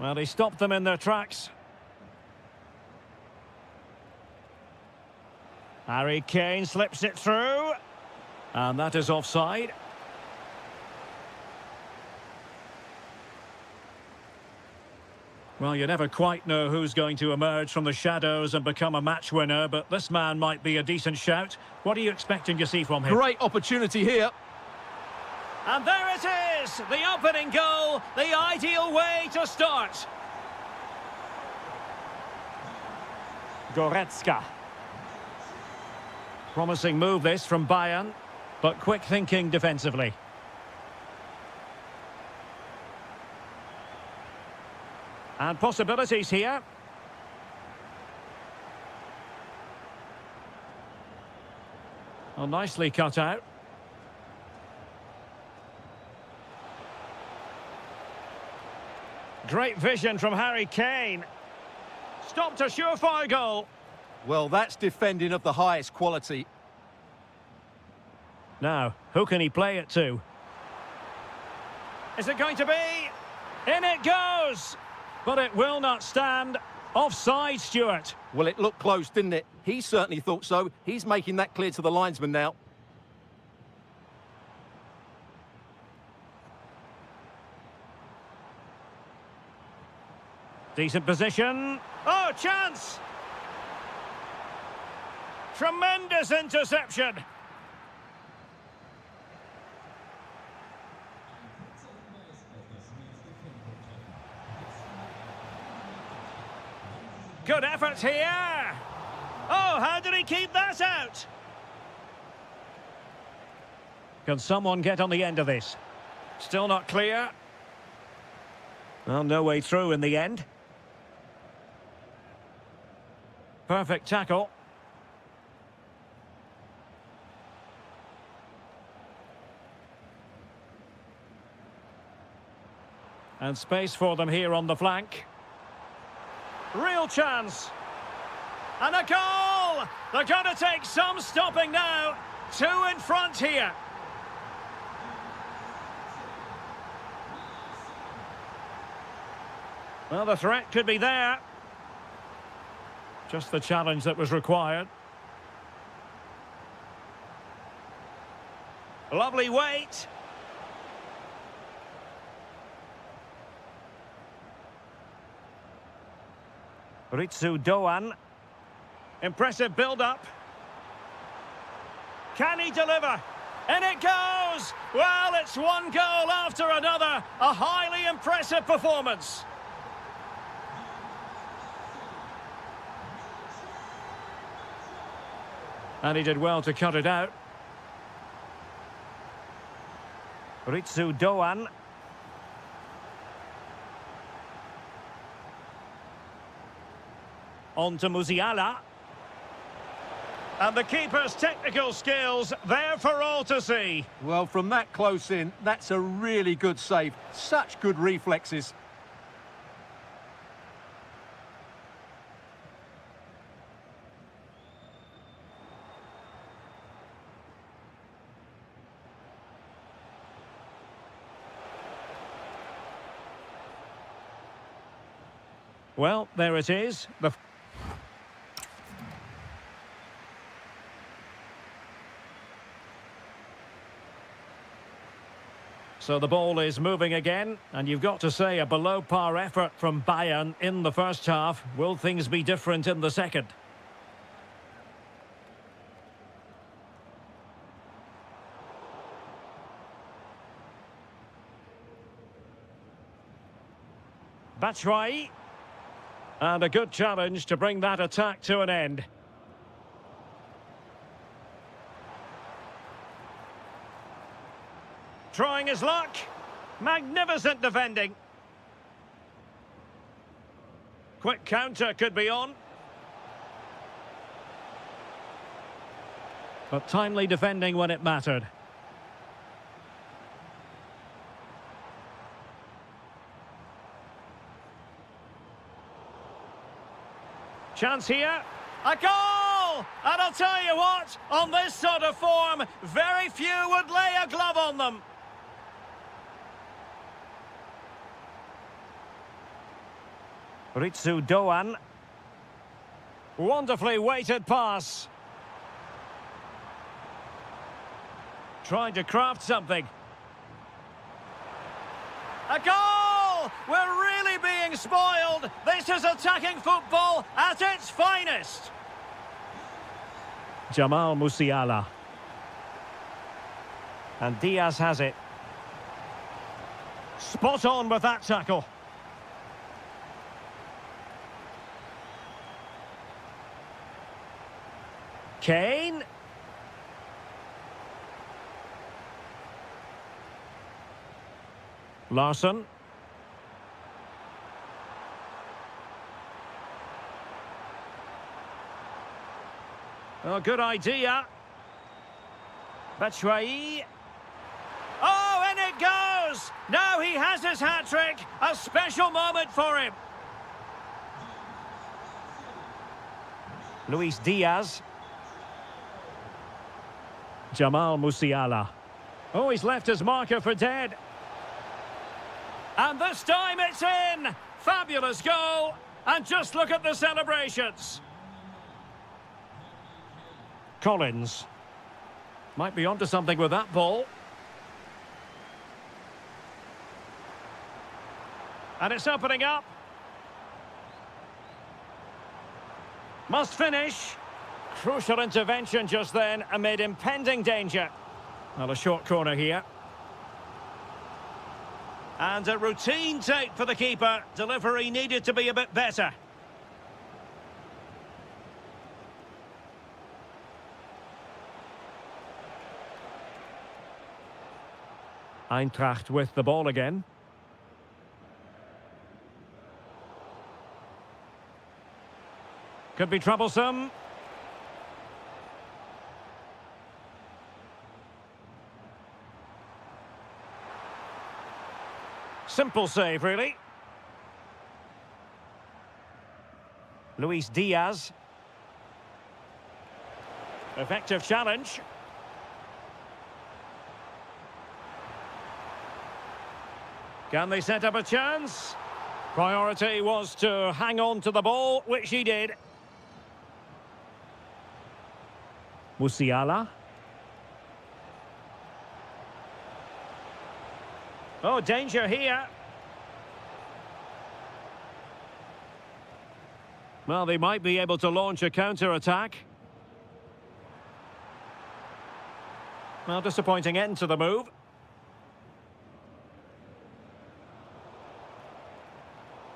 Well, he stopped them in their tracks. Harry Kane slips it through. And that is offside. Well, you never quite know who's going to emerge from the shadows and become a match winner, but this man might be a decent shout. What are you expecting to see from him? Great opportunity here. And there it is! The opening goal, the ideal way to start. Goretzka. Promising move this from Bayern, but quick thinking defensively. And possibilities here. Well, nicely cut out. Great vision from Harry Kane. Stopped a surefire goal. Well, that's defending of the highest quality. Now, who can he play it to? Is it going to be? In it goes! But it will not stand. Offside, Stuart. Well, it looked close, didn't it? He certainly thought so. He's making that clear to the linesman now. Decent position. Oh, chance! Tremendous interception. Good effort here. Oh, how did he keep that out? Can someone get on the end of this? Still not clear. Well, no way through in the end. Perfect tackle. And space for them here on the flank. Real chance. And a goal! They're going to take some stopping now. Two in front here. Well, the threat could be there. Just the challenge that was required. Lovely weight. Ritsu Doan. Impressive build-up. Can he deliver? And it goes! Well, it's one goal after another. A highly impressive performance. And he did well to cut it out. Ritsu Doan. On to Musiala. And the keeper's technical skills there for all to see. Well, from that close in, that's a really good save. Such good reflexes. Well, there it is. So the ball is moving again, and you've got to say a below-par effort from Bayern in the first half. Will things be different in the second? Batshuayi. And a good challenge to bring that attack to an end. Trying his luck. Magnificent defending. Quick counter could be on. But timely defending when it mattered. Chance here. A goal! And I'll tell you what, on this sort of form, very few would lay a glove on them. Ritsu Doan. Wonderfully weighted pass. Trying to craft something. A goal! We're really being spoiled. This is attacking football at its finest. Jamal Musiala. And Diaz has it. Spot on with that tackle. Kane. Larsson. Oh, good idea. Batshuayi. Oh, and it goes! Now he has his hat-trick. A special moment for him. Luis Diaz. Jamal Musiala. Oh, he's left his marker for dead. And this time it's in! Fabulous goal! And just look at the celebrations. Collins. Might be onto something with that ball. And it's opening up. Must finish. Crucial intervention just then amid impending danger. Well, a short corner here. And a routine take for the keeper. Delivery needed to be a bit better. Eintracht with the ball again. Could be troublesome. Simple save, really. Luis Diaz. Effective challenge. Can they set up a chance? Priority was to hang on to the ball, which he did. Musiala. Oh, danger here. Well, they might be able to launch a counter-attack. Well, disappointing end to the move.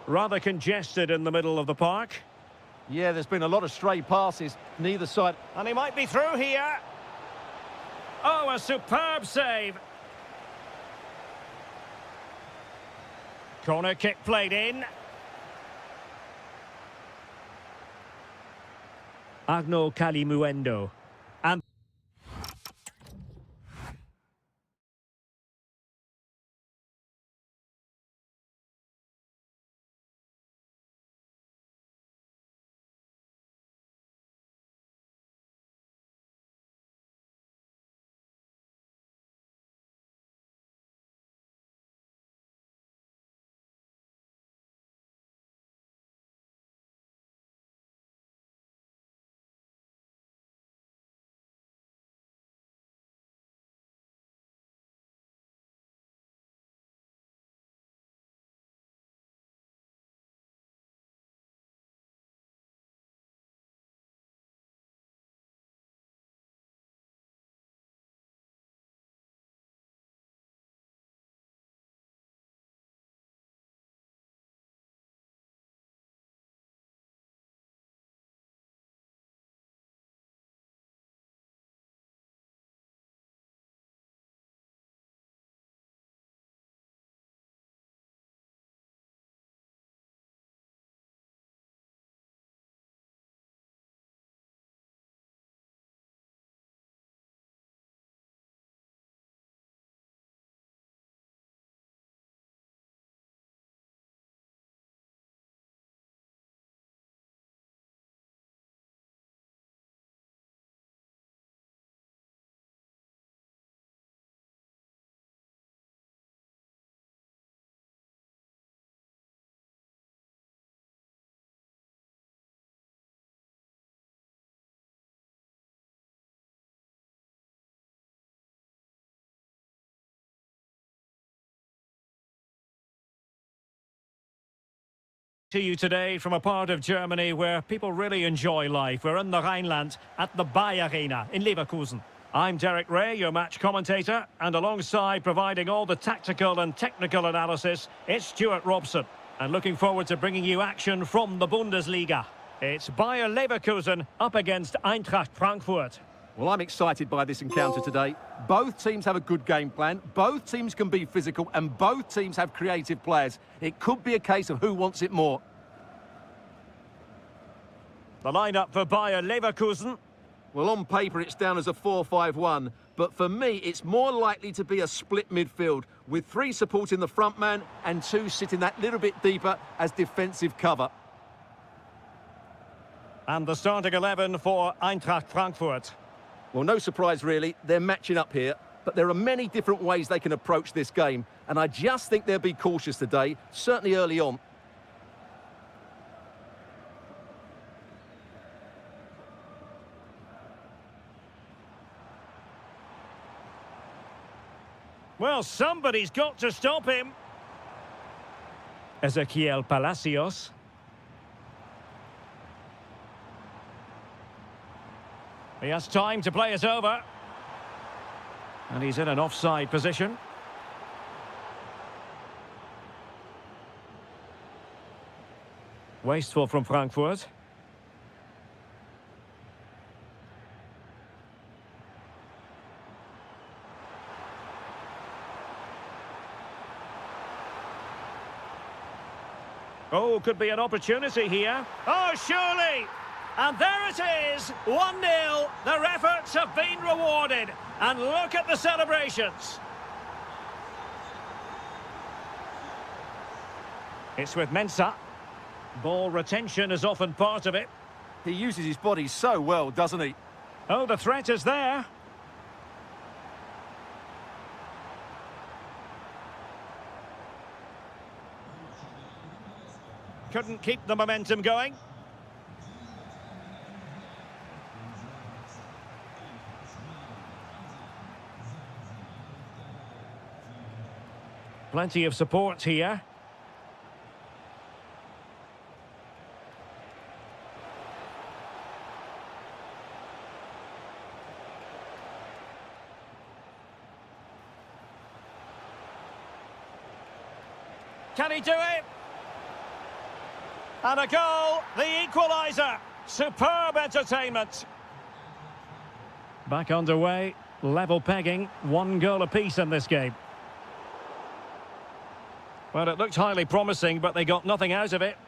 Rather congested in the middle of the park. Yeah, there's been a lot of stray passes, neither side. And he might be through here. Oh, a superb save. Corner kick played in. Agno Kalimuendo. And To you today from a part of Germany where people really enjoy life. We're in the Rhineland at the Bayern in Leverkusen. I'm Derek Ray, your match commentator, and alongside providing all the tactical and technical analysis, it's Stuart Robson. And looking forward to bringing you action from the Bundesliga. It's Bayer Leverkusen up against Eintracht Frankfurt. Well, I'm excited by this encounter today. Both teams have a good game plan, both teams can be physical, and both teams have creative players. It could be a case of who wants it more. The lineup for Bayer Leverkusen. Well, on paper it's down as a 4-5-1, but for me it's more likely to be a split midfield, with 3 supporting the front man and 2 sitting that little bit deeper as defensive cover. And the starting 11 for Eintracht Frankfurt. Well, no surprise really, they're matching up here, but there are many different ways they can approach this game, and I just think they'll be cautious today, certainly early on. Well, somebody's got to stop him. Ezequiel Palacios. He has time to play it over. And he's in an offside position. Wasteful from Frankfurt. Oh, could be an opportunity here. Oh, surely! And there it is, 1-0. Their efforts have been rewarded. And look at the celebrations. It's with Mensah. Ball retention is often part of it. He uses his body so well, doesn't he? Oh, the threat is there. Couldn't keep the momentum going. Plenty of support here. Can he do it? And a goal, the equaliser. Superb entertainment. Back underway, level pegging, 1 goal apiece in this game. Well, it looked highly promising, but they got nothing out of it.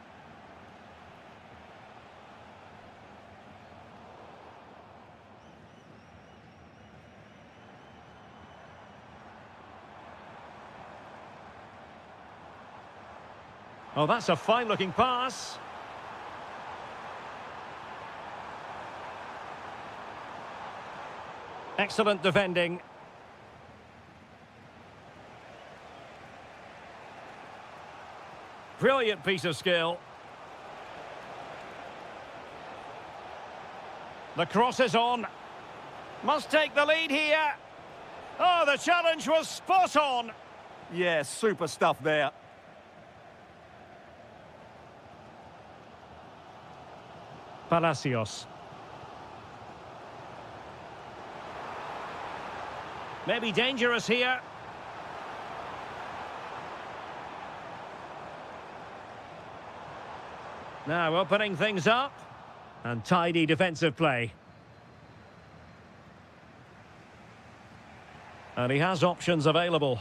Oh, that's a fine-looking pass. Excellent defending. Brilliant piece of skill. The cross is on. Must take the lead here. Oh, the challenge was spot on. Yeah, super stuff there. Palacios. Maybe dangerous here. Now opening things up. And tidy defensive play. And he has options available.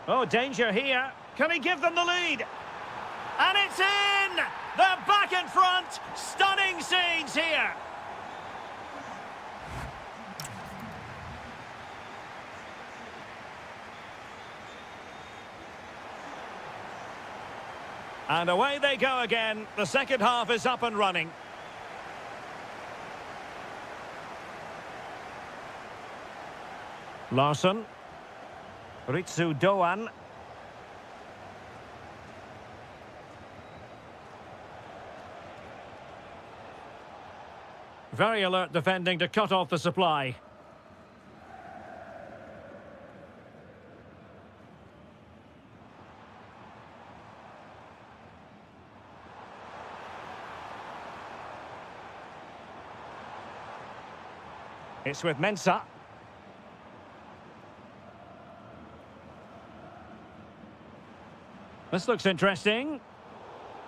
Oh, danger here. Can he give them the lead? And it's in! They're back in front. Stunning scenes here. And away they go again. The second half is up and running. Larsson. Ritsu Doan. Very alert defending to cut off the supply. It's with Mensah. This looks interesting.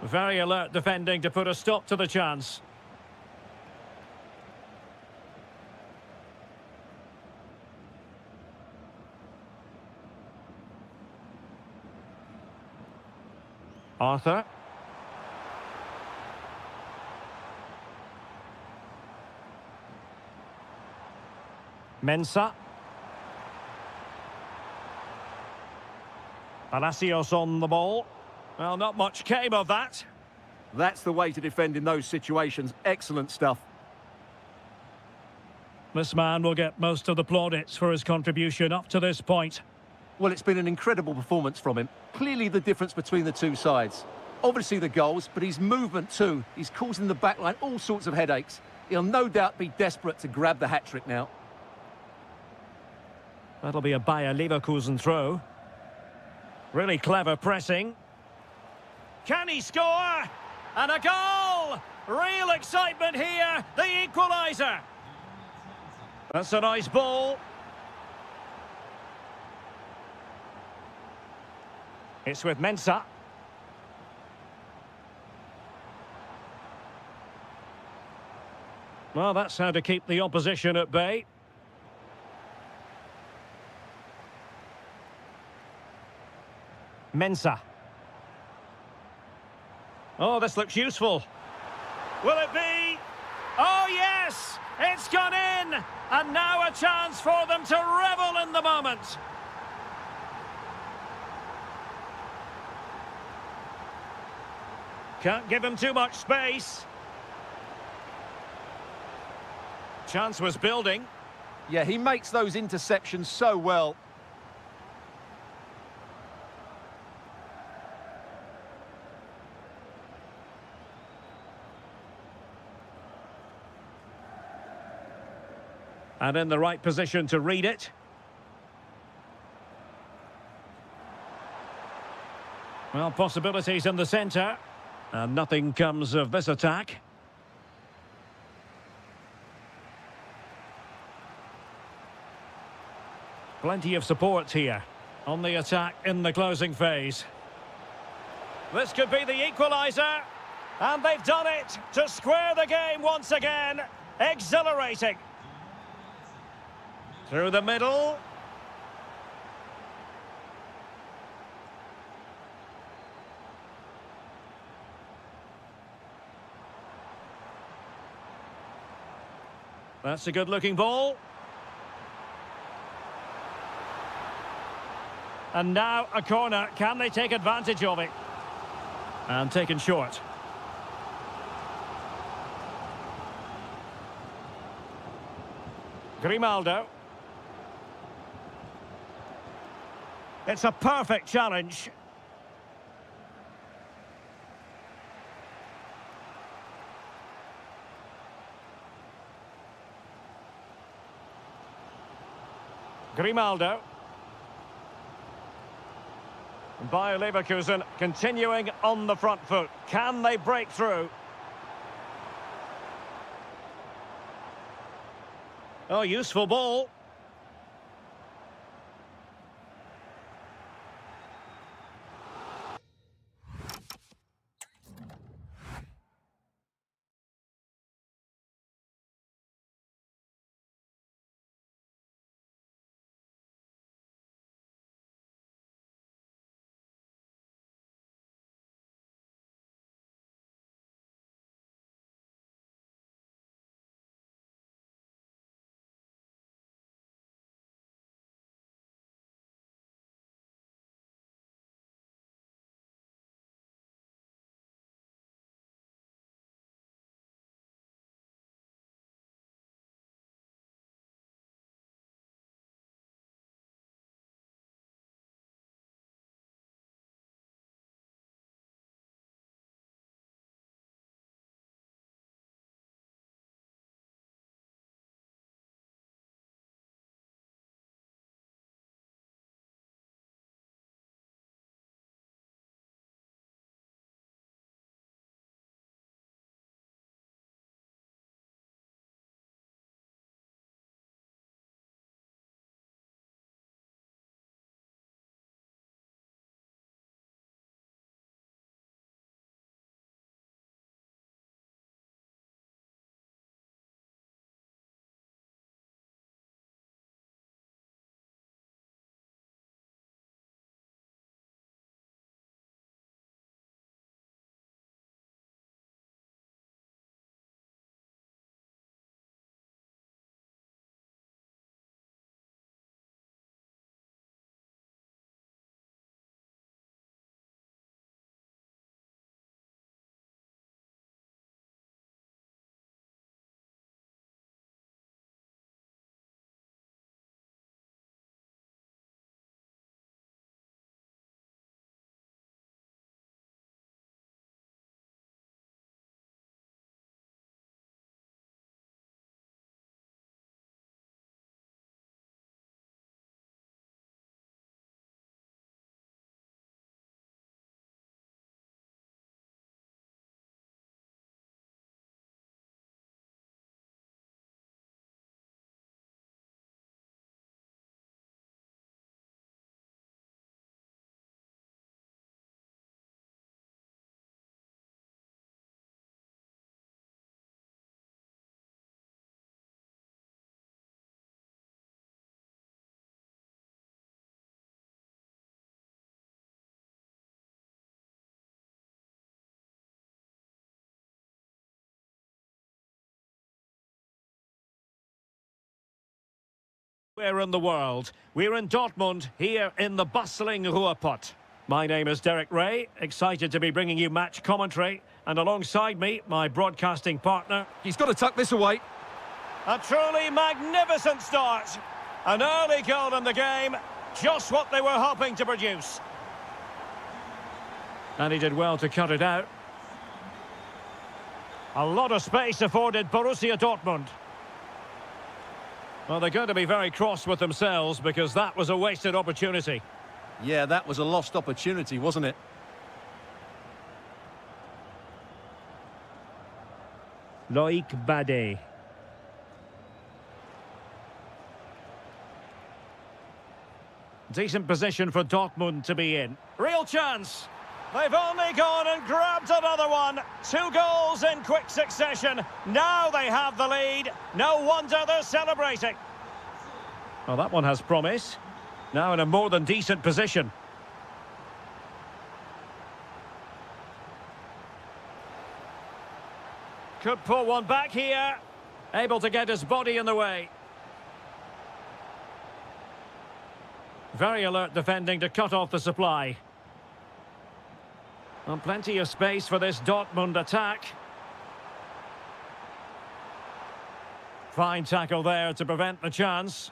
Very alert defending to put a stop to the chance. Arthur. Mensah. Palacios on the ball. Well, not much came of that. That's the way to defend in those situations. Excellent stuff. This man will get most of the plaudits for his contribution up to this point. Well, it's been an incredible performance from him. Clearly the difference between the two sides. Obviously the goals, but his movement too. He's causing the backline all sorts of headaches. He'll no doubt be desperate to grab the hat-trick now. That'll be a Bayern Leverkusen throw. Really clever pressing. Can he score? And a goal! Real excitement here, the equaliser. That's a nice ball. It's with Mensah. Well, that's how to keep the opposition at bay. Mensah. Oh, this looks useful. Will it be? Oh, yes! It's gone in! And now a chance for them to revel in the moment. Can't give him too much space. Chance was building. Yeah, he makes those interceptions so well. And in the right position to read it. Well, possibilities in the centre. And nothing comes of this attack. Plenty of support here on the attack in the closing phase. This could be the equaliser. And they've done it to square the game once again. Exhilarating. Through the middle. That's a good-looking ball. And now a corner. Can they take advantage of it? And taken short. Grimaldo. It's a perfect challenge. Grimaldo. Bayer Leverkusen continuing on the front foot. Can they break through? Oh, useful ball. We're in the world. We're in Dortmund, here in the bustling Ruhrpott. My name is Derek Ray, excited to be bringing you match commentary. And alongside me, my broadcasting partner. He's got to tuck this away. A truly magnificent start. An early goal in the game, just what they were hoping to produce. And he did well to cut it out. A lot of space afforded Borussia Dortmund. Well, they're going to be very cross with themselves because that was a wasted opportunity. Yeah, that was a lost opportunity, wasn't it? Loïc Badet. Decent position for Dortmund to be in. Real chance. They've only gone and grabbed another one. 2 goals in quick succession. Now they have the lead. No wonder they're celebrating. Well, that one has promise. Now in a more than decent position. Could pull one back here. Able to get his body in the way. Very alert defending to cut off the supply. Well, plenty of space for this Dortmund attack. Fine tackle there to prevent the chance.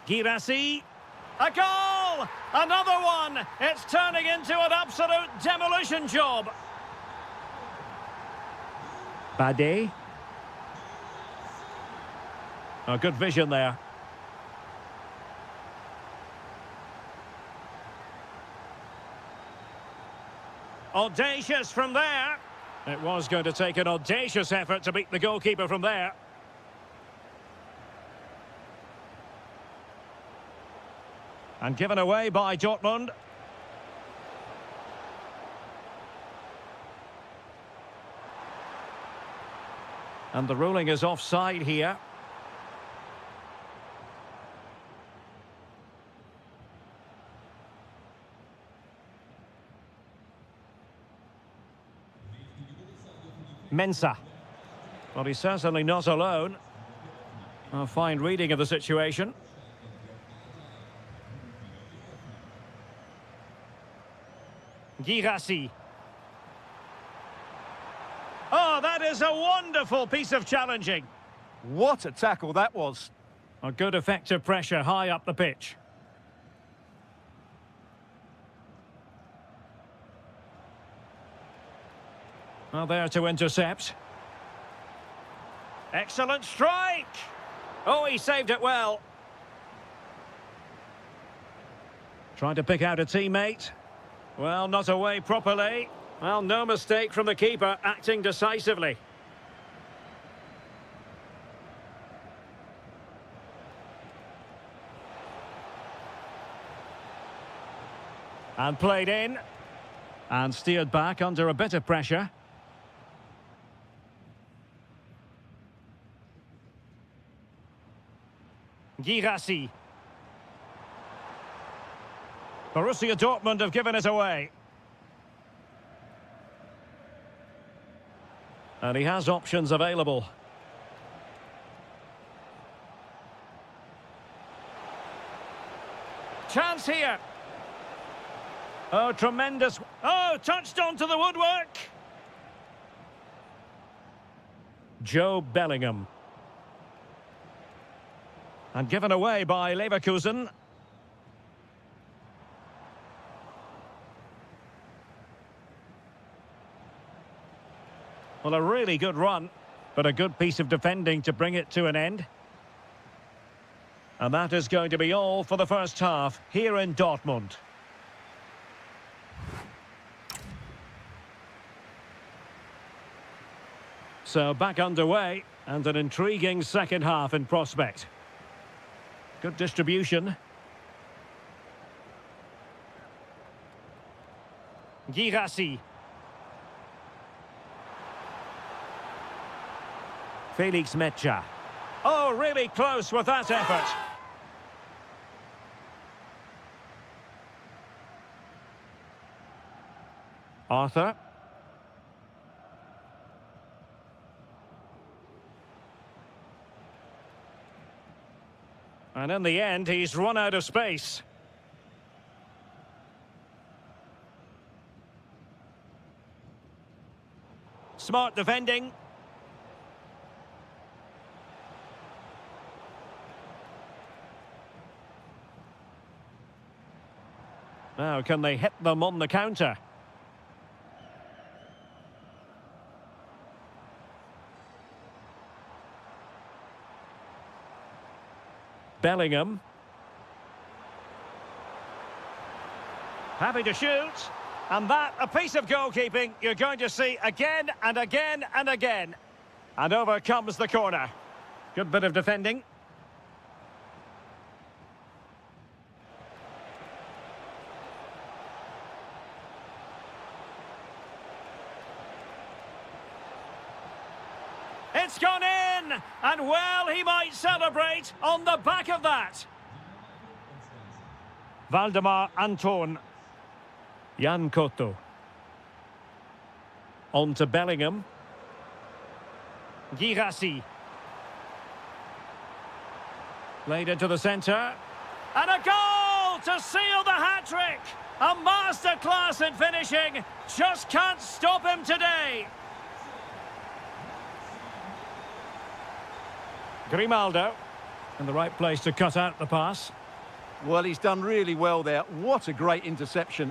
Girassi. A goal! Another one! It's turning into an absolute demolition job. Badet. Oh, good vision there. Audacious from there. It was going to take an audacious effort to beat the goalkeeper from there. And given away by Dortmund. And the ruling is offside here. Mensah. Well, he's certainly not alone. A fine reading of the situation. Girassi. Oh, that is a wonderful piece of challenging. What a tackle that was. A good effective pressure high up the pitch. Well, there to intercept. Excellent strike! Oh, he saved it well. Trying to pick out a teammate. Well, not away properly. Well, no mistake from the keeper, acting decisively. And played in. And steered back under a bit of pressure. Girassi. Borussia Dortmund have given it away. And he has options available. Chance here. Oh, tremendous. Oh, touched onto the woodwork. Joe Bellingham. And given away by Leverkusen. Well, a really good run, but a good piece of defending to bring it to an end. And that is going to be all for the first half here in Dortmund. So back underway, and an intriguing second half in prospect. Good distribution. Girassi. Felix Mecha. Oh, really close with that effort. Arthur. And in the end, he's run out of space. Smart defending. Now, can they hit them on the counter? Bellingham. Happy to shoot. And that, a piece of goalkeeping you're going to see again and again and again. And over comes the corner. Good bit of defending. It's gone in! And well, he might celebrate on the back of that. Valdemar Anton. Jan Koto. On to Bellingham. Girassi. Played into the centre. And a goal to seal the hat-trick! A masterclass in finishing. Just can't stop him today. Grimaldo. In the right place to cut out the pass. Well, he's done really well there. What a great interception.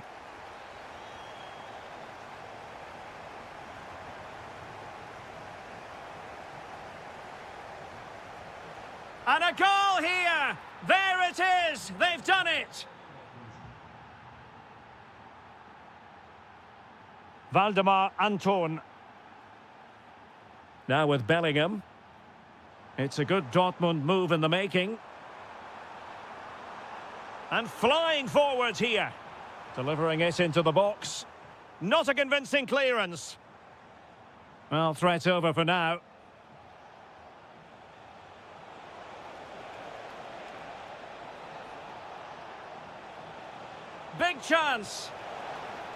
And a goal here! There it is! They've done it! Valdemar Anton. Now with Bellingham. It's a good Dortmund move in the making. And flying forwards here. Delivering it into the box. Not a convincing clearance. Well, threat over for now. Big chance.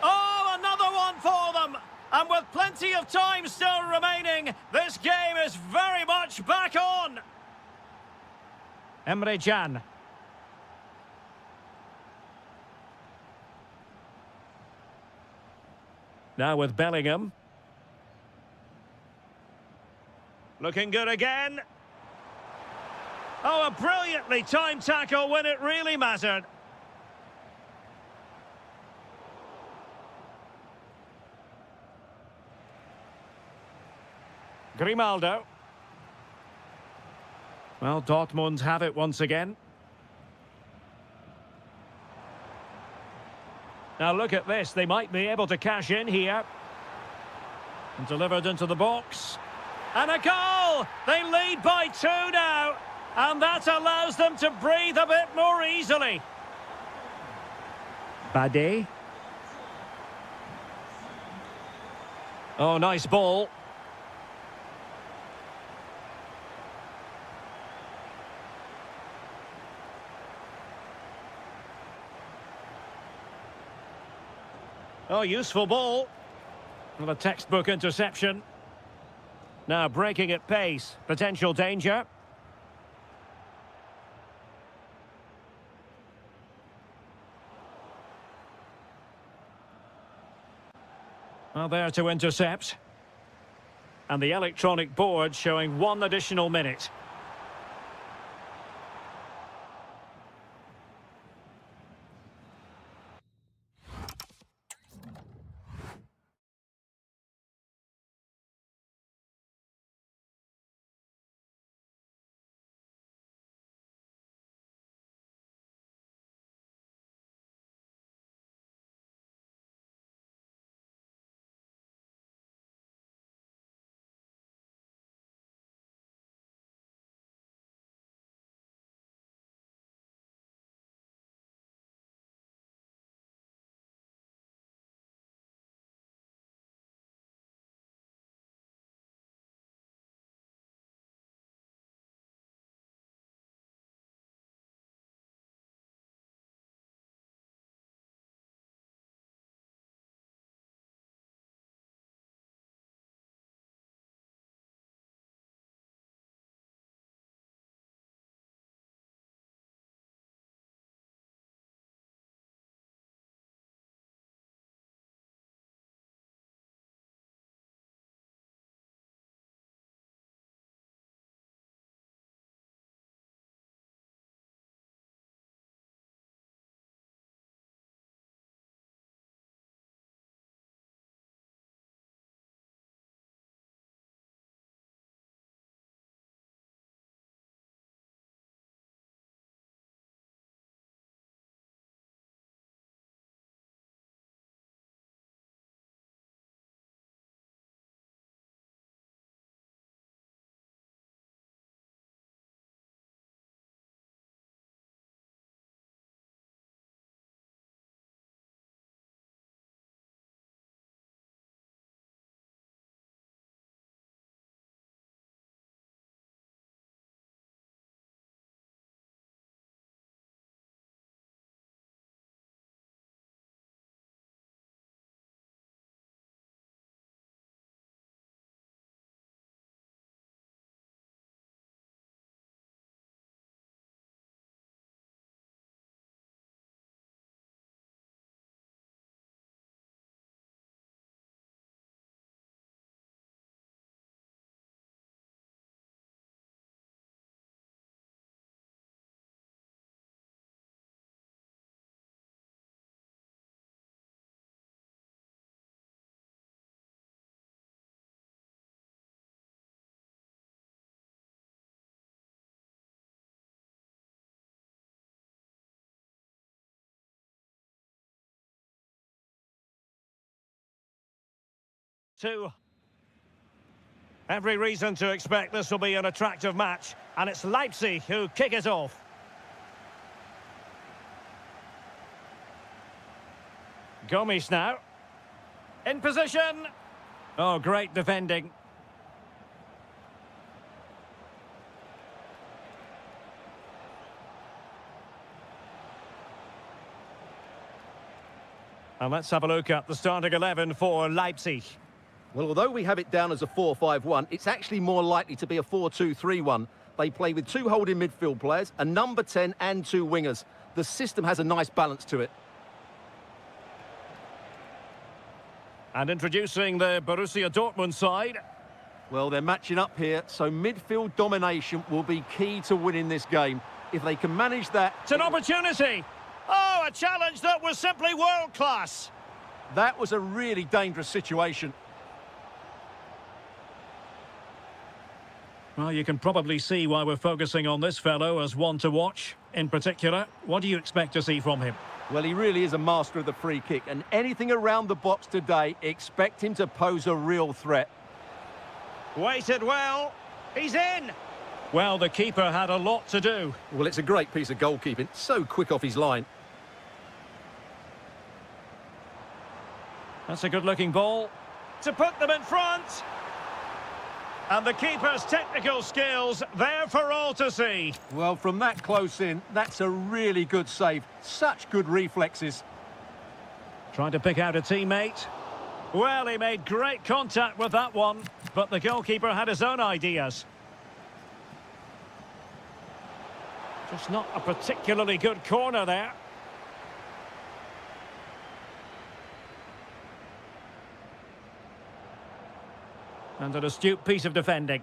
Oh, another one for them. And with plenty of time still remaining, this game is very much back on. Emre Can. Now with Bellingham. Looking good again. Oh, a brilliantly timed tackle when it really mattered. Grimaldo. Well, Dortmund have it once again. Now look at this, they might be able to cash in here. And delivered into the box. And a goal! They lead by 2 now. And that allows them to breathe a bit more easily. Bade. Oh, nice ball. Oh, useful ball. With a textbook interception. Now breaking at pace. Potential danger. Well, there to intercept. And the electronic board showing 1 additional minute. Two. Every reason to expect this will be an attractive match, and it's Leipzig who kick it off. Gomes now. In position. Oh, great defending. And let's have a look at the starting 11 for Leipzig. Well, although we have it down as a 4-5-1, it's actually more likely to be a 4-2-3-1. They play with two holding midfield players, a number 10 and two wingers. The system has a nice balance to it. And introducing the Borussia Dortmund side. Well, they're matching up here, so midfield domination will be key to winning this game. If they can manage that... It's an opportunity! Oh, a challenge that was simply world-class! That was a really dangerous situation. Well, you can probably see why we're focusing on this fellow as one to watch. In particular, what do you expect to see from him? Well, he really is a master of the free kick, and anything around the box today, expect him to pose a real threat. Waited well. He's in! Well, the keeper had a lot to do. Well, it's a great piece of goalkeeping. So quick off his line. That's a good-looking ball. To put them in front. And the keeper's technical skills there for all to see. Well, from that close in, that's a really good save. Such good reflexes. Trying to pick out a teammate. Well, he made great contact with that one, but the goalkeeper had his own ideas. Just not a particularly good corner there. And an astute piece of defending.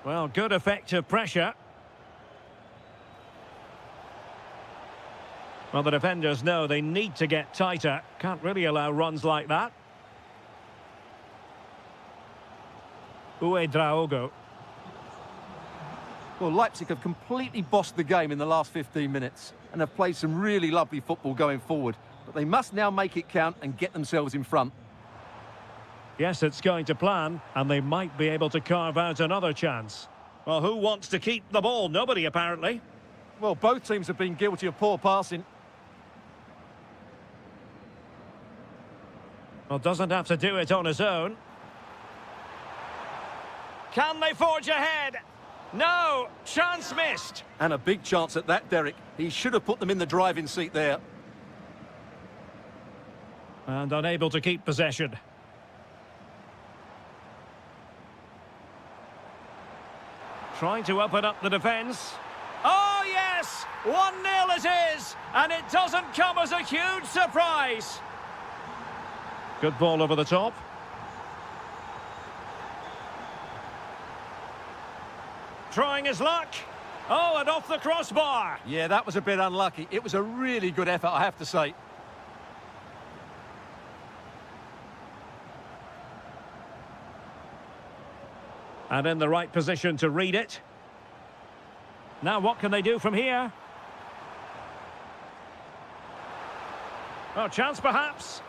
Well, good effective pressure. Well, the defenders know they need to get tighter. Can't really allow runs like that. Draogo. Well, Leipzig have completely bossed the game in the last 15 minutes and have played some really lovely football going forward. But they must now make it count and get themselves in front. Yes, it's going to plan, and they might be able to carve out another chance. Well, who wants to keep the ball? Nobody, apparently. Well, both teams have been guilty of poor passing. Well, doesn't have to do it on his own. Can they forge ahead? No, chance missed. And a big chance at that, Derek. He should have put them in the driving seat there. And unable to keep possession. Trying to open up the defence. Oh, yes! 1-0 it is! And it doesn't come as a huge surprise. Good ball over the top. Trying his luck. Oh, and off the crossbar. Yeah, that was a bit unlucky. It was a really good effort, I have to say. And in the right position to read it. Now what can they do from here? Oh, chance perhaps.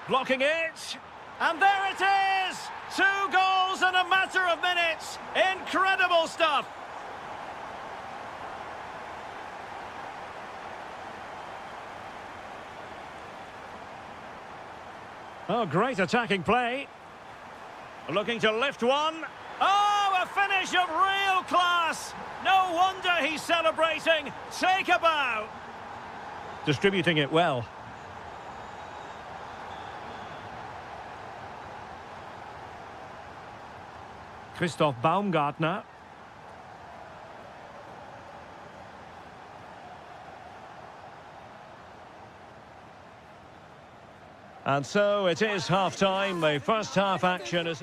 Blocking it. And there it is! 2 goals in a matter of minutes. Incredible stuff. Oh, great attacking play. Looking to lift one. Oh, a finish of real class. No wonder he's celebrating. Take a bow. Distributing it well. Christoph Baumgartner. And so it is half-time. The first half action is...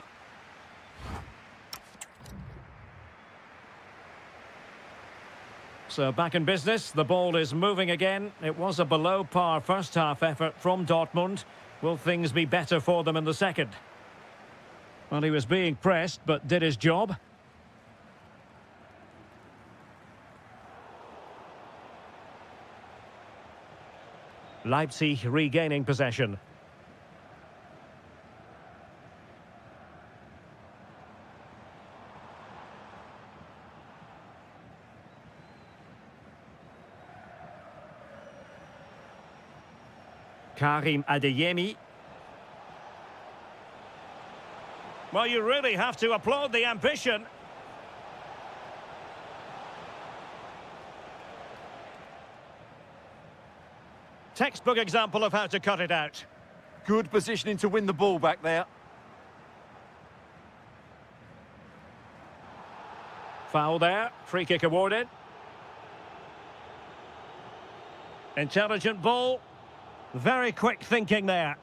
So back in business, the ball is moving again. It was a below-par first-half effort from Dortmund. Will things be better for them in the second? Well, he was being pressed, but did his job. Leipzig regaining possession. Karim Adeyemi. Well, you really have to applaud the ambition. Textbook example of how to cut it out. Good positioning to win the ball back there. Foul there. Free kick awarded. Intelligent ball. Very quick thinking there.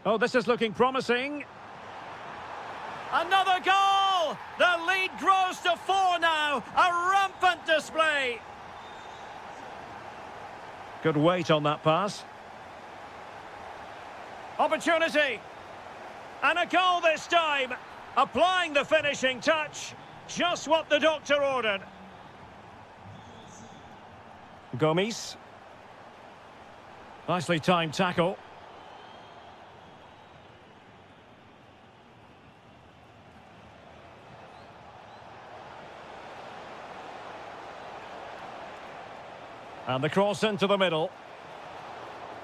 Oh, this is looking promising. Another goal! The lead grows to 4 now. A rampant display. Good weight on that pass. Opportunity. And a goal this time. Applying the finishing touch. Just what the doctor ordered. Gomes. Nicely timed tackle. And the cross into the middle.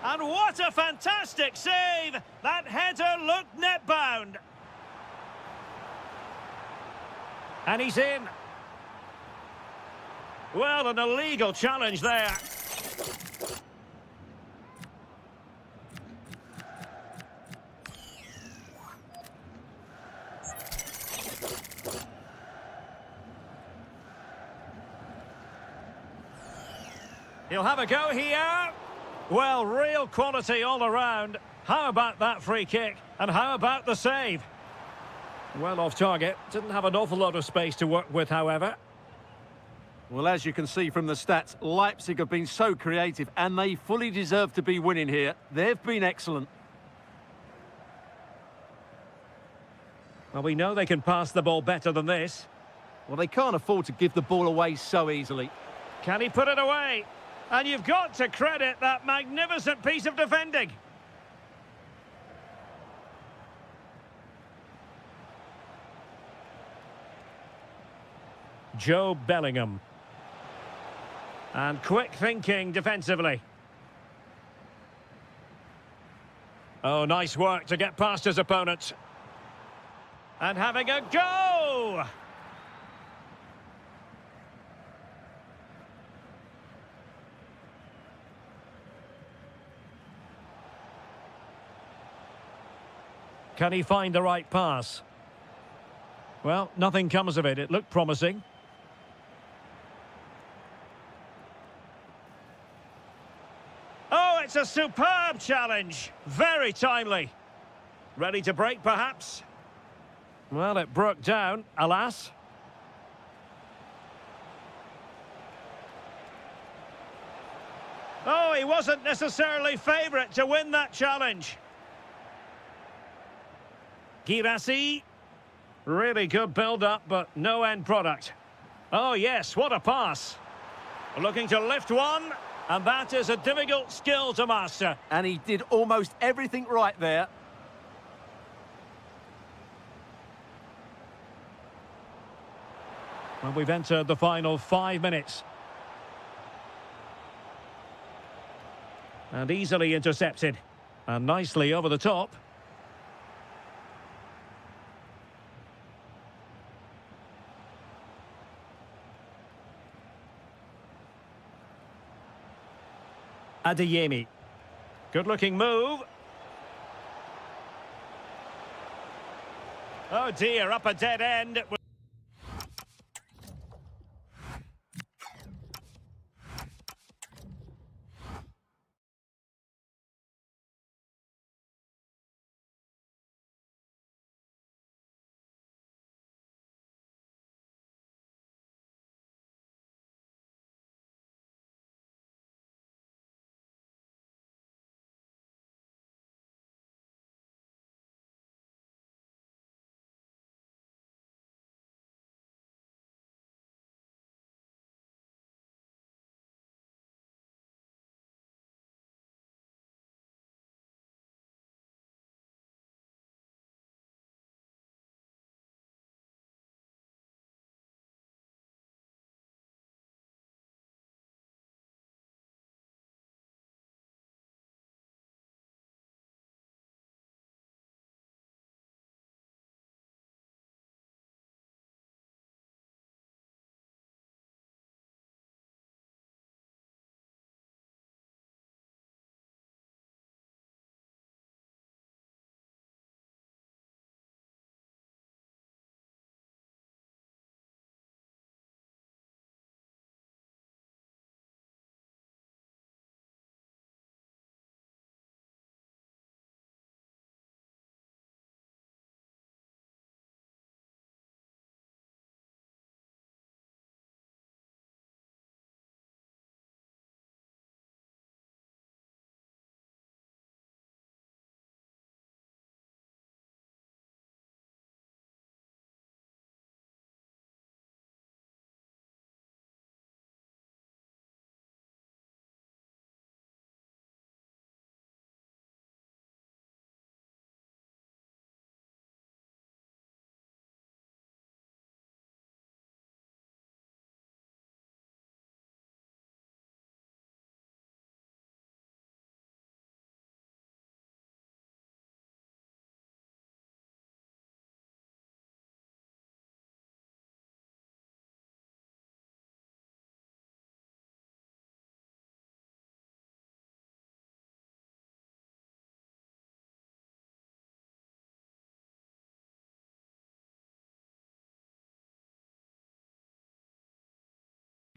And what a fantastic save! That header looked net-bound. And he's in. Well, an illegal challenge there. He'll have a go here. Well, real quality all around. How about that free kick? And how about the save? Well off target. Didn't have an awful lot of space to work with, however. Well, as you can see from the stats, Leipzig have been so creative and they fully deserve to be winning here. They've been excellent. Well, we know they can pass the ball better than this. Well, they can't afford to give the ball away so easily. Can he put it away? And you've got to credit that magnificent piece of defending. Joe Bellingham. And quick thinking defensively. Oh, nice work to get past his opponent. And having a go! Can he find the right pass? Well, nothing comes of it. It looked promising. Oh, it's a superb challenge. Very timely. Ready to break, perhaps? Well, it broke down, alas. Oh, he wasn't necessarily favourite to win that challenge. Girassi. Really good build-up, but no end product. Oh, yes, what a pass. Looking to lift one, and that is a difficult skill to master. And he did almost everything right there. Well, we've entered the final 5 minutes. And easily intercepted. And nicely over the top. Adeyemi. Good-looking move. Oh dear, up a dead end.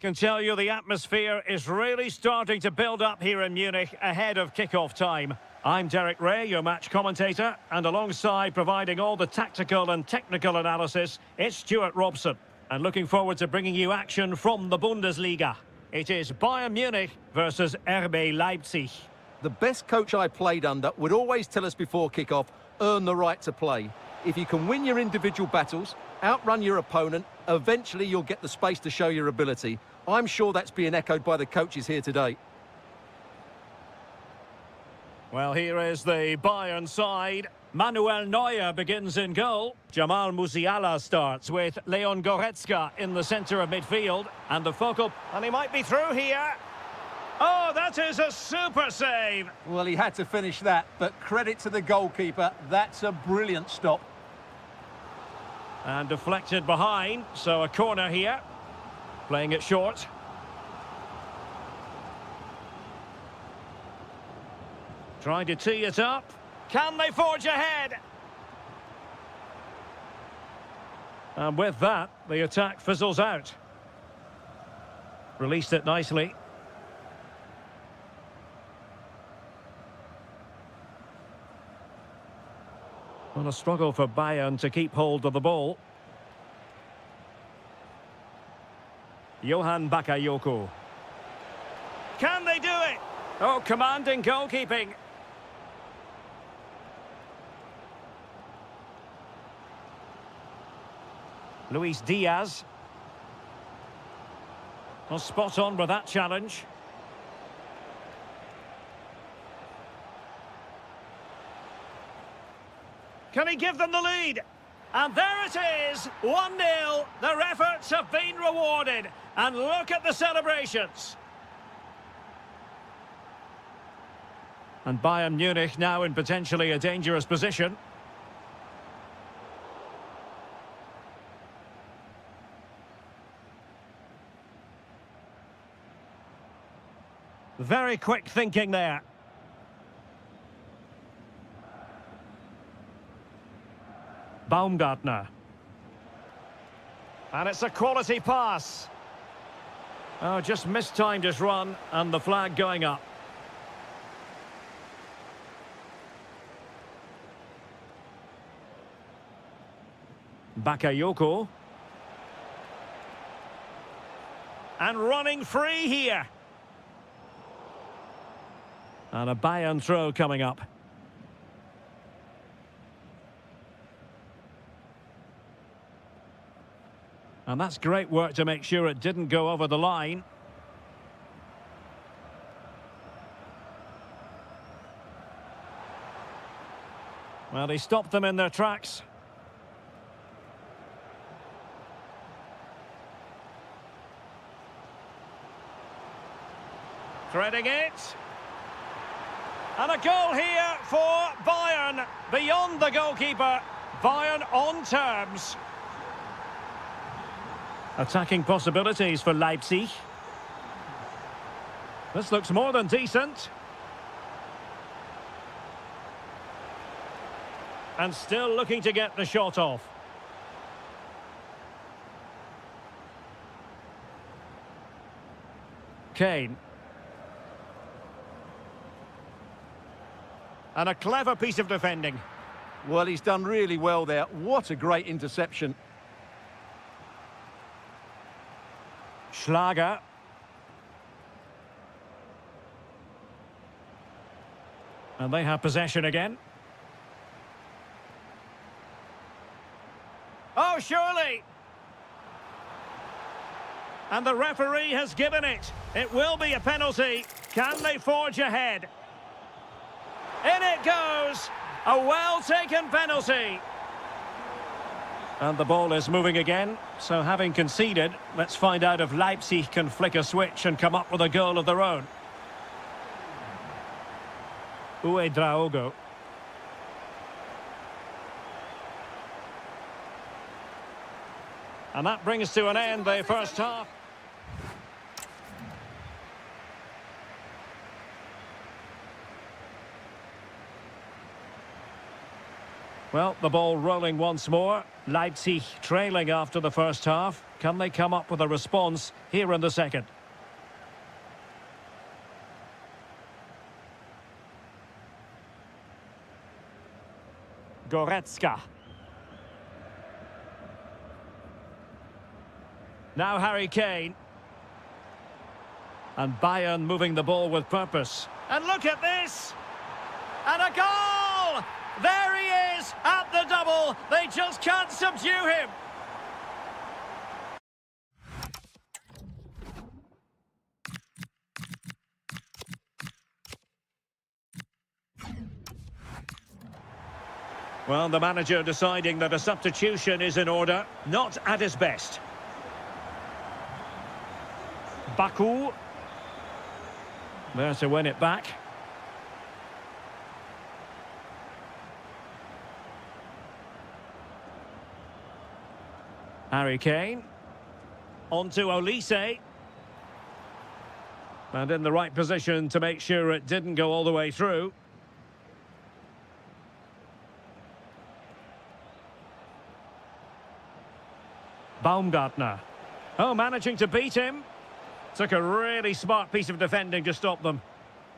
can tell you the atmosphere is really starting to build up here in Munich ahead of kick-off time. I'm Derek Ray, your match commentator, and alongside providing all the tactical and technical analysis, it's Stuart Robson. And looking forward to bringing you action from the Bundesliga. It is Bayern Munich versus RB Leipzig. The best coach I played under would always tell us before kick-off, earn the right to play. If you can win your individual battles, outrun your opponent, eventually you'll get the space to show your ability. I'm sure that's being echoed by the coaches here today. Well, here is the Bayern side. Manuel Neuer begins in goal. Jamal Musiala starts with Leon Goretzka in the centre of midfield. And the focal... And he might be through here. Oh, that is a super save. Well, he had to finish that, but credit to the goalkeeper. That's a brilliant stop. And deflected behind, so a corner here. Playing it short. Trying to tee it up. Can they forge ahead? And with that, the attack fizzles out. Released it nicely. Well, a struggle for Bayern to keep hold of the ball. Johan Bakayoko. Can they do it? Oh, commanding goalkeeping. Luis Diaz. Well, spot on with that challenge. Can he give them the lead? And there it is, 1-0. Their efforts have been rewarded. And look at the celebrations. And Bayern Munich now in potentially a dangerous position. Very quick thinking there. Baumgartner. And it's a quality pass. Oh, just mistimed his run, and the flag going up. Bakayoko. And running free here. And a Bayern throw coming up. And that's great work to make sure it didn't go over the line. Well, he stopped them in their tracks. Threading it. And a goal here for Bayern. Beyond the goalkeeper. Bayern on terms. Attacking possibilities for Leipzig. This looks more than decent. And still looking to get the shot off. Kane. And a clever piece of defending. Well, he's done really well there. What a great interception. Schlager. And they have possession again. Oh, surely! And the referee has given it. It will be a penalty. Can they forge ahead? In it goes! A well-taken penalty. And the ball is moving again. So having conceded, let's find out if Leipzig can flick a switch and come up with a goal of their own. Uedraogo. And that brings to an end the first half. Well, the ball rolling once more. Leipzig trailing after the first half. Can they come up with a response here in the second? Goretzka. Now Harry Kane. And Bayern moving the ball with purpose. And look at this! And a goal! There he is at the double. They just can't subdue him. Well, the manager deciding that a substitution is in order, not at his best. Baku. There to win it back. Harry Kane. On to Olise. And in the right position to make sure it didn't go all the way through. Baumgartner. Oh, managing to beat him. Took a really smart piece of defending to stop them.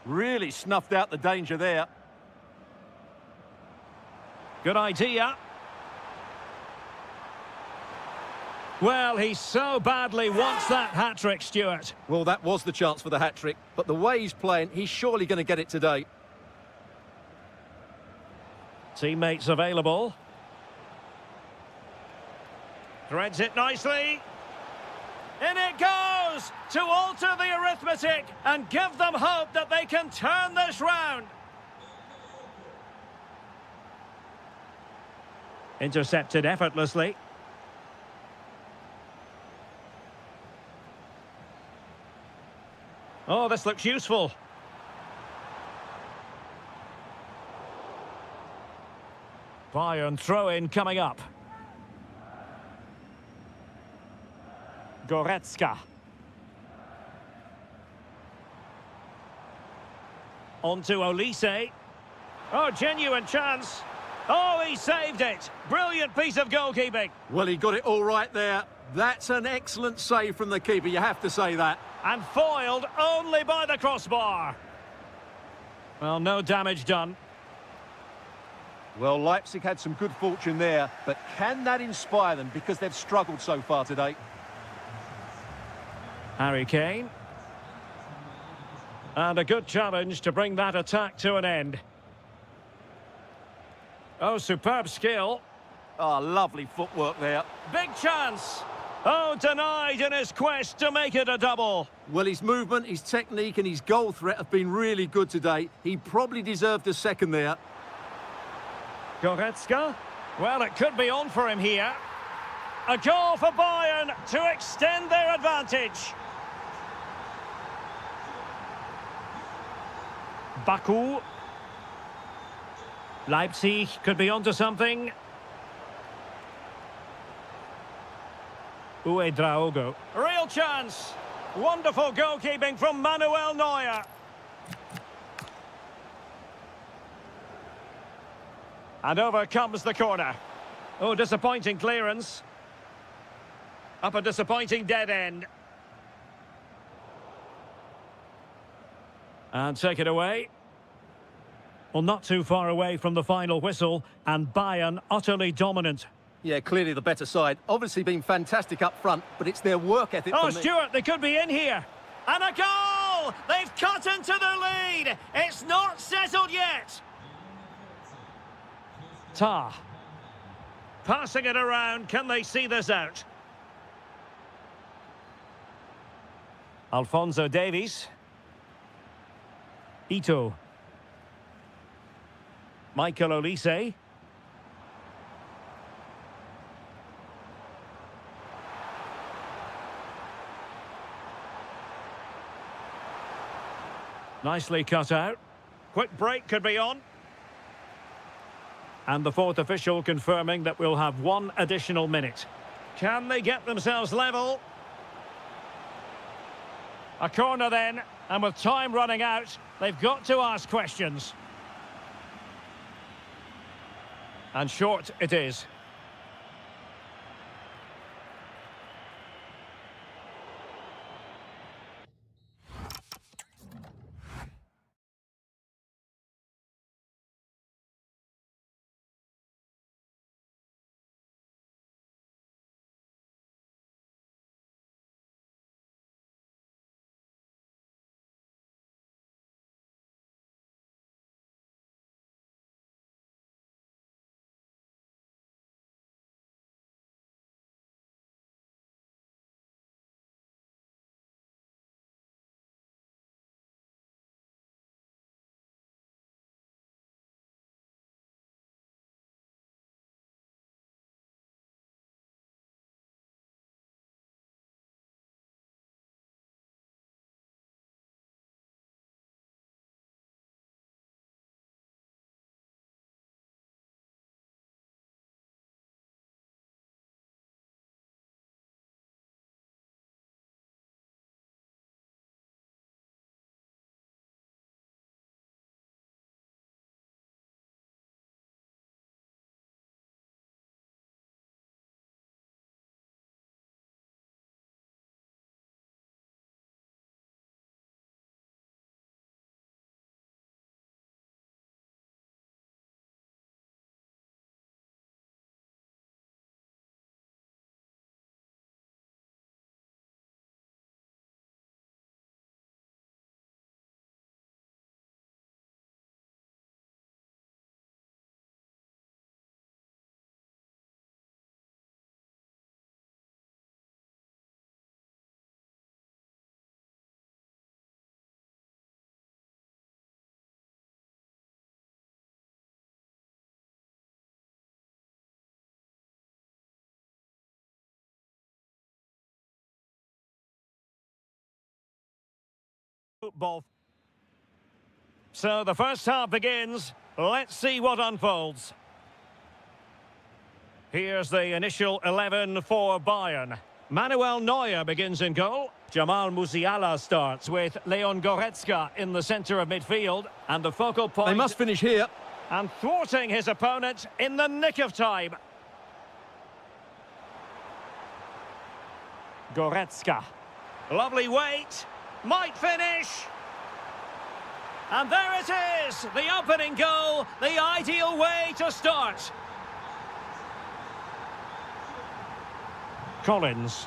Really snuffed out the danger there. Good idea. Well, he so badly wants that hat-trick, Stuart. Well, that was the chance for the hat-trick, but the way he's playing, he's surely going to get it today. Teammates available. Threads it nicely. In it goes to alter the arithmetic and give them hope that they can turn this round. Intercepted effortlessly. Oh, this looks useful. Bayern throw-in coming up. Goretzka. On to Olise. Oh, genuine chance. Oh, he saved it. Brilliant piece of goalkeeping. Well, he got it all right there. That's an excellent save from the keeper, you have to say that. And foiled only by the crossbar. Well, no damage done. Well, Leipzig had some good fortune there, but can that inspire them because they've struggled so far today? Harry Kane. And a good challenge to bring that attack to an end. Oh, superb skill. Oh, lovely footwork there. Big chance. Oh, denied in his quest to make it a double. Well, his movement, his technique and his goal threat have been really good today. He probably deserved a second there. Goretzka. Well, it could be on for him here. A goal for Bayern to extend their advantage. Baku. Leipzig could be onto something. Uedraogo. Real chance. Wonderful goalkeeping from Manuel Neuer. And over comes the corner. Oh, disappointing clearance. Up a disappointing dead end. And take it away. Well, not too far away from the final whistle, and Bayern utterly dominant. Yeah, clearly the better side. Obviously been fantastic up front, but it's their work ethic. Oh, Stuart, they could be in here. And a goal! They've cut into the lead. It's not settled yet. Tah. Passing it around. Can they see this out? Alphonso Davies. Ito. Michael Olise. Nicely cut out. Quick break could be on. And the fourth official confirming that we'll have one additional minute. Can they get themselves level? A corner then, and with time running out, they've got to ask questions. And short it is. Football. So the first half begins. Let's see what unfolds. Here's the initial 11 for Bayern. Manuel Neuer begins in goal. Jamal Musiala starts with Leon Goretzka in the centre of midfield. And the focal point... They must finish here. And thwarting his opponent in the nick of time. Goretzka. Lovely weight. Might finish. And there it is, the opening goal, the ideal way to start. Collins.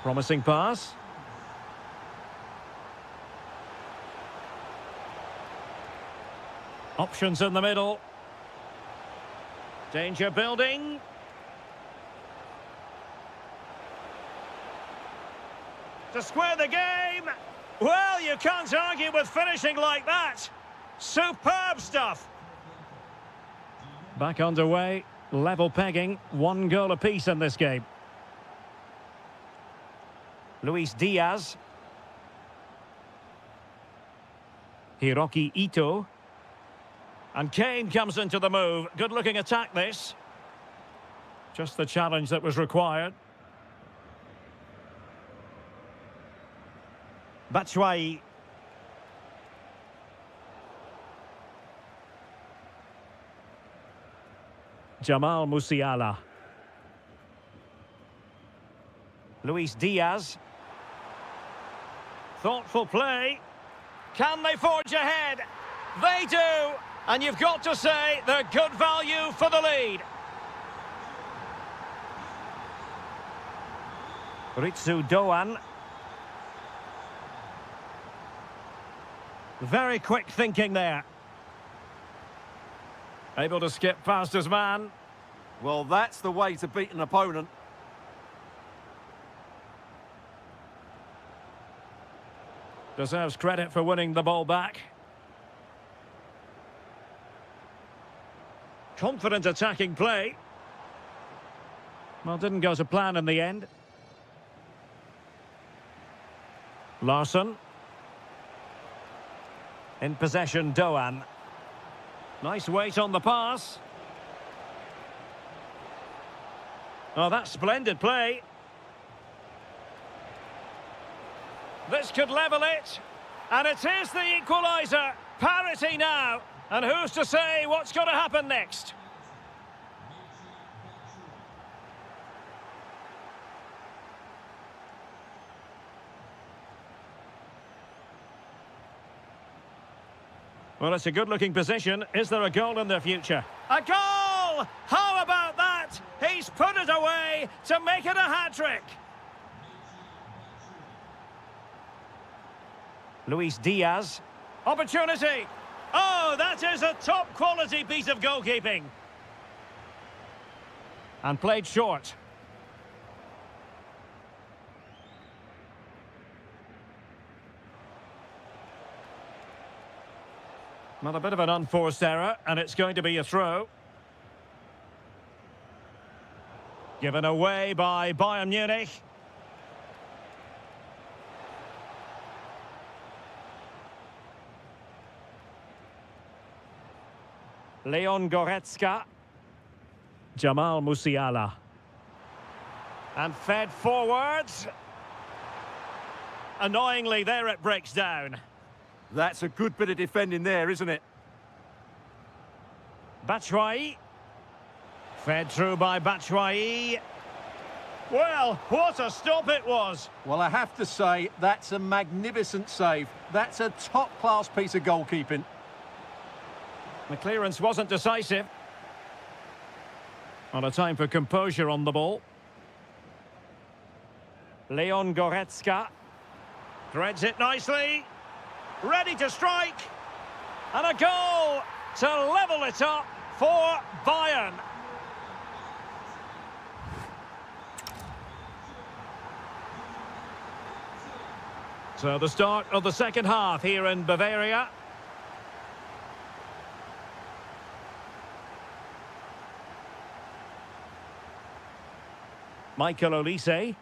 Promising pass. Options in the middle. Danger building. To square the game. Well, you can't argue with finishing like that. Superb stuff. Back underway, level pegging, 1 goal apiece in this game. Luis Diaz. Hiroki Ito. And Kane comes into the move. Good-looking attack, this. Just the challenge that was required. Batshuayi. Jamal Musiala. Luis Diaz. Thoughtful play. Can they forge ahead? They do. And you've got to say they're good value for the lead. Ritsu Doan. Very quick thinking there. Able to skip past his man. Well, that's the way to beat an opponent. Deserves credit for winning the ball back. Confident attacking play. Well, didn't go to plan in the end. Larsson. In possession, Doan. Nice weight on the pass. Oh, that's splendid play. This could level it. And it is the equaliser. Parity now. And who's to say what's going to happen next? Well, it's a good-looking position. Is there a goal in the future? A goal! How about that? He's put it away to make it a hat-trick. Luis Diaz. Opportunity. Oh, that is a top-quality piece of goalkeeping. And played short. Well, a bit of an unforced error, and it's going to be a throw. Given away by Bayern Munich. Leon Goretzka. Jamal Musiala. And fed forwards. Annoyingly, there it breaks down. That's a good bit of defending there, isn't it? Batshuayi. Fed through by Batshuayi. Well, what a stop it was. Well, I have to say, that's a magnificent save. That's a top-class piece of goalkeeping. The clearance wasn't decisive. On a time for composure on the ball. Leon Goretzka. Threads it nicely. Ready to strike. And a goal to level it up for Bayern. So the start of the second half here in Bavaria. Michael Olise.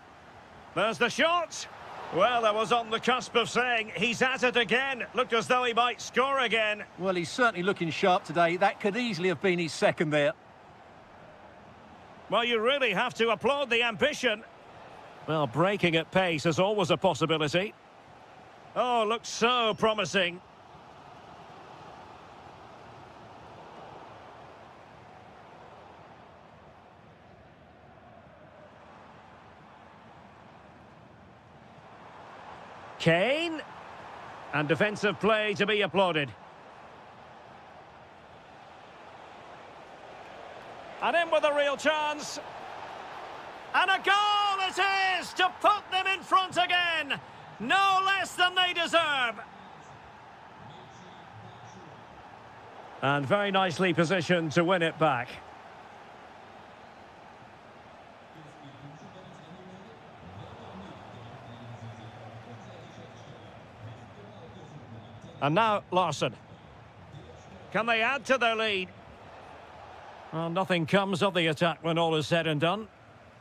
There's the shot. Well, I was on the cusp of saying he's at it again. Looked as though he might score again. Well, he's certainly looking sharp today. That could easily have been his second there. Well, you really have to applaud the ambition. Well, breaking at pace is always a possibility. Oh, looks so promising. Kane. And defensive play to be applauded. And in with a real chance. And a goal it is to put them in front again. No less than they deserve. And very nicely positioned to win it back. And now Larson. Can they add to their lead? Well, nothing comes of the attack when all is said and done.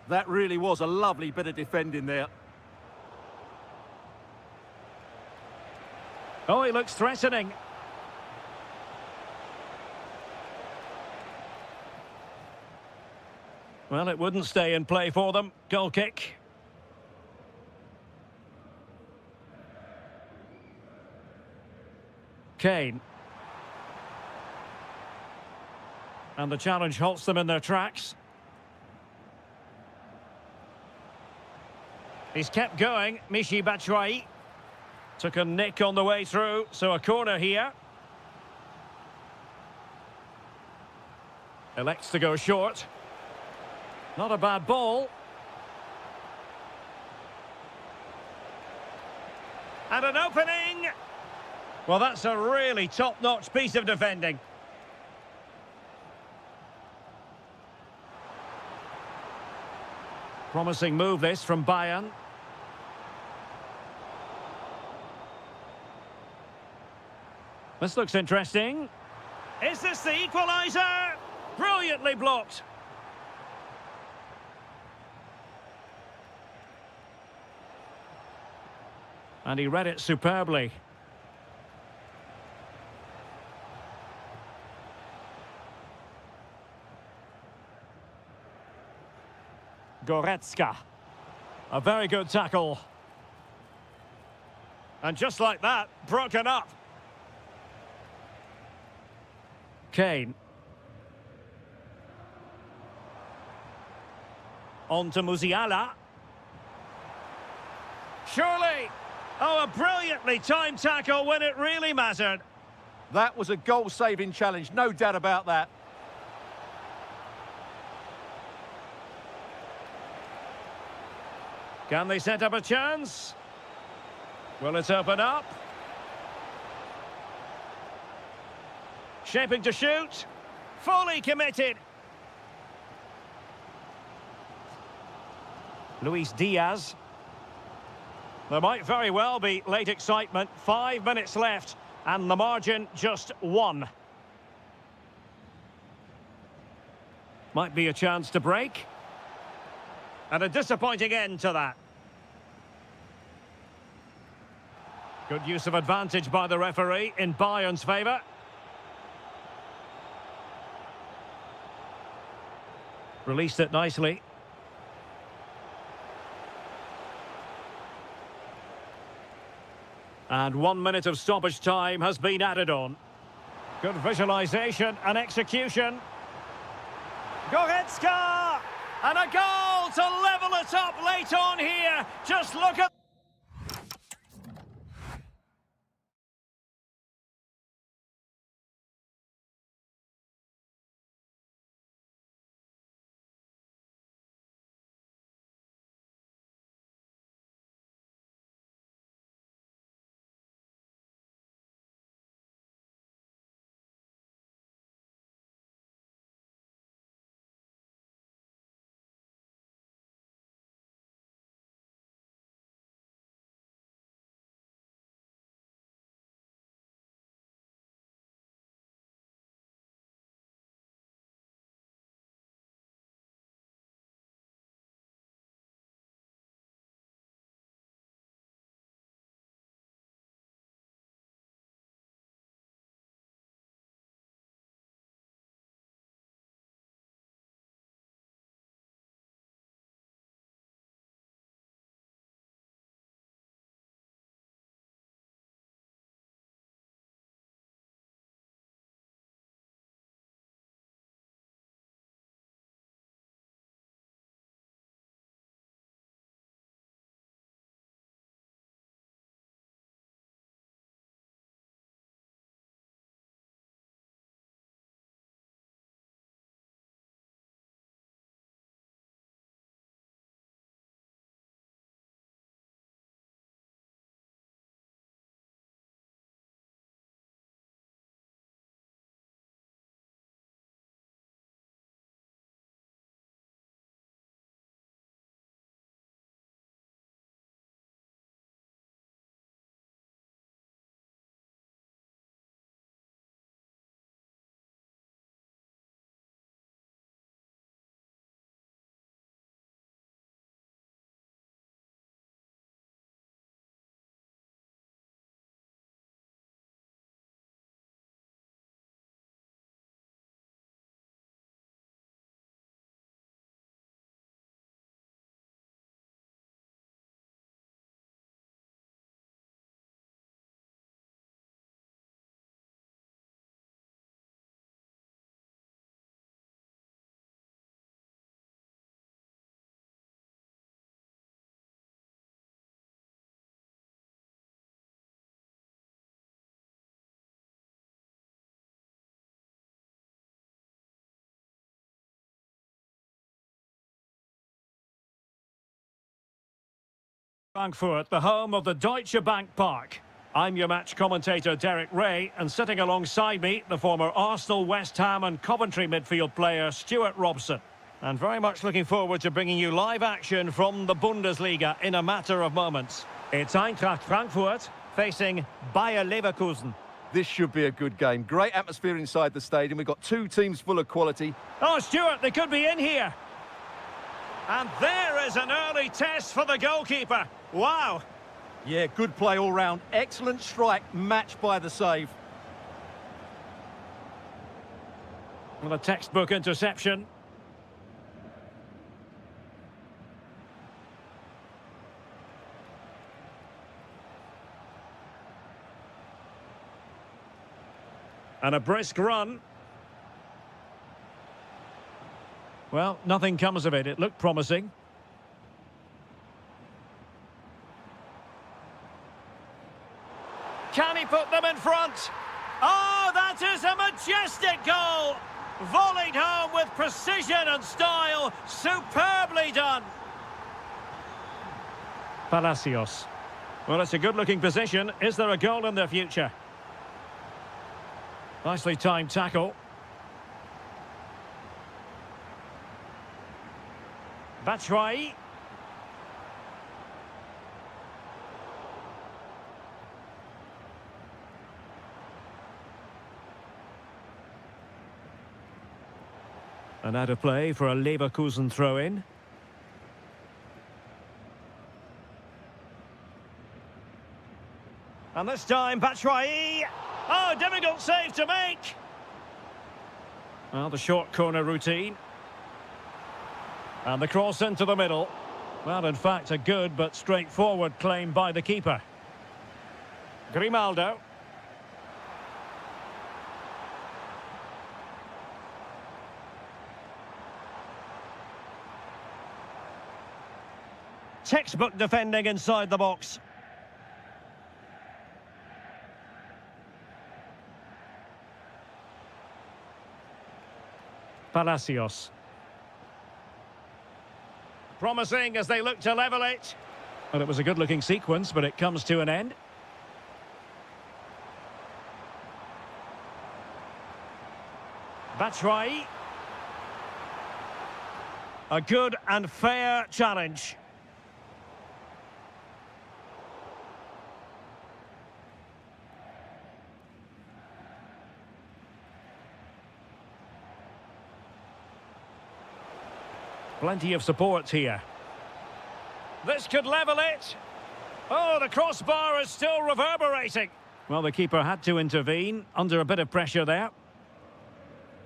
That really was a lovely bit of defending there. Oh, he looks threatening. Well, it wouldn't stay in play for them. Goal kick. Kane. And the challenge halts them in their tracks. He's kept going, Michy Batshuayi. Took a nick on the way through, so a corner here. Elects to go short. Not a bad ball. And an opening. Well, that's a really top-notch piece of defending. Promising move this from Bayern. This looks interesting. Is this the equaliser? Brilliantly blocked. And he read it superbly. Goretzka. A very good tackle. And just like that, broken up. Kane. On to Musiala. Surely! Oh, a brilliantly timed tackle when it really mattered. That was a goal-saving challenge, no doubt about that. Can they set up a chance? Will it open up? Shaping to shoot. Fully committed. Luis Diaz. There might very well be late excitement. 5 minutes left, and the margin just 1. Might be a chance to break. And a disappointing end to that. Good use of advantage by the referee in Bayern's favour. Released it nicely. And 1 minute of stoppage time has been added on. Good visualisation and execution. Goretzka! And a goal to level it up late on here. Just look at... Frankfurt, the home of the Deutsche Bank Park. I'm your match commentator Derek Ray, and sitting alongside me, the former Arsenal, West Ham and Coventry midfield player Stuart Robson. And very much looking forward to bringing you live action from the Bundesliga in a matter of moments. It's Eintracht Frankfurt facing Bayer Leverkusen. This should be a good game. Great atmosphere inside the stadium. We've got two teams full of quality. Oh, Stuart, they could be in here. And there is an early test for the goalkeeper. Wow. Yeah, good play all round. Excellent strike, matched by the save. Well, a textbook interception. And a brisk run. Well, nothing comes of it. It looked promising. Can he put them in front? Oh, that is a majestic goal! Volleyed home with precision and style. Superbly done. Palacios. Well, it's a good-looking position. Is there a goal in the future? Nicely timed tackle. Batshuayi. And out of play for a Leverkusen throw-in. And this time, Batshuayi. Oh, difficult save to make. Well, the short corner routine. And the cross into the middle. Well, in fact, a good but straightforward claim by the keeper. Grimaldo. Textbook defending inside the box. Palacios. Promising as they look to level it. Well, it was a good-looking sequence, but it comes to an end. Batshuayi. A good and fair challenge. Plenty of support here. This could level it. Oh, the crossbar is still reverberating. Well, the keeper had to intervene under a bit of pressure there.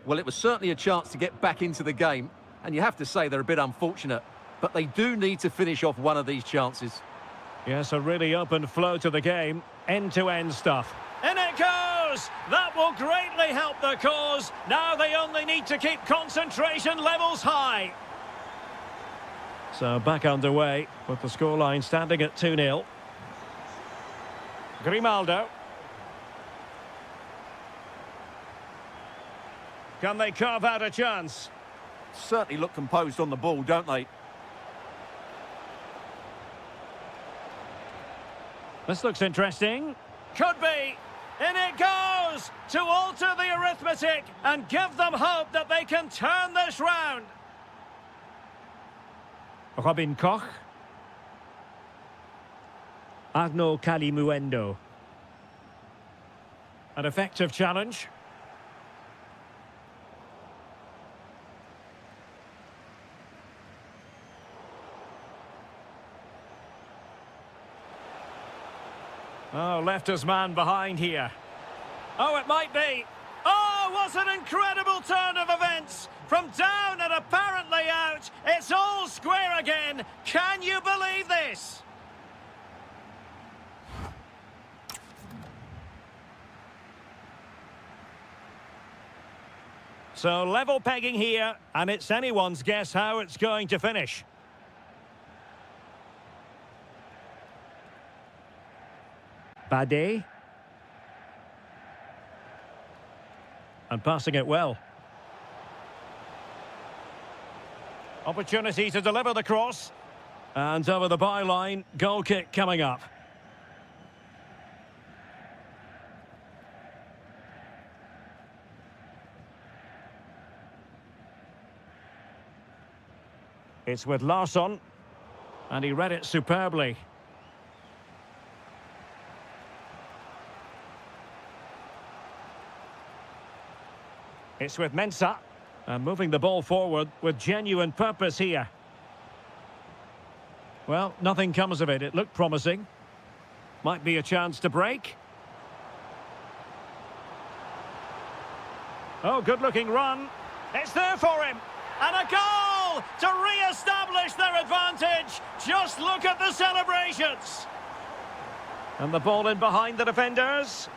Well, it was certainly a chance to get back into the game, and you have to say they're a bit unfortunate, but they do need to finish off one of these chances. Yes, a really open flow to the game. End-to-end stuff. In it goes! That will greatly help the cause. Now they only need to keep concentration levels high. So back underway with the scoreline standing at 2-0. Grimaldo. Can they carve out a chance? Certainly look composed on the ball, don't they? This looks interesting. Could be. In it goes! To alter the arithmetic and give them hope that they can turn this round. Robin Koch. Arnaud Calimuendo. An effective challenge. Oh, left his man behind here. Oh, it might be. Oh, what an incredible turn of events. From down and apparently out, it's all square again. Can you believe this? So level pegging here, and it's anyone's guess how it's going to finish. Bade. And passing it well. Opportunity to deliver the cross. And over the byline, goal kick coming up. It's with Larsson. And he read it superbly. It's with Mensah. And moving the ball forward with genuine purpose here. Well, nothing comes of it. It looked promising. Might be a chance to break. Oh, good-looking run. It's there for him. And a goal to re-establish their advantage. Just look at the celebrations. And the ball in behind the defenders.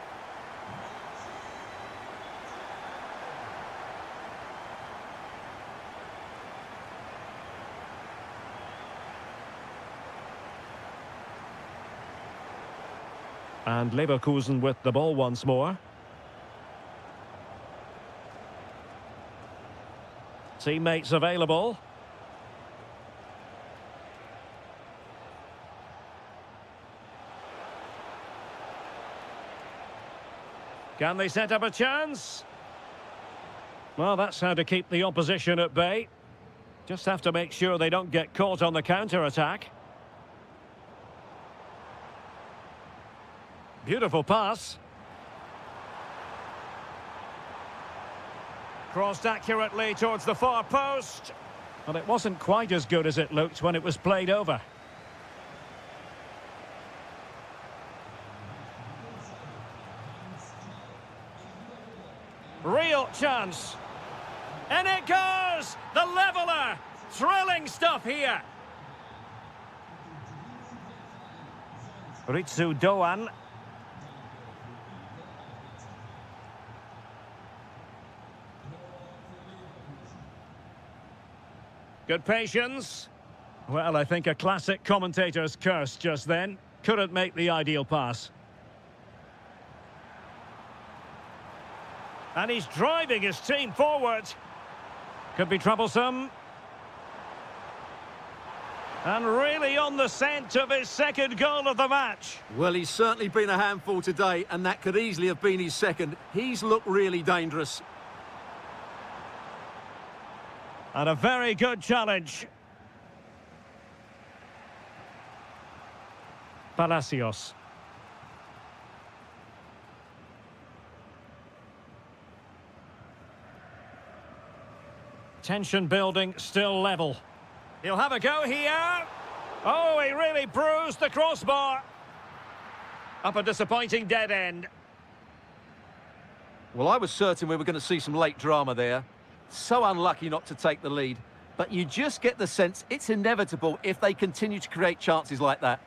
And Leverkusen with the ball once more. Teammates available. Can they set up a chance? Well, that's how to keep the opposition at bay. Just have to make sure they don't get caught on the counter-attack. Beautiful pass. Crossed accurately towards the far post. Well, it wasn't quite as good as it looked when it was played over. Real chance. And it goes! The leveller! Thrilling stuff here. Ritsu Doan. Good patience. Well, I think a classic commentator's curse just then. Couldn't make the ideal pass. And he's driving his team forward. Could be troublesome. And really on the scent of his second goal of the match. Well, he's certainly been a handful today, and that could easily have been his second. He's looked really dangerous. And a very good challenge. Palacios. Tension building, still level. He'll have a go here. Oh, he really bruised the crossbar. Up a disappointing dead end. Well, I was certain we were going to see some late drama there. So unlucky not to take the lead. But you just get the sense it's inevitable if they continue to create chances like that.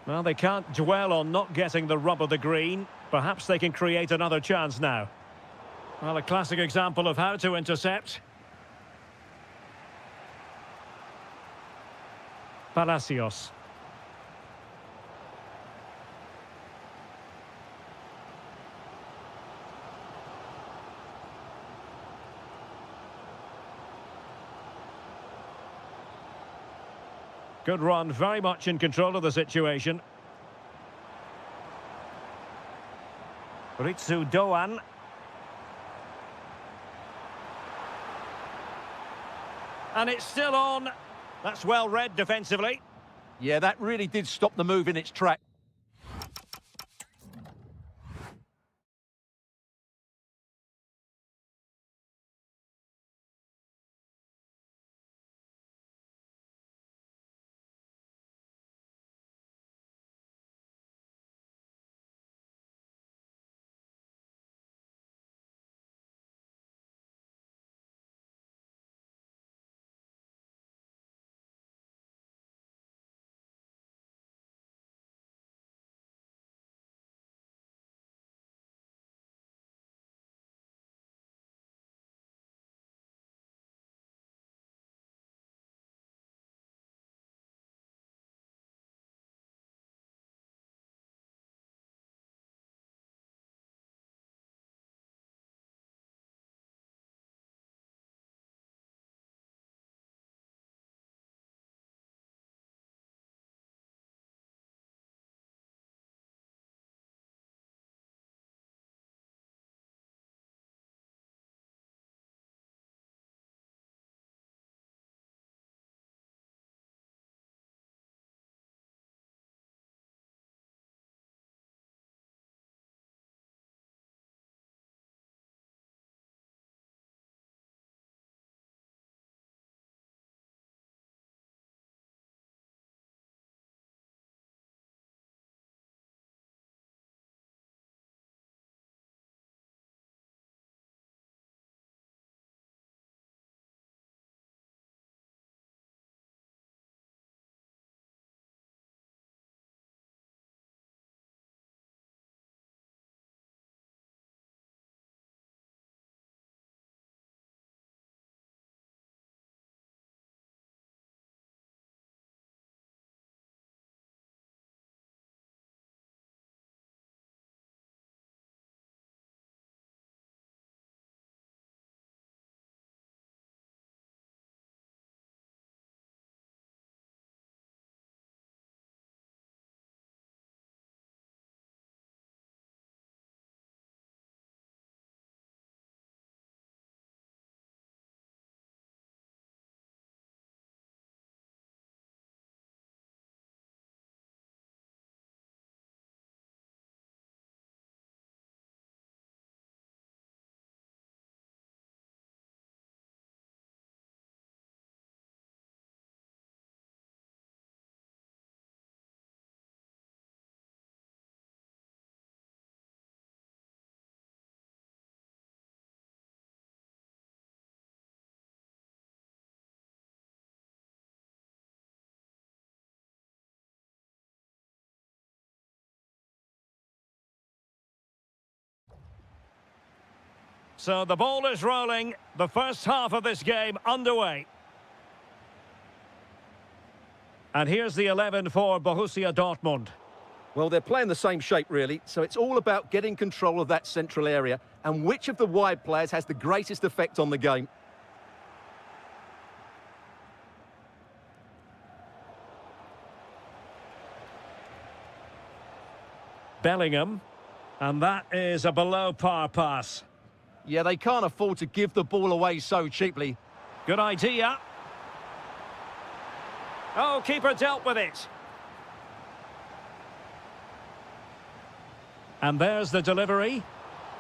Well, they can't dwell on not getting the rub of the green. Perhaps they can create another chance now. Well, a classic example of how to intercept. Palacios. Good run, very much in control of the situation. Ritsu Doan. And it's still on. That's well read defensively. Yeah, that really did stop the move in its track. So the ball is rolling. The first half of this game underway. And here's the 11 for Borussia Dortmund. Well, they're playing the same shape, really, so it's all about getting control of that central area and which of the wide players has the greatest effect on the game. Bellingham. And that is a below-par pass. Yeah, they can't afford to give the ball away so cheaply. Good idea. Oh, keeper dealt with it. And there's the delivery.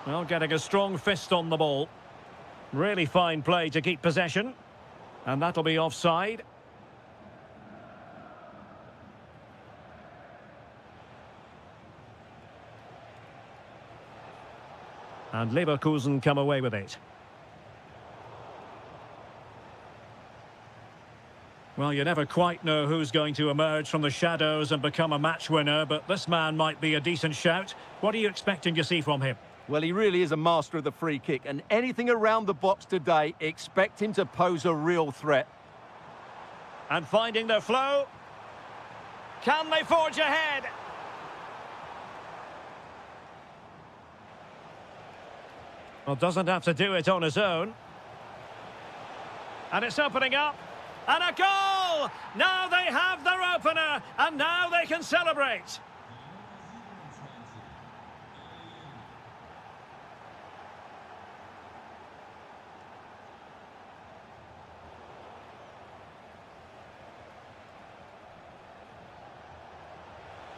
Well, getting a strong fist on the ball. Really fine play to keep possession. And that'll be offside. And Leverkusen come away with it. Well, you never quite know who's going to emerge from the shadows and become a match winner, but this man might be a decent shout. What are you expecting to see from him? Well, he really is a master of the free kick, and anything around the box today, expect him to pose a real threat. And finding their flow. Can they forge ahead? Well, doesn't have to do it on his own. And it's opening up. And a goal! Now they have their opener, and now they can celebrate.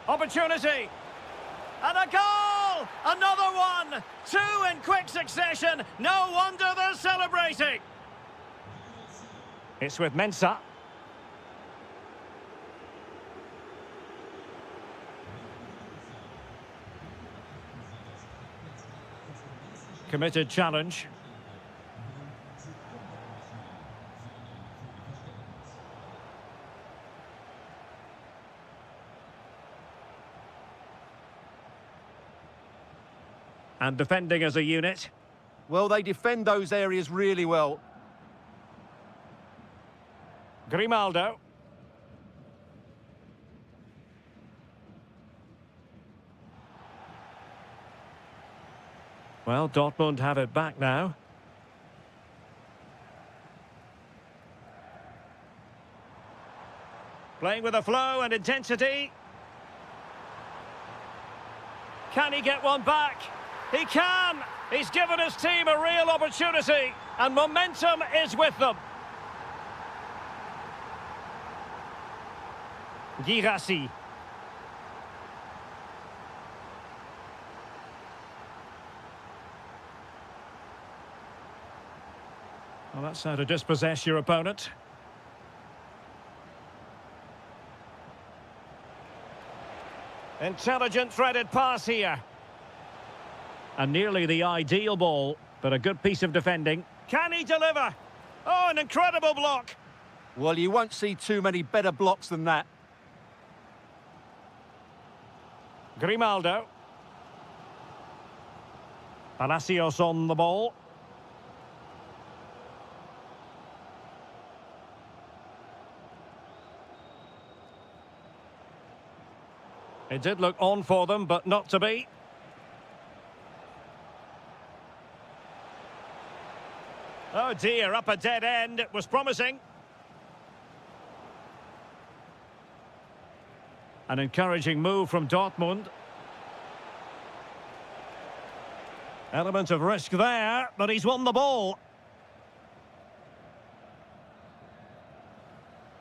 Opportunity. And a goal! Another one! Two in quick succession. No wonder they're celebrating. It's with Mensah. Committed challenge. And defending as a unit. Well, they defend those areas really well. Grimaldo. Well, Dortmund have it back now. Playing with a flow and intensity. Can he get one back? He can! He's given his team a real opportunity, and momentum is with them. Girassi. Well, that's how to dispossess your opponent. Intelligent threaded pass here. And nearly the ideal ball, but a good piece of defending. Can he deliver? Oh, an incredible block. Well, you won't see too many better blocks than that. Grimaldo. Palacios on the ball. It did look on for them, but not to be. Oh dear, up a dead end. It was promising. An encouraging move from Dortmund. Element of risk there, but he's won the ball.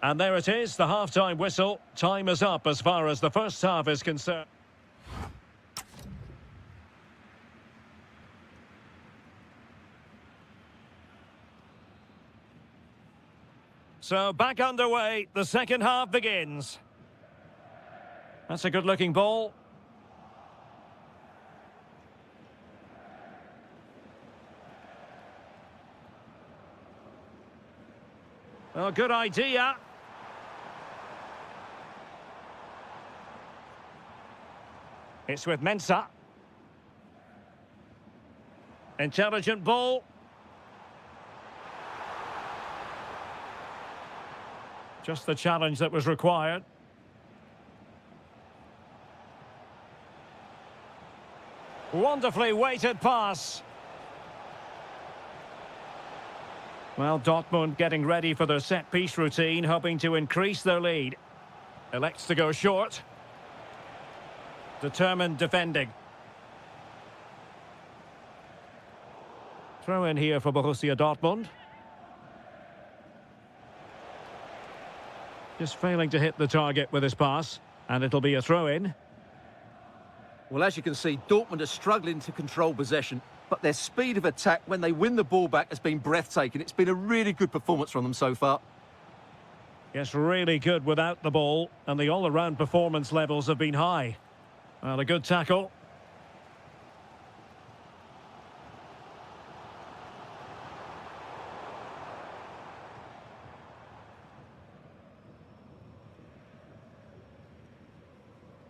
And there it is, the half-time whistle. Time is up as far as the first half is concerned. So back underway, the second half begins. That's a good-looking ball. Oh, good idea. It's with Mensah. Intelligent ball. Just the challenge that was required. Wonderfully weighted pass. Well, Dortmund getting ready for their set-piece routine, hoping to increase their lead. Elects to go short. Determined defending. Throw in here for Borussia Dortmund. Just failing to hit the target with his pass, and it'll be a throw-in. Well, as you can see, Dortmund are struggling to control possession, but their speed of attack when they win the ball back has been breathtaking. It's been a really good performance from them so far. Yes, really good without the ball, and the all-around performance levels have been high. Well, a good tackle.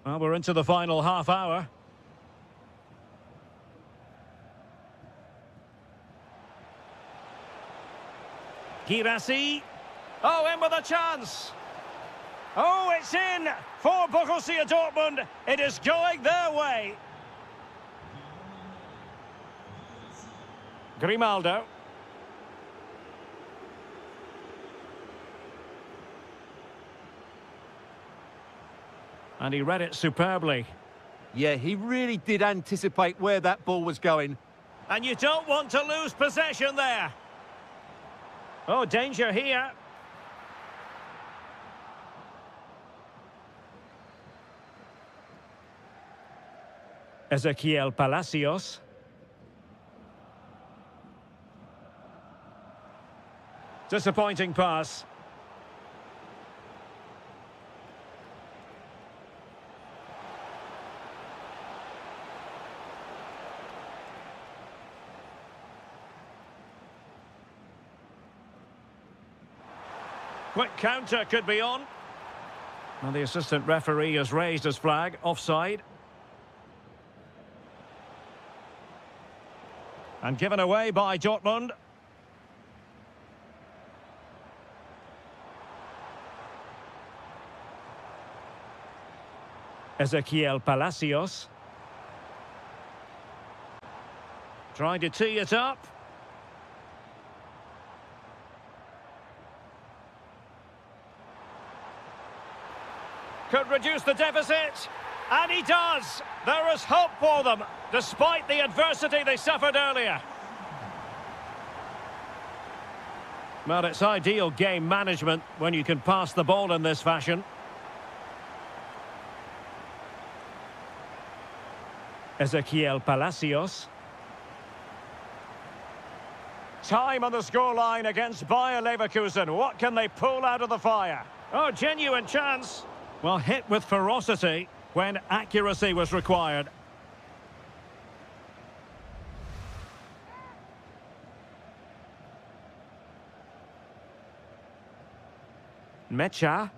Well, we're into the final half hour. Girassi. Oh, in with a chance. Oh, it's in for Borussia Dortmund. It is going their way. Grimaldo. And he read it superbly. Yeah, he really did anticipate where that ball was going. And you don't want to lose possession there. Oh, danger here. Ezequiel Palacios. Disappointing pass. Quick counter could be on. And the assistant referee has raised his flag, offside. And given away by Dortmund. Ezequiel Palacios. Trying to tee it up. Could reduce the deficit, and he does. There is hope for them, despite the adversity they suffered earlier. Well, it's ideal game management when you can pass the ball in this fashion. Ezequiel Palacios. Time on the scoreline against Bayern Leverkusen. What can they pull out of the fire? Oh, genuine chance. Well, hit with ferocity when accuracy was required. Mecha.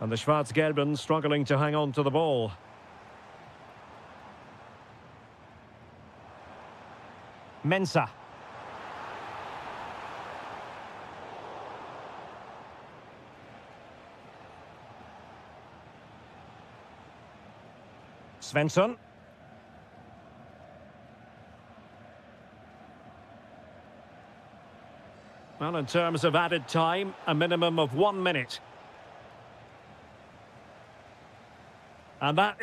And the Schwarz-Gelben struggling to hang on to the ball. Mensah. Svensson. Well, in terms of added time, a minimum of 1 minute. And that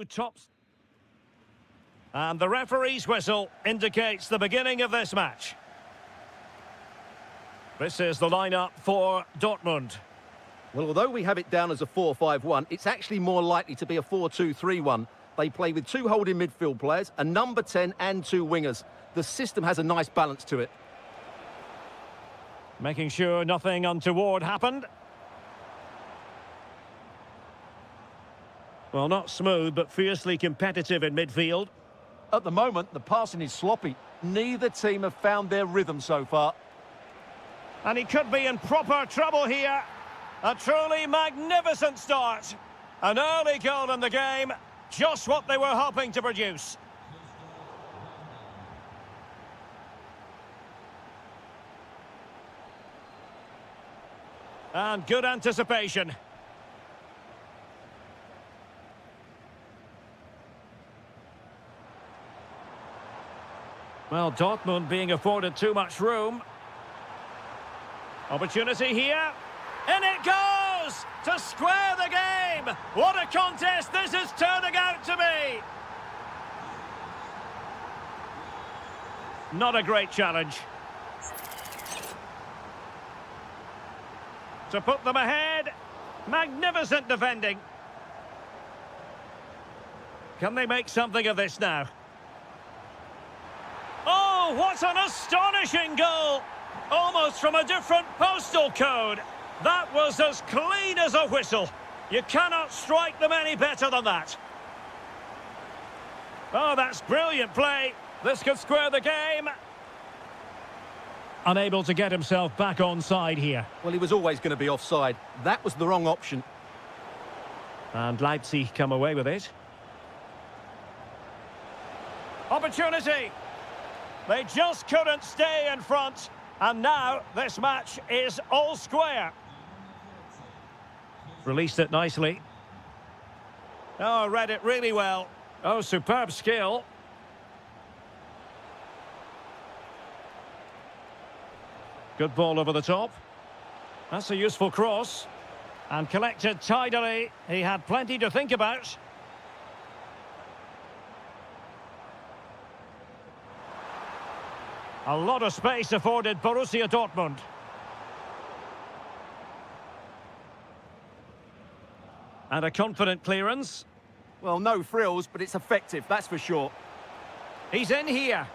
Tops. And the referee's whistle indicates the beginning of this match. This is the lineup for Dortmund. Well, although we have it down as a 4-5-1, it's actually more likely to be a 4-2-3-1. They play with two holding midfield players, a number 10 and two wingers. The system has a nice balance to it. Making sure nothing untoward happened. Well, not smooth, but fiercely competitive in midfield. At the moment, the passing is sloppy. Neither team have found their rhythm so far. And he could be in proper trouble here. A truly magnificent start. An early goal in the game. Just what they were hoping to produce. And good anticipation. Well, Dortmund being afforded too much room. Opportunity here. In it goes! To square the game! What a contest this is turning out to be! Not a great challenge. To put them ahead. Magnificent defending. Can they make something of this now? Oh, what an astonishing goal! Almost from a different postal code. That was as clean as a whistle. You cannot strike them any better than that. Oh, that's brilliant play. This could square the game. Unable to get himself back on side here. Well, he was always going to be offside. That was the wrong option. And Leipzig come away with it. Opportunity. They just couldn't stay in front. And now this match is all square. Released it nicely. Oh, read it really well. Oh, superb skill. Good ball over the top. That's a useful cross. And collected tidily. He had plenty to think about. A lot of space afforded Borussia Dortmund. And a confident clearance. Well, no frills, but it's effective, that's for sure. He's in here.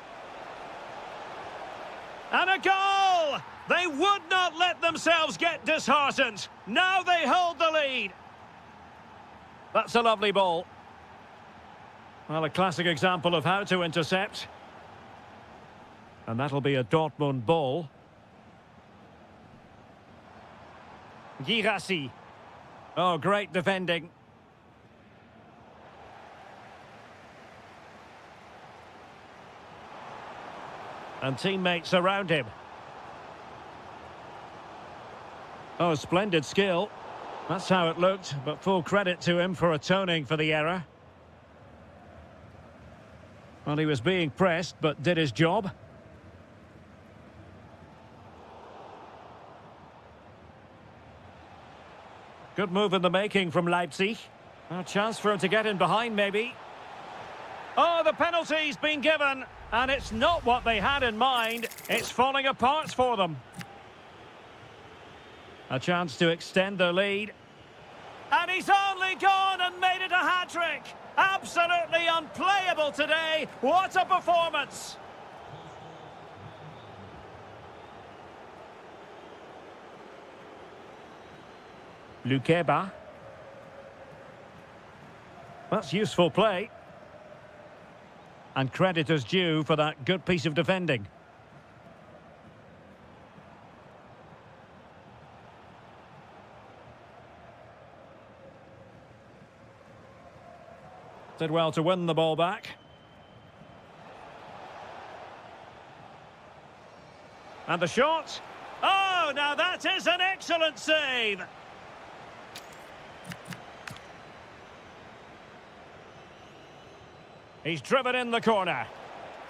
And a goal! They would not let themselves get disheartened. Now they hold the lead. That's a lovely ball. Well, a classic example of how to intercept. And that'll be a Dortmund ball. Girassi. Oh, great defending. And teammates around him. Oh, splendid skill. That's how it looked, but full credit to him for atoning for the error. Well, he was being pressed, but did his job. Good move in the making from Leipzig. A chance for him to get in behind, maybe. Oh, the penalty's been given. And it's not what they had in mind. It's falling apart for them. A chance to extend their lead. And he's only gone and made it a hat-trick. Absolutely unplayable today. What a performance. Lukeba. That's useful play. And credit is due for that good piece of defending. Did well to win the ball back. And the shot. Oh, now that is an excellent save. He's driven in the corner.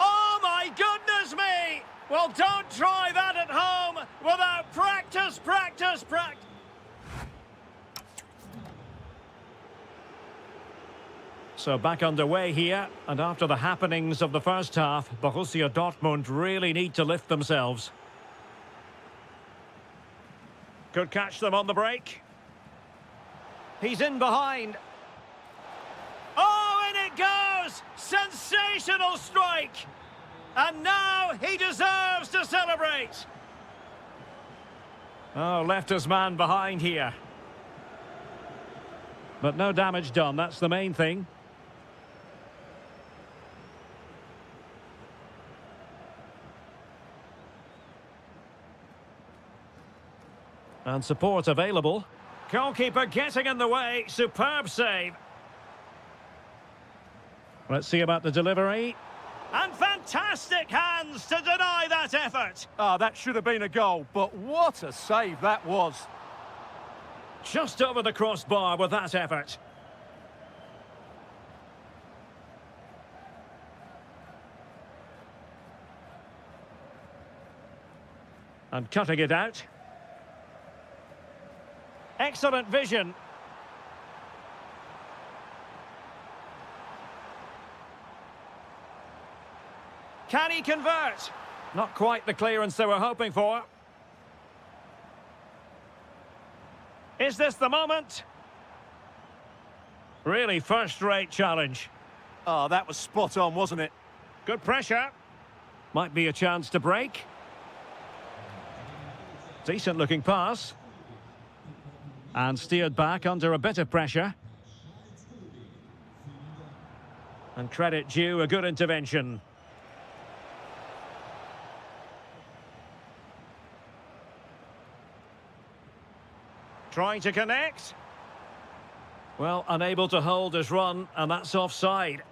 Oh, my goodness me! Well, don't try that at home without practice. So back underway here, and after the happenings of the first half, Borussia Dortmund really need to lift themselves. Could catch them on the break. He's in behind. Oh, in it goes! Sensational strike! And now he deserves to celebrate. Oh, left his man behind here. But no damage done, that's the main thing. And support available. Goalkeeper getting in the way. Superb save. Let's see about the delivery. And fantastic hands to deny that effort. Ah, that should have been a goal, but what a save that was. Just over the crossbar with that effort. And cutting it out. Excellent vision. Can he convert? Not quite the clearance they were hoping for. Is this the moment? Really first-rate challenge. Oh, that was spot on, wasn't it? Good pressure. Might be a chance to break. Decent-looking pass. And steered back under a bit of pressure. And credit due, a good intervention. Trying to connect. Well, unable to hold his run, and that's offside.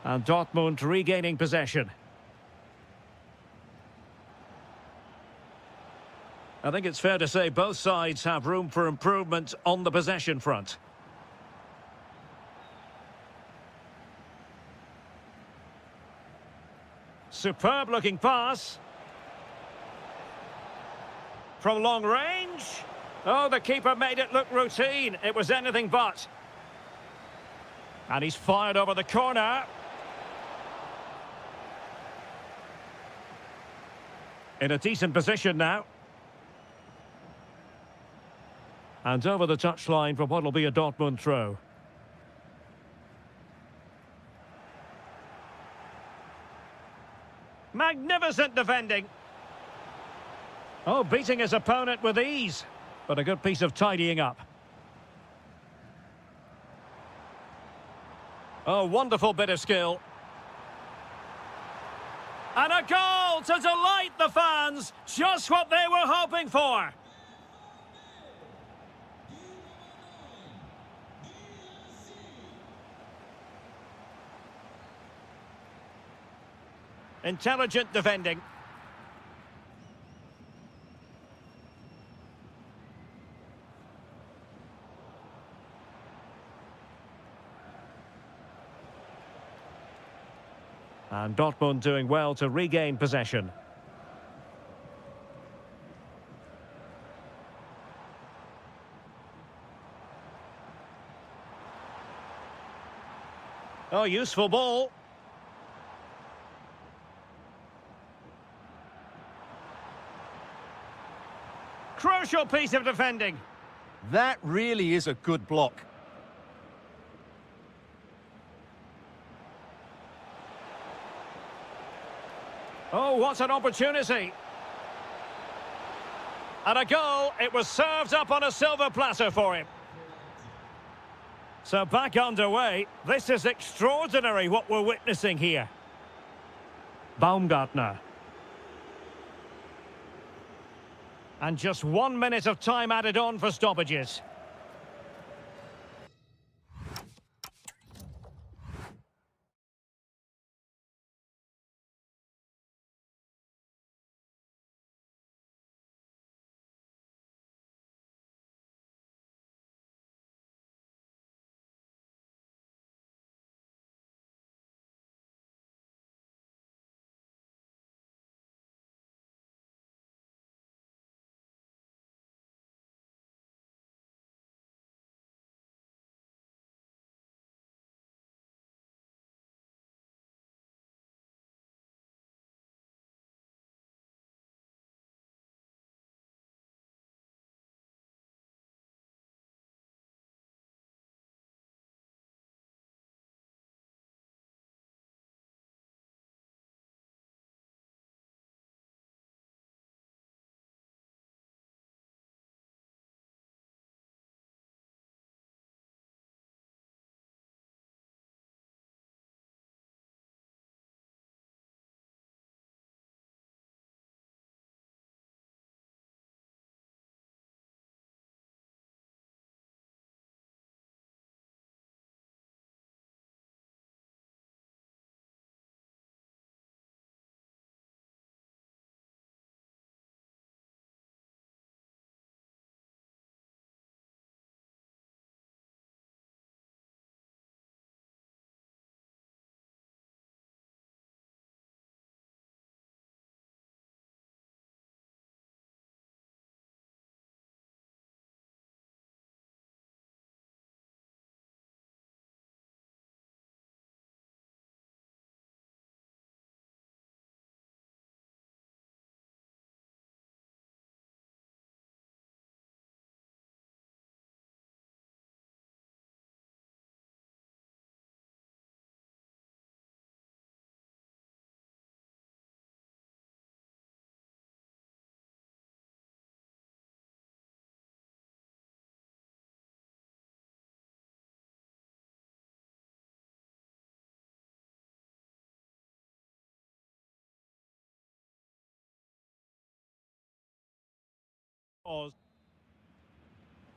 And Dortmund regaining possession. I think it's fair to say both sides have room for improvement on the possession front. Superb looking pass. From long range. Oh, the keeper made it look routine. It was anything but. And he's fired over the corner. In a decent position now. And over the touchline for what will be a Dortmund throw. Magnificent defending. Oh, beating his opponent with ease. But a good piece of tidying up. Oh, wonderful bit of skill. And a goal to delight the fans. Just what they were hoping for. Intelligent defending. And Dortmund doing well to regain possession. Oh, useful ball. Crucial piece of defending. That really is a good block. Oh, what an opportunity. And a goal. It was served up on a silver platter for him. So back underway. This is extraordinary what we're witnessing here. Baumgartner. And just 1 minute of time added on for stoppages.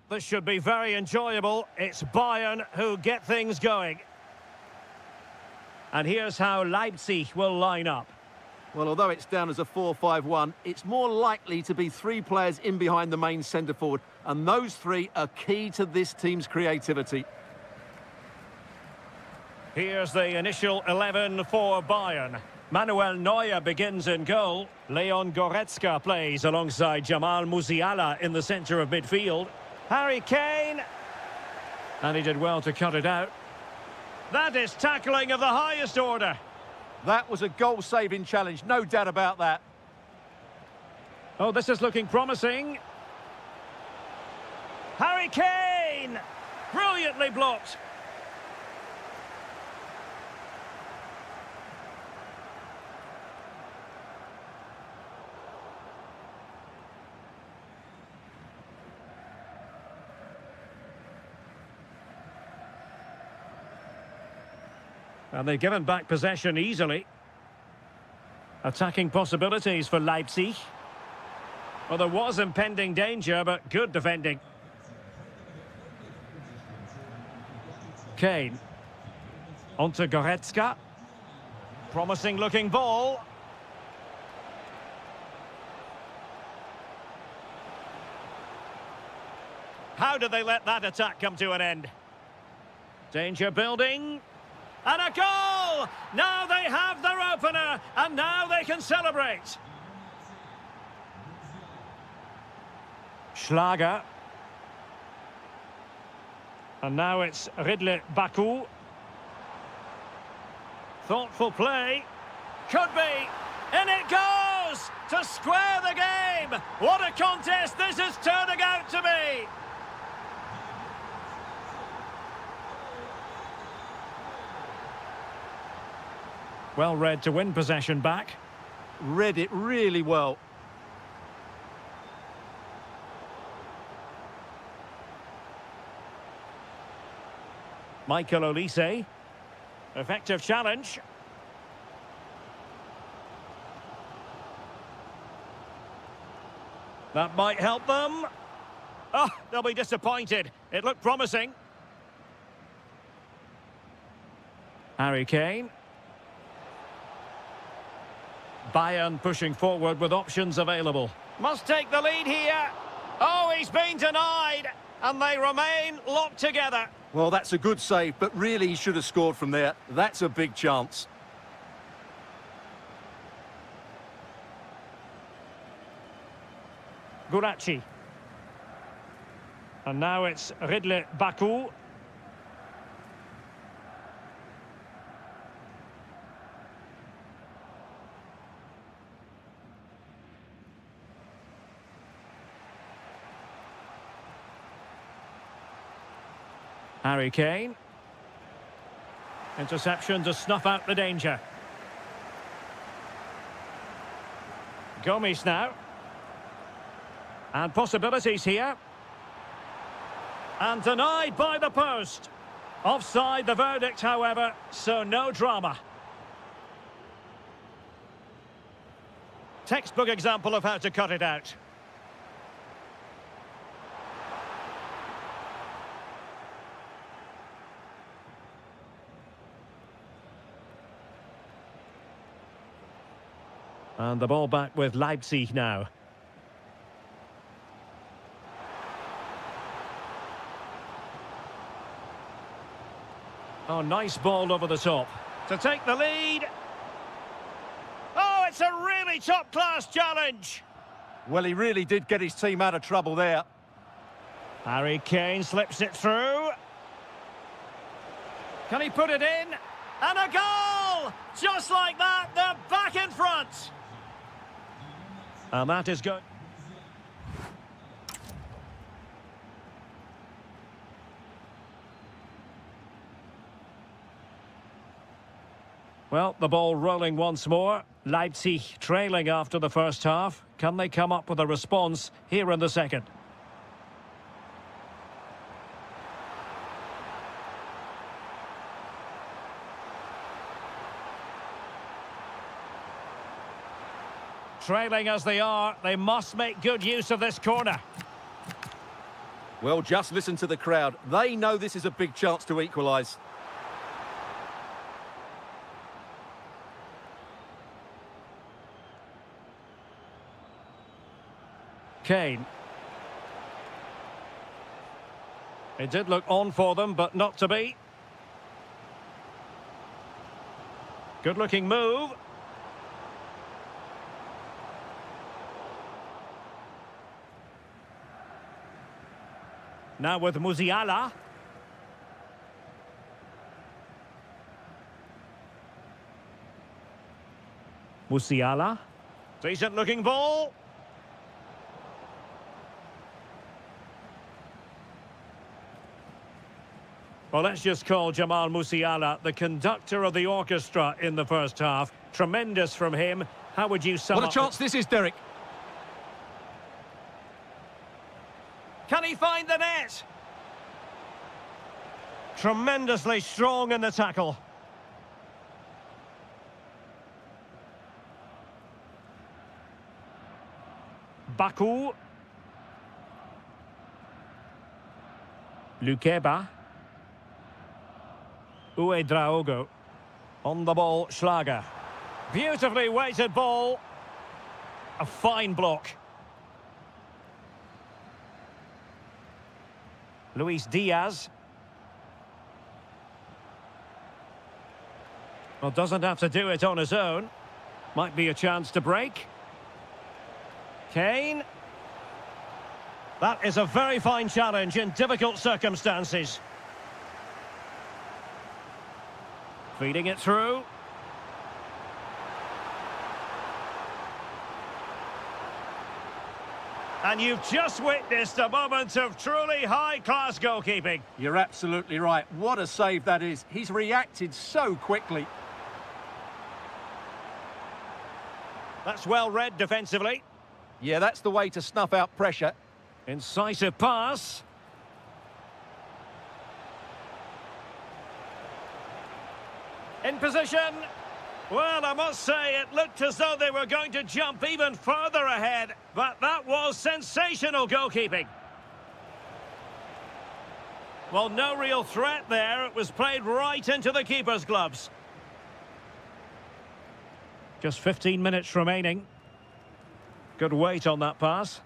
This should be very enjoyable. It's Bayern who get things going. And here's how Leipzig will line up. Well, although it's down as a 4-5-1, it's more likely to be three players in behind the main centre forward, and those three are key to this team's creativity. Here's the initial 11 for Bayern. Manuel Neuer begins in goal. Leon Goretzka plays alongside Jamal Musiala in the centre of midfield. Harry Kane. And he did well to cut it out. That is tackling of the highest order. That was a goal-saving challenge, no doubt about that. Oh, this is looking promising. Harry Kane! Brilliantly blocked. And they've given back possession easily. Attacking possibilities for Leipzig. Well, there was impending danger, but good defending. Kane. Onto Goretzka. Promising looking ball. How did they let that attack come to an end? Danger building. And a goal! Now they have their opener, and now they can celebrate. Schlager. And now it's Ridley Baku. Thoughtful play. Could be. And it goes! To square the game! What a contest this is turning out to be! Well read to win possession back. Read it really well. Michael Olise. Effective challenge. That might help them. Oh, they'll be disappointed. It looked promising. Harry Kane. Bayern pushing forward with options available. Must take the lead here. Oh, he's been denied. And they remain locked together. Well, that's a good save, but really he should have scored from there. That's a big chance. Gurachi. And now it's Ridley Baku. Harry Kane. Interception to snuff out the danger. Gomes now. And possibilities here. And denied by the post. Offside the verdict, however, so no drama. Textbook example of how to cut it out. And the ball back with Leipzig now. Oh, nice ball over the top. To take the lead. Oh, it's a really top-class challenge. Well, he really did get his team out of trouble there. Harry Kane slips it through. Can he put it in? And a goal! Just like that, they're back in front. And that is good. Well, the ball rolling once more. Leipzig trailing after the first half. Can they come up with a response here in the second? Trailing as they are, they must make good use of this corner. Well, just listen to the crowd. They know this is a big chance to equalise. Kane. It did look on for them, but not to be. Good-looking move. Now with Musiala. Musiala. Decent-looking ball. Well, let's just call Jamal Musiala the conductor of the orchestra in the first half. Tremendous from him. How would you sum up? What a chance this is, Derek. Can he find the net? Tremendously strong in the tackle. Baku. Lukeba. Uedraogo. On the ball, Schlager. Beautifully weighted ball. A fine block. Luis Diaz. Well, doesn't have to do it on his own. Might be a chance to break. Kane. That is a very fine challenge in difficult circumstances. Feeding it through. And you've just witnessed a moment of truly high-class goalkeeping. You're absolutely right. What a save that is. He's reacted so quickly. That's well read defensively. Yeah, that's the way to snuff out pressure. Incisive pass. In position. Well, I must say, it looked as though they were going to jump even further ahead, but that was sensational goalkeeping. Well, no real threat there. It was played right into the keeper's gloves. Just 15 minutes remaining. Good weight on that pass.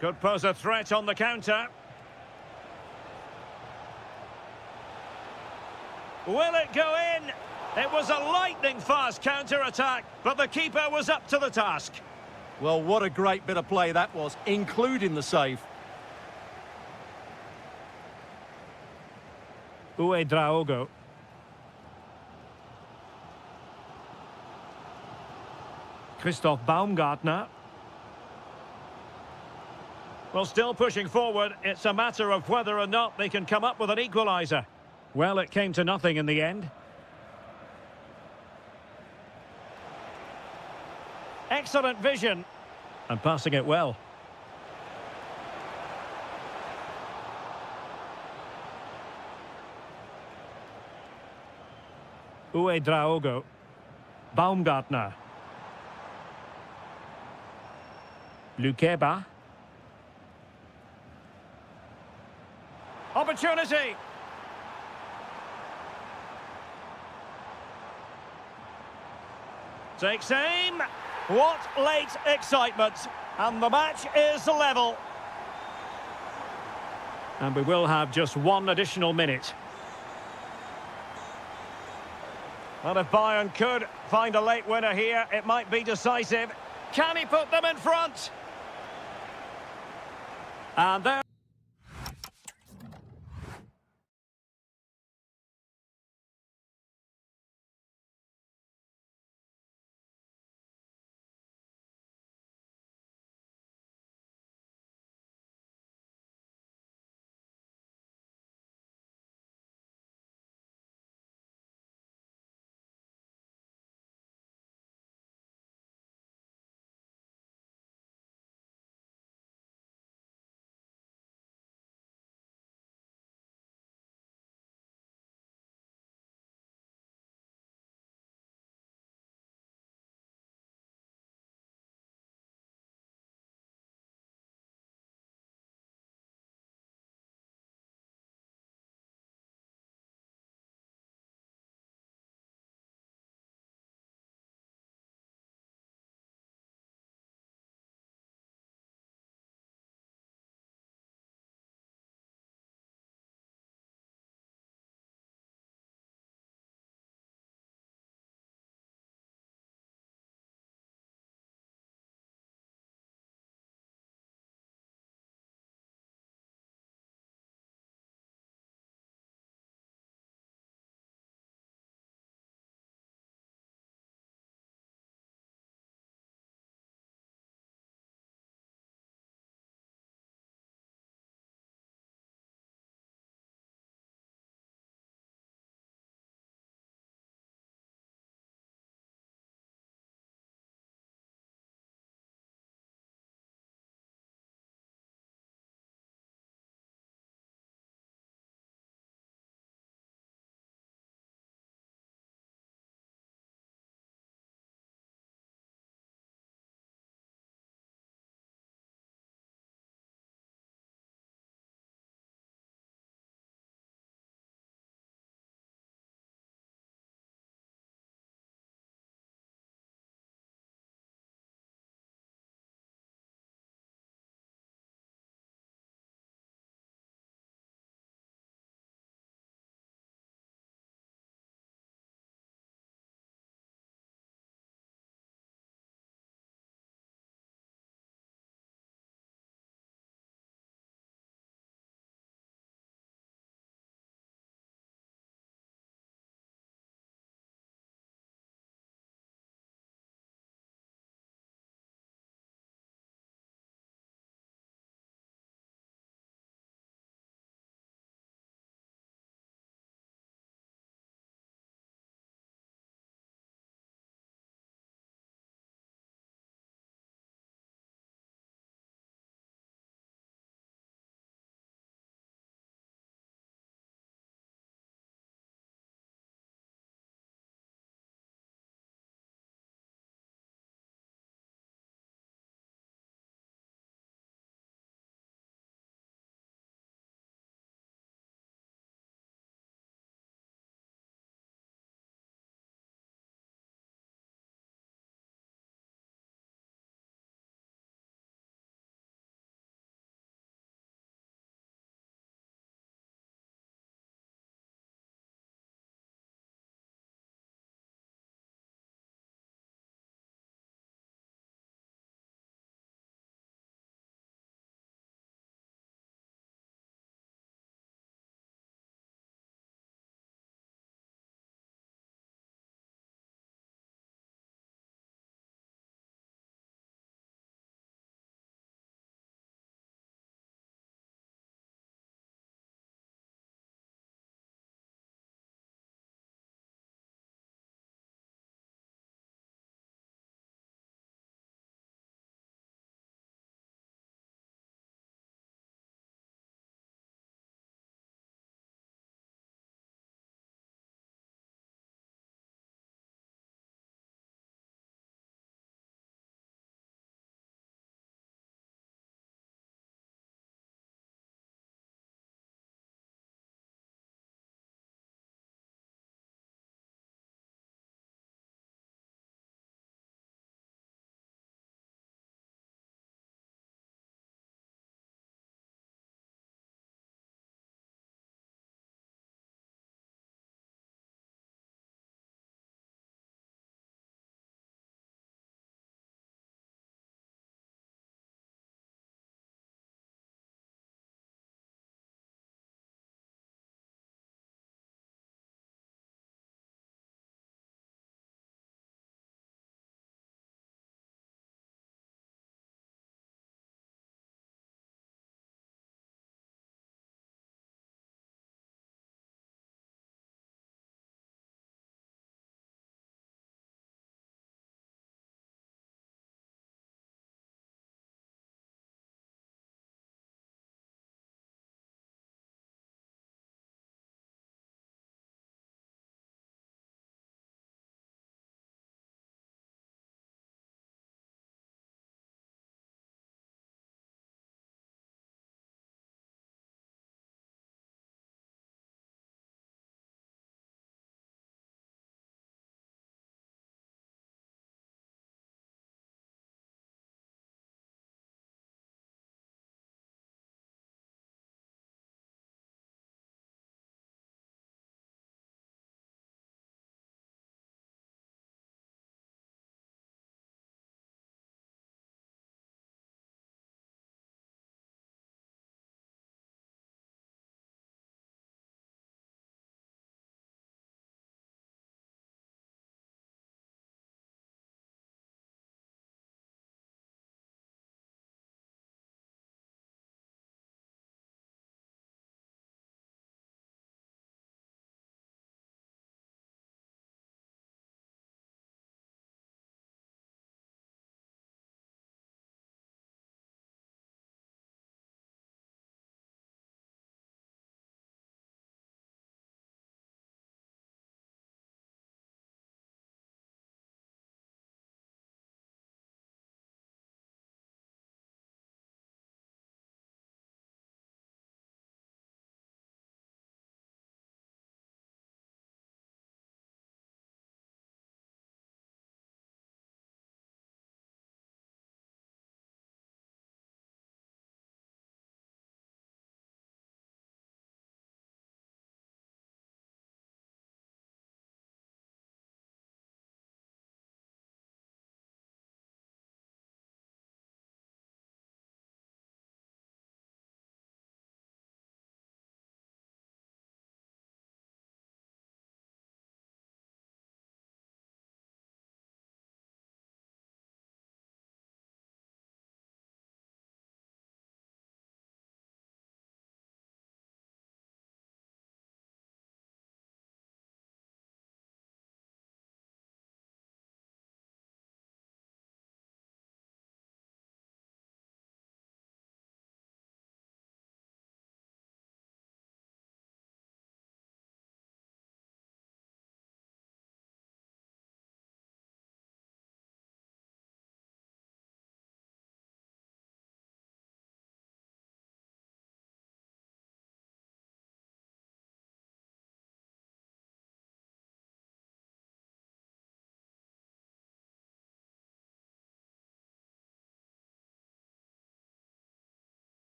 Could pose a threat on the counter. Will it go in? It was a lightning-fast counter-attack, but the keeper was up to the task. Well, what a great bit of play that was, including the save. Uedraogo. Christoph Baumgartner. Well, still pushing forward. It's a matter of whether or not they can come up with an equaliser. Well, it came to nothing in the end. Excellent vision. And passing it well. Uedraogo. Baumgartner. Lukeba. Opportunity. Takes aim. What late excitement. And the match is level. And we will have just one additional minute. Well, if Bayern could find a late winner here, it might be decisive. Can he put them in front? And there.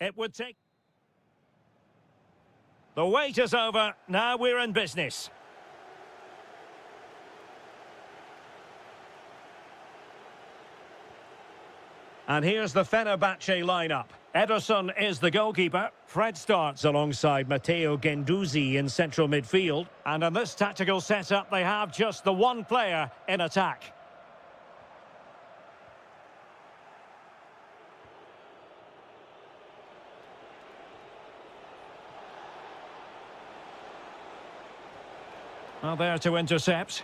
It would take... The wait is over. Now we're in business. And here's the Fenerbahce lineup. Ederson is the goalkeeper. Fred starts alongside Matteo Guendouzi in central midfield. And in this tactical setup, they have just the one player in attack. Well, there to intercept.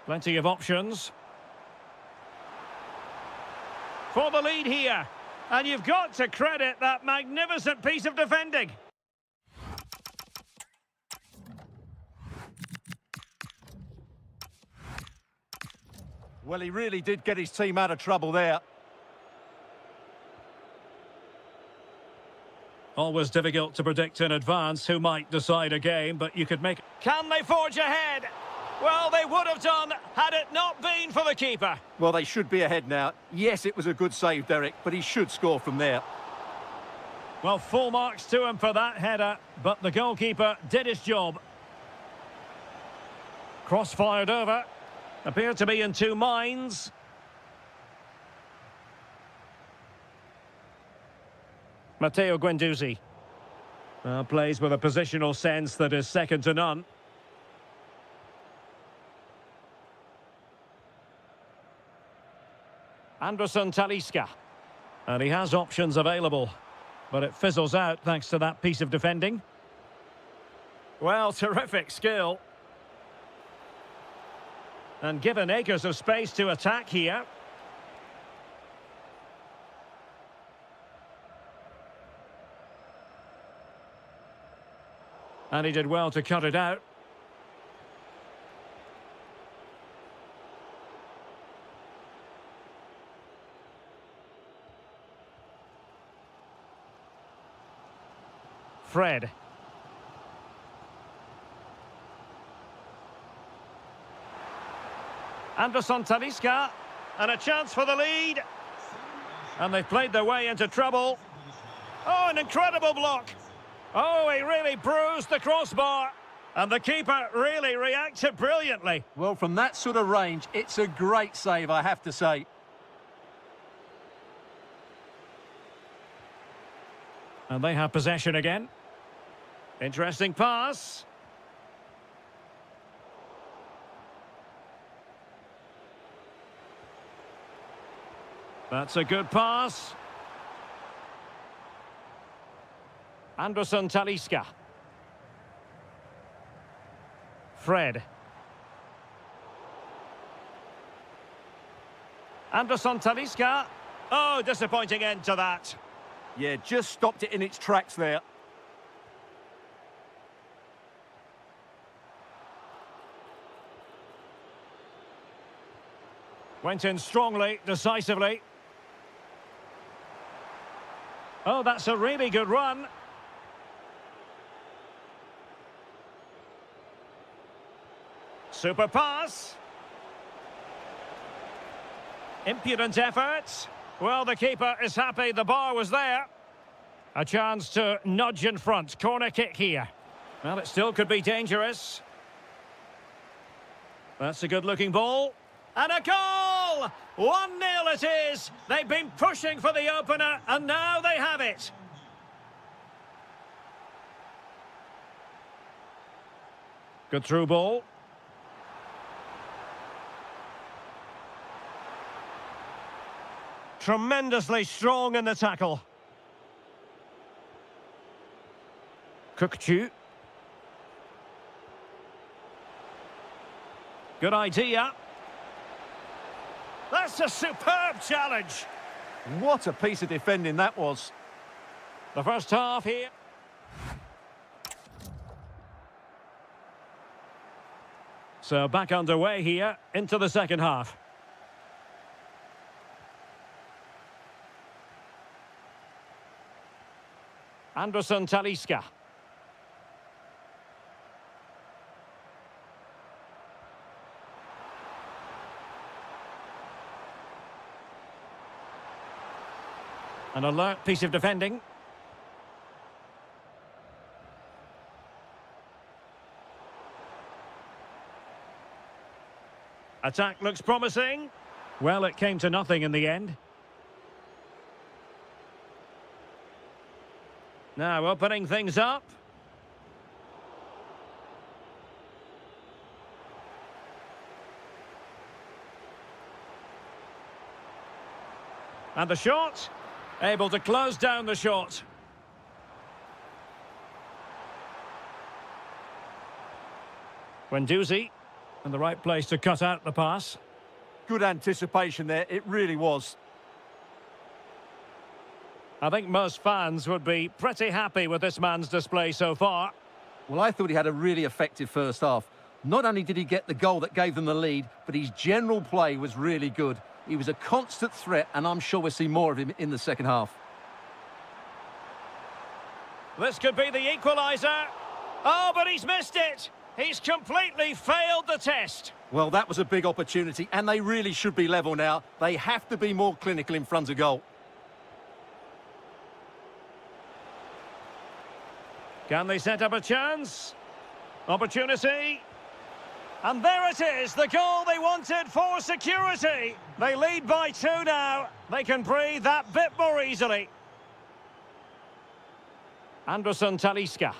Plenty of options. For the lead here. And you've got to credit that magnificent piece of defending. Well, he really did get his team out of trouble there. Always difficult to predict in advance who might decide a game, but you could make... Can they forge ahead? Well, they would have done had it not been for the keeper. Well, they should be ahead now. Yes, it was a good save, Derek, but he should score from there. Well, full marks to him for that header, but the goalkeeper did his job. Cross fired over. Appeared to be in two minds. Matteo Guendouzi. Plays with a positional sense that is second to none. Anderson Talisca. And he has options available, but it fizzles out thanks to that piece of defending. Well, terrific skill. And given acres of space to attack here. And he did well to cut it out. Fred. Anderson Talisca. And a chance for the lead. And they've played their way into trouble. Oh, an incredible block. Oh, he really bruised the crossbar. And the keeper really reacted brilliantly. Well, from that sort of range, it's a great save, I have to say. And they have possession again. Interesting pass. That's a good pass. Anderson Talisca. Fred. Anderson Talisca. Oh, disappointing end to that. Yeah, just stopped it in its tracks there. Went in strongly, decisively. Oh, that's a really good run. Super pass. Impudent effort. Well, the keeper is happy the bar was there. A chance to nudge in front. Corner kick here. Well, it still could be dangerous. That's a good-looking ball. And a goal! 1-0 it is. They've been pushing for the opener, and now they have it. Good through ball. Tremendously strong in the tackle. Kukcu. Good idea. That's a superb challenge. What a piece of defending that was. The first half here. So back underway here into the second half. Anderson Talisca. An alert piece of defending. Attack looks promising. Well, it came to nothing in the end. Now opening things up. And the shot. Able to close down the shot. Guendouzi in the right place to cut out the pass. Good anticipation there, it really was. I think most fans would be pretty happy with this man's display so far. Well, I thought he had a really effective first half. Not only did he get the goal that gave them the lead, but his general play was really good. He was a constant threat, and I'm sure we'll see more of him in the second half. This could be the equaliser. Oh, but he's missed it. He's completely failed the test. Well, that was a big opportunity, and they really should be level now. They have to be more clinical in front of goal. Can they set up a chance? Opportunity. And there it is, the goal they wanted for security. They lead by 2 now. They can breathe that bit more easily. Anderson Talisca.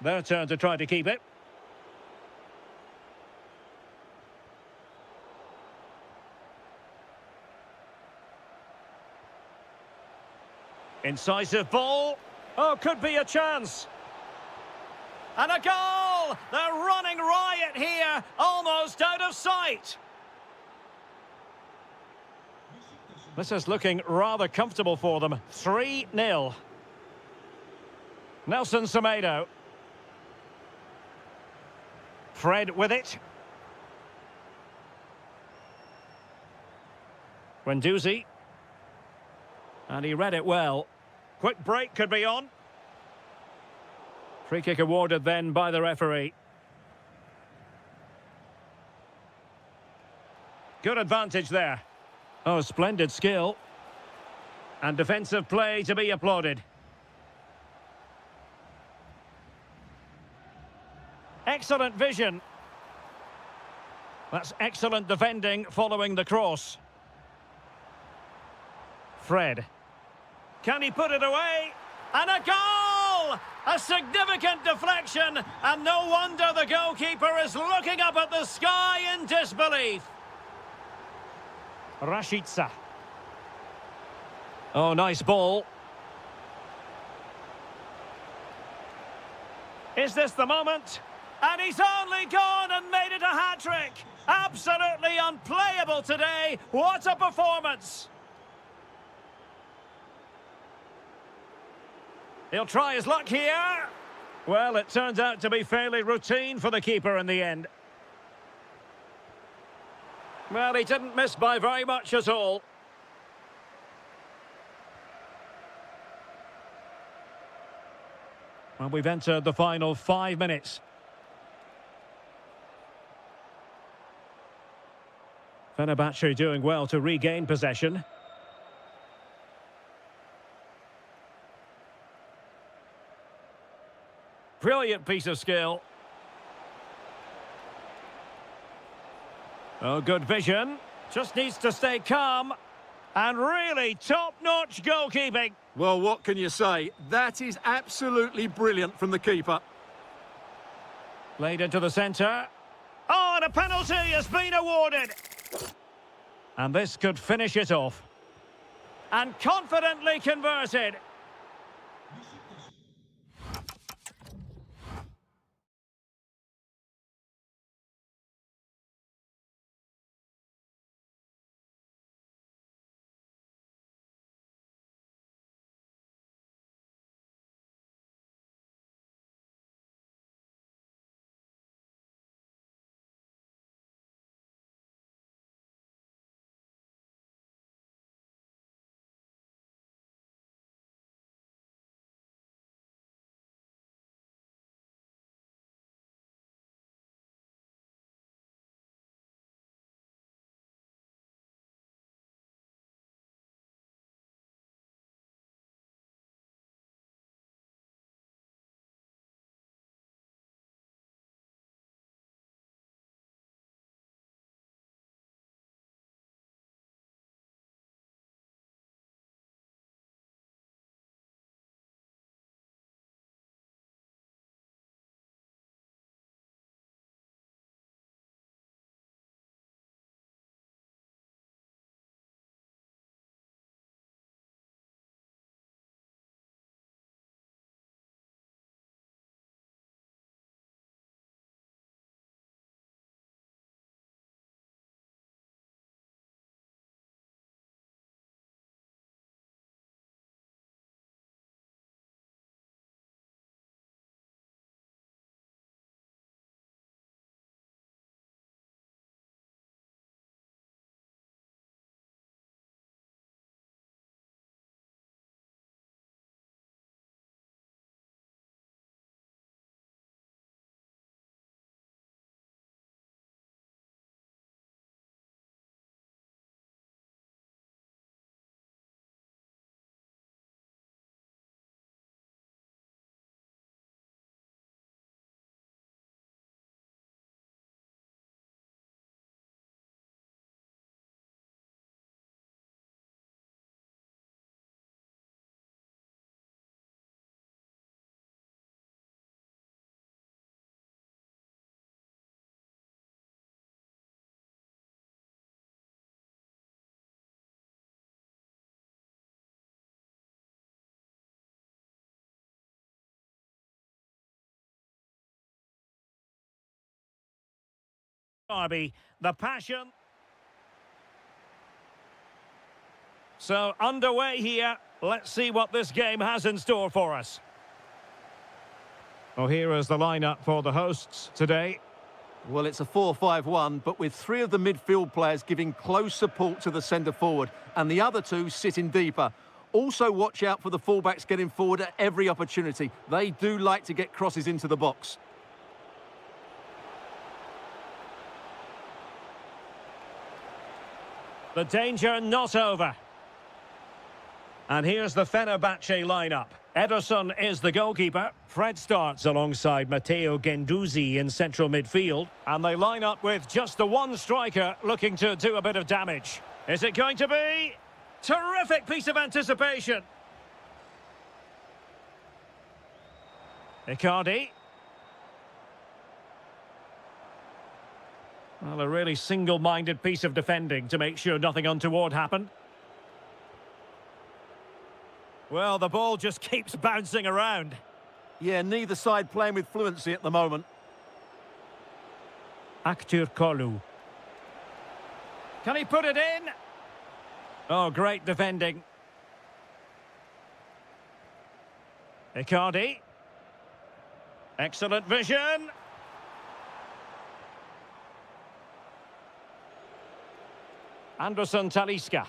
Their turn to try to keep it. Incisive ball. Oh, could be a chance. And a goal! They're running riot here, almost out of sight. This is looking rather comfortable for them. 3-0. Nelson Semedo. Fred with it. Guendouzi. And he read it well. Quick break could be on. Free kick awarded then by the referee. Good advantage there. Oh, splendid skill. And defensive play to be applauded. Excellent vision. That's excellent defending following the cross. Fred. Can he put it away? And a goal! A significant deflection, and no wonder the goalkeeper is looking up at the sky in disbelief. Rashica. Oh, nice ball. Is this the moment? And he's only gone and made it a hat-trick. Absolutely unplayable today. What a performance. He'll try his luck here. Well, it turns out to be fairly routine for the keeper in the end. Well, he didn't miss by very much at all. Well, we've entered the final 5 minutes. Fenerbahce doing well to regain possession. Brilliant piece of skill. Oh, good vision. Just needs to stay calm. And really top-notch goalkeeping. Well, what can you say? That is absolutely brilliant from the keeper. Played into the centre. Oh, and a penalty has been awarded. And this could finish it off. And confidently converted. Derby, the passion. So underway here. Let's see what this game has in store for us. Well, here is the lineup for the hosts today. Well, it's a 4-5-1, but with three of the midfield players giving close support to the centre forward and the other two sitting deeper. Also watch out for the fullbacks getting forward at every opportunity. They do like to get crosses into the box. The danger not over. And here's the Fenerbahce lineup. Ederson is the goalkeeper. Fred starts alongside Matteo Guendouzi in central midfield. And they line up with just the one striker looking to do a bit of damage. Is it going to be? Terrific piece of anticipation. Icardi. Well, a really single-minded piece of defending to make sure nothing untoward happened. Well, the ball just keeps bouncing around. Yeah, neither side playing with fluency at the moment. Kolu. Can he put it in? Oh, great defending. Icardi. Excellent vision. Anderson Talisca.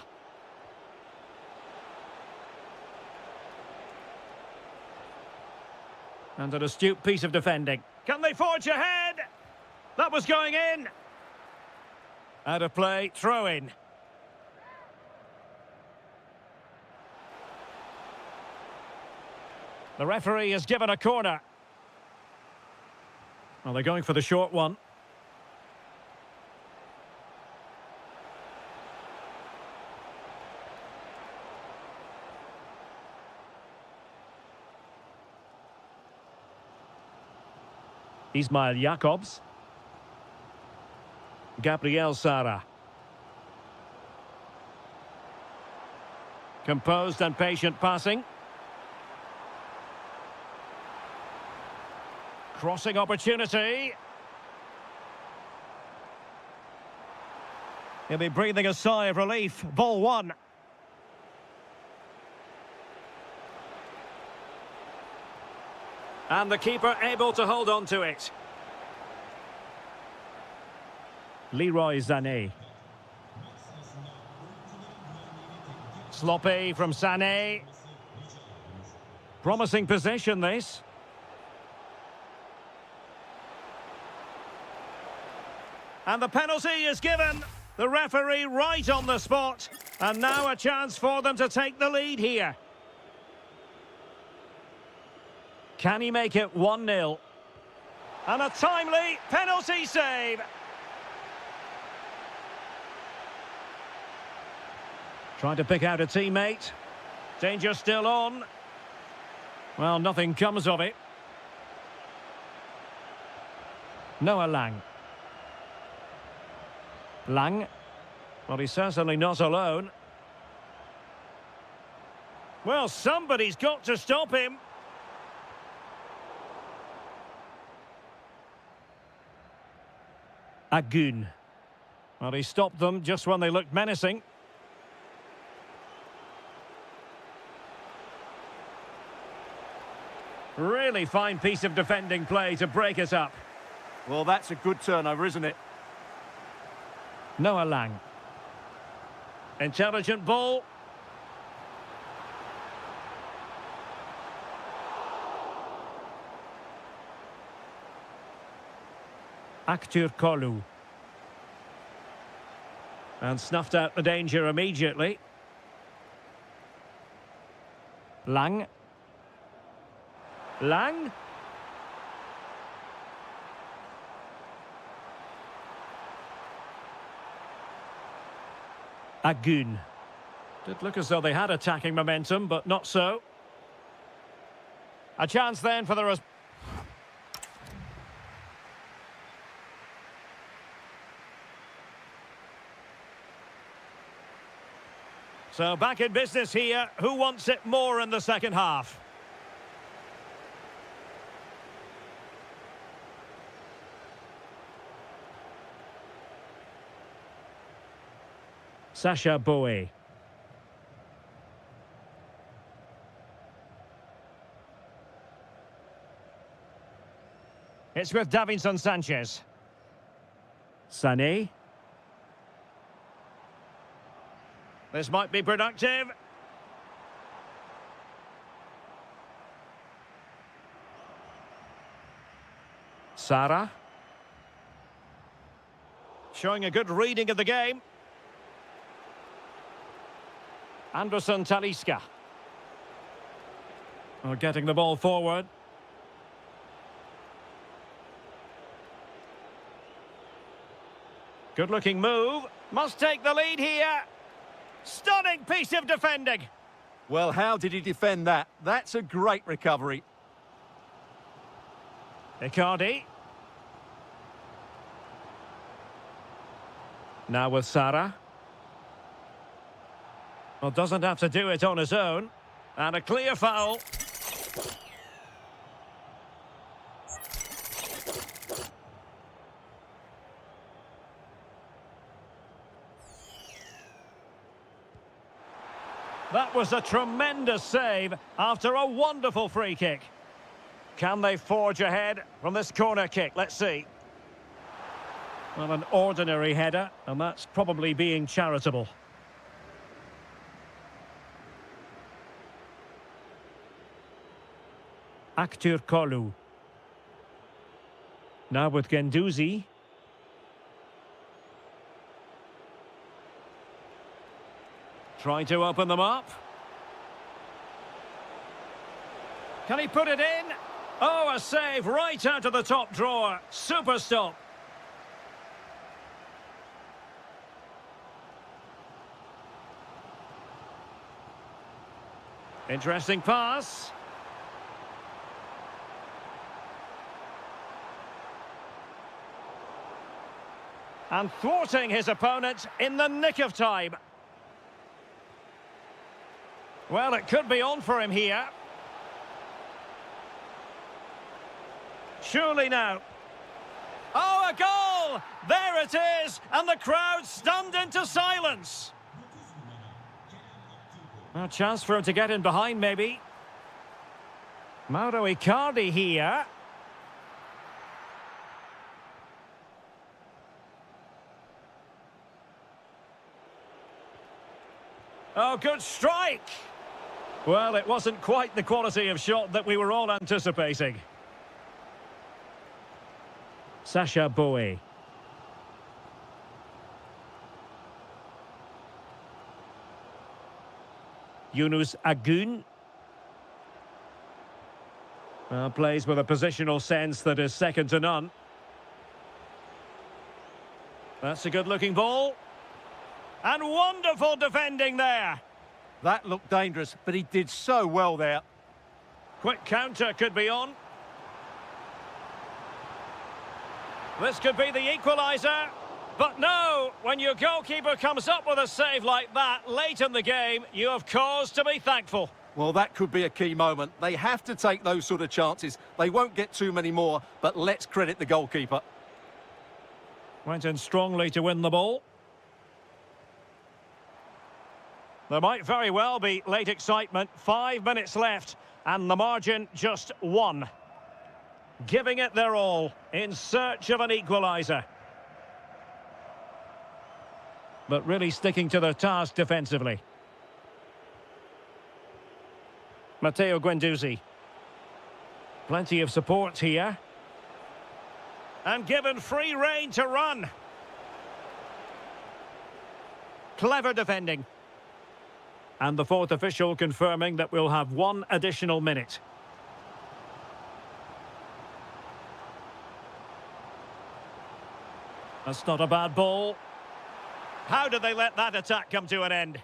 And an astute piece of defending. Can they forge ahead? That was going in. Out of play, throw in. The referee has given a corner. Well, they're going for the short one. Ismail Jakobs. Gabriel Sara. Composed and patient passing. Crossing opportunity. He'll be breathing a sigh of relief. Ball one. And the keeper able to hold on to it. Leroy Sané. Sloppy from Sané. Promising possession, this. And the penalty is given. The referee right on the spot. And now a chance for them to take the lead here. Can he make it 1-0? And a timely penalty save. Trying to pick out a teammate. Danger still on. Well, nothing comes of it. Noah Lang. Lang. Well, he's certainly not alone. Well, somebody's got to stop him. Agun. Well, he stopped them just when they looked menacing. Really fine piece of defending play to break us up. Well, that's a good turnover, isn't it? Noah Lang. Intelligent ball. Kolu. And snuffed out the danger immediately. Lang. Lang. Agun. Did look as though they had attacking momentum, but not so. A chance then for the... So back in business here. Who wants it more in the second half? Sasha Bowie. It's with Davinson Sanchez. Sané. This might be productive. Sara. Showing a good reading of the game. Anderson Talisca. Oh, getting the ball forward. Good-looking move. Must take the lead here. Stunning piece of defending. Well, how did he defend that? That's a great recovery. Icardi. Now with Sara. Well, doesn't have to do it on his own. And a clear foul. That was a tremendous save after a wonderful free kick. Can they forge ahead from this corner kick? Let's see. Well, an ordinary header, and that's probably being charitable. Aktur Kolu. Now with Genduzi. Trying to open them up. Can he put it in? Oh, a save right out of the top drawer. Super stop. Interesting pass. And thwarting his opponent in the nick of time. Well, it could be on for him here. Surely now. Oh, a goal! There it is! And the crowd stunned into silence. A chance for him to get in behind, maybe. Mauro Icardi here. Oh, good strike! Well, it wasn't quite the quality of shot that we were all anticipating. Sasha Bowie. Yunus Agun. Plays with a positional sense that is second to none. That's a good-looking ball. And wonderful defending there. That looked dangerous, but he did so well there. Quick counter could be on. This could be the equaliser. But no, when your goalkeeper comes up with a save like that late in the game, you have cause to be thankful. Well, that could be a key moment. They have to take those sort of chances. They won't get too many more, but let's credit the goalkeeper. Went in strongly to win the ball. There might very well be late excitement. 5 minutes left, and the margin just 1. Giving it their all in search of an equaliser. But really sticking to their task defensively. Matteo Guendouzi. Plenty of support here. And given free rein to run. Clever defending. And the fourth official confirming that we'll have 1 additional minute. That's not a bad ball. How did they let that attack come to an end?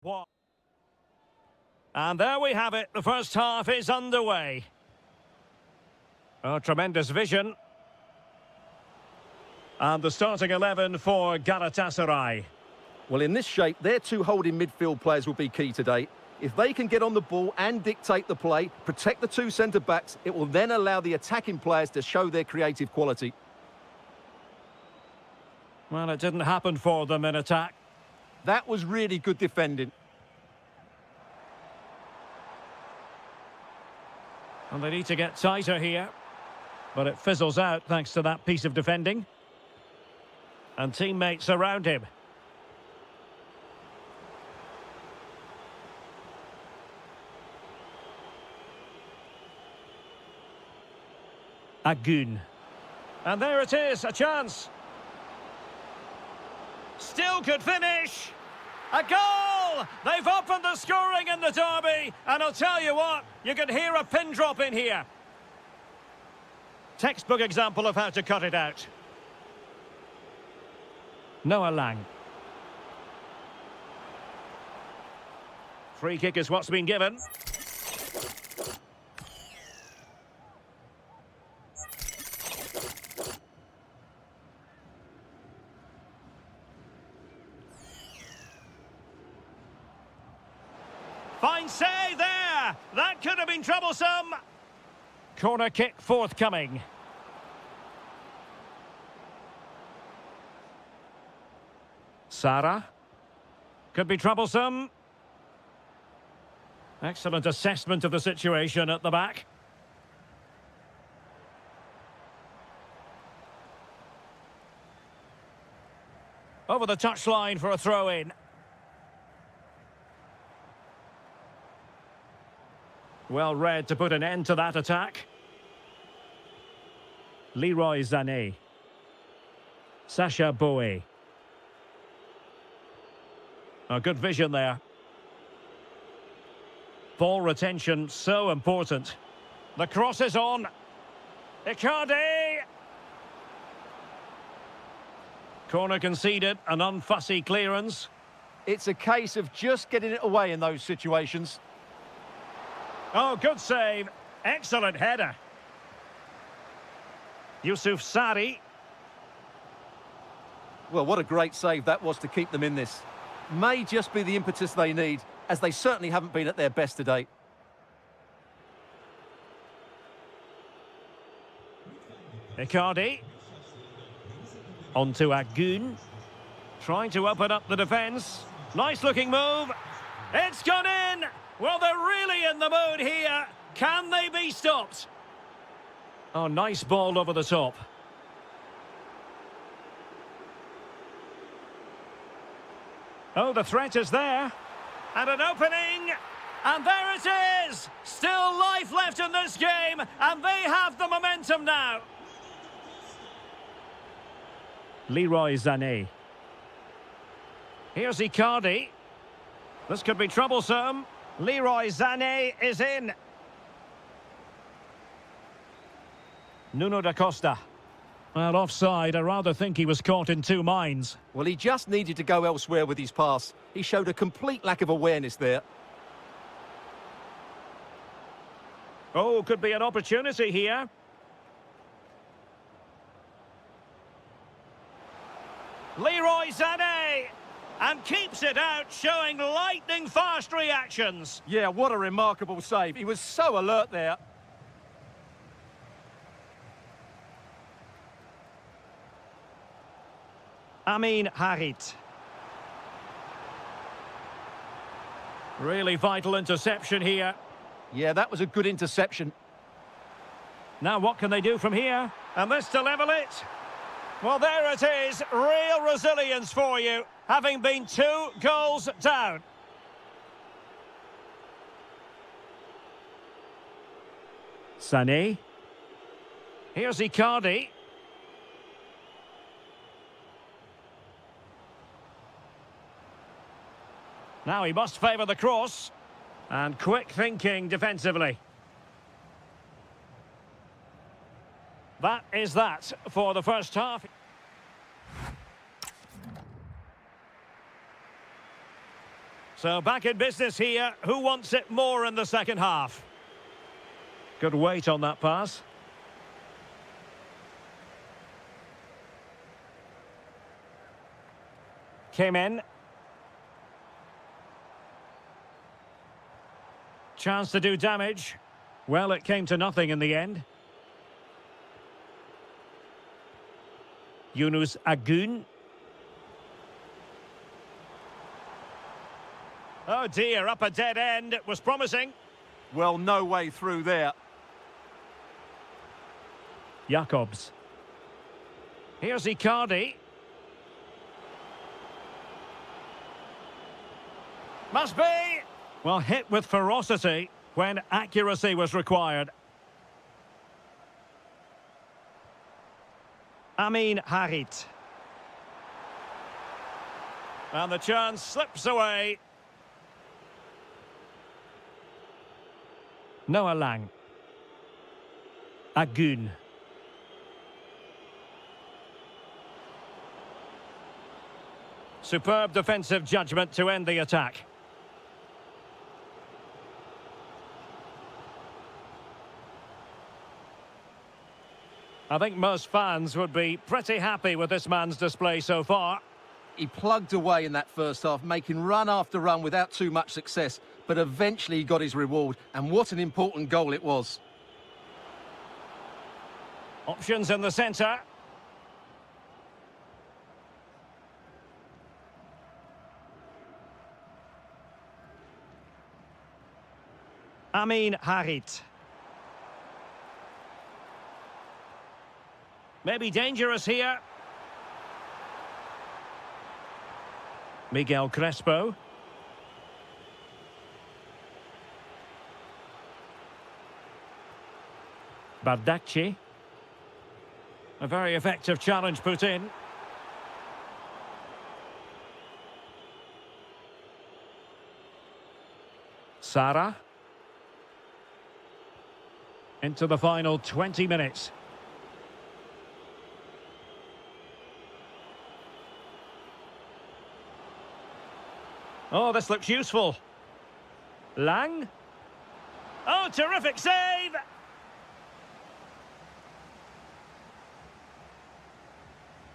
What? And there we have it. The first half is underway. Oh, tremendous vision. And the starting 11 for Galatasaray. Well, in this shape, their two holding midfield players will be key today. If they can get on the ball and dictate the play, protect the two centre-backs, it will then allow the attacking players to show their creative quality. Well, it didn't happen for them in attack. That was really good defending. And they need to get tighter here. But it fizzles out thanks to that piece of defending. And teammates around him. Agun. And there it is, a chance. Still could finish. A goal! They've opened the scoring in the derby. And I'll tell you what, you can hear a pin drop in here. Textbook example of how to cut it out. Noah Lang. Free kick is what's been given. Fine save there! That could have been troublesome! Corner kick forthcoming. Sara. Could be troublesome. Excellent assessment of the situation at the back. Over the touchline for a throw-in. Well read to put an end to that attack. Leroy Sané. Sacha Boey. A good vision there. Ball retention so important. The cross is on. Icardi. Corner conceded, an unfussy clearance. It's a case of just getting it away in those situations. Oh, good save. Excellent header. Yusuf Sari. Well, what a great save that was to keep them in this. May just be the impetus they need, as they certainly haven't been at their best today. Icardi. On to Agun. Trying to open up the defence. Nice looking move. It's gone in! Well, they're really in the mood here. Can they be stopped? Oh, nice ball over the top. Oh, the threat is there. And an opening. And there it is. Still life left in this game. And they have the momentum now. Leroy Sané. Here's Icardi. This could be troublesome. Leroy Sané is in. Nuno da Costa. Well, offside. I rather think he was caught in two minds. Well, he just needed to go elsewhere with his pass. He showed a complete lack of awareness there. Oh, could be an opportunity here. Leroy Sané! And keeps it out, showing lightning-fast reactions. Yeah, what a remarkable save. He was so alert there. Amin Harit. Really vital interception here. Yeah, that was a good interception. Now what can they do from here? And this to level it. Well, there it is. Real resilience for you, having been 2 goals down. Sané. Here's Icardi. Now he must favour the cross. And quick thinking defensively. That is that for the first half. So back in business here. Who wants it more in the second half? Good weight on that pass. Came in. Chance to do damage. Well, it came to nothing in the end. Yunus Agun. Oh dear, up a dead end. It was promising. Well, no way through there. Jacobs. Here's Icardi. Must be! Well, hit with ferocity when accuracy was required. Amin Harit. And the chance slips away. Noah Lang. Agun. Superb defensive judgment to end the attack. I think most fans would be pretty happy with this man's display so far. He plugged away in that first half, making run after run without too much success, but eventually he got his reward, and what an important goal it was. Options in the centre. Amin Harit. Maybe dangerous here. Miguel Crespo. Bardacci. A very effective challenge put in. Sara. Into the final 20 minutes. Oh, this looks useful. Lang. Oh, terrific save!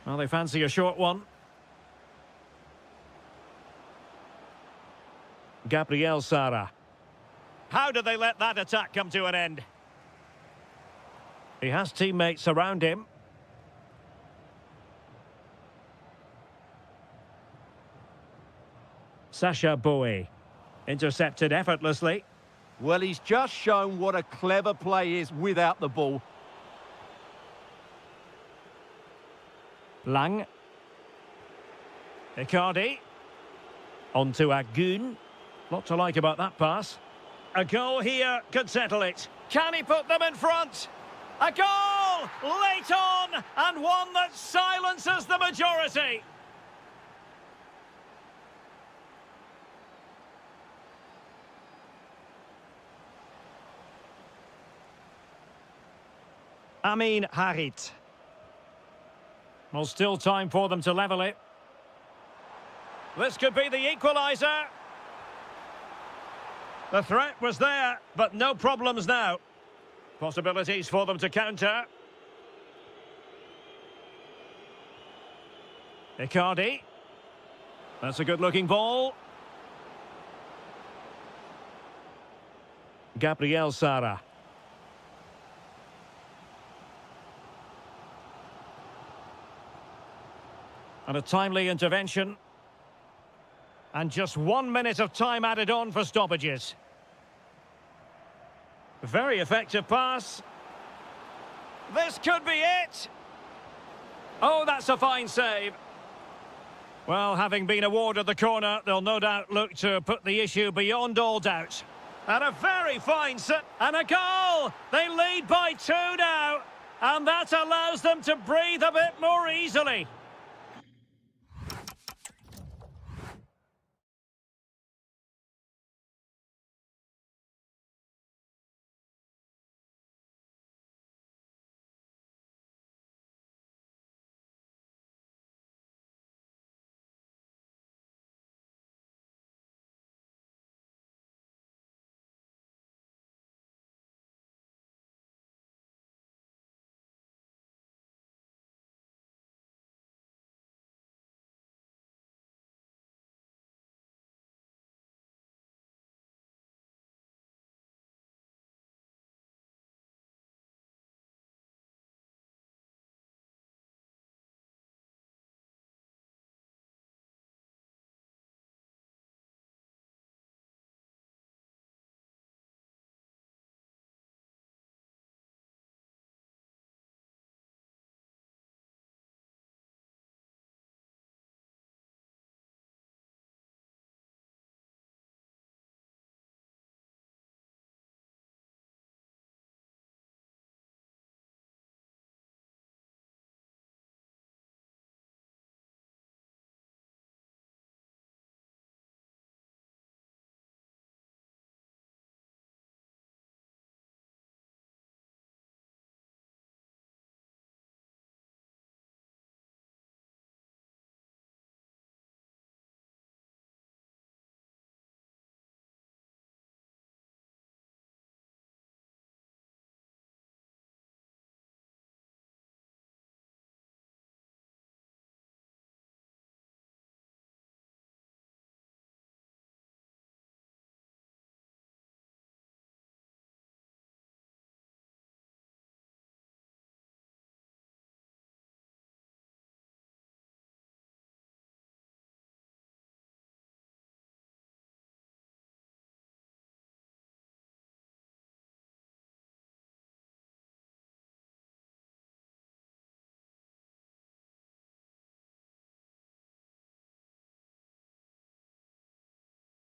Well, they fancy a short one. Gabriel Sara. How did they let that attack come to an end? He has teammates around him. Sasha Bowie. Intercepted effortlessly. Well, he's just shown what a clever play is without the ball. Lang. Icardi. On to Agun. Lot to like about that pass. A goal here could settle it. Can he put them in front? A goal! Late on! And one that silences the majority. Amin Harit. Well, still time for them to level it. This could be the equaliser. The threat was there, but no problems now. Possibilities for them to counter. Icardi. That's a good-looking ball. Gabriel Sara. And a timely intervention. And just 1 minute of time added on for stoppages. Very effective pass. This could be it. Oh, that's a fine save. Well, having been awarded the corner, they'll no doubt look to put the issue beyond all doubt. And a very fine set. And a goal! They lead by 2 now. And that allows them to breathe a bit more easily.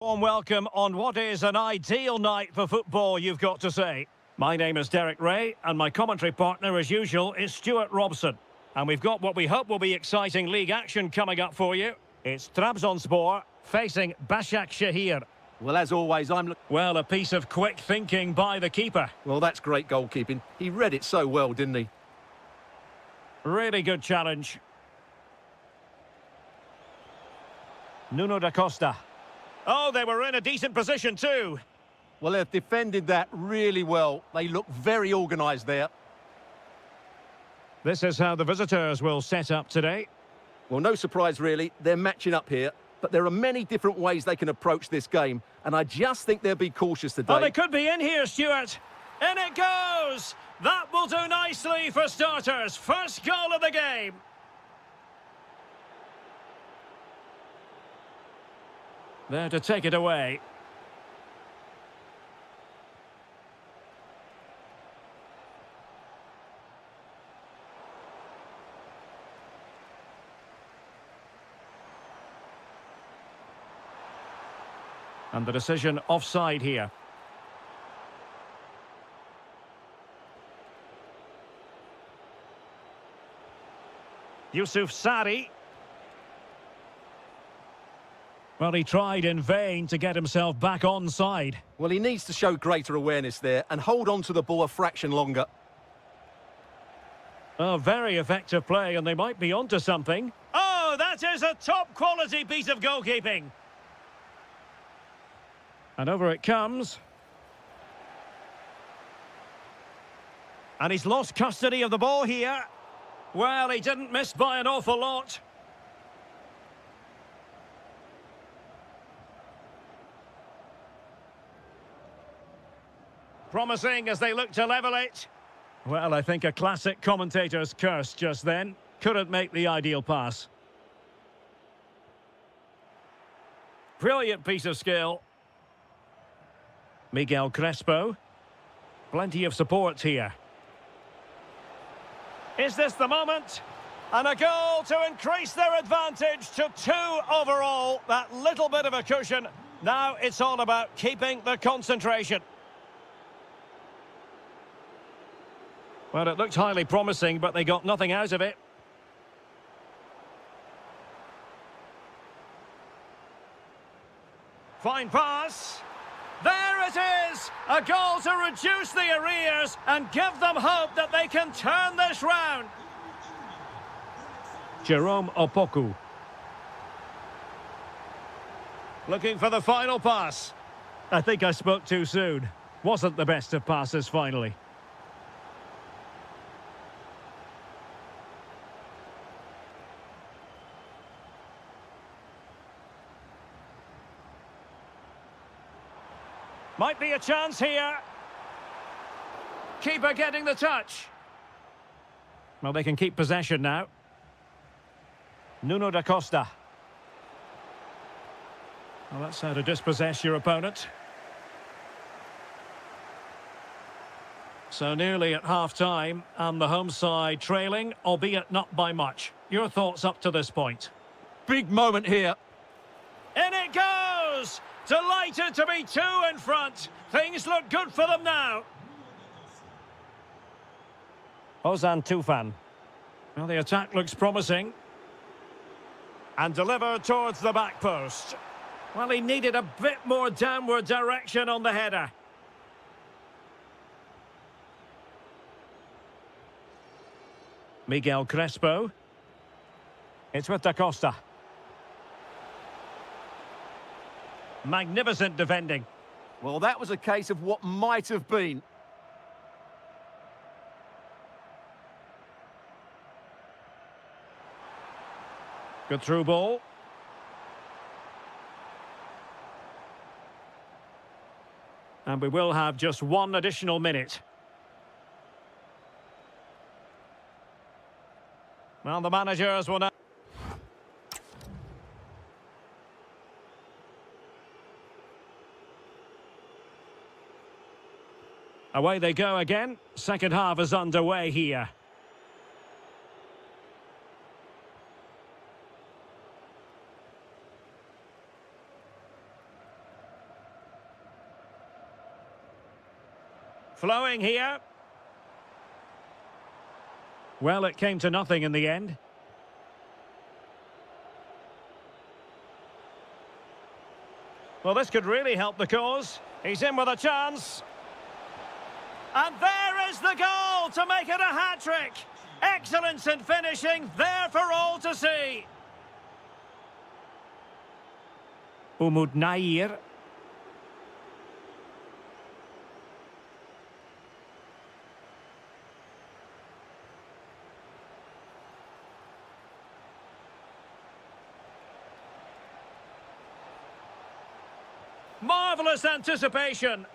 Warm welcome on what is an ideal night for football, you've got to say. My name is Derek Ray, and my commentary partner, as usual, is Stuart Robson. And we've got what we hope will be exciting league action coming up for you. It's Trabzonspor facing Başakşehir. Well, as always, Well, a piece of quick thinking by the keeper. Well, that's great goalkeeping. He read it so well, didn't he? Really good challenge. Nuno da Costa. Oh, they were in a decent position too. Well, they've defended that really well. They look very organised there. This is how the visitors will set up today. Well, no surprise, really. They're matching up here. But there are many different ways they can approach this game. And I just think they'll be cautious today. Oh, they could be in here, Stuart. In it goes! That will do nicely for starters. First goal of the game. There to take it away. And the decision offside here. Yusuf Sari. Well, he tried in vain to get himself back onside. Well, he needs to show greater awareness there and hold on to the ball a fraction longer. Oh, very effective play, and they might be onto something. Oh, that is a top-quality piece of goalkeeping. And over it comes. And he's lost custody of the ball here. Well, he didn't miss by an awful lot. Promising as they look to level it. Well, I think a classic commentator's curse just then. Couldn't make the ideal pass. Brilliant piece of skill. Miguel Crespo. Plenty of support here. Is this the moment? And a goal to increase their advantage to 2 overall. That little bit of a cushion. Now it's all about keeping the concentration. Well, it looked highly promising, but they got nothing out of it. Fine pass. There it is! A goal to reduce the arrears and give them hope that they can turn this round. Jerome Opoku. Looking for the final pass. I think I spoke too soon. Wasn't the best of passes finally. Might be a chance here. Keeper getting the touch. Well, they can keep possession now. Nuno da Costa. Well, that's how to dispossess your opponent. So nearly at half-time, and the home side trailing, albeit not by much. Your thoughts up to this point? Big moment here. In it goes! Delighted to be 2 in front. Things look good for them now. Ozan Tufan. Well, the attack looks promising. And delivered towards the back post. Well, he needed a bit more downward direction on the header. Miguel Crespo. It's with Da Costa. Magnificent defending. Well, that was a case of what might have been. Good through ball. And we will have just 1 additional minute. Well, the managers will now... Away they go again. Second half is underway here. Flowing here. Well, it came to nothing in the end. Well, this could really help the cause. He's in with a chance. And there is the goal to make it a hat-trick. Excellence in finishing, there for all to see. Umut Nair. Marvellous anticipation.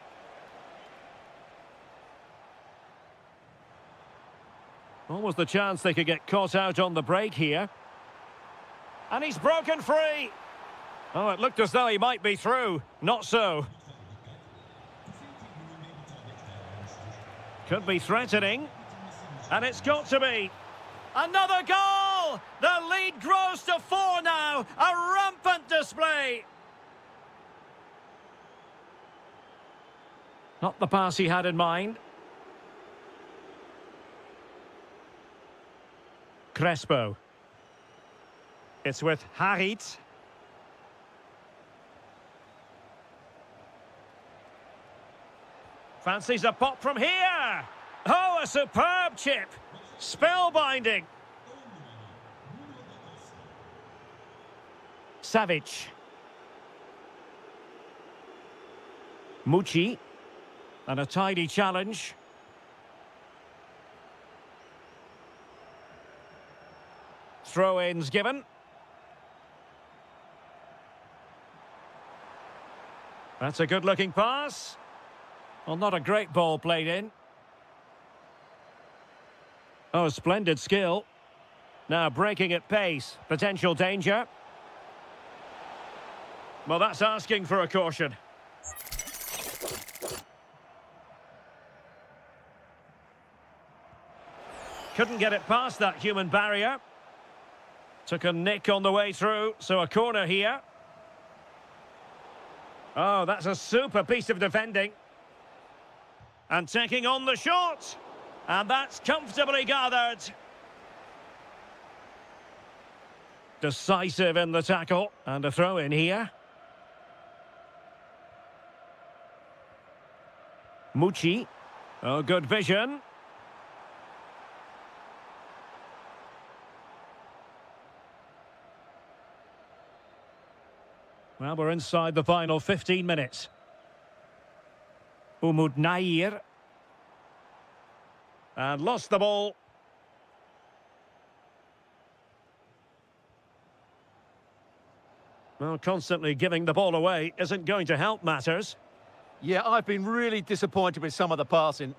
Almost the chance they could get caught out on the break here. And he's broken free. Oh, it looked as though he might be through. Not so. Could be threatening. And it's got to be. Another goal! The lead grows to 4 now. A rampant display. Not the pass he had in mind. Crespo. It's with Harit. Fancies a pop from here. Oh, a superb chip. Spellbinding. Savic. Mucci. And a tidy challenge. Throw-ins given. That's a good-looking pass. Well, not a great ball played in. Oh, splendid skill. Now breaking at pace. Potential danger. Well, that's asking for a caution. Couldn't get it past that human barrier. Took a nick on the way through, so a corner here. Oh, that's a super piece of defending. And taking on the shot. And that's comfortably gathered. Decisive in the tackle. And a throw in here. Mucci. Oh, good vision. Well, we're inside the final 15 minutes. Umut Nair. And lost the ball. Well, constantly giving the ball away isn't going to help matters. Yeah, I've been really disappointed with some of the passing.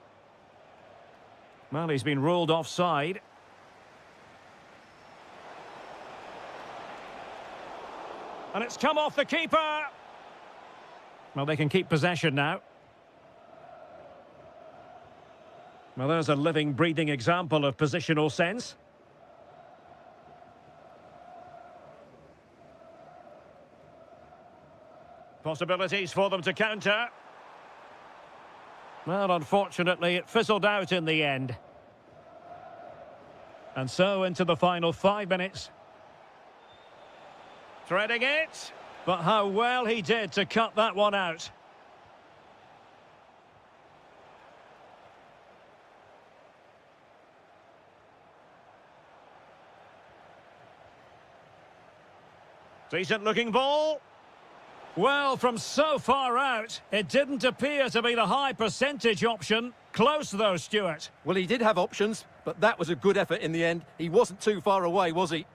Well, he's been ruled offside. And it's come off the keeper. Well, they can keep possession now. Well, there's a living, breathing example of positional sense. Possibilities for them to counter. Well, unfortunately, it fizzled out in the end. And so into the final 5 minutes. Threading it, but how well he did to cut that one out. Decent looking ball. Well, from so far out, it didn't appear to be the high percentage option. Close though, Stuart. Well, he did have options, but that was a good effort in the end. He wasn't too far away, was he?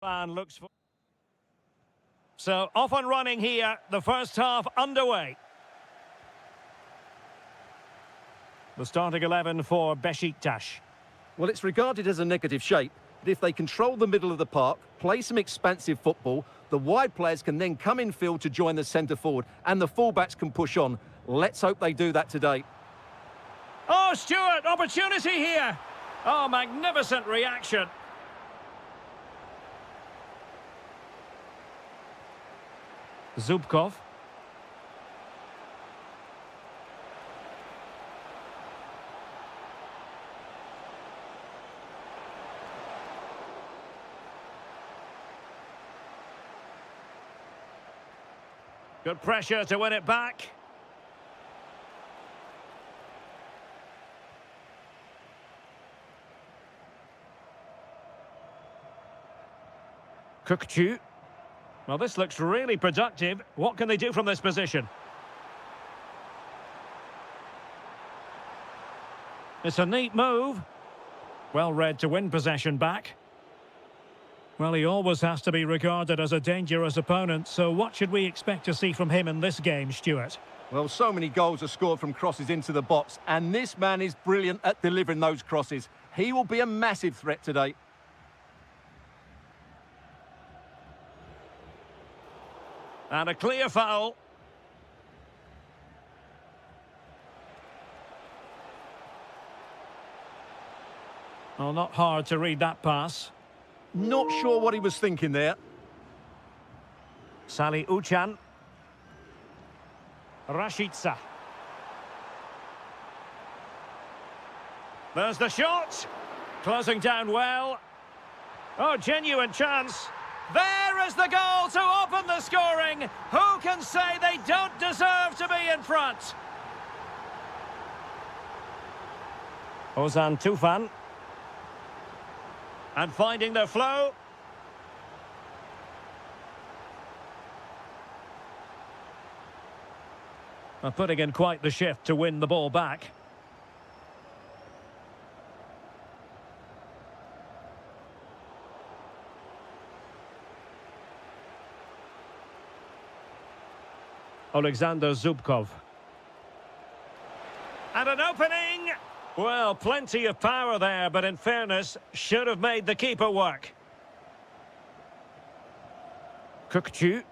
And looks for... So, off and running here, the first half underway. The starting 11 for Besiktas. Well, it's regarded as a negative shape, but if they control the middle of the park, play some expansive football, the wide players can then come in field to join the centre forward, and the fullbacks can push on. Let's hope they do that today. Oh, Stuart, opportunity here. Oh, magnificent reaction. Zubkov. Good pressure to win it back. Kukçu. Well, this looks really productive. What can they do from this position? It's a neat move. Well read to win possession back. Well, he always has to be regarded as a dangerous opponent, so what should we expect to see from him in this game, Stuart? Well, so many goals are scored from crosses into the box, and this man is brilliant at delivering those crosses. He will be a massive threat today. And a clear foul. Well, not hard to read that pass. Not sure what he was thinking there. Salih Uçan. Rashica. There's the shot. Closing down well. Oh, genuine chance. There is the goal to open the scoring. Who can say they don't deserve to be in front? Ozan Tufan. And finding their flow. And putting in quite the shift to win the ball back. Alexander Zubkov. And an opening! Well, plenty of power there, but in fairness, should have made the keeper work. Kukçu.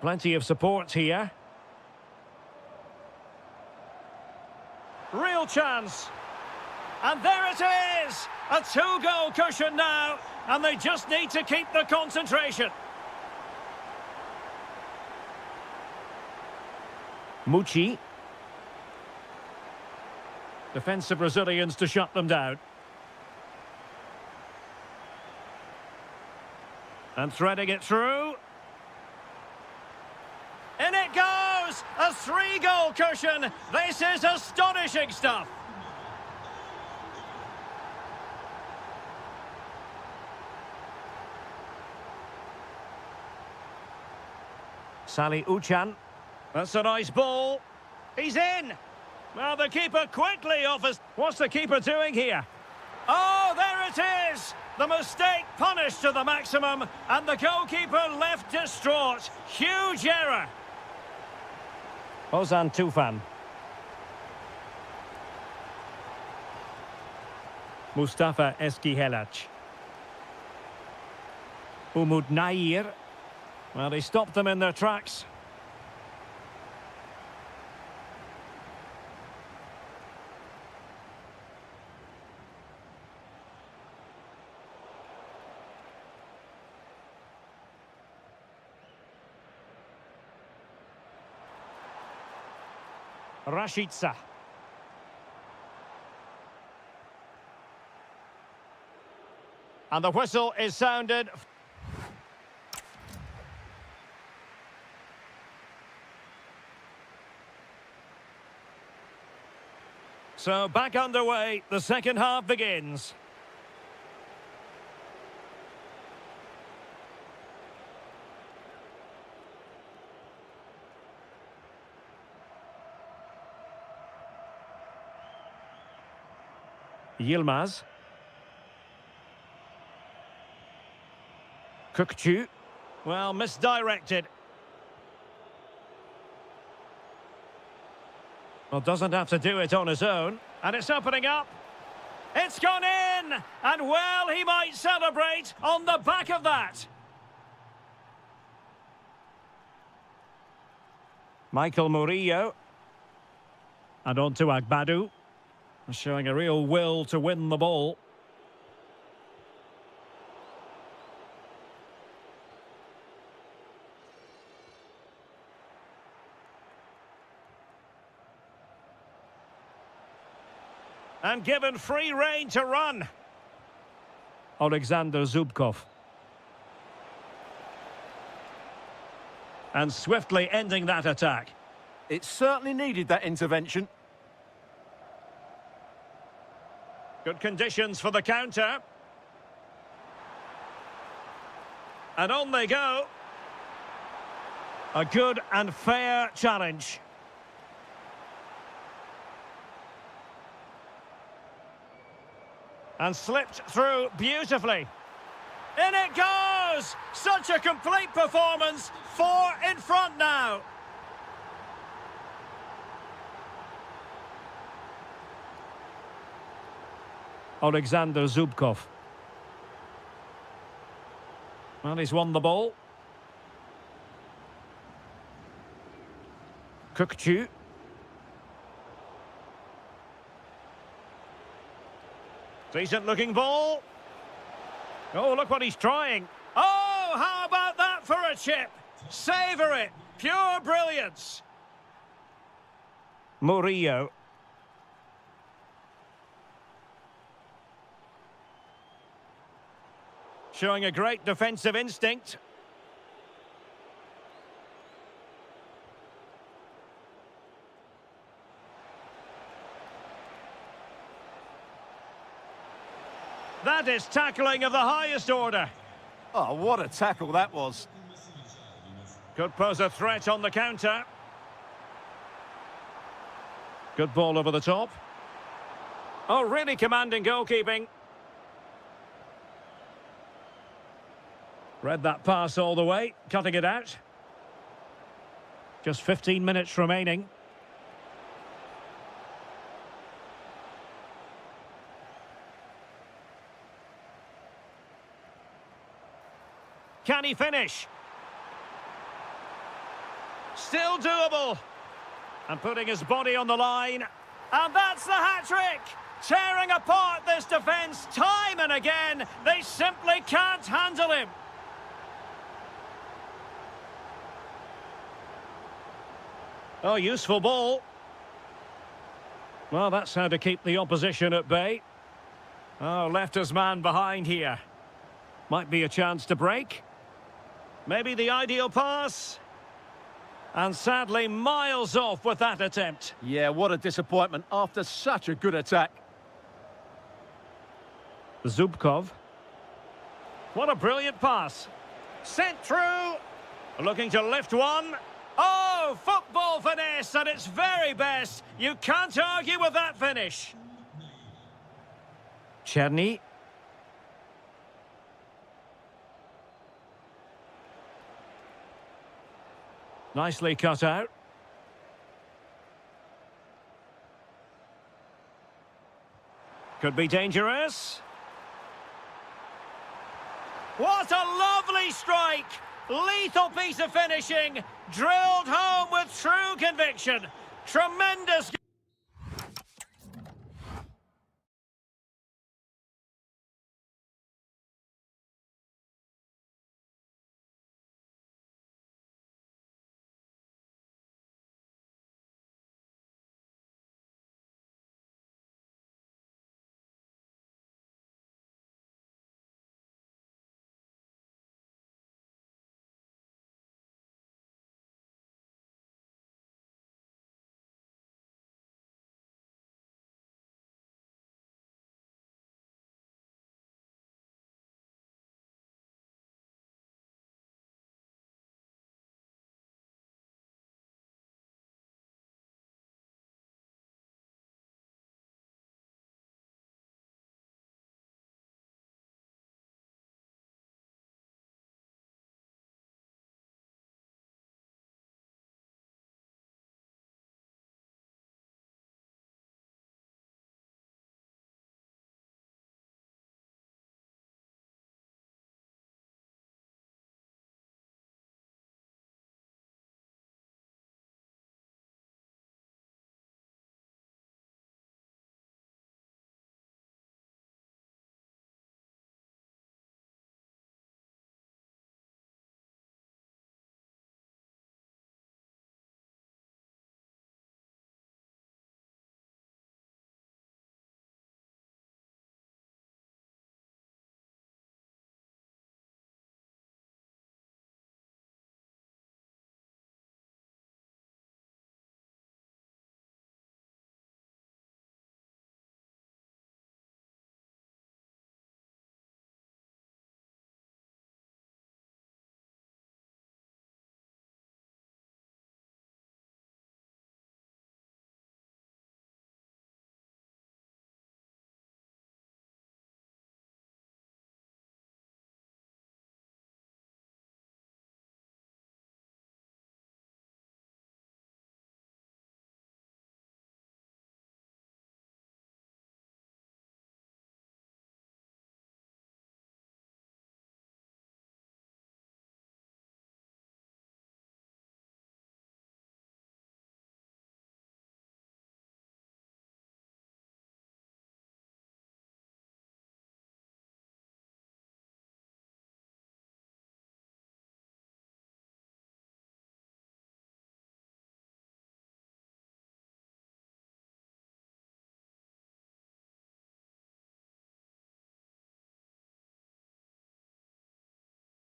Plenty of support here. Real chance. And there it is! A two-goal cushion now, and they just need to keep the concentration. Mucci. Defensive Brazilians to shut them down. And threading it through. In it goes! A three-goal cushion! This is astonishing stuff! Salih Uçan. That's a nice ball. He's in! Well, the keeper quickly offers... What's the keeper doing here? Oh, there it is! The mistake punished to the maximum, and the goalkeeper left distraught. Huge error. Ozan Tufan. Mustafa Eskihelac. Umut Nair. Well, he stopped them in their tracks. Rashica. And the whistle is sounded. So back underway, the second half begins. Yilmaz. Kukçu. Well, misdirected. Well, doesn't have to do it on his own. And it's opening up. It's gone in! And well, he might celebrate on the back of that. Michael Murillo. And on to Agbadu. Showing a real will to win the ball. And given free rein to run. Alexander Zubkov. And swiftly ending that attack. It certainly needed that intervention. Good conditions for the counter. And on they go. A good and fair challenge. And slipped through beautifully. In it goes! Such a complete performance. 4 in front now. Alexander Zubkov. Well, he's won the ball. Kukçu. Decent looking ball. Oh, look what he's trying. Oh, how about that for a chip? Savour it. Pure brilliance. Murillo. Showing a great defensive instinct. That is tackling of the highest order. Oh, what a tackle that was. Could pose a threat on the counter. Good ball over the top. Oh, really commanding goalkeeping. Read that pass all the way, cutting it out. Just 15 minutes remaining. Can he finish? Still doable. And putting his body on the line. And that's the hat-trick! Tearing apart this defence time and again. They simply can't handle him. Oh, useful ball. Well, that's how to keep the opposition at bay. Oh, left his man behind here. Might be a chance to break. Maybe the ideal pass. And sadly, miles off with that attempt. Yeah, what a disappointment after such a good attack. Zubkov. What a brilliant pass. Sent through. Looking to lift one. Oh, football finesse at its very best. You can't argue with that finish. Cherny. Nicely cut out. Could be dangerous. What a lovely strike! Lethal piece of finishing, drilled home with true conviction. Tremendous.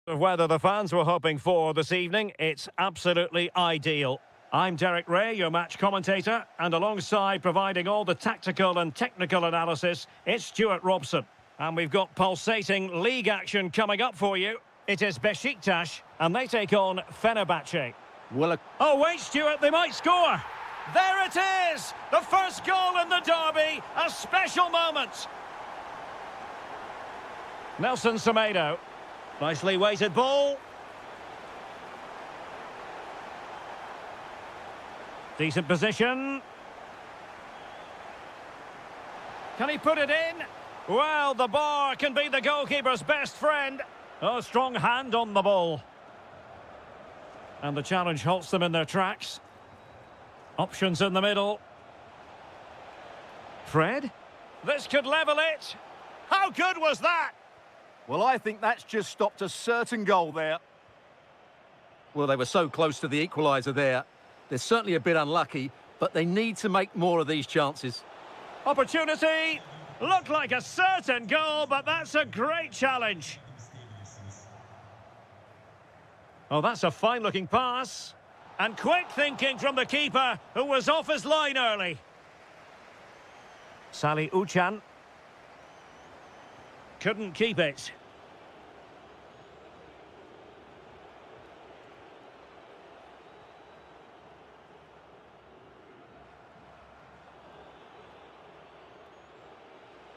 Of weather the fans were hoping for this evening, it's absolutely ideal. I'm Derek Ray, your match commentator, and alongside providing all the tactical and technical analysis, it's Stuart Robson. And we've got pulsating league action coming up for you. It is Besiktas, and they take on Fenerbahce. Oh wait, Stuart, they might score! There it is! The first goal in the derby, a special moment! Nelson Semedo. Nicely weighted ball. Decent position. Can he put it in? Well, the bar can be the goalkeeper's best friend. Oh, strong hand on the ball. And the challenge halts them in their tracks. Options in the middle. Fred? This could level it. How good was that? Well, I think that's just stopped a certain goal there. Well, they were so close to the equaliser there. They're certainly a bit unlucky, but they need to make more of these chances. Opportunity. Looked like a certain goal, but that's a great challenge. Oh, that's a fine-looking pass. And quick thinking from the keeper, who was off his line early. Sally Uchan. Couldn't keep it.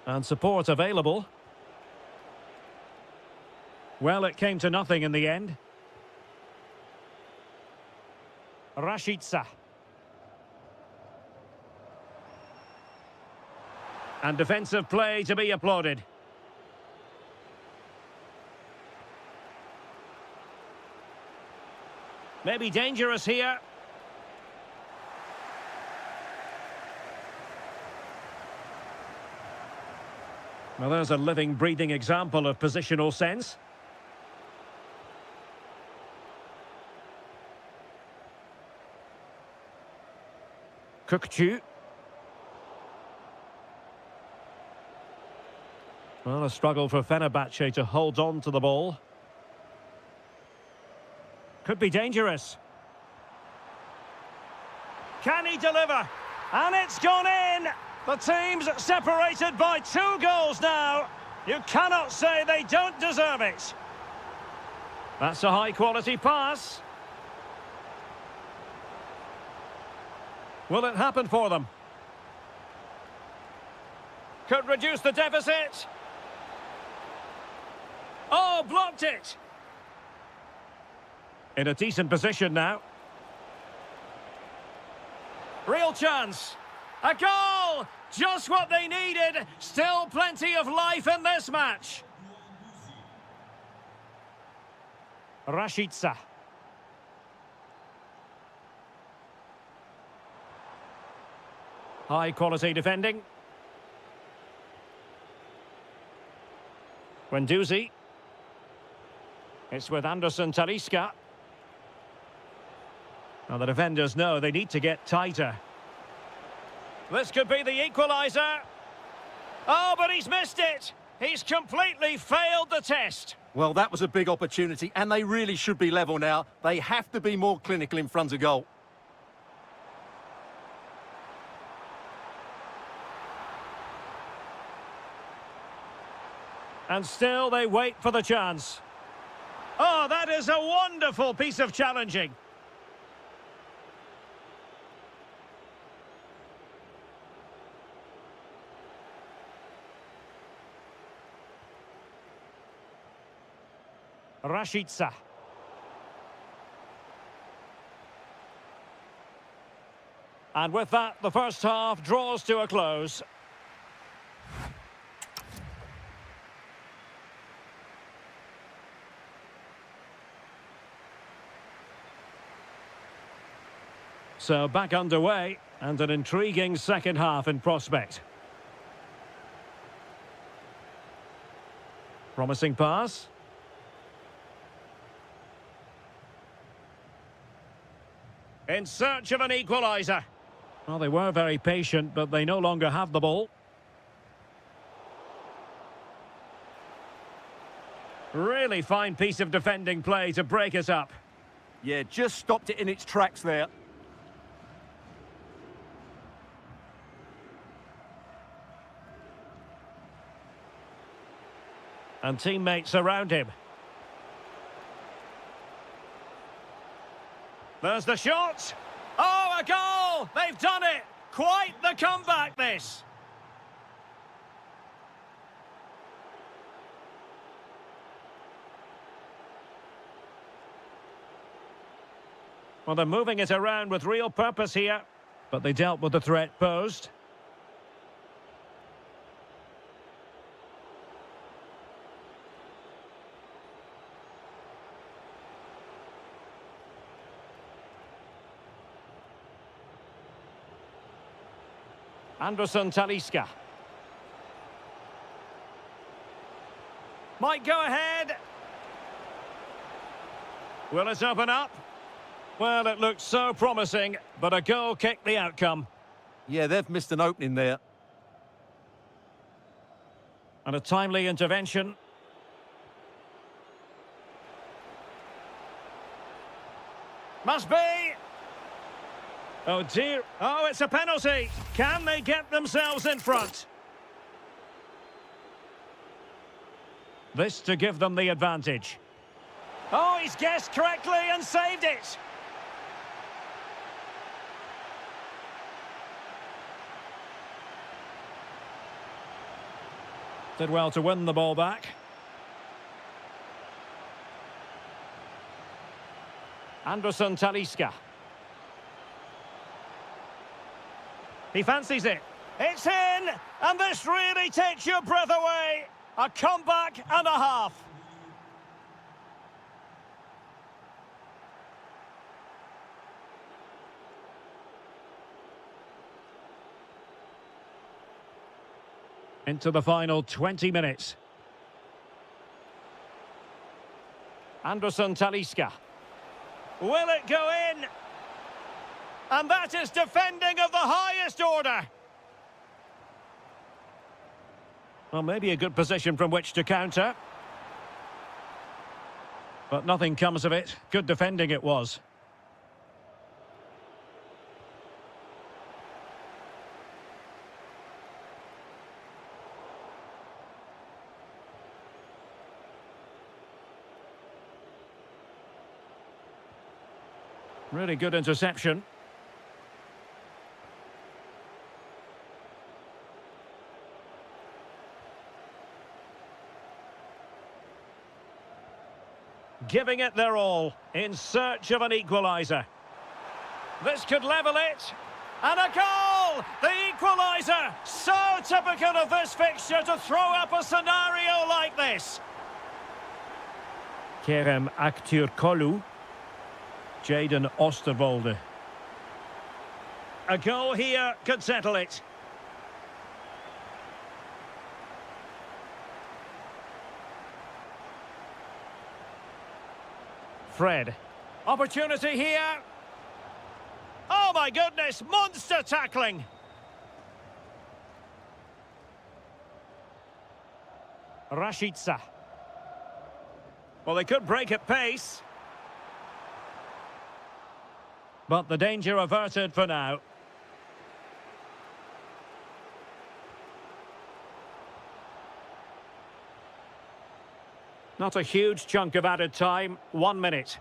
And support available. Well, it came to nothing in the end. Rashica. And defensive play to be applauded. Maybe dangerous here. Well, there's a living, breathing example of positional sense. Kukçu. Well, a struggle for Fenerbahce to hold on to the ball. Could be dangerous. Can he deliver? And it's gone in! The team's separated by 2 goals now. You cannot say they don't deserve it. That's a high-quality pass. Will it happen for them? Could reduce the deficit. Oh, blocked it. In a decent position now. Real chance. A goal! Just what they needed. Still plenty of life in this match. Rashica. High quality defending. Guendouzi. It's with Anderson Talisca. Now the defenders know they need to get tighter. This could be the equaliser. Oh, but he's missed it. He's completely failed the test. Well, that was a big opportunity, and they really should be level now. They have to be more clinical in front of goal. And still they wait for the chance. Oh, that is a wonderful piece of challenging. Rashica. And with that, the first half draws to a close. So back underway, and an intriguing second half in prospect. Promising pass. In search of an equaliser. Well, they were very patient, but they no longer have the ball. Really fine piece of defending play to break us up. Yeah, just stopped it in its tracks there. And teammates around him. There's the shot. Oh, a goal! They've done it! Quite the comeback, this! Well, they're moving it around with real purpose here, but they dealt with the threat posed. Anderson Talisca. Might go ahead. Will it open up? Well, it looked so promising, but a goal kicked the outcome. Yeah, they've missed an opening there. And a timely intervention. Must be. Oh dear. Oh, it's a penalty. Can they get themselves in front? This to give them the advantage. Oh, he's guessed correctly and saved it. Did well to win the ball back. Anderson Talisca. He fancies it. It's in! And this really takes your breath away. A comeback and a half. Into the final 20 minutes. Anderson Talisca. Will it go in? And that is defending of the highest order. Well, maybe a good position from which to counter. But nothing comes of it. Good defending it was. Really good interception. Giving it their all in search of an equaliser. This could level it. And a goal! The equaliser! So typical of this fixture to throw up a scenario like this. Kerem Aktürkoğlu. Jaden Osterwolde. A goal here could settle it. Fred. Opportunity here. Oh my goodness, monster tackling. Rashica. Well, they could break at pace. But the danger averted for now. Not a huge chunk of added time. 1 minute.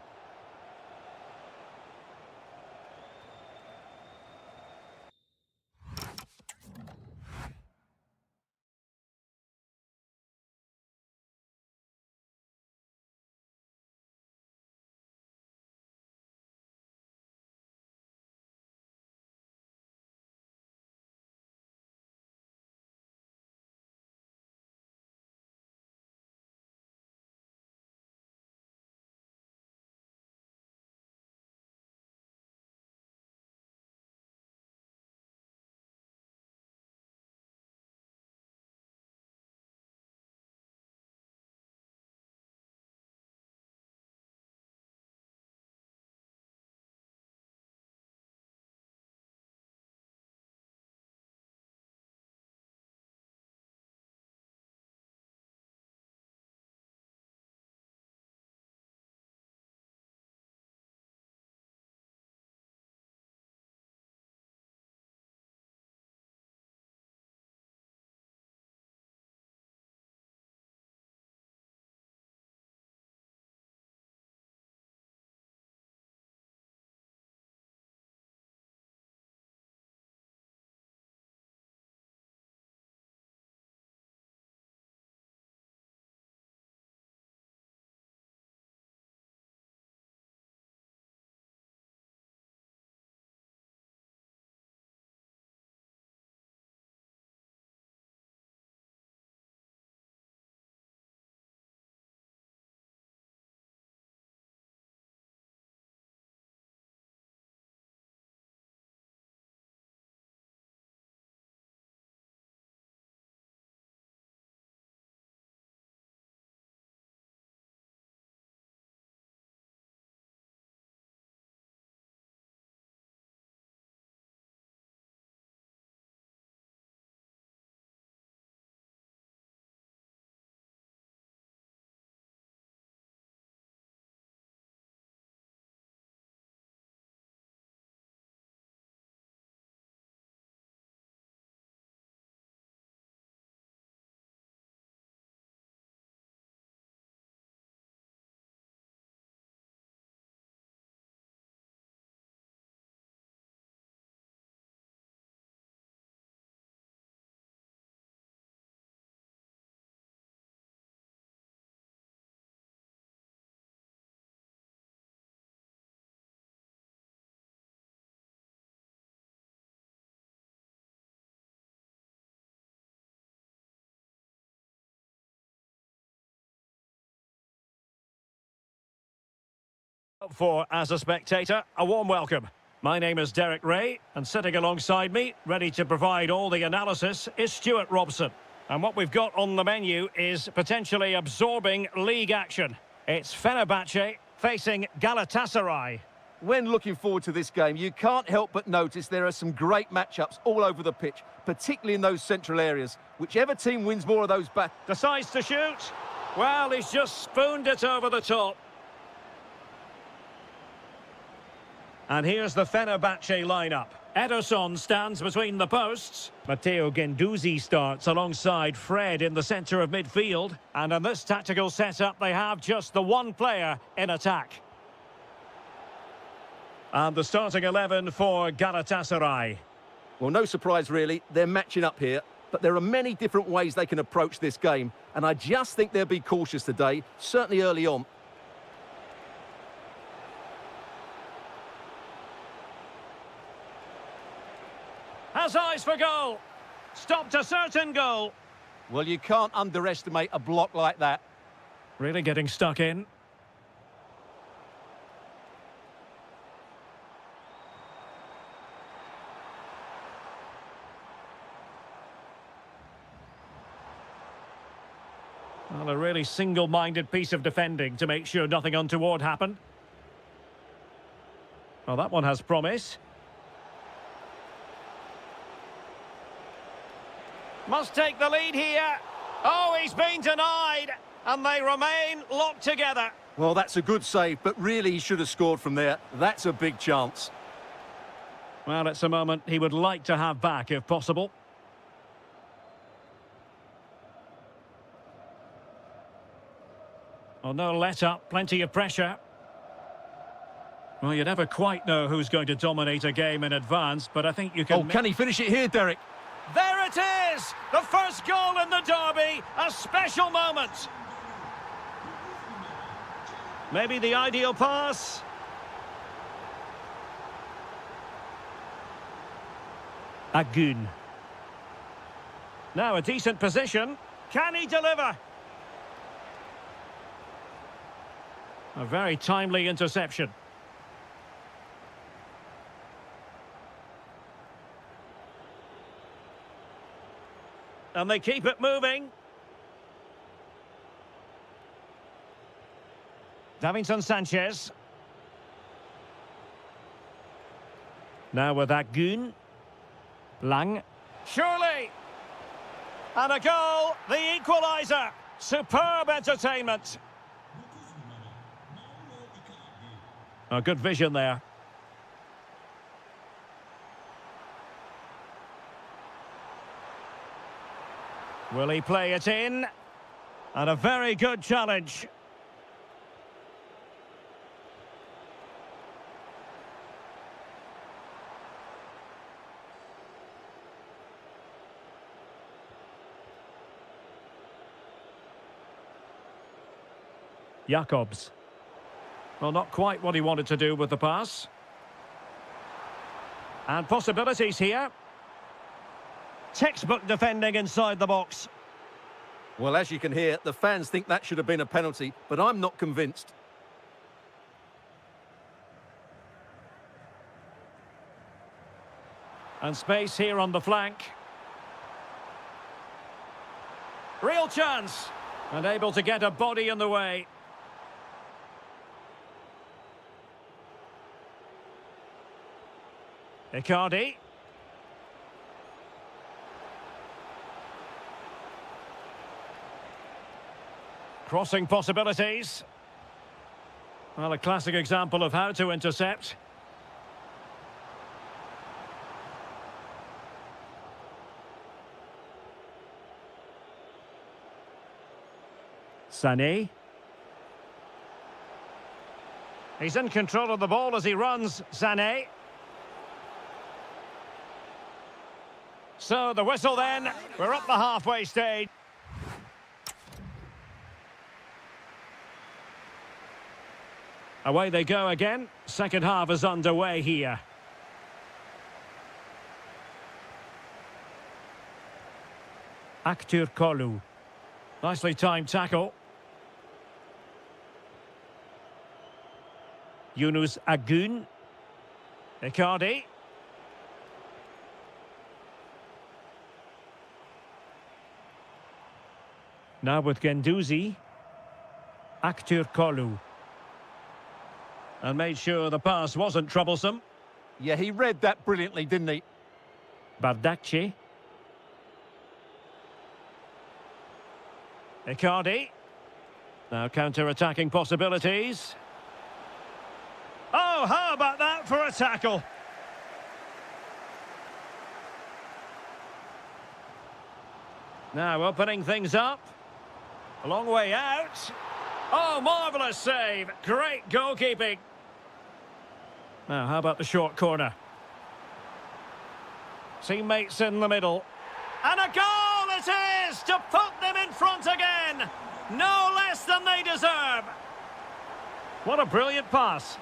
For as a spectator, a warm welcome. My name is Derek Ray, and sitting alongside me, ready to provide all the analysis, is Stuart Robson. And what we've got on the menu is potentially absorbing league action. It's Fenerbahce facing Galatasaray. When looking forward to this game, you can't help but notice there are some great matchups all over the pitch, particularly in those central areas. Whichever team wins more of those battles... Decides to shoot. Well, he's just spooned it over the top. And here's the Fenerbahce lineup. Ederson stands between the posts. Matteo Guendouzi starts alongside Fred in the centre of midfield. And in this tactical setup, they have just the one player in attack. And the starting 11 for Galatasaray. Well, no surprise, really. They're matching up here. But there are many different ways they can approach this game. And I just think they'll be cautious today, certainly early on. Has eyes for goal. Stopped a certain goal. Well, you can't underestimate a block like that. Really getting stuck in. Well, a really single-minded piece of defending to make sure nothing untoward happened. Well, that one has promise. Must take the lead here. Oh, he's been denied. And they remain locked together. Well, that's a good save, but really he should have scored from there. That's a big chance. Well, it's a moment he would like to have back if possible. Oh, no let-up, plenty of pressure. Well, you never quite know who's going to dominate a game in advance, but I think you can... Oh, can he finish it here, Derek? There it is! The first goal in the derby, a special moment. Maybe the ideal pass. Agun. Now a decent position. Can he deliver? A very timely interception. And they keep it moving. Davinson Sanchez. Now with Agun. Lang. Surely. And a goal. The equaliser. Superb entertainment. A good vision there. Will he play it in? And a very good challenge. Jakobs. Well, not quite what he wanted to do with the pass. And possibilities here. Textbook defending inside the box. Well, as you can hear, the fans think that should have been a penalty, but I'm not convinced. And space here on the flank. Real chance. And able to get a body in the way. Icardi. Crossing possibilities. Well, a classic example of how to intercept. Sané. He's in control of the ball as he runs, Sané. So the whistle then, we're up the halfway stage. Away they go again. Second half is underway here. Aktür Kolu. Nicely timed tackle. Yunus Agun. Icardi. Now with Genduzi. Aktürkoğlu. And made sure the pass wasn't troublesome. Yeah, he read that brilliantly, didn't he? Bardakci. Icardi. Now counter-attacking possibilities. Oh, how about that for a tackle? Now opening things up. A long way out. Oh, marvellous save. Great goalkeeping. Now, how about the short corner? Teammates in the middle. And a goal it is to put them in front again. No less than they deserve. What a brilliant pass.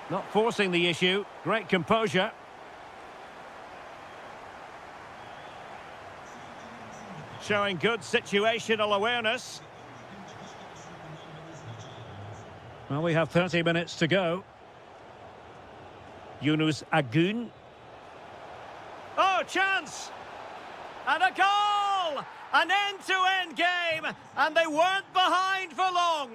Not forcing the issue. Great composure. Showing good situational awareness. Well, we have 30 minutes to go. Yunus Agun. Oh, chance! And a goal! An end-to-end game, and they weren't behind for long.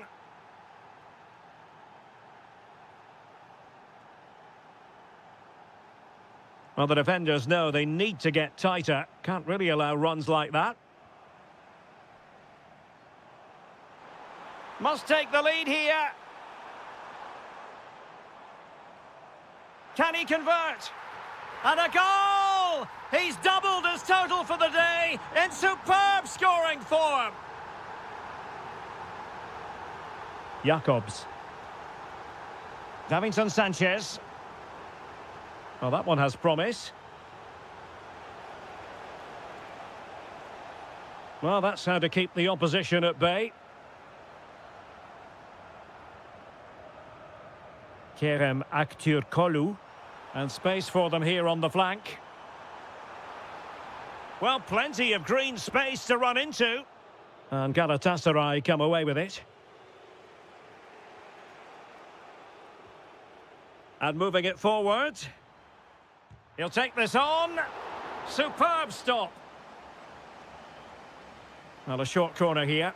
Well, the defenders know they need to get tighter. Can't really allow runs like that. Must take the lead here. Can he convert? And a goal! He's doubled his total for the day in superb scoring form. Jacobs. Davinson Sanchez. Well, that one has promise. Well, that's how to keep the opposition at bay. Kerem Aktürkoğlu. And space for them here on the flank. Well, plenty of green space to run into. And Galatasaray come away with it. And moving it forward. He'll take this on. Superb stop. Well, a short corner here.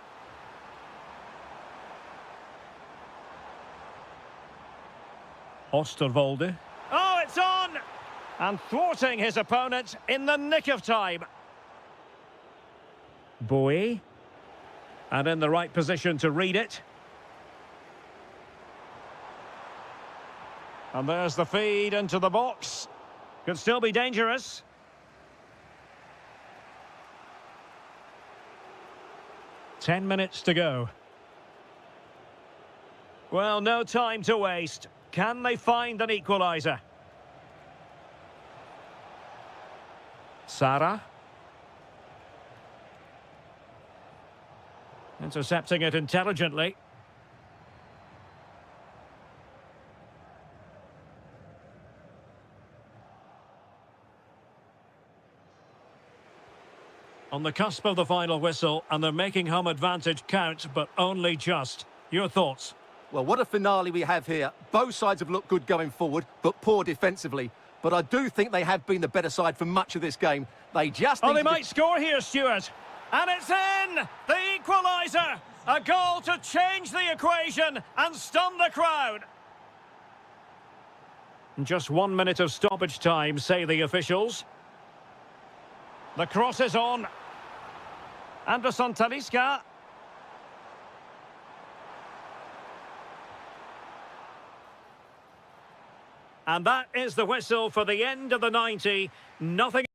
Osterwolde. Oh, it's on! And thwarting his opponent in the nick of time. Bowie. And in the right position to read it. And there's the feed into the box. Could still be dangerous. Ten minutes to go. Well, no time to waste. Can they find an equaliser? Sara. Intercepting it intelligently. On the cusp of the final whistle, and they're making home advantage count, but only just. Your thoughts? Well, what a finale we have here. Both sides have looked good going forward, but poor defensively. But I do think they have been the better side for much of this game. They just... Oh, they might score here, Stuart. And it's in! The equaliser! A goal to change the equation and stun the crowd. Just 1 minute of stoppage time, say the officials. The cross is on. Anderson Talisca. And that is the whistle for the end of the 90. Nothing.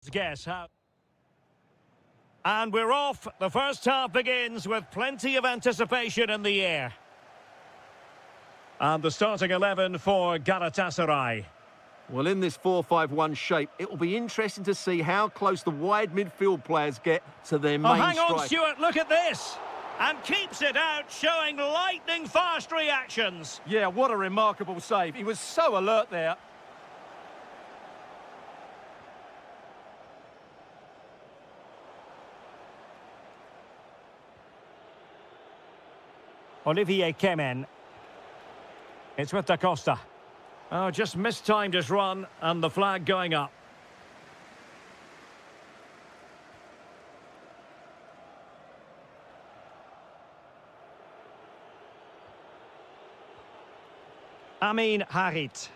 Guess how. And we're off. The first half begins with plenty of anticipation in the air. And the starting 11 for Galatasaray. Well, in this 4-5-1 shape, it will be interesting to see how close the wide midfield players get to their main hang on, strike. Stuart, look at this. And keeps it out, showing lightning-fast reactions. Yeah, what a remarkable save. He was so alert there. Olivier Kemen. It's with Da Costa. Oh, just mistimed his run, and the flag going up. Amin Harit.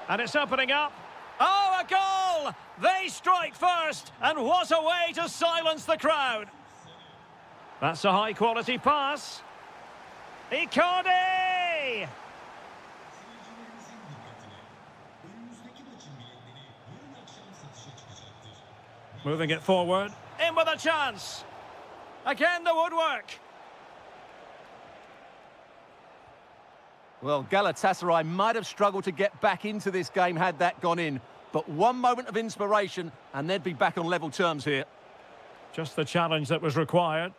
And it's opening up. Oh, a goal! They strike first, and what a way to silence the crowd. That's a high-quality pass. Icardi! Moving it forward. In with a chance. Again, the woodwork. Well, Galatasaray might have struggled to get back into this game had that gone in. But one moment of inspiration, and they'd be back on level terms here. Just the challenge that was required.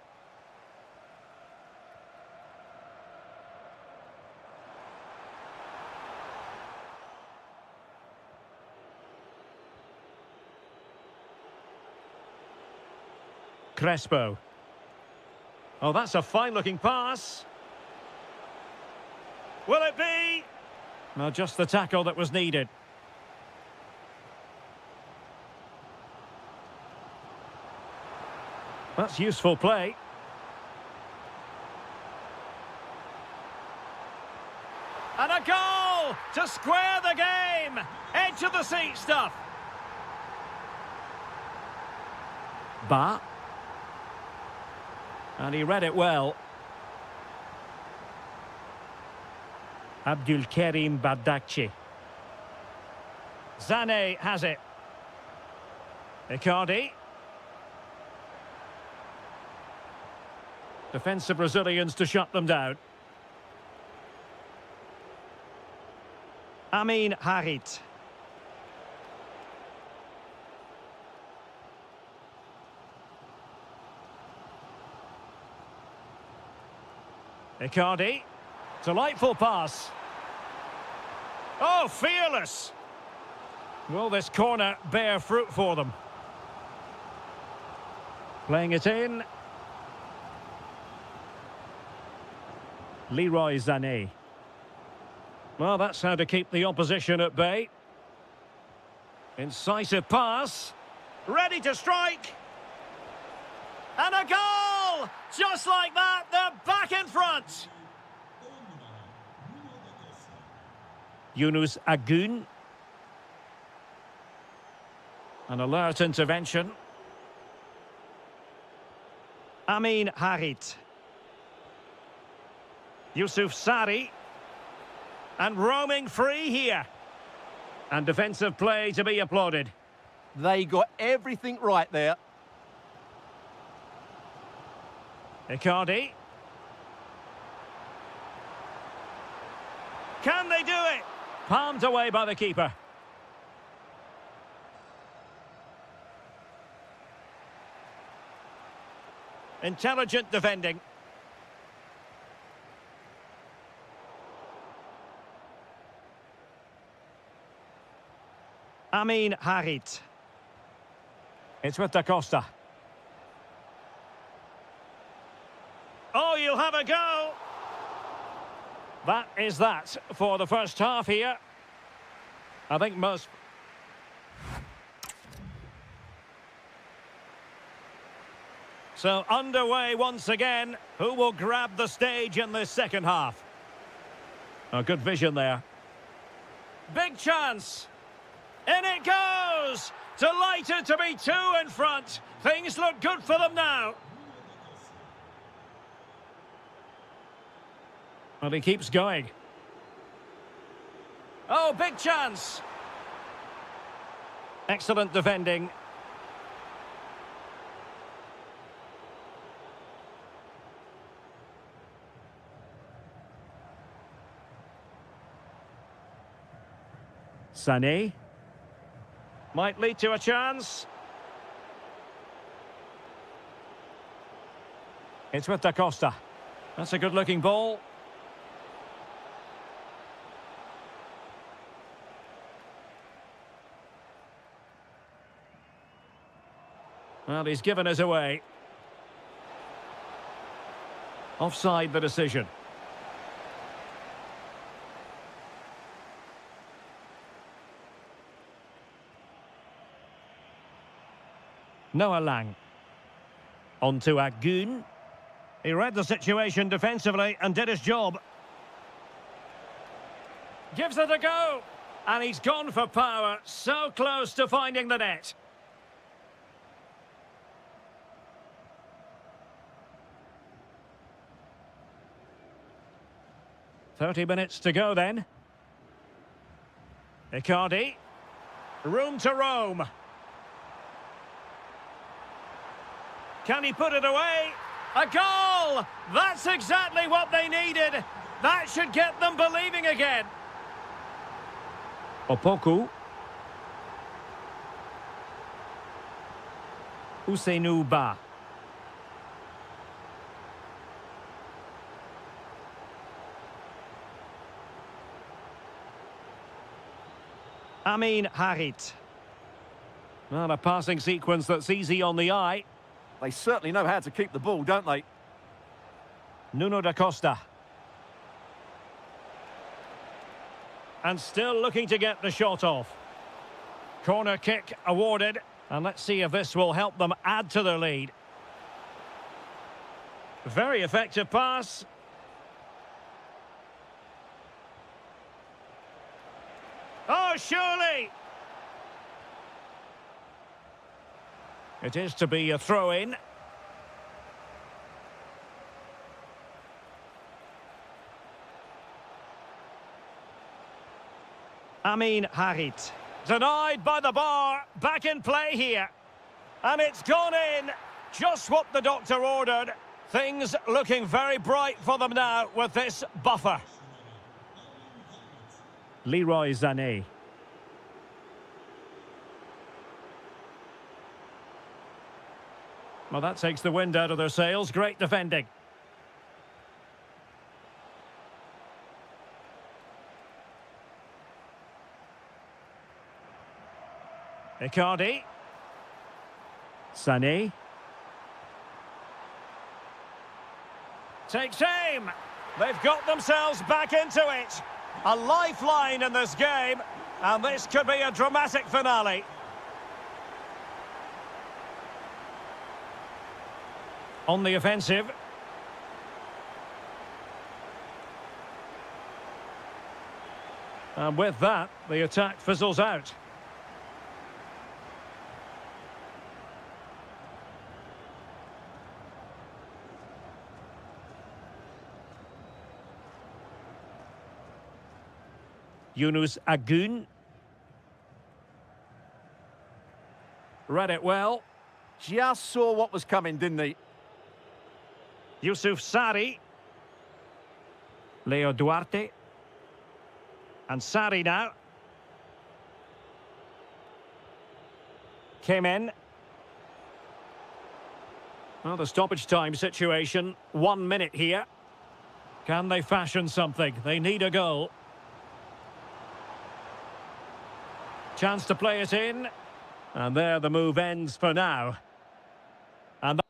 Crespo. Oh, that's a fine-looking pass. Will it be? No, just the tackle that was needed. That's useful play. And a goal to square the game. Edge of the seat stuff. Ba. And he read it well. Abdulkarim Bardakci. Zane has it. Icardi. Defensive Brazilians to shut them down. Amin Harit. Icardi. Delightful pass. Oh, fearless. Will this corner bear fruit for them? Playing it in. Leroy Sané. Well, that's how to keep the opposition at bay. Incisive pass. Ready to strike. And a goal! Just like that, they're back in front. Yunus Agun. An alert intervention. Amin Harit. Yusuf Sari. And roaming free here. And defensive play to be applauded. They got everything right there. Icardi. Can they do it? Palmed away by the keeper. Intelligent defending. Amin Harit. It's with Da Costa. Oh, you'll have a go. That is that for the first half here. I think most... So underway once again. Who will grab the stage in this second half? Oh, good vision there. Big chance. In it goes! Delighted to be two in front. Things look good for them now. Well, he keeps going. Oh, big chance. Excellent defending. Sané. Might lead to a chance. It's with Da Costa. That's a good-looking ball. Well, he's given us away. Offside the decision. Noah Lang. On to Agun. He read the situation defensively and did his job. Gives it a go. And he's gone for power. So close to finding the net. "30 minutes to go then. Icardi. Room to roam. Can he put it away? A goal! That's exactly what they needed. That should get them believing again. Opoku. Ousseynou Ba. Amin Harit. Well, a passing sequence that's easy on the eye. They certainly know how to keep the ball, don't they? Nuno da Costa. And still looking to get the shot off. Corner kick awarded. And let's see if this will help them add to their lead. Very effective pass. Oh, surely! It is to be a throw-in. Amin Harit. Denied by the bar. Back in play here. And it's gone in. Just what the doctor ordered. Things looking very bright for them now with this buffer. Leroy Sané. Well, that takes the wind out of their sails. Great defending. Icardi. Sané. Takes aim. They've got themselves back into it. A lifeline in this game. And this could be a dramatic finale. On the offensive. And with that, the attack fizzles out. Yunus Agun. Read it well. Just saw what was coming, didn't he? Yusuf Sari. Leo Duarte. And Sari now. Came in. Well, the stoppage time situation. 1 minute here. Can they fashion something? They need a goal. Chance to play it in. And there the move ends for now. And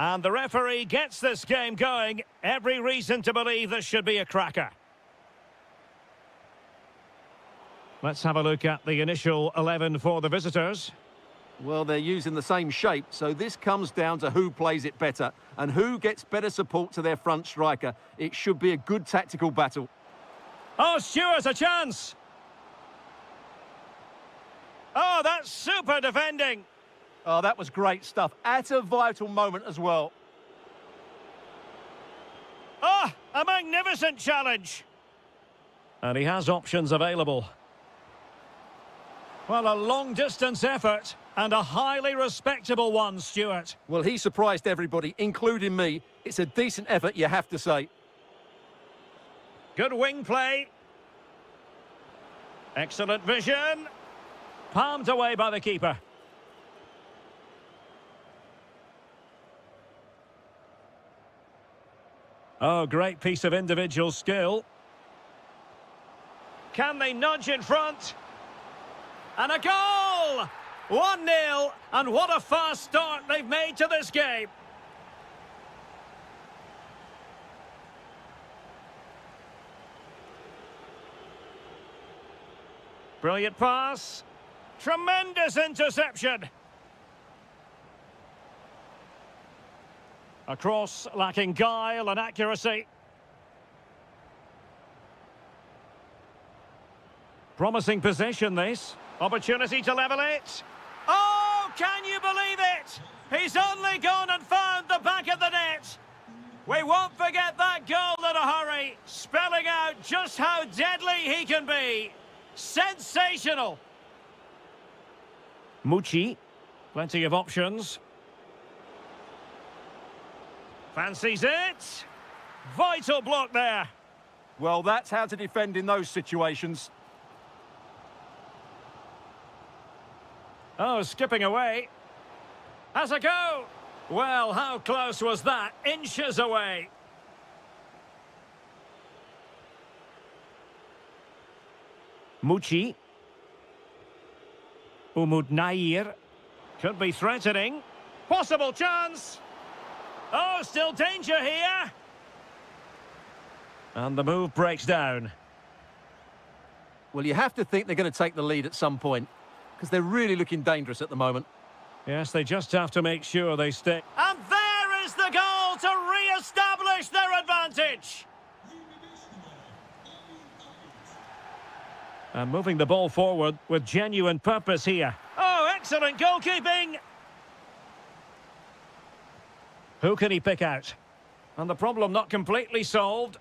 And the referee gets this game going. Every reason to believe this should be a cracker. Let's have a look at the initial 11 for the visitors. Well, they're using the same shape, so this comes down to who plays it better and who gets better support to their front striker. It should be a good tactical battle. Oh, Stewart's a chance. Oh, that's super defending. Oh, that was great stuff. At a vital moment as well. Oh, a magnificent challenge. And he has options available. Well, a long-distance effort and a highly respectable one, Stewart. Well, he surprised everybody, including me. It's a decent effort, you have to say. Good wing play. Excellent vision. Palmed away by the keeper. Oh, great piece of individual skill. Can they nudge in front? And a goal! 1-0, and what a fast start they've made to this game. Brilliant pass. Tremendous interception. A cross lacking guile and accuracy. Promising position, this. Opportunity to level it. Oh, can you believe it? He's only gone and found the back of the net. We won't forget that goal in a hurry, spelling out just how deadly he can be. Sensational. Mucci. Plenty of options. Fancies it. Vital block there. Well, that's how to defend in those situations. Oh, skipping away. Has a go. Well, how close was that? Inches away. Mucci. Umut Nair. Could be threatening. Possible chance. Oh, still danger here. And the move breaks down. Well, you have to think they're going to take the lead at some point, because they're really looking dangerous at the moment. Yes, they just have to make sure they stay. And there is the goal to re-establish their advantage. And moving the ball forward with genuine purpose here. Oh, excellent goalkeeping. Who can he pick out? And the problem not completely solved.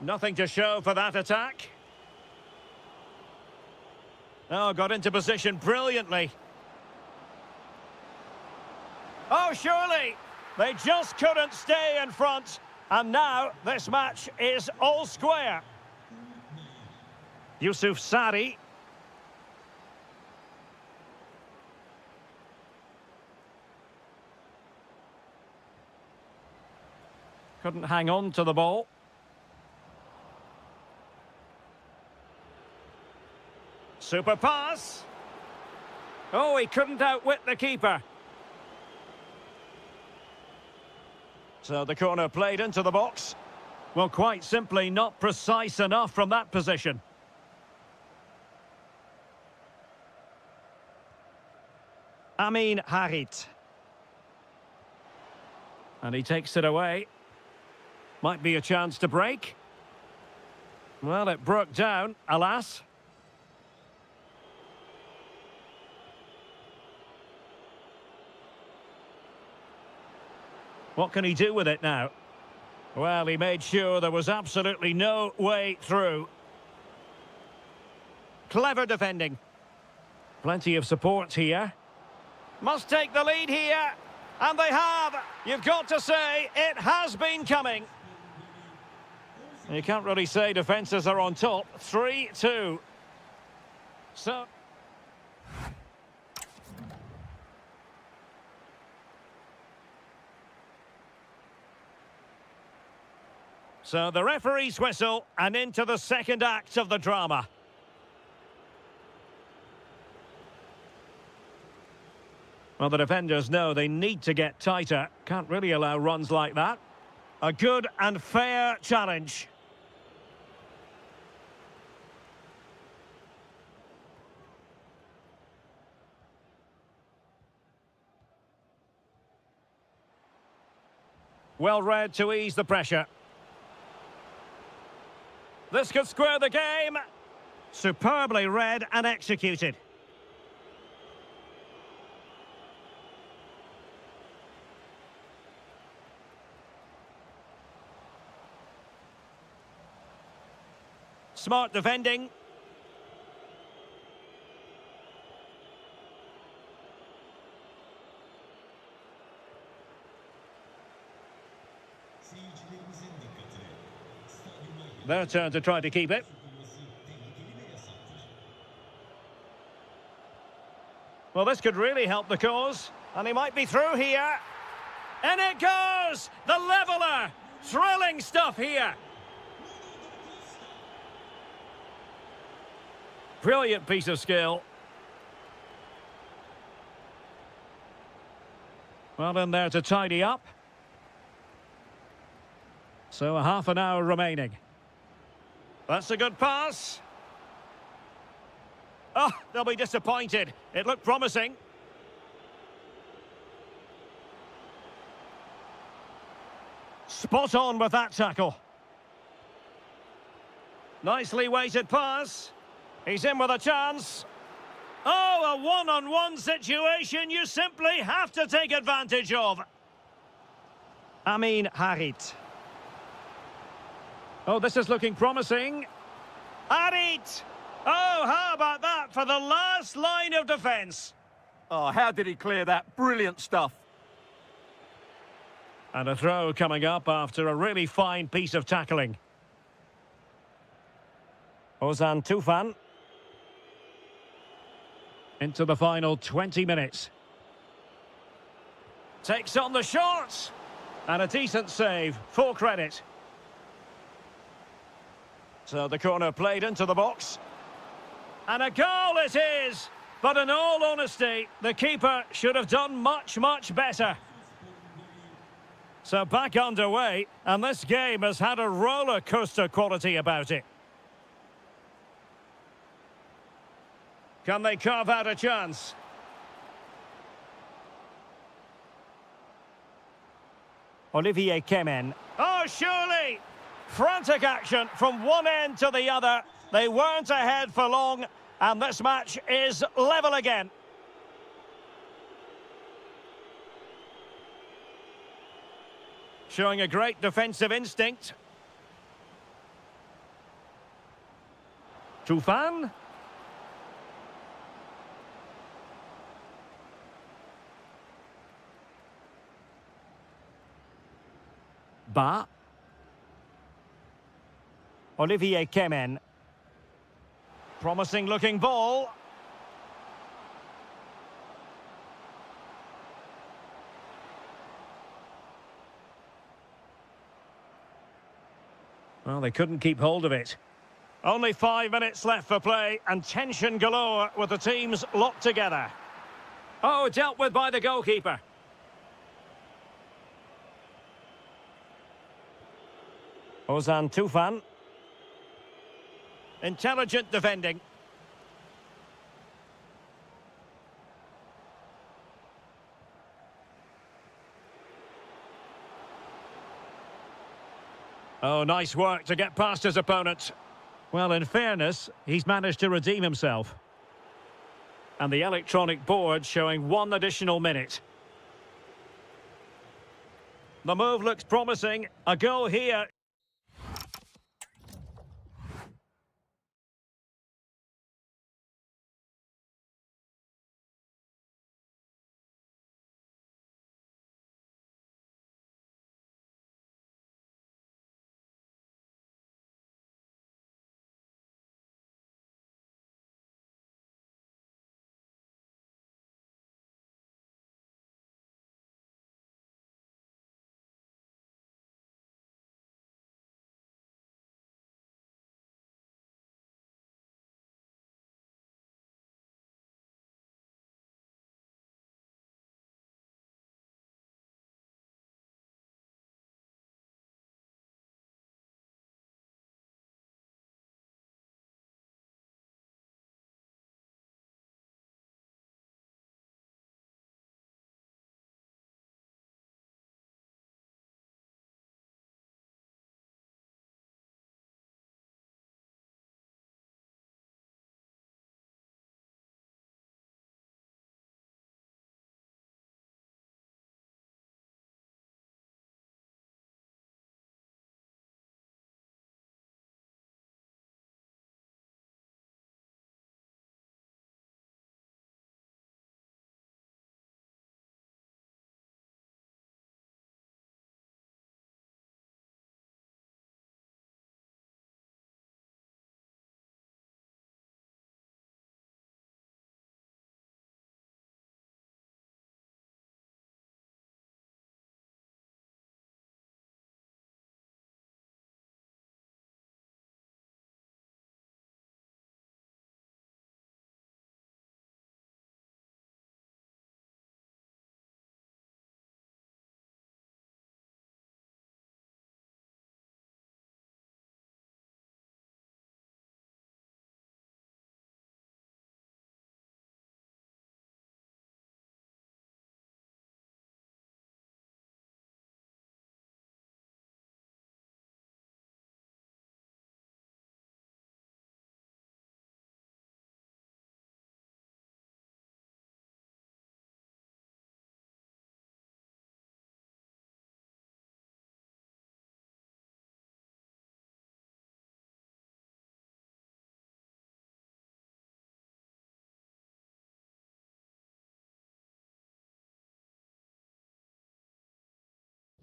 Nothing to show for that attack. Oh, got into position brilliantly. Oh, surely. They just couldn't stay in front. And now this match is all square. Yusuf Sari. Couldn't hang on to the ball. Super pass. Oh, he couldn't outwit the keeper. So the corner played into the box. Well, quite simply not precise enough from that position. Amin Harit. And he takes it away. Might be a chance to break. Well, it broke down, alas. What can he do with it now? Well, he made sure there was absolutely no way through. Clever defending. Plenty of support here. Must take the lead here. And they have. You've got to say, it has been coming. You can't really say defences are on top. 3-2. So the referee's whistle, and into the second act of the drama. Well, the defenders know they need to get tighter. Can't really allow runs like that. A good and fair challenge. Well read to ease the pressure. This could square the game. Superbly read and executed. Smart defending. Their turn to try to keep it. Well, this could really help the cause. And he might be through here. And it goes! The leveller! Thrilling stuff here. Brilliant piece of skill. Well, in there to tidy up. So a half an hour remaining. That's a good pass. Oh, they'll be disappointed. It looked promising. Spot on with that tackle. Nicely weighted pass. He's in with a chance. Oh, a one-on-one situation you simply have to take advantage of. Amin Harit. Oh, this is looking promising. Harit! Oh, how about that for the last line of defence? Oh, how did he clear that? Brilliant stuff. And a throw coming up after a really fine piece of tackling. Ozan Tufan. Into the final 20 minutes. Takes on the shot. And a decent save. Full credit. So the corner played into the box. And a goal it is. But in all honesty, the keeper should have done much, much better. So back underway, and this game has had a roller coaster quality about it. Can they carve out a chance? Olivier Kemen. Oh, surely! Frantic action from one end to the other. They weren't ahead for long, and this match is level again. Showing a great defensive instinct. Tufan. Ba. Olivier Kemen. Promising looking ball. Well, they couldn't keep hold of it. Only 5 minutes left for play and tension galore with the teams locked together. Oh, dealt with by the goalkeeper. Ozan Tufan. Intelligent defending. Oh, nice work to get past his opponent. Well, in fairness, he's managed to redeem himself. And the electronic board showing 1 additional minute. The move looks promising. A goal here.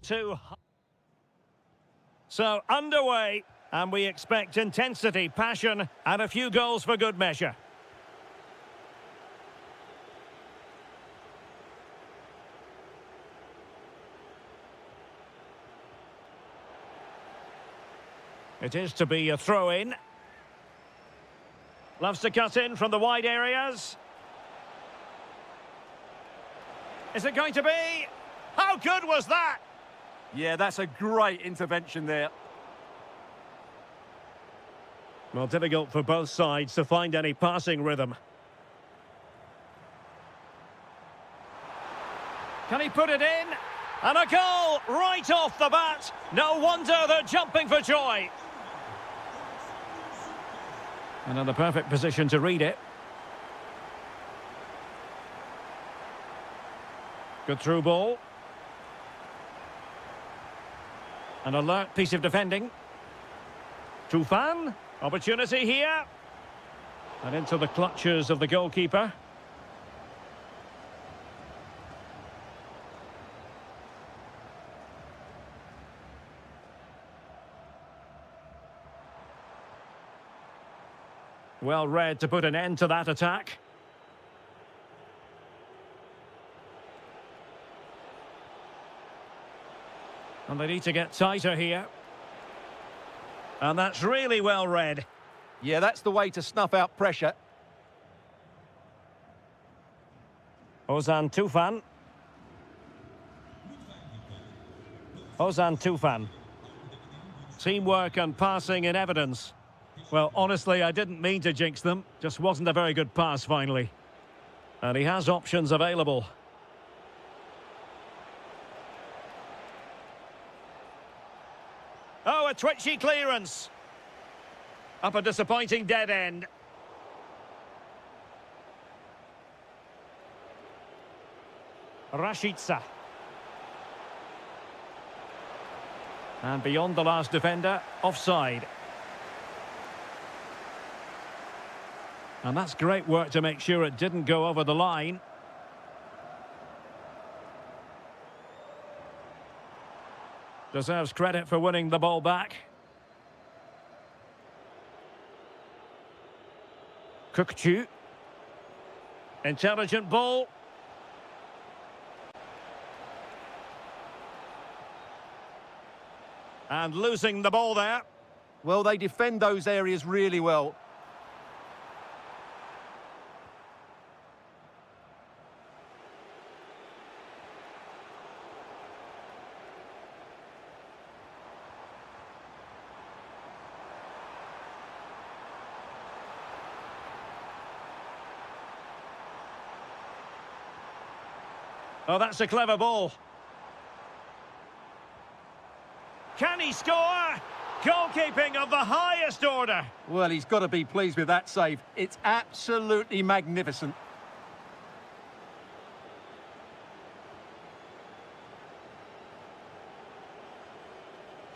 Two. So underway, and we expect intensity, passion, and a few goals for good measure. It is to be a throw-in. Loves to cut in from the wide areas. Is it going to be? How good was that? Yeah, that's a great intervention there. Well, difficult for both sides to find any passing rhythm. Can he put it in? And a goal right off the bat. No wonder they're jumping for joy. And in the perfect position to read it. Good through ball. An alert piece of defending. Tufan. Opportunity here. And into the clutches of the goalkeeper. Well read to put an end to that attack. And they need to get tighter here. And that's really well read. Yeah, that's the way to snuff out pressure. Ozan Tufan. Ozan Tufan. Teamwork and passing in evidence. Well, honestly, I didn't mean to jinx them. Just wasn't a very good pass, finally. And he has options available. Oh, a twitchy clearance. Up a disappointing dead end. Rashica. And beyond the last defender, offside. And that's great work to make sure it didn't go over the line. Deserves credit for winning the ball back. Kukcu. Intelligent ball. And losing the ball there. Well, they defend those areas really well. Oh, that's a clever ball. Can he score? Goalkeeping of the highest order. Well, he's got to be pleased with that save. It's absolutely magnificent.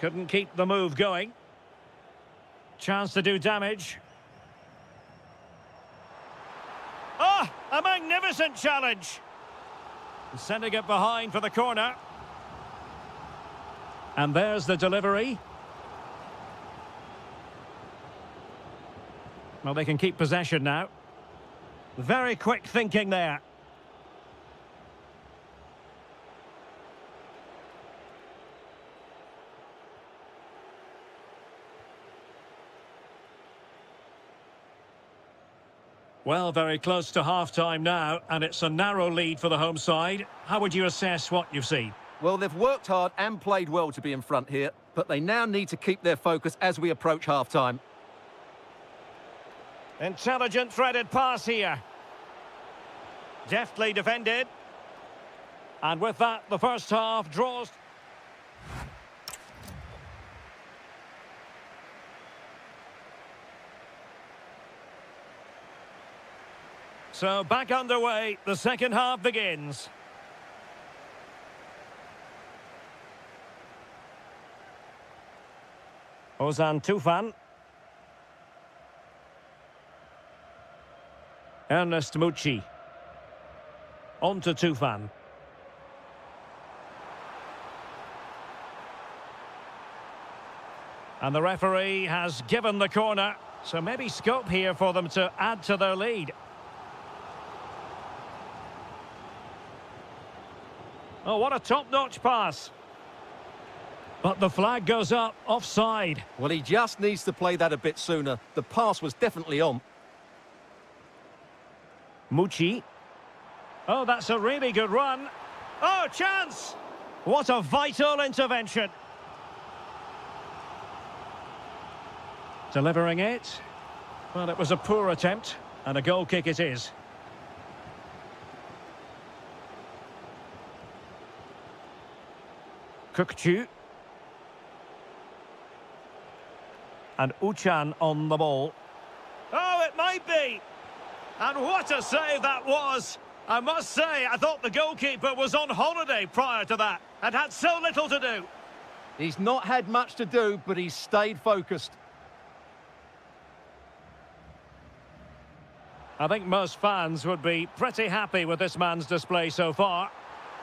Couldn't keep the move going. Chance to do damage. Ah, a magnificent challenge. Sending it behind for the corner. And there's the delivery. Well, they can keep possession now. Very quick thinking there. Well, very close to half-time now, and it's a narrow lead for the home side. How would you assess what you've seen? Well, they've worked hard and played well to be in front here, but they now need to keep their focus as we approach half-time. Intelligent threaded pass here. Deftly defended. And with that, the first half draws. So back underway, the second half begins. Ozan Tufan. Ernest Mucci. On to Tufan. And the referee has given the corner, so maybe scope here for them to add to their lead. Oh, what a top-notch pass. But the flag goes up, offside. Well, he just needs to play that a bit sooner. The pass was definitely on. Mucci. Oh, that's a really good run. Oh, chance! What a vital intervention. Delivering it. Well, it was a poor attempt, and a goal kick it is. Kukcu. And Uchan on the ball. Oh, it might be! And what a save that was! I must say, I thought the goalkeeper was on holiday prior to that and had so little to do. He's not had much to do, but he's stayed focused. I think most fans would be pretty happy with this man's display so far.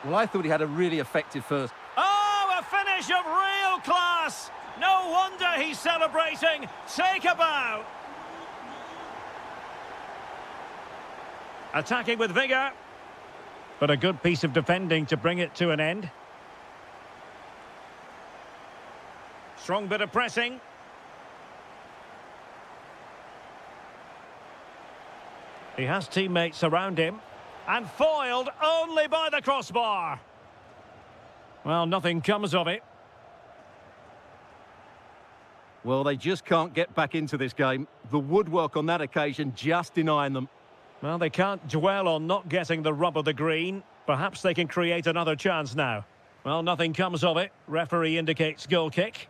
Well, I thought he had a really effective first. Oh, a finish of real class! No wonder he's celebrating. Take a bow. Attacking with vigour. But a good piece of defending to bring it to an end. Strong bit of pressing. He has teammates around him. And foiled only by the crossbar. Well, nothing comes of it. Well, they just can't get back into this game. The woodwork on that occasion just denying them. Well, they can't dwell on not getting the rub of the green. Perhaps they can create another chance now. Well, nothing comes of it. Referee indicates goal kick.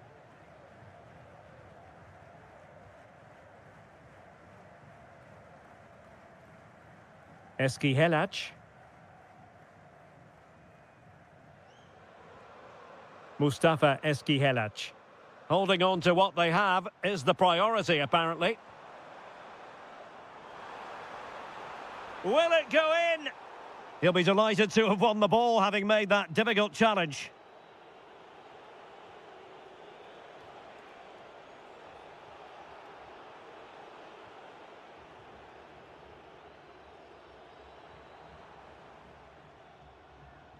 Eski Helac. Mustafa Eski Helac. Holding on to what they have is the priority, apparently. Will it go in? He'll be delighted to have won the ball, having made that difficult challenge.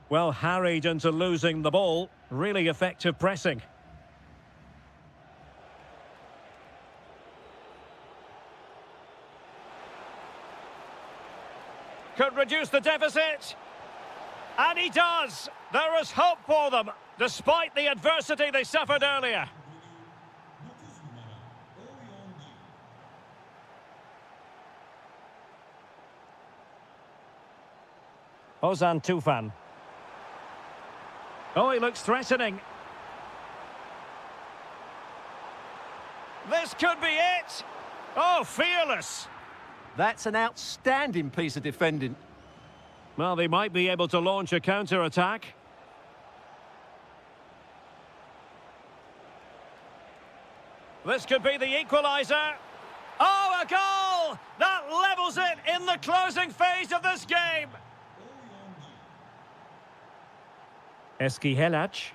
Well, harried into losing the ball. Really effective pressing. Could reduce the deficit. And he does. There is hope for them, despite the adversity they suffered earlier. Ozan Tufan. Oh, he looks threatening. This could be it. Oh, fearless. That's an outstanding piece of defending. Well, they might be able to launch a counter-attack. This could be the equaliser. Oh, a goal! That levels it in the closing phase of this game. Eski Helac.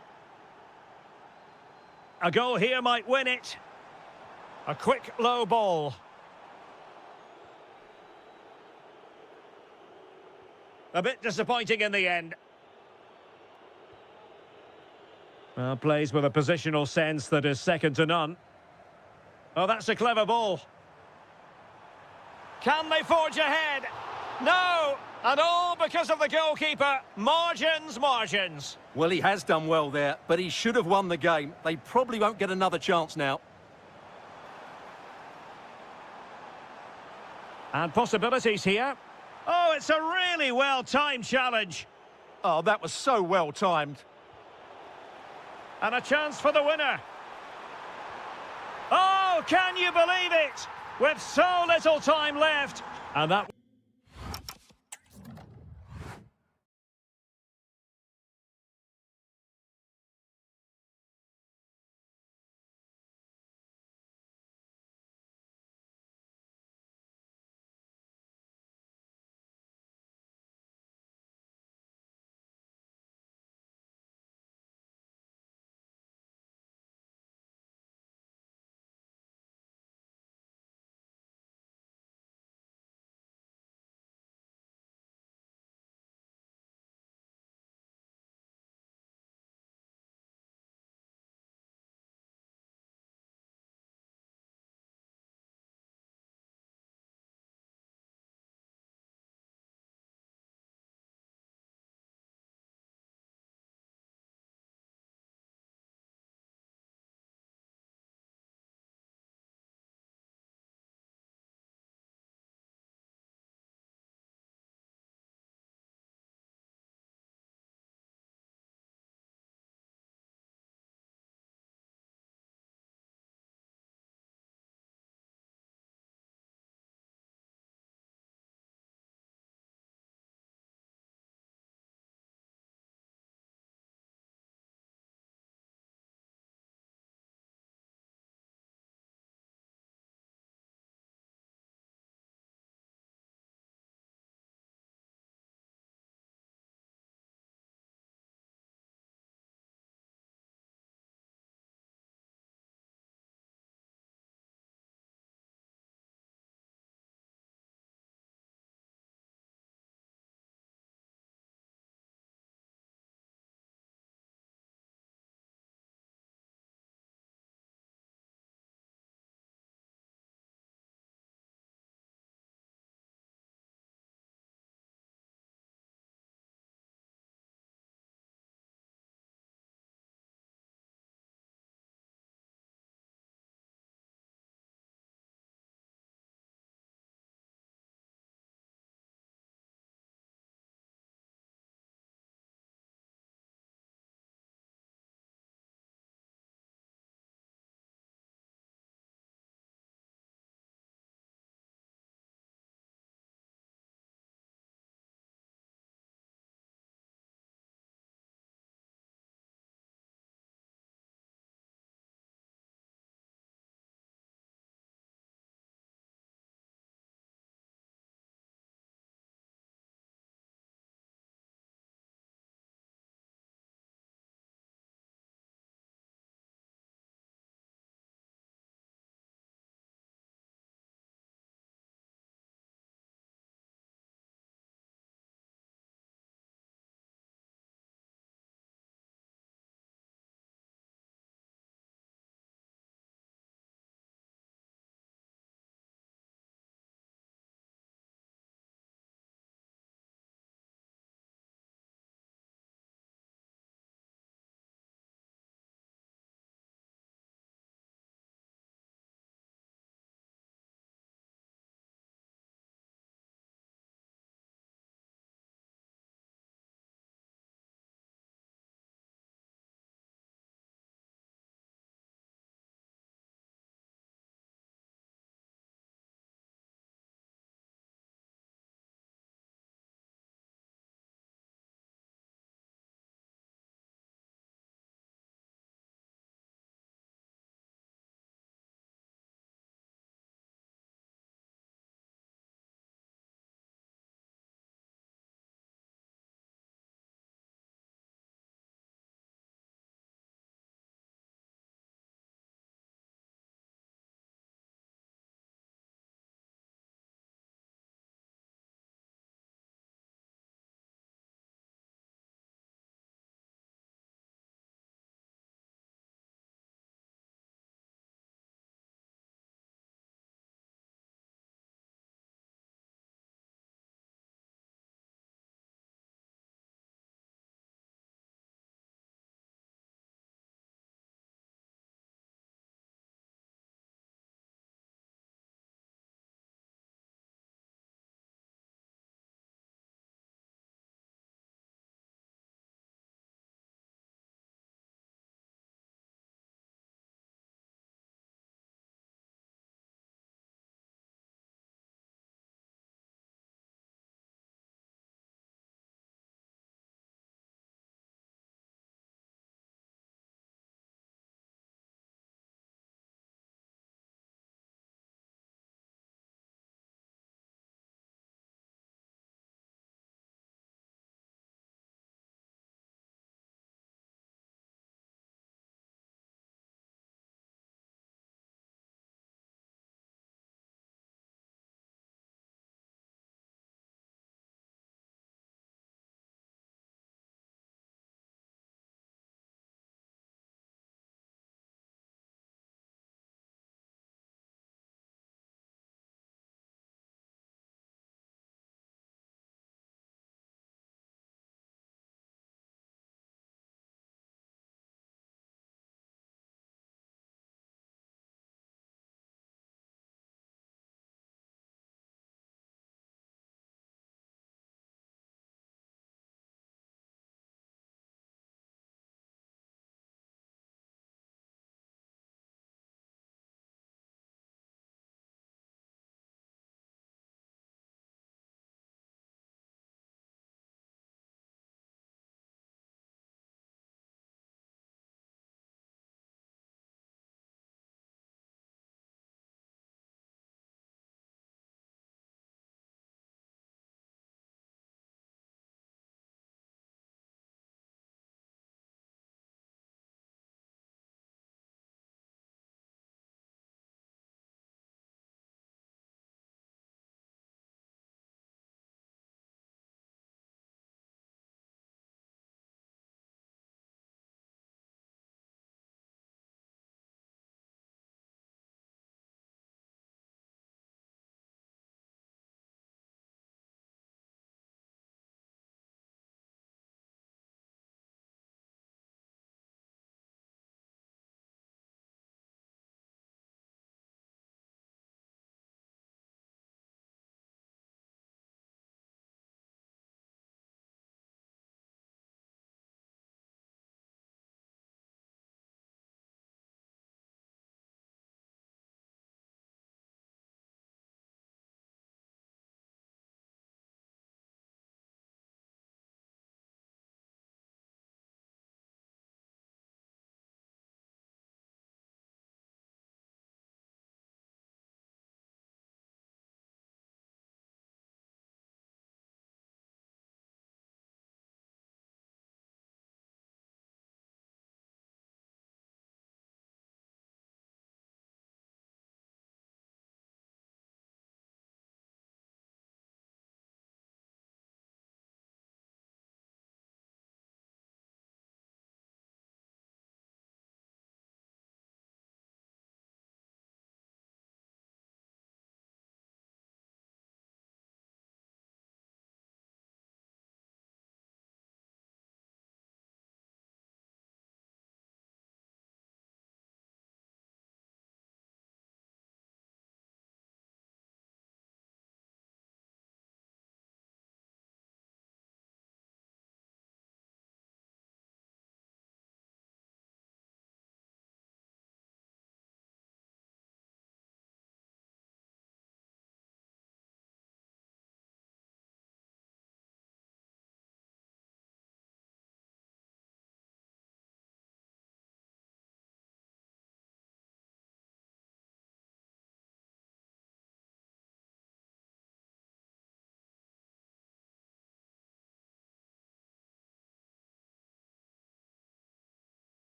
A goal here might win it. A quick low ball. A bit disappointing in the end. Well, plays with a positional sense that is second to none. Oh, that's a clever ball. Can they forge ahead? No! And all because of the goalkeeper. Margins, margins. Well, he has done well there, but he should have won the game. They probably won't get another chance now. And possibilities here. Oh, it's a really well-timed challenge. Oh, that was so well-timed. And a chance for the winner. Oh, can you believe it? With so little time left. And that...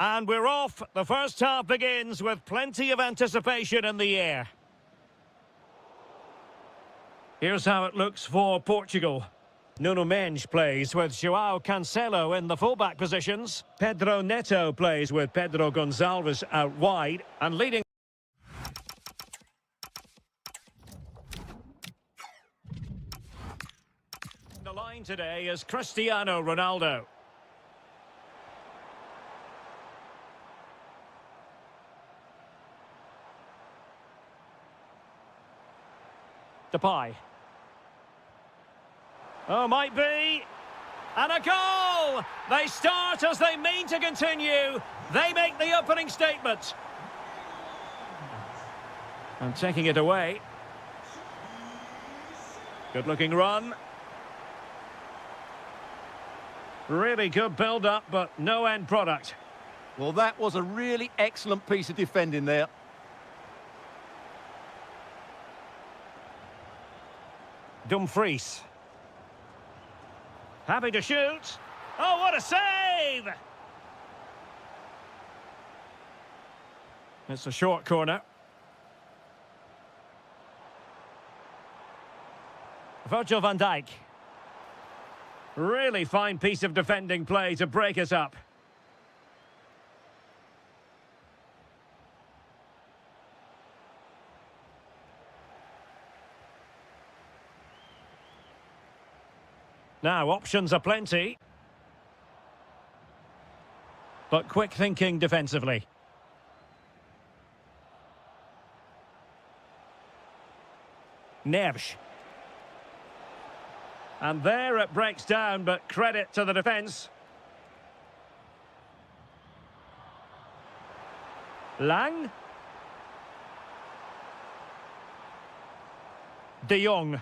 And we're off. The first half begins with plenty of anticipation in the air. Here's how it looks for Portugal. Nuno Mendes plays with João Cancelo in the fullback positions. Pedro Neto plays with Pedro Gonçalves out wide. And leading the line today is Cristiano Ronaldo. Depay. Oh, might be. And a goal! They start as they mean to continue. They make the opening statement. And taking it away. Good-looking run. Really good build-up, but no end product. Well, that was a really excellent piece of defending there. Dumfries. Happy to shoot. Oh, what a save! It's a short corner. Virgil van Dijk. Really fine piece of defending play to break us up. Now, options are plenty. But quick thinking defensively. Neves. And there it breaks down, but credit to the defence. Lang. De Jong.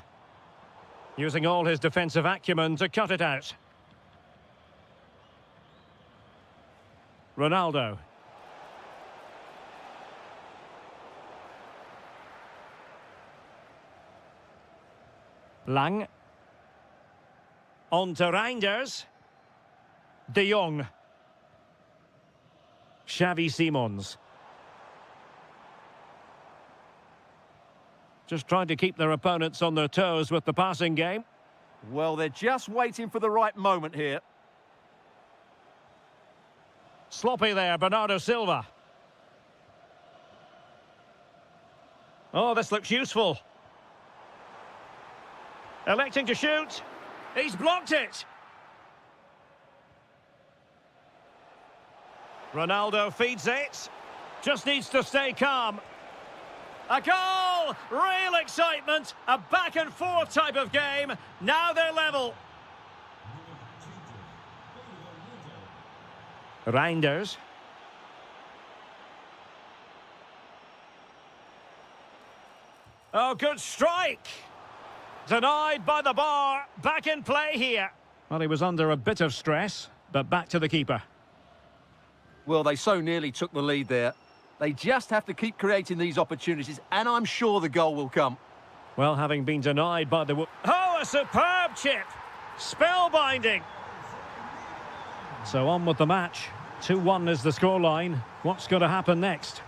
Using all his defensive acumen to cut it out. Ronaldo. Lang. On to Reinders. De Jong. Xavi Simons. Just trying to keep their opponents on their toes with the passing game. Well, they're just waiting for the right moment here. Sloppy there, Bernardo Silva. Oh, this looks useful. Electing to shoot. He's blocked it. Ronaldo feeds it. Just needs to stay calm. A goal! Real excitement. A back and forth type of game. Now they're level. Reinders. Oh, good strike. Denied by the bar. Back in play here. Well, he was under a bit of stress, but back to the keeper. Well, they so nearly took the lead there. They just have to keep creating these opportunities, and I'm sure the goal will come. Well, having been denied by the... Oh, a superb chip! Spellbinding! So on with the match. 2-1 is the scoreline. What's going to happen next?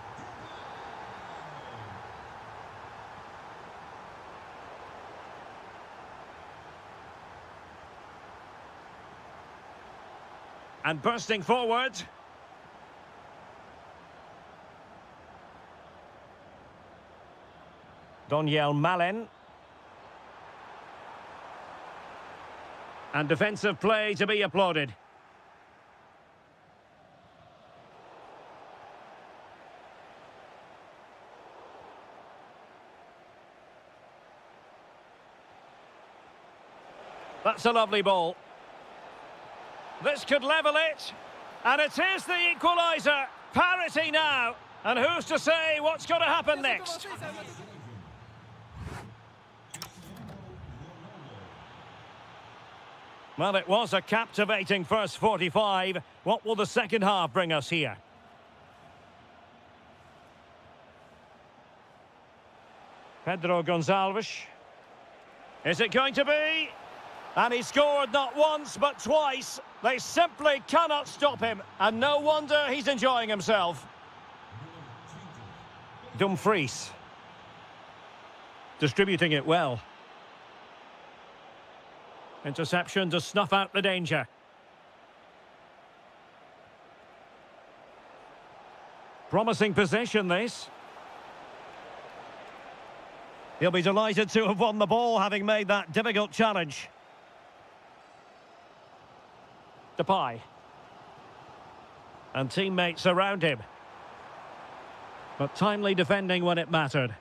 And bursting forward. Doniel Malen. And defensive play to be applauded. That's a lovely ball. This could level it. And it is the equaliser. Parity now. And who's to say what's going to happen next? Well, it was a captivating first 45. What will the second half bring us here? Pedro Gonçalves. Is it going to be? And he scored not once, but twice. They simply cannot stop him. And no wonder he's enjoying himself. Dumfries. Distributing it well. Interception to snuff out the danger. Promising possession, this. He'll be delighted to have won the ball, having made that difficult challenge. Depay. And teammates around him. But timely defending when it mattered.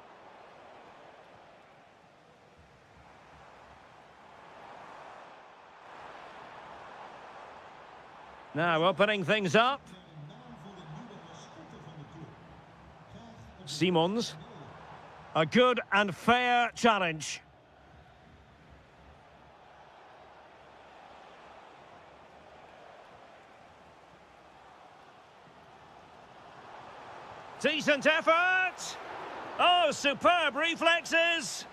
Now opening things up. Simons. A good and fair challenge. Decent effort. Oh, superb reflexes.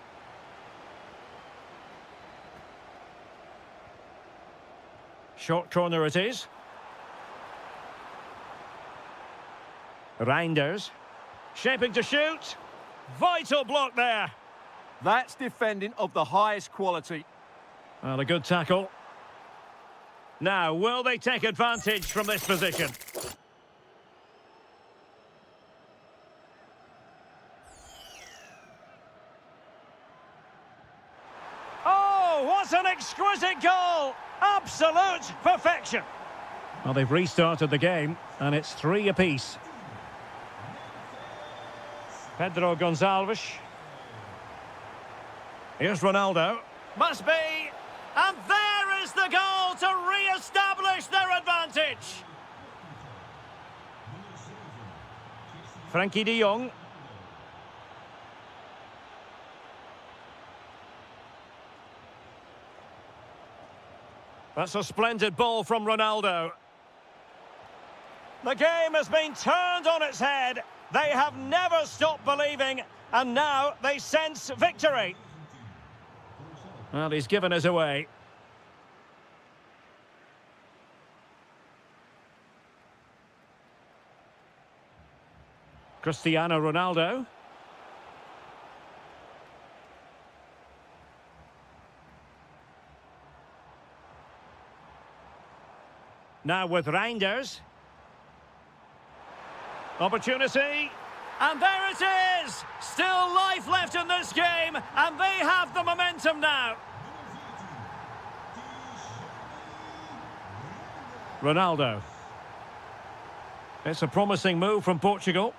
Short corner it is. Reinders. Shaping to shoot. Vital block there. That's defending of the highest quality. Well, a good tackle. Now, will they take advantage from this position? Oh, what an exquisite goal! Absolute perfection. Well, they've restarted the game, and it's 3 apiece. Pedro Gonçalves. Here's Ronaldo. Must be. And there is the goal to re-establish their advantage. Frankie de Jong. That's a splendid ball from Ronaldo. The game has been turned on its head. They have never stopped believing, and now they sense victory. Well, he's given us away. Cristiano Ronaldo. Now with Reinders. Opportunity. And there it is! Still life left in this game, and they have the momentum now. Ronaldo. It's a promising move from Portugal.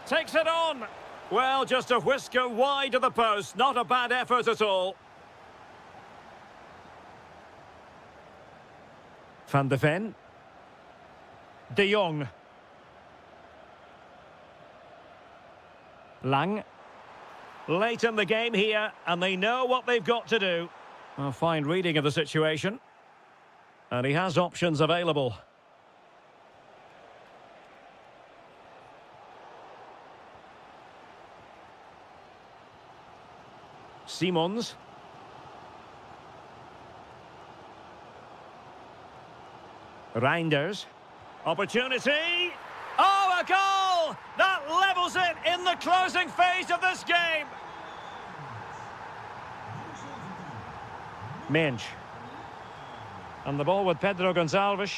Takes it on. Well, just a whisker wide of the post. Not a bad effort at all. Van de Ven. De Jong. Lang. Late in the game here, and they know what they've got to do. A fine reading of the situation. And he has options available. Simons. Reinders. Opportunity. Oh, a goal! That levels it in the closing phase of this game. Mensch. And the ball with Pedro Gonçalves.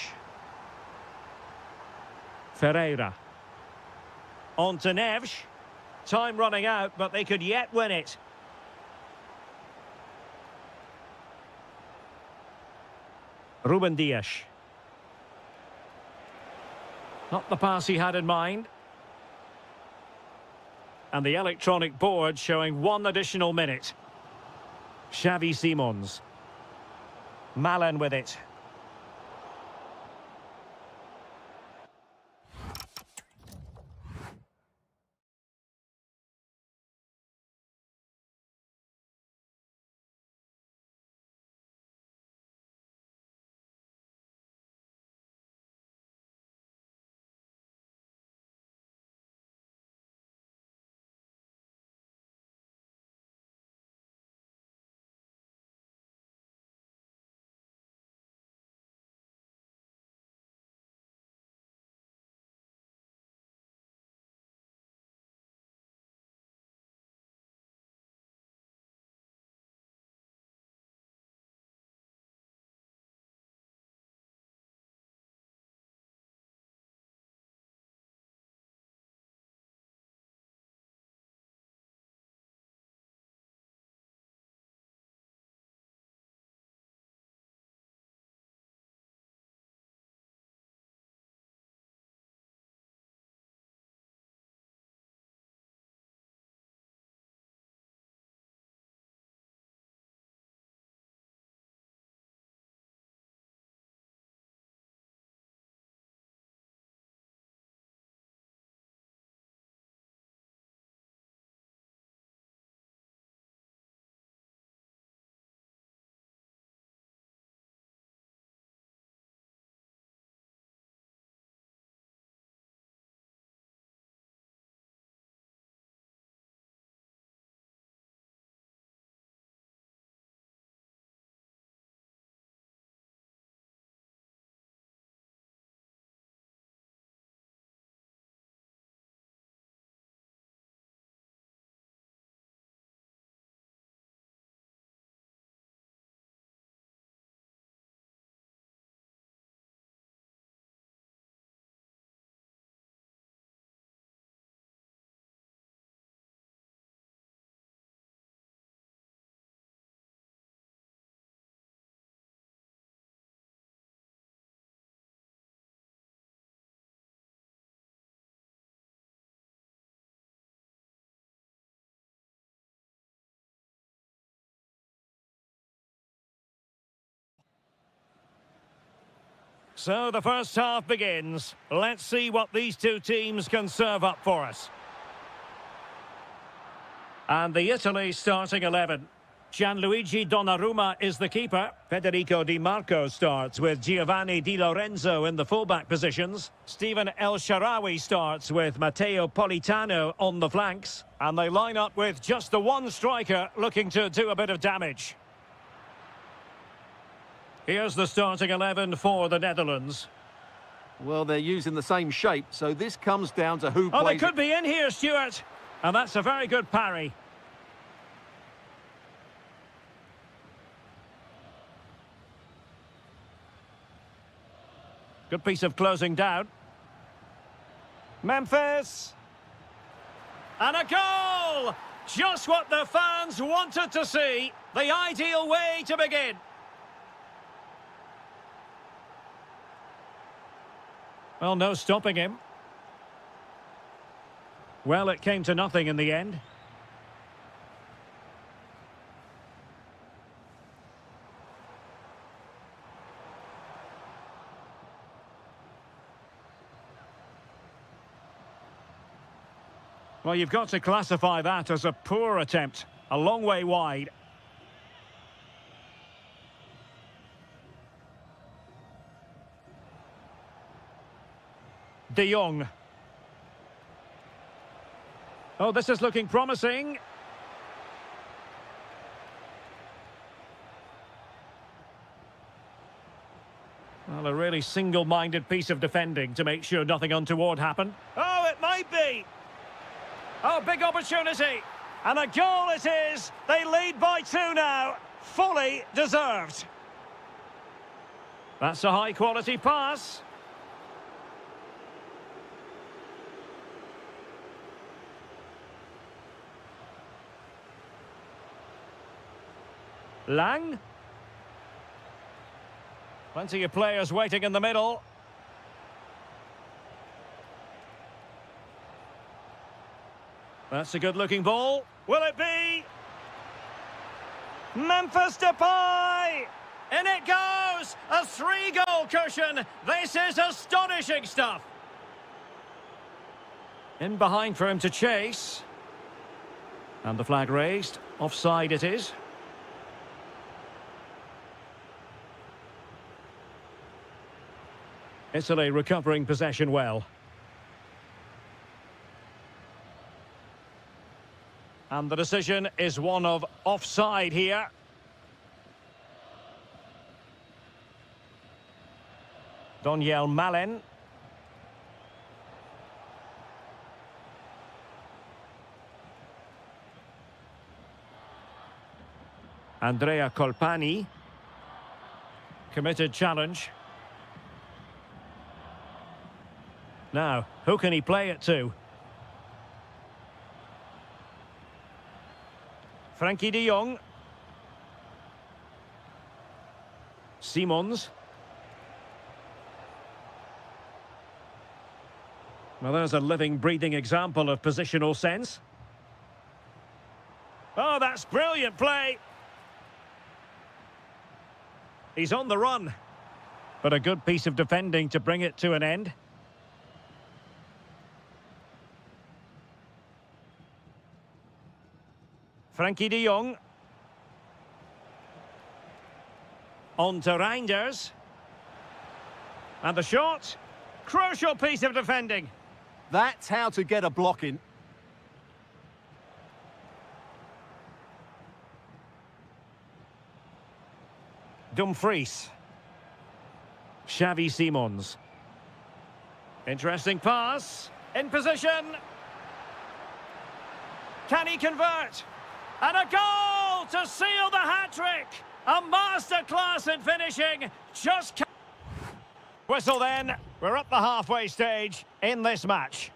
Ferreira. On to Neves. Time running out, but they could yet win it. Ruben Dias. Not the pass he had in mind. And the electronic board showing 1 additional minute. Xavi Simons. Malen with it. So the first half begins. Let's see what these two teams can serve up for us. And the Italy starting 11. Gianluigi Donnarumma is the keeper. Federico Di Marco starts with Giovanni Di Lorenzo in the fullback positions. Steven El Shaarawy starts with Matteo Politano on the flanks. And they line up with just the one striker looking to do a bit of damage. Here's the starting 11 for the Netherlands. Well, they're using the same shape, so this comes down to who plays. Oh, they could be in here, Stuart. And that's a very good parry. Good piece of closing down. Memphis. And a goal! Just what the fans wanted to see. The ideal way to begin. Well, no stopping him. Well, it came to nothing in the end. Well, you've got to classify that as a poor attempt. A long way wide. De Jong. Oh, this is looking promising. Well, a really single-minded piece of defending to make sure nothing untoward happened. Oh, it might be. Oh, big opportunity. And a goal it is. They lead by 2 now. Fully deserved. That's a high-quality pass. Lang. Plenty of players waiting in the middle. That's a good-looking ball. Will it be? Memphis Depay! In it goes! A 3-goal cushion! This is astonishing stuff! In behind for him to chase. And the flag raised. Offside it is. Italy recovering possession well. And the decision is one of offside here. Daniel Malen. Andrea Colpani. Committed challenge. Now, who can he play it to? Frankie de Jong. Simons. Well, there's a living, breathing example of positional sense. Oh, that's brilliant play. He's on the run. But a good piece of defending to bring it to an end. Frankie de Jong. On to Reinders. And the shot. Crucial piece of defending. That's how to get a block in. Dumfries. Xavi Simons. Interesting pass. In position. Can he convert? And a goal to seal the hat-trick! A masterclass in finishing. Just... Whistle then. We're at the halfway stage in this match.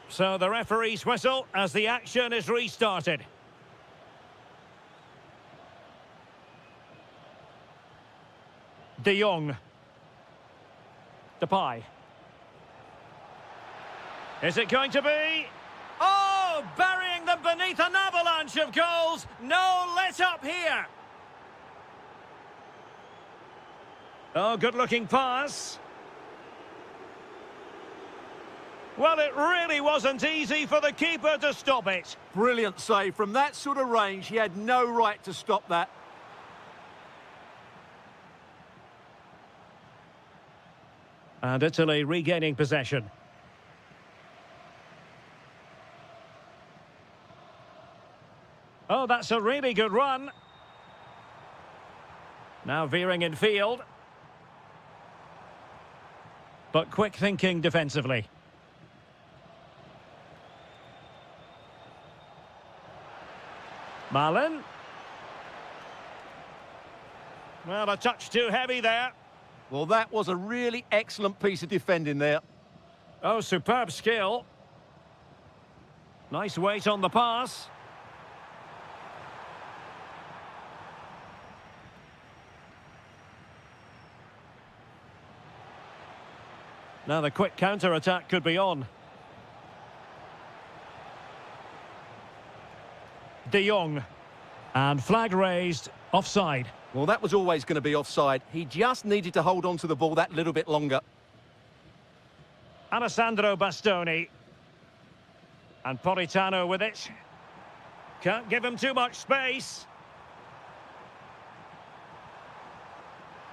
So the referee's whistle as the action is restarted. De Jong. Depay. Is it going to be? Oh, Oh, burying them beneath an avalanche of goals. No let up here. Oh, good-looking pass. Well, it really wasn't easy for the keeper to stop it. Brilliant save. From that sort of range, he had no right to stop that. And Italy regaining possession. Oh, that's a really good run. Now veering in field. But quick thinking defensively. Malen. Well, a touch too heavy there. Well, that was a really excellent piece of defending there. Oh, superb skill. Nice weight on the pass. Now the quick counter-attack could be on. De Jong. And flag raised, offside. Well, that was always going to be offside. He just needed to hold on to the ball that little bit longer. Alessandro Bastoni. And Politano with it. Can't give him too much space.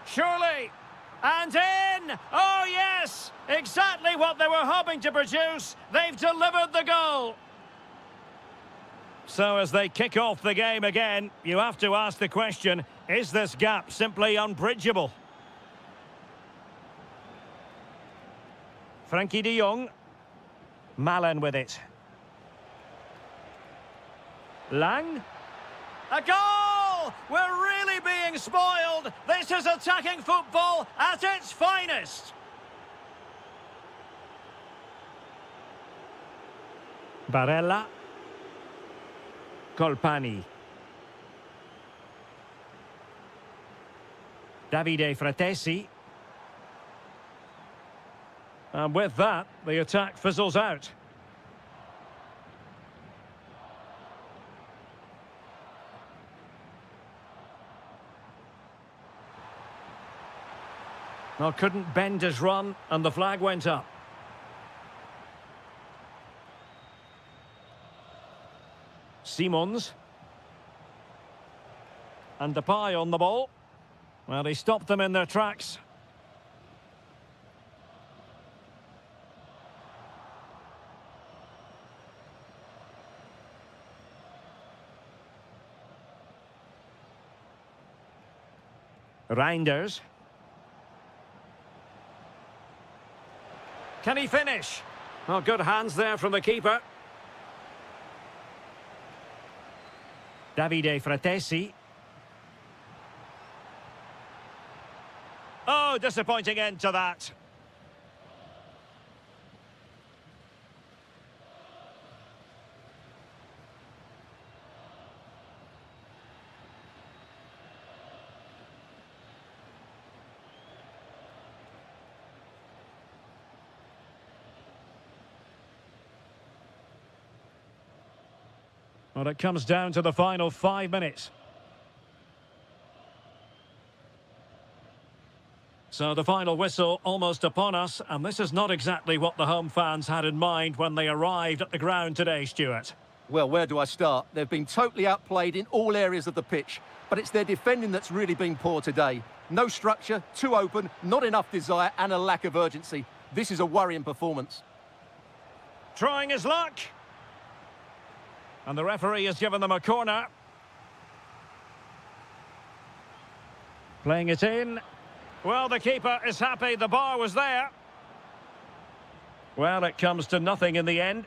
Surely. And in! Oh, yes! Exactly what they were hoping to produce. They've delivered the goal. So as they kick off the game again, you have to ask the question, is this gap simply unbridgeable? Frankie de Jong. Malen with it. Lang. A goal! We're really being spoiled. This is attacking football at its finest. Barella. Colpani. Davide Fratesi. And with that, the attack fizzles out. Well, couldn't bend his run, and the flag went up. Simons. And Depay on the ball. Well, he stopped them in their tracks. Reinders. Can he finish? Well, good hands there from the keeper. Davide Fratesi. Oh, disappointing end to that. Well, it comes down to the final 5 minutes. So the final whistle almost upon us, and this is not exactly what the home fans had in mind when they arrived at the ground today, Stuart. Well, where do I start? They've been totally outplayed in all areas of the pitch, but it's their defending that's really been poor today. No structure, too open, not enough desire, and a lack of urgency. This is a worrying performance. Trying his luck. And the referee has given them a corner. Playing it in. Well, the keeper is happy the bar was there. Well, it comes to nothing in the end.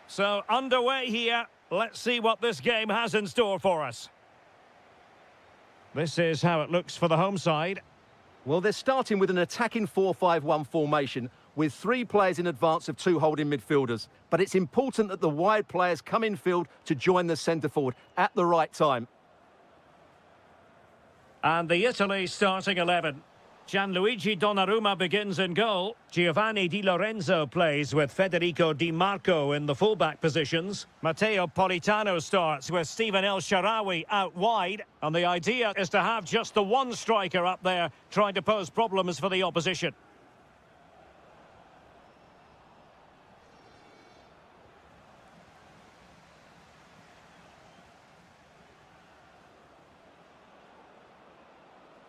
So, underway here. Let's see what this game has in store for us. This is how it looks for the home side. Well, they're starting with an attacking 4-5-1 formation with 3 players in advance of 2 holding midfielders. But it's important that the wide players come in field to join the centre forward at the right time. And the Italy starting 11. Gianluigi Donnarumma begins in goal. Giovanni Di Lorenzo plays with Federico Di Marco in the fullback positions. Matteo Politano starts with Steven El Shaarawy out wide. And the idea is to have just the one striker up there trying to pose problems for the opposition.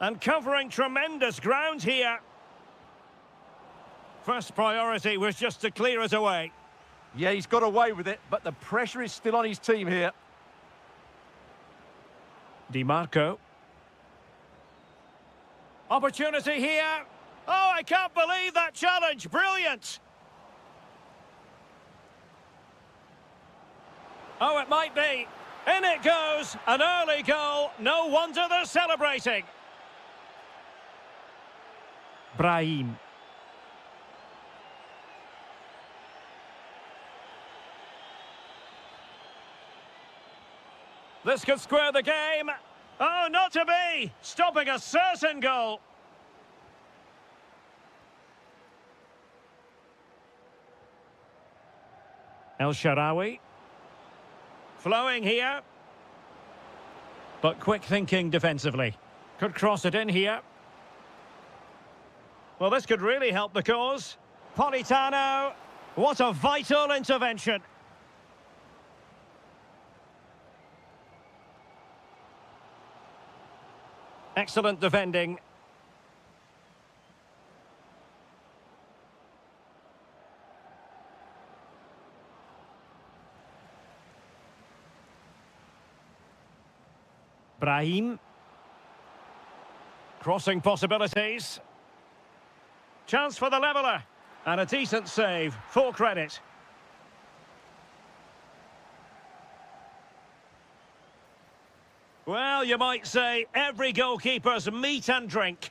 And covering tremendous ground here. First priority was just to clear it away. Yeah, he's got away with it, but the pressure is still on his team here. Di Marco. Opportunity here. Oh, I can't believe that challenge. Brilliant. Oh, it might be. In it goes. An early goal. No wonder they're celebrating. Brahim. This could square the game. Oh, not to be! Stopping a certain goal. El Shaarawy. Flowing here. But quick thinking defensively. Could cross it in here. Well, this could really help the cause. Politano. What a vital intervention. Excellent defending. Brahim. Crossing possibilities. Chance for the leveller. And a decent save. Full credit. Well, you might say every goalkeeper's meat and drink.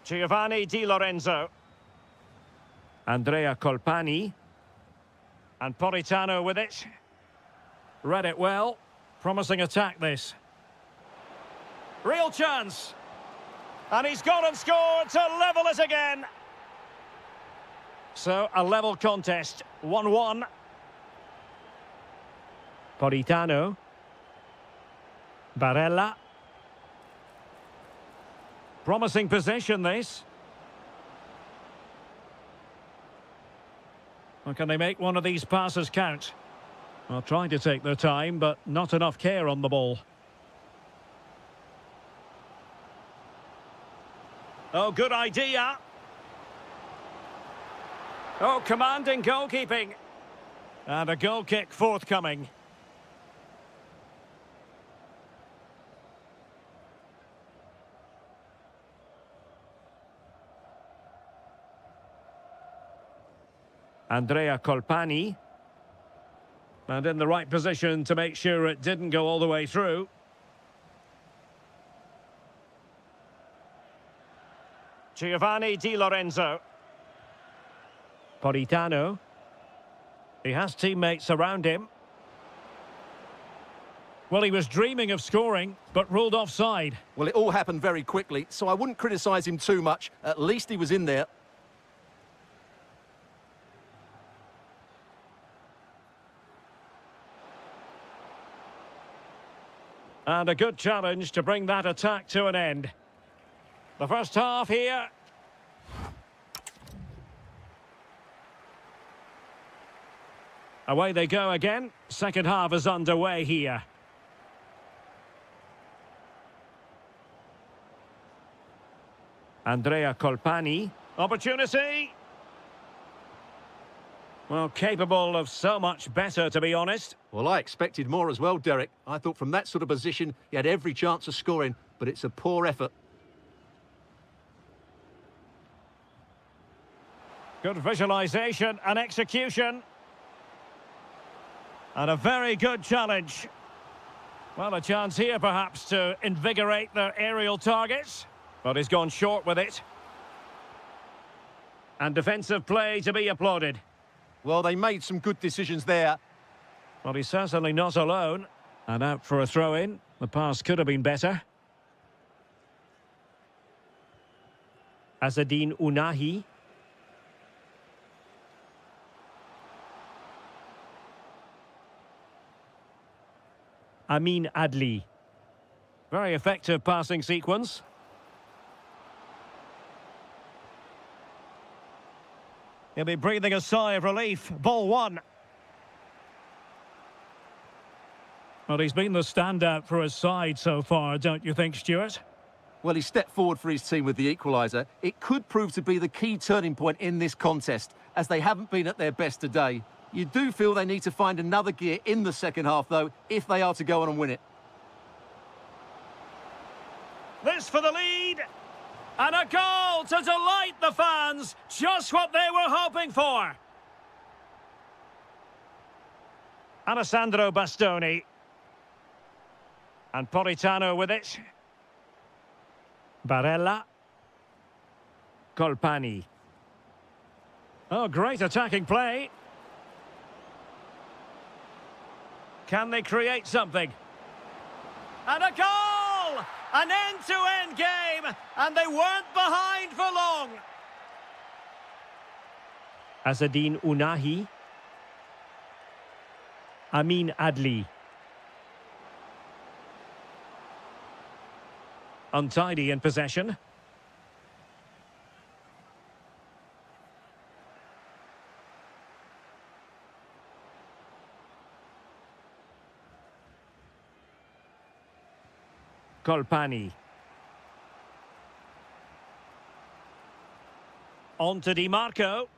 Giovanni Di Lorenzo. Andrea Colpani. And Politano with it. Read it well. Promising attack, this. Real chance. And he's gone and scored to level it again. So, a level contest. 1-1. Politano. Barella. Promising possession, this. Well, can they make one of these passes count? Well, trying to take their time, but not enough care on the ball. Oh, good idea. Oh, commanding goalkeeping. And a goal kick forthcoming. Andrea Colpani. And in the right position to make sure it didn't go all the way through. Giovanni Di Lorenzo. Politano. He has teammates around him. Well, he was dreaming of scoring, but ruled offside. Well, it all happened very quickly, so I wouldn't criticise him too much. At least he was in there. And a good challenge to bring that attack to an end. The first half here. Away they go again. Second half is underway here. Andrea Colpani. Opportunity. Well, capable of so much better, to be honest. Well, I expected more as well, Derek. I thought from that sort of position, he had every chance of scoring, but it's a poor effort. Good visualisation and execution. And a very good challenge. Well, a chance here perhaps to invigorate their aerial targets. But he's gone short with it. And defensive play to be applauded. Well, they made some good decisions there. Well, he's certainly not alone. And out for a throw-in. The pass could have been better. Azzedine Ounahi. Amin Adli. Very effective passing sequence. He'll be breathing a sigh of relief. Ball one. Well, he's been the standout for his side so far, don't you think, Stuart? Well, he stepped forward for his team with the equaliser. It could prove to be the key turning point in this contest, as they haven't been at their best today. You do feel they need to find another gear in the second half, though, if they are to go on and win it. This for the lead. And a goal to delight the fans. Just what they were hoping for. Alessandro Bastoni. And Politano with it. Barella. Colpani. Oh, great attacking play. Can they create something? And a goal! An end-to-end game, and they weren't behind for long. Azzedine Ounahi. Amin Adli. Untidy in possession. Colpani. On to Di Marco.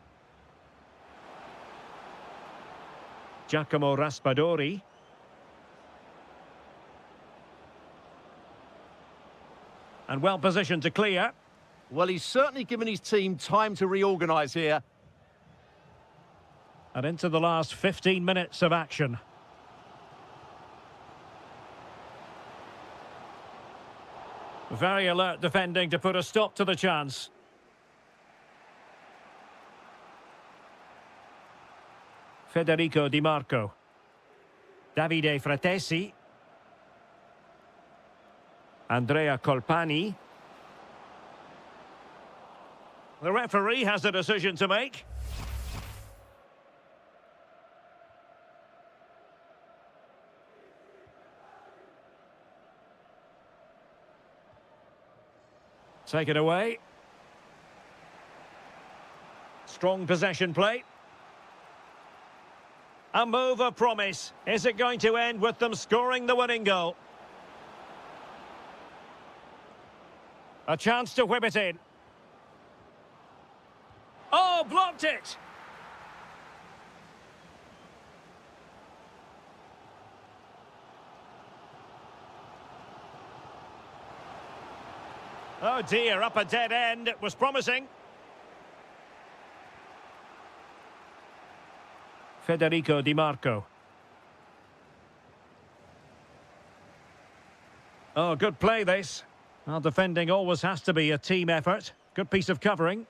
Giacomo Raspadori. And well positioned to clear. Well, he's certainly given his team time to reorganise here. And into the last 15 minutes of action. Very alert defending to put a stop to the chance. Federico Di Marco. Davide Fratesi. Andrea Colpani. The referee has a decision to make. Take it away. Strong possession play. A move of promise. Is it going to end with them scoring the winning goal? A chance to whip it in. Oh, blocked it! Oh dear, up a dead end. It was promising. Federico Di Marco. Oh, good play this. Well, defending always has to be a team effort. Good piece of covering.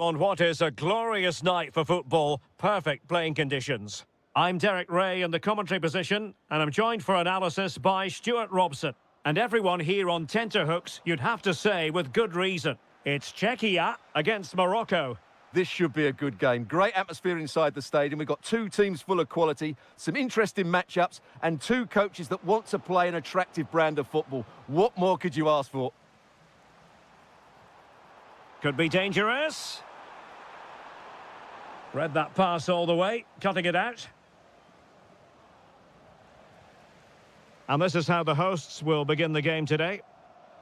On what is a glorious night for football, perfect playing conditions. I'm Derek Ray in the commentary position, and I'm joined for analysis by Stuart Robson. And everyone here on tenterhooks, you'd have to say with good reason. It's Czechia against Morocco. This should be a good game. Great atmosphere inside the stadium. We've got two teams full of quality, some interesting matchups, and two coaches that want to play an attractive brand of football. What more could you ask for? Could be dangerous. Read that pass all the way, cutting it out. And this is how the hosts will begin the game today.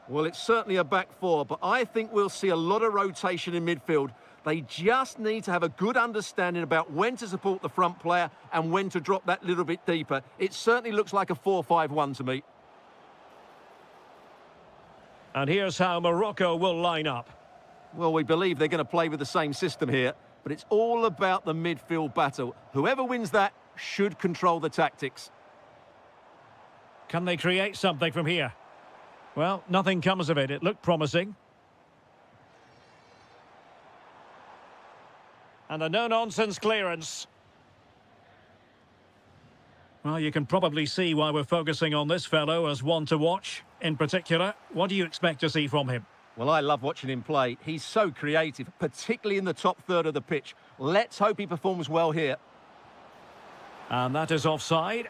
Well, it's certainly a back four, but I think we'll see a lot of rotation in midfield. They just need to have a good understanding about when to support the front player and when to drop that little bit deeper. It certainly looks like a 4-5-1 to me. And here's how Morocco will line up. Well, we believe they're going to play with the same system here, but it's all about the midfield battle. Whoever wins that should control the tactics. Can they create something from here? Well, nothing comes of it. It looked promising. And a no-nonsense clearance. Well, you can probably see why we're focusing on this fellow as one to watch. In particular, what do you expect to see from him? Well, I love watching him play. He's so creative, particularly in the top third of the pitch. Let's hope he performs well here. And that is offside.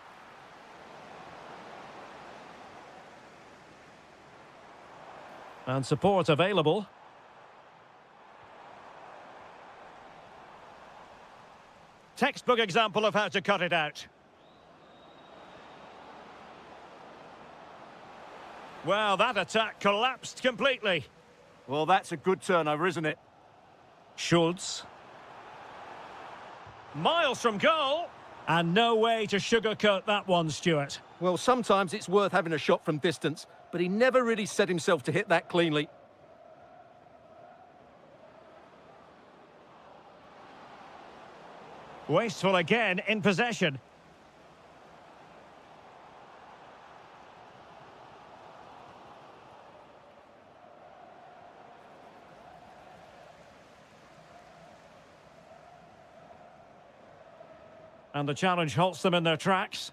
And support available. Textbook example of how to cut it out. Well, that attack collapsed completely. Well, that's a good turnover, isn't it? Schultz. Miles from goal. And no way to sugarcoat that one, Stuart. Well, sometimes it's worth having a shot from distance, but he never really set himself to hit that cleanly. Wasteful again in possession. And the challenge halts them in their tracks.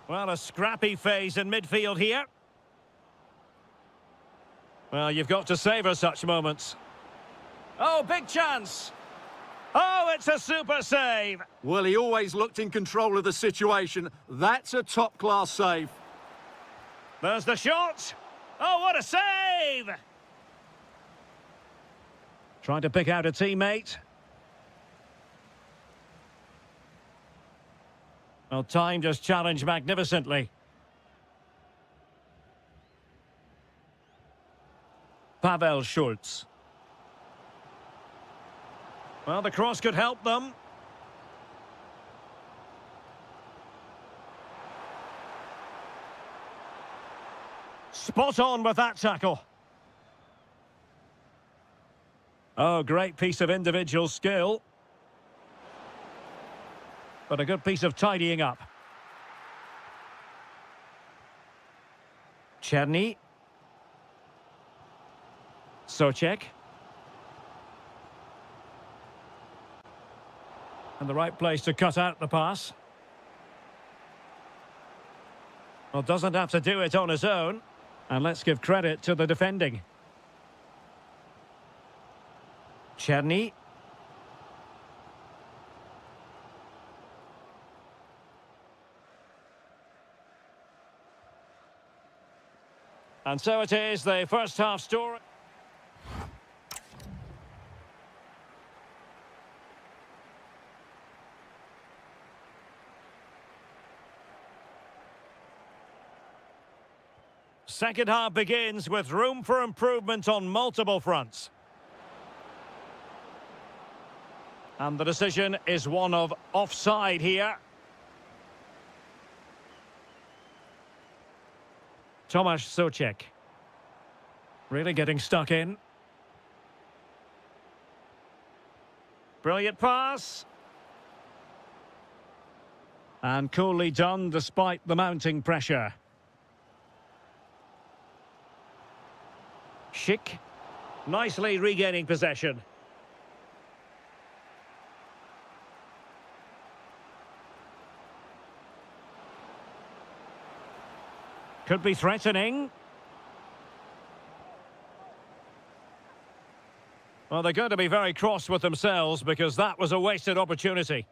Well, a scrappy phase in midfield here. Well, you've got to savour such moments. Oh, big chance. Oh, it's a super save. Well, he always looked in control of the situation. That's a top-class save. There's the shot. Oh, what a save! Trying to pick out a teammate. Well, time just challenged magnificently. Pavel Schultz. Well, the cross could help them. Spot on with that tackle. Oh, great piece of individual skill. But a good piece of tidying up. Czerny. Socek. And the right place to cut out the pass. Well, doesn't have to do it on his own. And let's give credit to the defending. Czerny. And so it is, the first half story. Second half begins with room for improvement on multiple fronts. And the decision is one of offside here. Tomasz Socek. Really getting stuck in. Brilliant pass. And coolly done despite the mounting pressure. Našich. Nicely regaining possession. Could be threatening. Well, they're going to be very cross with themselves because that was a wasted opportunity.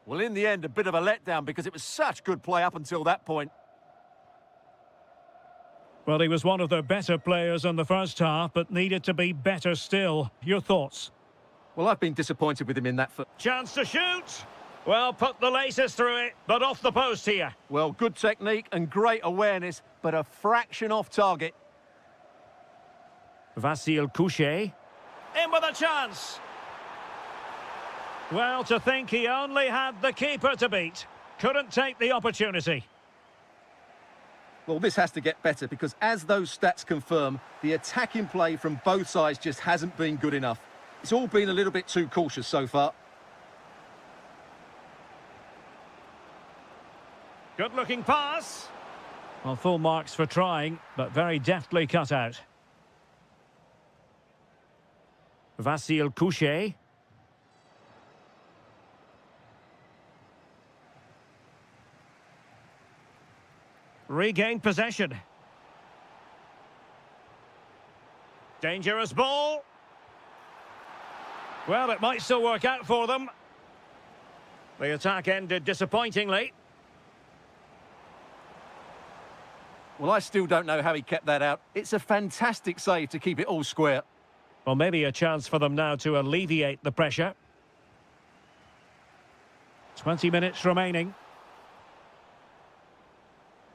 Well, in the end, a bit of a letdown because it was such good play up until that point. Well, he was one of the better players in the first half, but needed to be better still. Your thoughts? Well, I've been disappointed with him in that. Chance to shoot. Well, put the laces through it, but off the post here. Well, good technique and great awareness, but a fraction off target. Leverkusen. In with a chance. Well, to think he only had the keeper to beat. Couldn't take the opportunity. Well, this has to get better because as those stats confirm, the attacking play from both sides just hasn't been good enough. It's all been a little bit too cautious so far. Good-looking pass. Well, full marks for trying, but very deftly cut out. Leverkusen. Regained possession. Dangerous ball. Well, it might still work out for them. The attack ended disappointingly. Well, I still don't know how he kept that out. It's a fantastic save to keep it all square. Well, maybe a chance for them now to alleviate the pressure. 20 minutes remaining.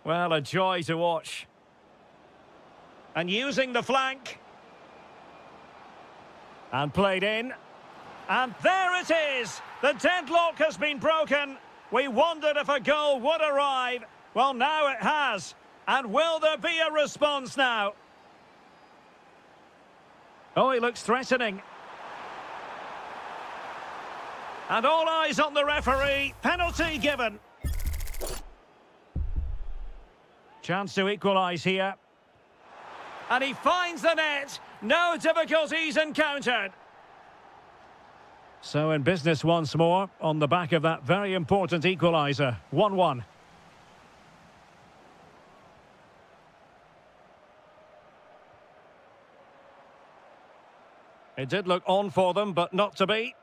Well, a joy to watch. And using the flank. And played in. And there it is! The deadlock has been broken. We wondered if a goal would arrive. Well, now it has. And will there be a response now? Oh, he looks threatening. And all eyes on the referee. Penalty given. Chance to equalise here. And he finds the net. No difficulties encountered. So in business once more on the back of that very important equaliser. 1-1. It did look on for them, but not to be.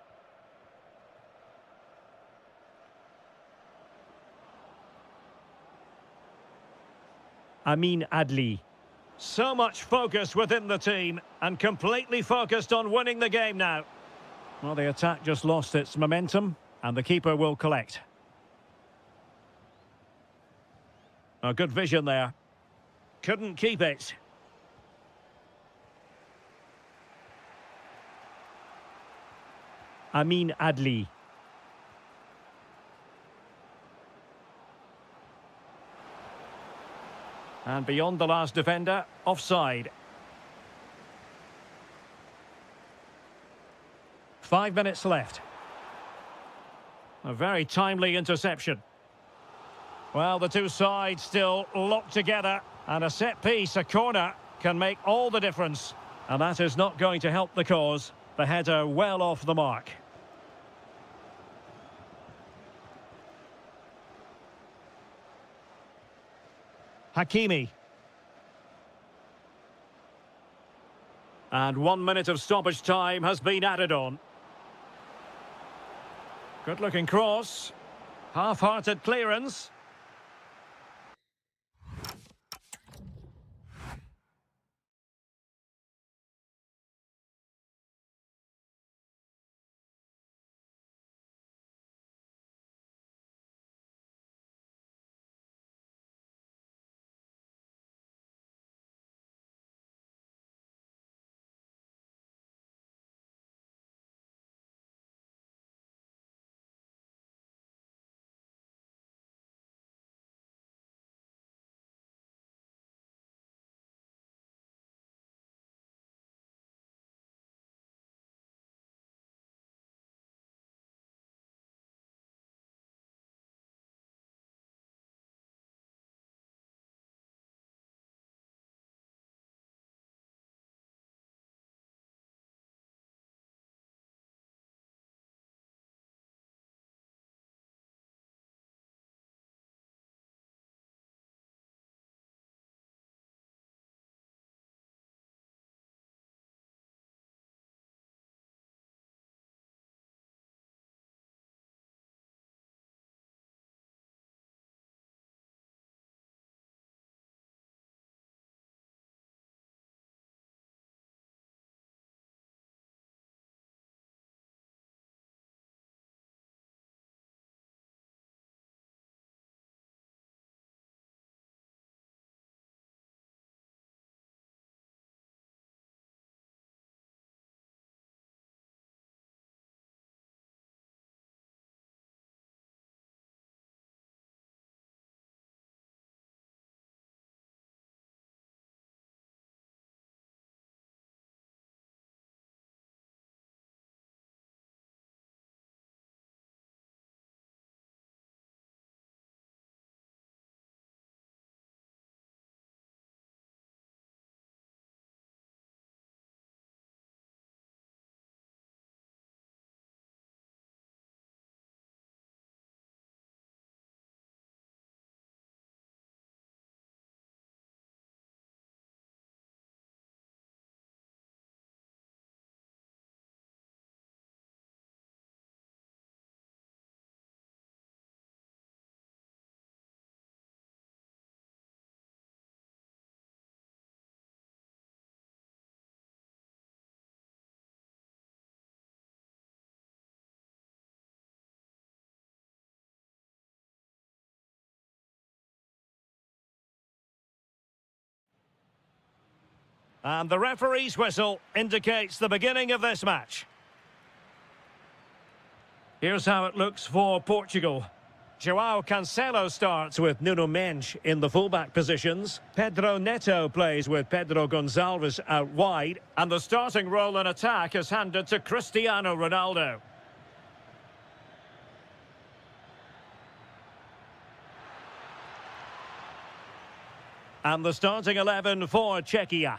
Amin Adli. So much focus within the team and completely focused on winning the game now. Well, the attack just lost its momentum and the keeper will collect. A good vision there. Couldn't keep it. Amin Adli. And beyond the last defender, offside. 5 minutes left. A very timely interception. Well, the two sides still locked together. And a set piece, a corner, can make all the difference. And that is not going to help the cause. The header well off the mark. Hakimi. And 1 minute of stoppage time has been added on. Good-looking cross. Half-hearted clearance. And the referee's whistle indicates the beginning of this match. Here's how it looks for Portugal. João Cancelo starts with Nuno Mendes in the fullback positions. Pedro Neto plays with Pedro Gonçalves out wide. And the starting role in attack is handed to Cristiano Ronaldo. And the starting 11 for Czechia.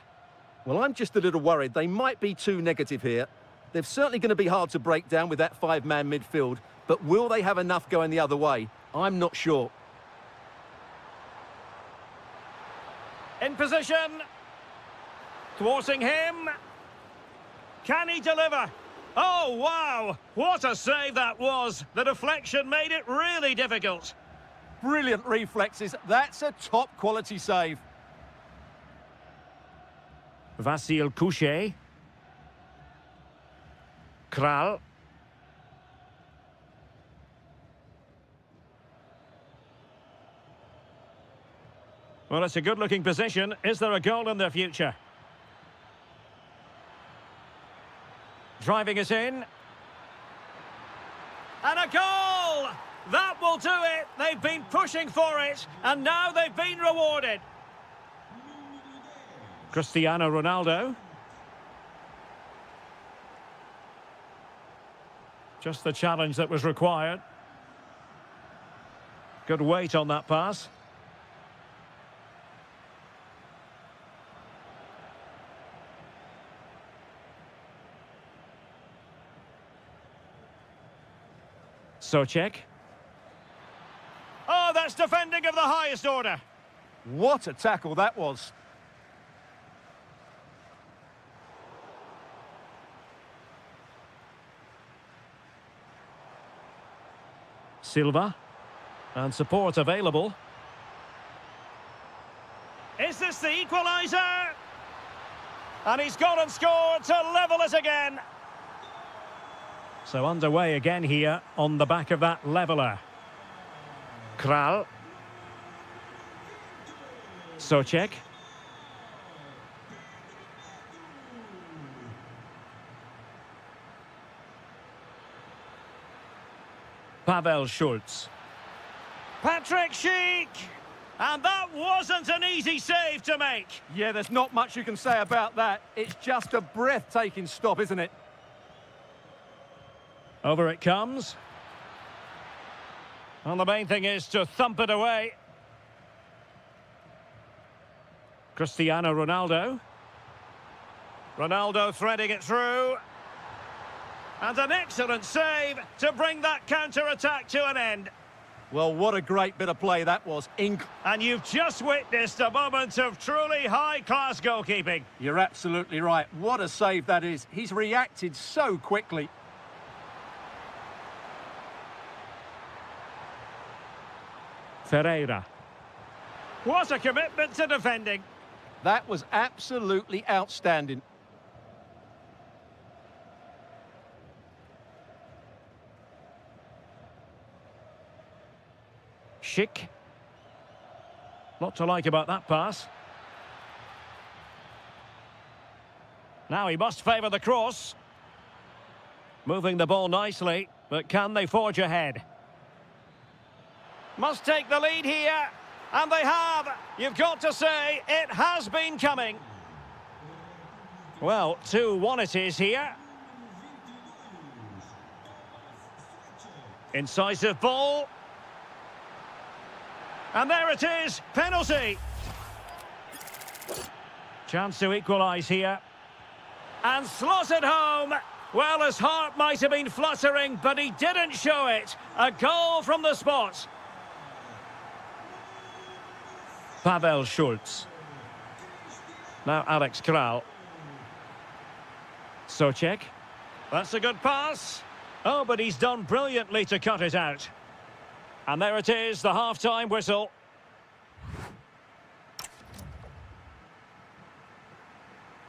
Well, I'm just a little worried. They might be too negative here. They're certainly going to be hard to break down with that five-man midfield, but will they have enough going the other way? I'm not sure. In position. Thwarting him. Can he deliver? Oh, wow! What a save that was. The deflection made it really difficult. Brilliant reflexes. That's a top-quality save. Vasil Couchet. Kral. Well, it's a good-looking position. Is there a goal in the future? Driving it in. And a goal! That will do it. They've been pushing for it, and now they've been rewarded. Cristiano Ronaldo. Just the challenge that was required. Good weight on that pass. Souček. Oh, that's defending of the highest order. What a tackle that was. Silva. And support available. Is this the equaliser? And he's gone and scored to level it again. So underway again here on the back of that leveller. Kral. Souček. Pavel Schultz. Patrick Schick. And that wasn't an easy save to make. Yeah, there's not much you can say about that. It's just a breathtaking stop, isn't it? Over it comes. And the main thing is to thump it away. Cristiano Ronaldo. Ronaldo threading it through. And an excellent save to bring that counter-attack to an end. Well, what a great bit of play that was. And you've just witnessed a moment of truly high-class goalkeeping. You're absolutely right. What a save that is. He's reacted so quickly. Ferreira. What a commitment to defending. That was absolutely outstanding. Schick. Lot to like about that pass. Now he must favour the cross. Moving the ball nicely, but can they forge ahead? Must take the lead here, and they have. You've got to say, it has been coming. Well, 2-1 it is here. Incisive ball. And there it is, penalty. Chance to equalise here. And slotted home. Well, his heart might have been fluttering, but he didn't show it. A goal from the spot. Pavel Schultz. Now Alex Kral. Souček. That's a good pass. Oh, but he's done brilliantly to cut it out. And there it is, the half-time whistle.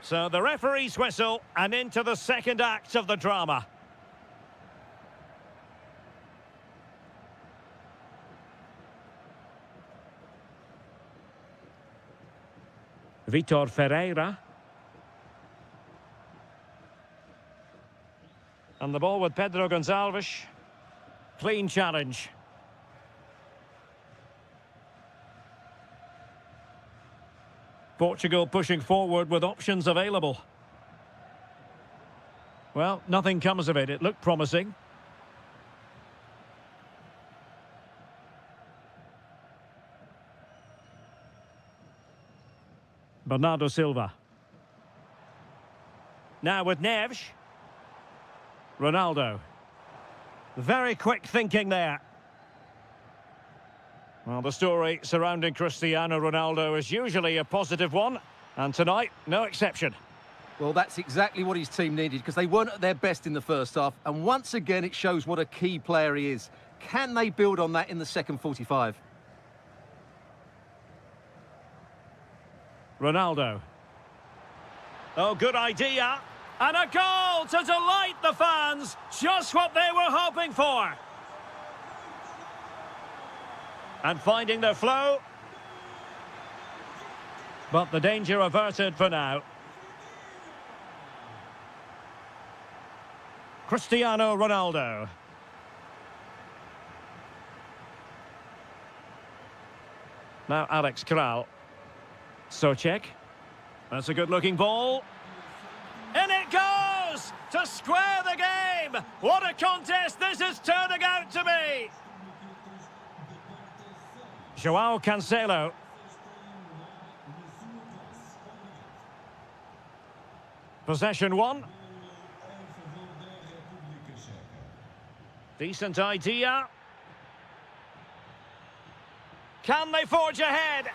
So the referee's whistle, and into the second act of the drama. Vitor Ferreira. And the ball with Pedro Gonçalves. Clean challenge. Portugal pushing forward with options available. Well, nothing comes of it. It looked promising. Bernardo Silva. Now with Neves. Ronaldo. Very quick thinking there. Well, the story surrounding Cristiano Ronaldo is usually a positive one, and tonight, no exception. Well, that's exactly what his team needed, because they weren't at their best in the first half, and once again it shows what a key player he is. Can they build on that in the second 45? Ronaldo. Oh, good idea. And a goal to delight the fans. Just what they were hoping for. And finding their flow. But the danger averted for now. Cristiano Ronaldo. Now Alex Kral. Socek. That's a good-looking ball. In it goes! To square the game! What a contest this is turning out to be! João Cancelo. Possession one. Decent idea. Can they forge ahead?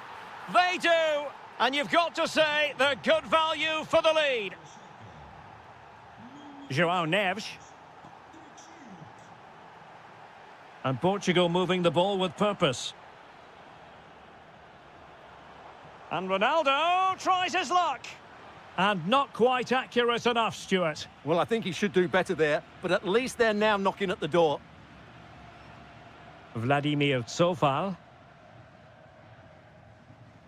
They do! And you've got to say they're good value for the lead. João Neves. And Portugal moving the ball with purpose. And Ronaldo tries his luck. And not quite accurate enough, Stuart. Well, I think he should do better there, but at least they're now knocking at the door. Vladimir Tsofal.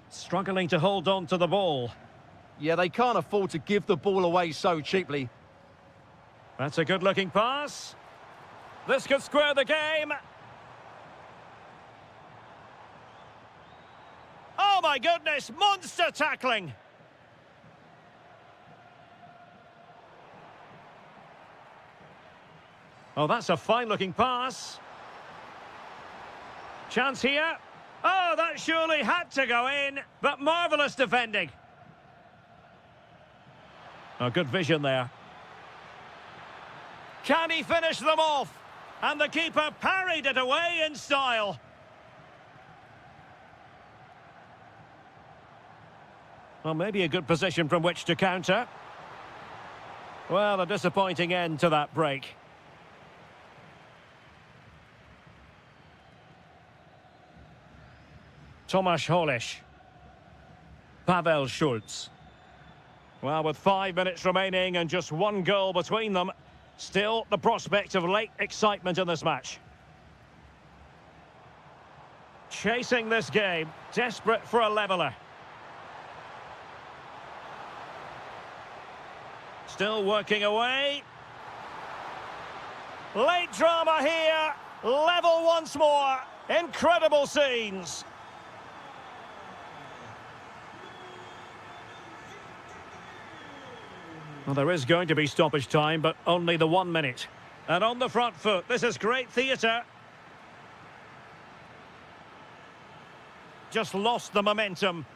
Struggling to hold on to the ball. Yeah, they can't afford to give the ball away so cheaply. That's a good-looking pass. This could square the game. Oh, my goodness! Monster tackling! Oh, that's a fine-looking pass. Chance here. Oh, that surely had to go in, but marvellous defending. Oh, good vision there. Can he finish them off? And the keeper parried it away in style. Well, maybe a good position from which to counter. Well, a disappointing end to that break. Tomasz Holeš. Pavel Schulz. Well, with 5 minutes remaining and just one goal between them, still the prospect of late excitement in this match. Chasing this game, desperate for a leveller. Still working away. Late drama here. Level once more. Incredible scenes. Well, there is going to be stoppage time, but only the 1 minute. And on the front foot, this is great theatre. Just lost the momentum.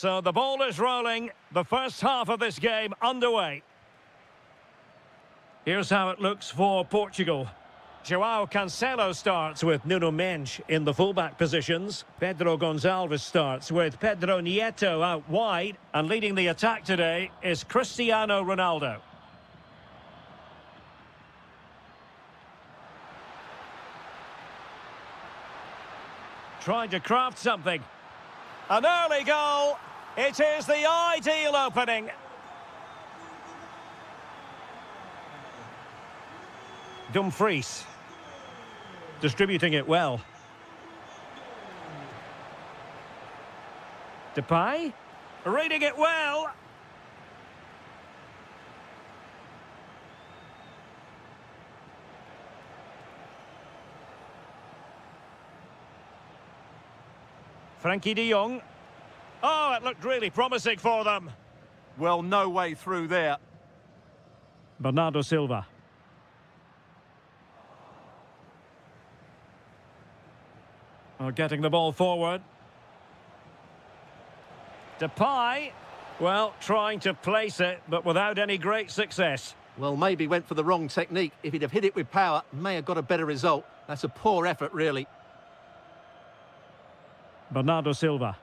So the ball is rolling. The first half of this game underway. Here's how it looks for Portugal. João Cancelo starts with Nuno Mendes in the fullback positions. Pedro Gonçalves starts with Pedro Nieto out wide. And leading the attack today is Cristiano Ronaldo. Trying to craft something. An early goal. It is the ideal opening. Dumfries. Distributing it well. Depay. Reading it well. Frankie de Jong. Oh, it looked really promising for them. Well, no way through there. Bernardo Silva. Getting the ball forward. Depay. Well, trying to place it, but without any great success. Well, maybe went for the wrong technique. If he'd have hit it with power, may have got a better result. That's a poor effort, really. Bernardo Silva.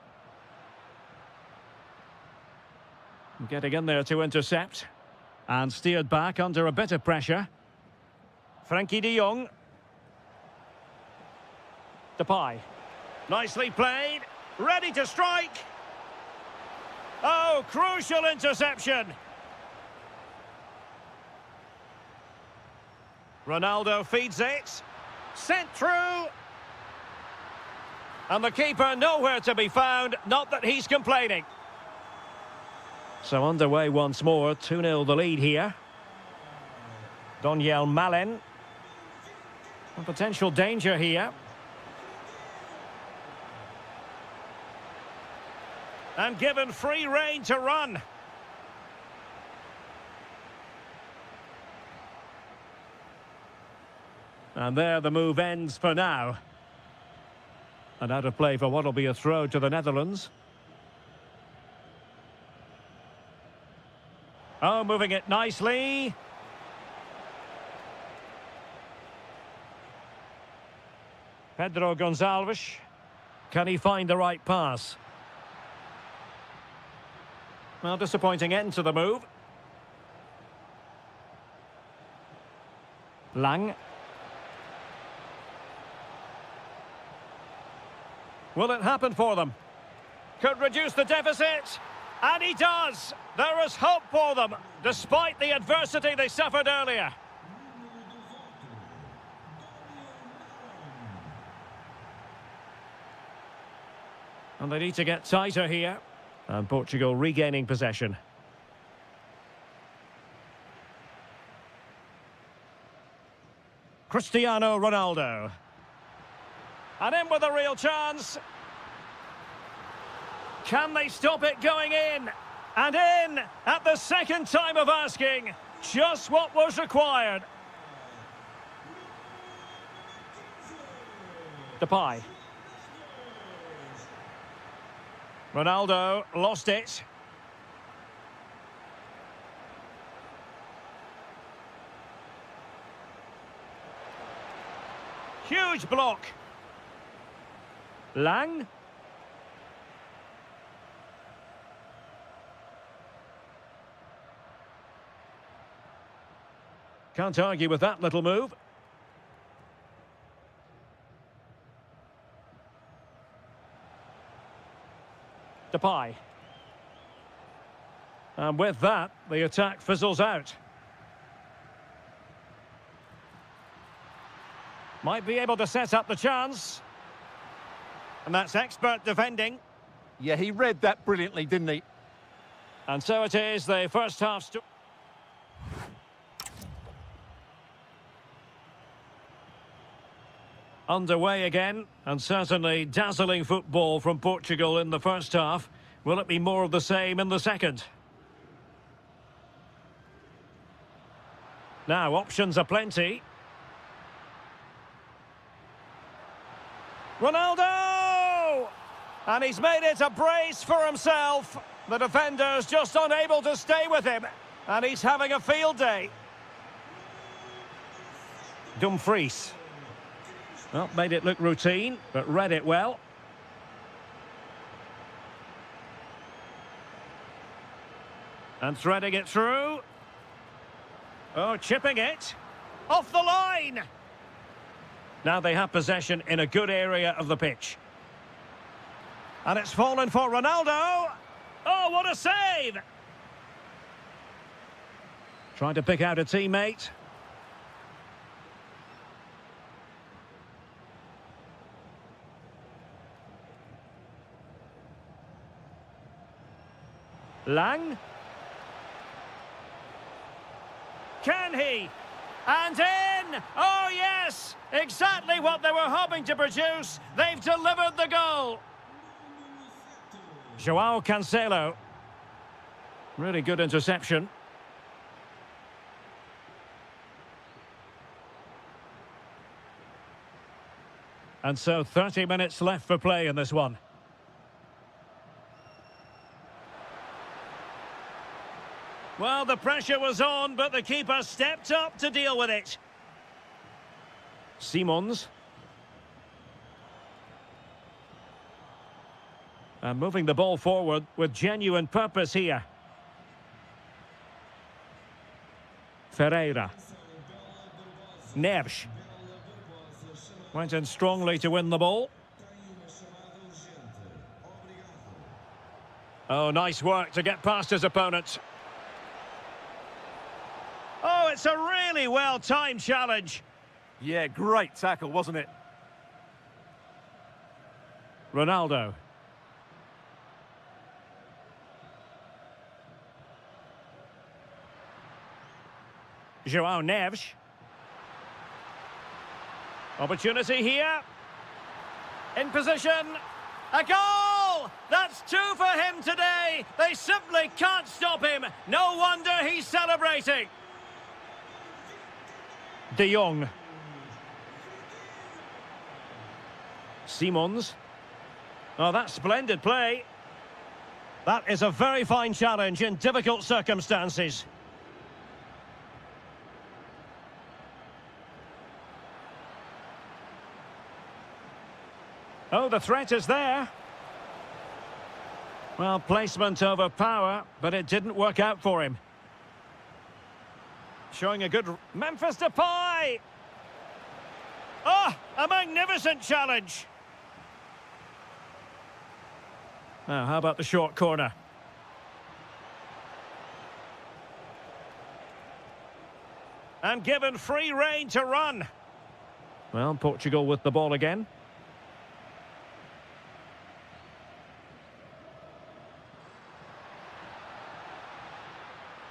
Getting in there to intercept. And steered back under a bit of pressure. Frankie de Jong. Depay. Nicely played. Ready to strike. Oh, crucial interception. Ronaldo feeds it. Sent through. And the keeper nowhere to be found. Not that he's complaining. So underway once more. 2-0 the lead here. Doniel Malen. A potential danger here. And given free rein to run. And there the move ends for now. And out of play for what will be a throw to the Netherlands. Oh, moving it nicely. Pedro Gonçalves. Can he find the right pass? Well, disappointing end to the move. Lang. Will it happen for them? Could reduce the deficit. And he does. There is hope for them, despite the adversity they suffered earlier. And they need to get tighter here. And Portugal regaining possession. Cristiano Ronaldo. And in with a real chance. Can they stop it going in? And in at the second time of asking. Just what was required. Depay. Ronaldo lost it. Huge block. Lang. Can't argue with that little move. Depay. And with that, the attack fizzles out. Might be able to set up the chance. And that's expert defending. Yeah, he read that brilliantly, didn't he? And so it is, the first half. Underway again, and certainly dazzling football from Portugal in the first half. Will it be more of the same in the second? Now, options are plenty. Ronaldo! And he's made it a brace for himself. The defender's just unable to stay with him. And he's having a field day. Dumfries. Well, made it look routine, but read it well. And threading it through. Oh, chipping it. Off the line! Now they have possession in a good area of the pitch. And it's fallen for Ronaldo. Oh, what a save! Trying to pick out a teammate. Lang. Can he? And in! Oh, yes! Exactly what they were hoping to produce. They've delivered the goal. Joao Cancelo. Really good interception. And so 30 minutes left for play in this one. Well, the pressure was on, but the keeper stepped up to deal with it. Simons. And moving the ball forward with genuine purpose here. Ferreira. Neves. Went in strongly to win the ball. Oh, nice work to get past his opponent. Oh, it's a really well-timed challenge. Yeah, great tackle, wasn't it? Ronaldo. Joao Neves. Opportunity here. In position. A goal! That's 2 for him today. They simply can't stop him. No wonder he's celebrating. De Jong. Simons. Oh, that's splendid play. That is a very fine challenge in difficult circumstances. Oh, the threat is there. Well, placement over power, but it didn't work out for him. Showing a good... Memphis Depay! Oh, a magnificent challenge. Now, how about the short corner? And given free rein to run. Well, Portugal with the ball again.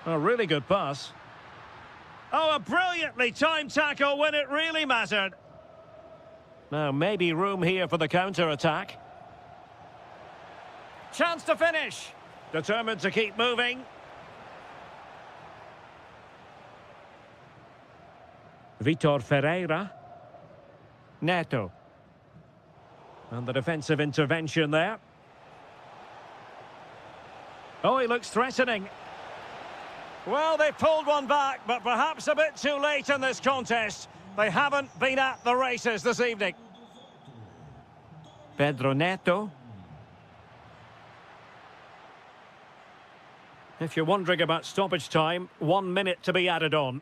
A really good pass. Oh, a brilliantly timed tackle when it really mattered. Now, maybe room here for the counter-attack. Chance to finish. Determined to keep moving. Vitor Ferreira. Neto. And the defensive intervention there. Oh, he looks threatening. Well, they pulled one back, but perhaps a bit too late in this contest. They haven't been at the races this evening. Pedro Neto. If you're wondering about stoppage time, 1 minute to be added on.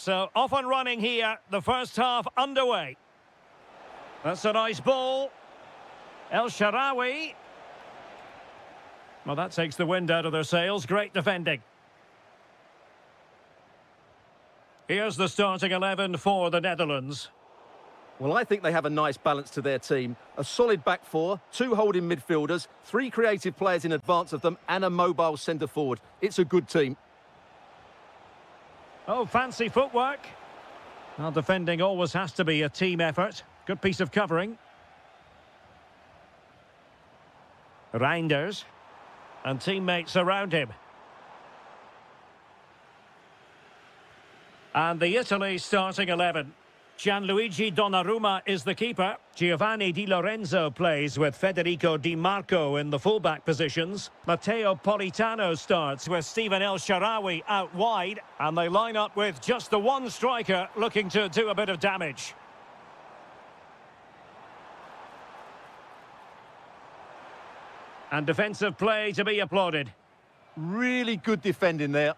So off and running here, the first half underway. That's a nice ball. El Shaarawy. Well, that takes the wind out of their sails. Great defending. Here's the starting 11 for the Netherlands. Well, I think they have a nice balance to their team. A solid back four, two holding midfielders, three creative players in advance of them, and a mobile centre forward. It's a good team. Oh, fancy footwork. Well, defending always has to be a team effort. Good piece of covering. Reinders. And teammates around him. And the Italy starting 11. Gianluigi Donnarumma is the keeper. Giovanni Di Lorenzo plays with Federico Di Marco in the fullback positions. Matteo Politano starts with Steven El Shaarawy out wide. And they line up with just the one striker looking to do a bit of damage. And defensive play to be applauded. Really good defending there.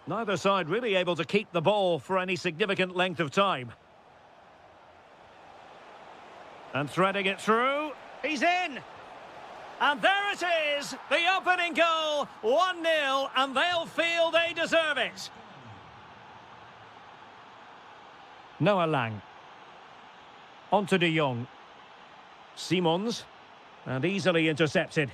Neither side really able to keep the ball for any significant length of time. And threading it through. He's in! And there it is! The opening goal! 1-0, and they'll feel they deserve it. Noah Lang. On to De Jong. Simons. And easily intercepted.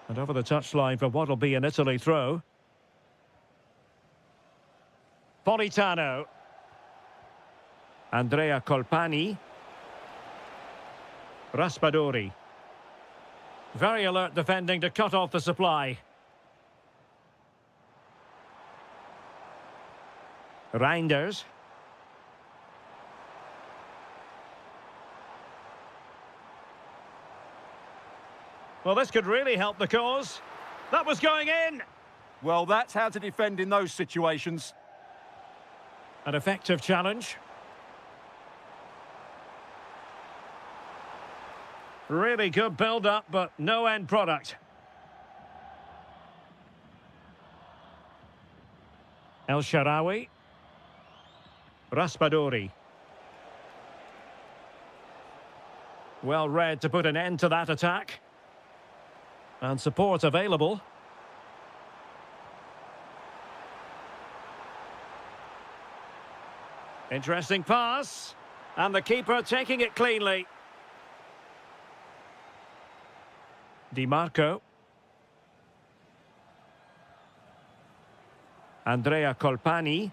And over the touchline for what will be an Italy throw. Politano. Andrea Colpani. Raspadori. Very alert defending to cut off the supply. Reinders. Well, this could really help the cause. That was going in. Well, that's how to defend in those situations. An effective challenge. Really good build-up, but no end product. El Shaarawy. Raspadori. Well read to put an end to that attack. And support available. Interesting pass. And the keeper taking it cleanly. Di Marco. Andrea Colpani.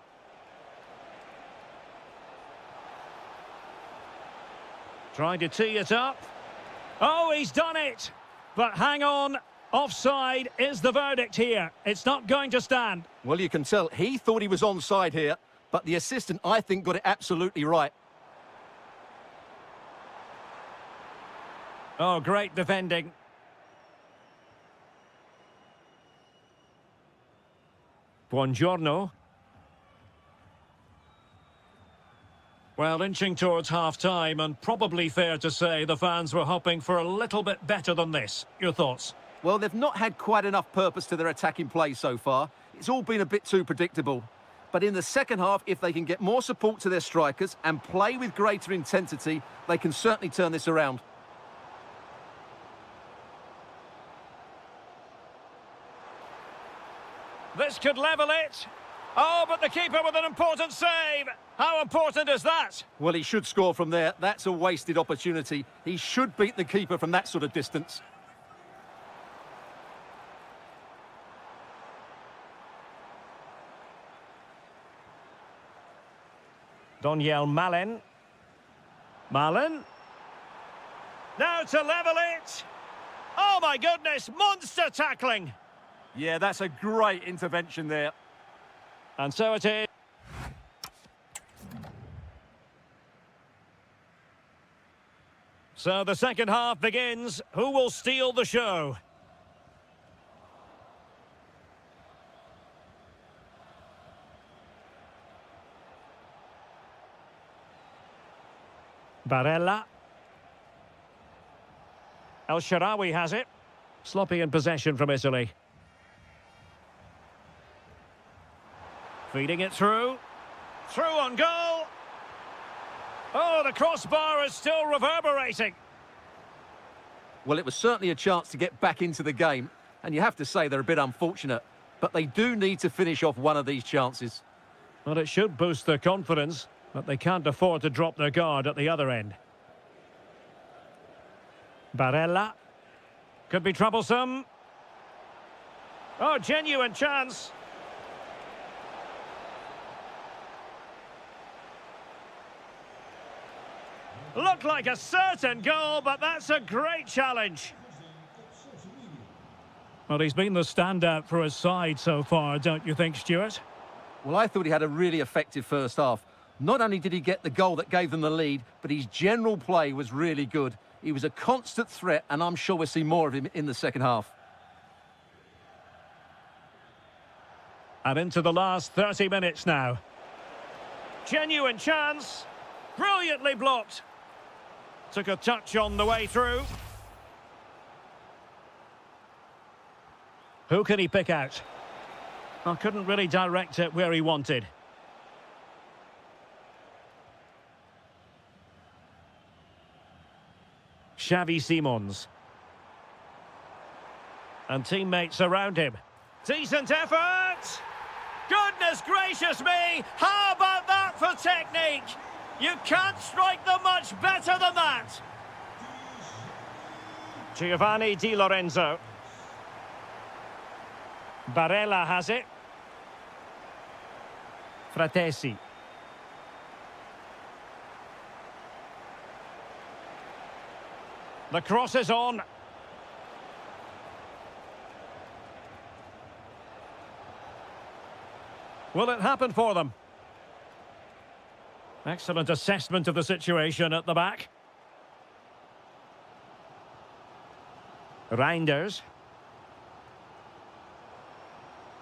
Trying to tee it up. Oh, he's done it! But hang on, offside is the verdict here. It's not going to stand. Well, you can tell he thought he was onside here, but the assistant, I think, got it absolutely right. Oh, great defending. Buongiorno. Well, inching towards half-time, and probably fair to say the fans were hoping for a little bit better than this. Your thoughts? Well, they've not had quite enough purpose to their attacking play so far. It's all been a bit too predictable. But in the second half, if they can get more support to their strikers and play with greater intensity, they can certainly turn this around. This could level it. Oh, but the keeper with an important save. How important is that? Well, he should score from there. That's a wasted opportunity. He should beat the keeper from that sort of distance. Doniel Malen. Malen. Now to level it. Oh, my goodness. Monster tackling. Yeah, that's a great intervention there. And so it is. So the second half begins. Who will steal the show? Barella. El Shaarawy has it. Sloppy in possession from Italy. Feeding it through. Through on goal. Oh, the crossbar is still reverberating. Well, it was certainly a chance to get back into the game, and you have to say they're a bit unfortunate, but they do need to finish off one of these chances. Well, it should boost their confidence, but they can't afford to drop their guard at the other end. Barella. Could be troublesome. Oh, genuine chance. Looked like a certain goal, but that's a great challenge. Well, he's been the standout for his side so far, don't you think, Stuart? Well, I thought he had a really effective first half. Not only did he get the goal that gave them the lead, but his general play was really good. He was a constant threat, and I'm sure we'll see more of him in the second half. And into the last 30 minutes now. Genuine chance. Brilliantly blocked. Took a touch on the way through. Who can he pick out? I couldn't really direct it where he wanted. Xavi Simons. And teammates around him. Decent effort! Goodness gracious me! How about that for technique? You can't strike them much better than that! Giovanni Di Lorenzo. Barella has it. Fratesi. The cross is on. Will it happen for them? Excellent assessment of the situation at the back. Reinders.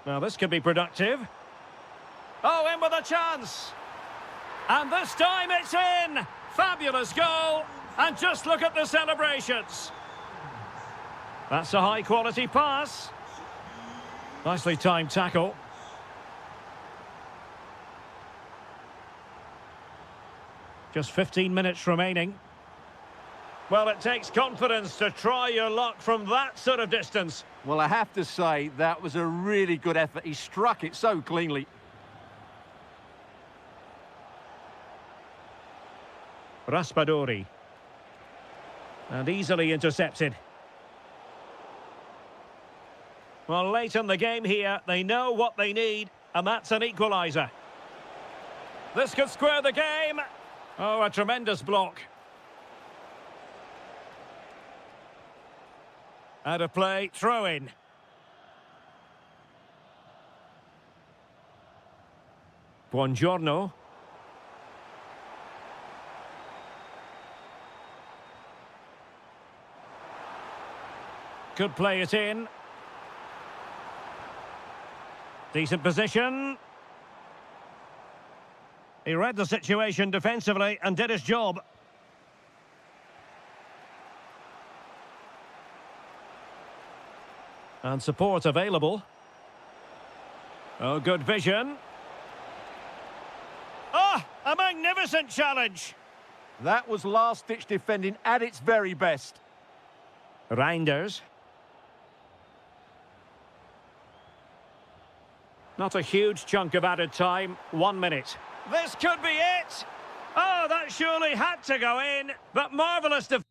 Now this could be productive. Oh, in with a chance. And this time it's in. Fabulous goal. And just look at the celebrations. That's a high-quality pass. Nicely timed tackle. Just 15 minutes remaining. Well, it takes confidence to try your luck from that sort of distance. Well, I have to say, that was a really good effort. He struck it so cleanly. Raspadori. And easily intercepted. Well, late in the game here, they know what they need, and that's an equaliser. This could square the game. Oh, a tremendous block. Out of play, throw in. Buongiorno. Could play it in. Decent position. He read the situation defensively and did his job. And support available. Oh, good vision. Ah, a magnificent challenge. That was last-ditch defending at its very best. Reinders. Not a huge chunk of added time, 1 minute. This could be it! Oh, that surely had to go in, but marvellous defense.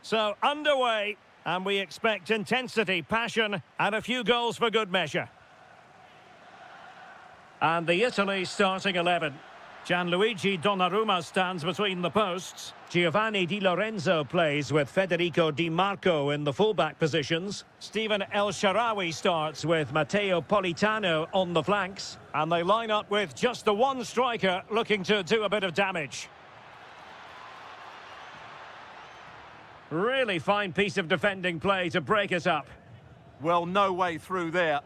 So, underway, and we expect intensity, passion, and a few goals for good measure. And the Italy starting 11. Gianluigi Donnarumma stands between the posts. Giovanni Di Lorenzo plays with Federico Di Marco in the fullback positions. Steven El Shaarawy starts with Matteo Politano on the flanks. And they line up with just the one striker looking to do a bit of damage. Really fine piece of defending play to break it up. Well, no way through there.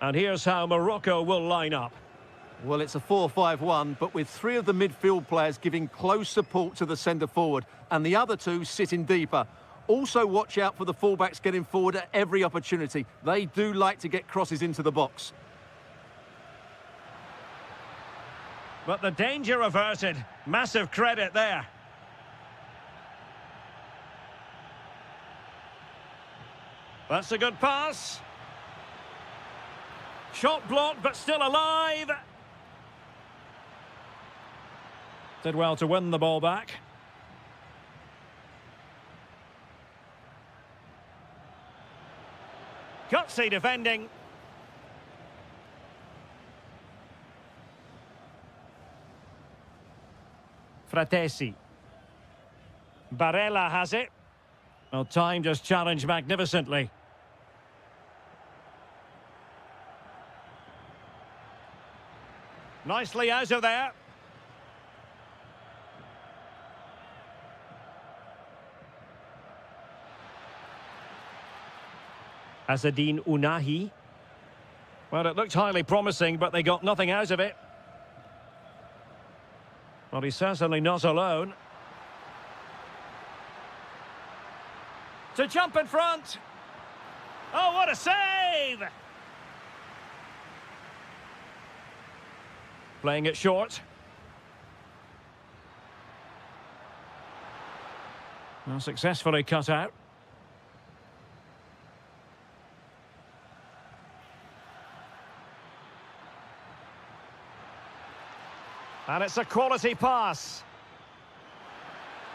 And here's how Morocco will line up. Well, it's a 4-5-1, but with three of the midfield players giving close support to the centre-forward, and the other two sitting deeper. Also, watch out for the fullbacks getting forward at every opportunity. They do like to get crosses into the box. But the danger averted. Massive credit there. That's a good pass. Shot blocked, but still alive. Did well to win the ball back. Gutsy defending. Fratesi. Barella has it. Well, time just challenged magnificently. Nicely out of there. Azzedine Ounahi. Well, it looked highly promising, but they got nothing out of it. Well, he's certainly not alone. To jump in front. Oh, what a save! Playing it short. Well, successfully cut out. And it's a quality pass.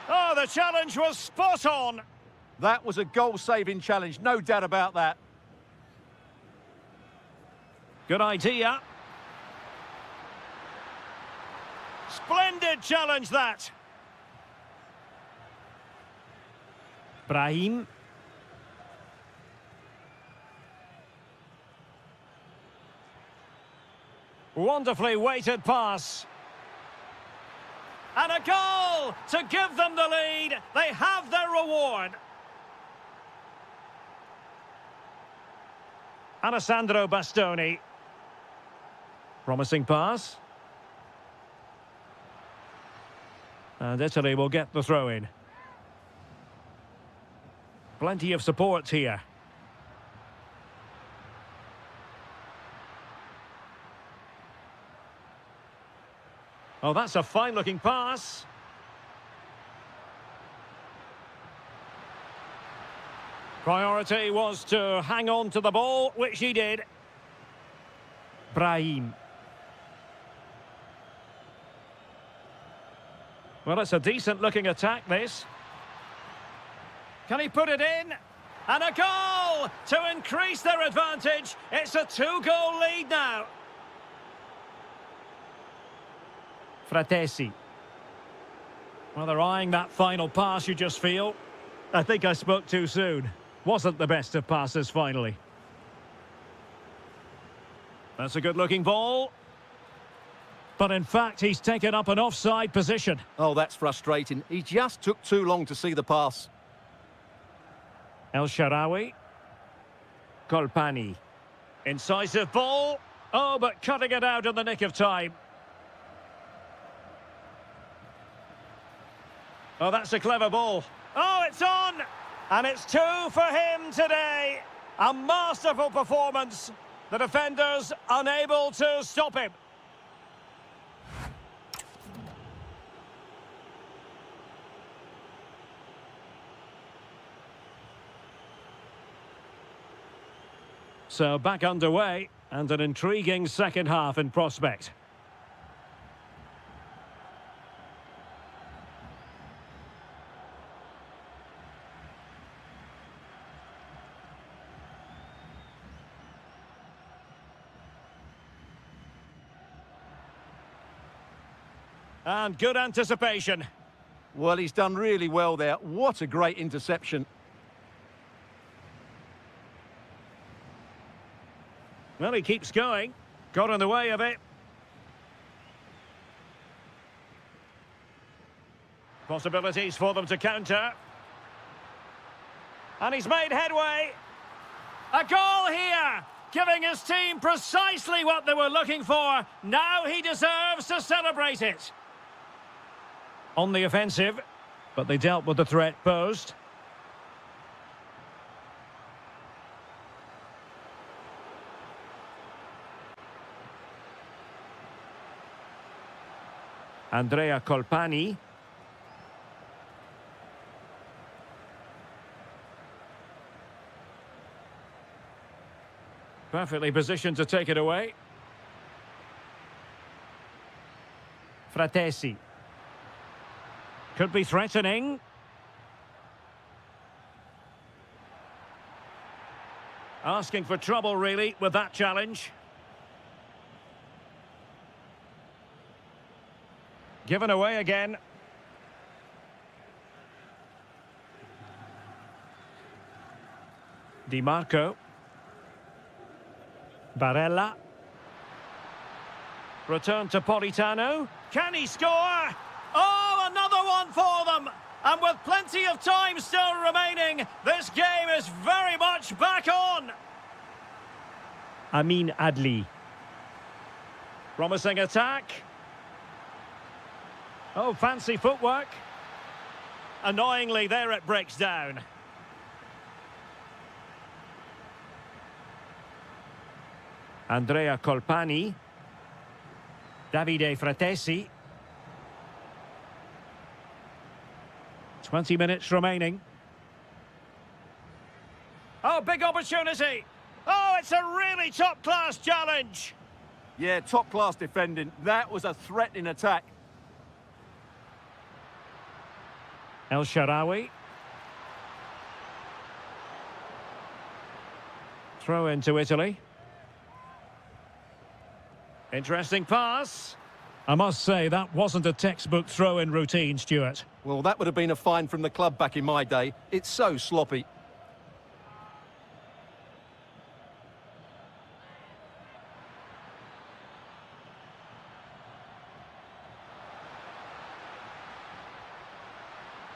Oh, the challenge was spot on. That was a goal-saving challenge, no doubt about that. Good idea. Splendid challenge, that. Brahim. Wonderfully weighted pass. And a goal to give them the lead. They have their reward. Alessandro Bastoni. Promising pass. And Italy will get the throw-in. Plenty of support here. Oh, that's a fine-looking pass. Priority was to hang on to the ball, which he did. Brahim. Well, it's a decent-looking attack, this. Can he put it in? And a goal to increase their advantage. It's a 2-goal lead now. Fratesi. Well, they're eyeing that final pass, you just feel. I think I spoke too soon. Wasn't the best of passes, finally. That's a good-looking ball. But in fact, he's taken up an offside position. Oh, that's frustrating. He just took too long to see the pass. El Shaarawy. Colpani. Incisive ball. Oh, but cutting it out in the nick of time. Oh, that's a clever ball. Oh, it's on! And it's 2 for him today. A masterful performance. The defenders unable to stop him. So back underway, and an intriguing second half in prospect. And good anticipation. Well, he's done really well there. What a great interception. Well, he keeps going. Got in the way of it. Possibilities for them to counter. And he's made headway. A goal here, giving his team precisely what they were looking for. Now he deserves to celebrate it. On the offensive, but they dealt with the threat posed. Andrea Colpani. Perfectly positioned to take it away. Fratesi. Could be threatening. Asking for trouble, really, with that challenge. Given away again. Di Marco. Barella. Return to Politano. Can he score? Oh, another one for them! And with plenty of time still remaining, this game is very much back on! Amin Adli. Promising attack. Oh, fancy footwork. Annoyingly, there it breaks down. Andrea Colpani. Davide Fratesi. 20 minutes remaining. Oh, big opportunity. Oh, it's a really top-class challenge. Yeah, top-class defending. That was a threatening attack. El Shaarawy. Throw into Italy. Interesting pass. I must say, that wasn't a textbook throw-in routine, Stuart. Well, that would have been a fine from the club back in my day. It's so sloppy.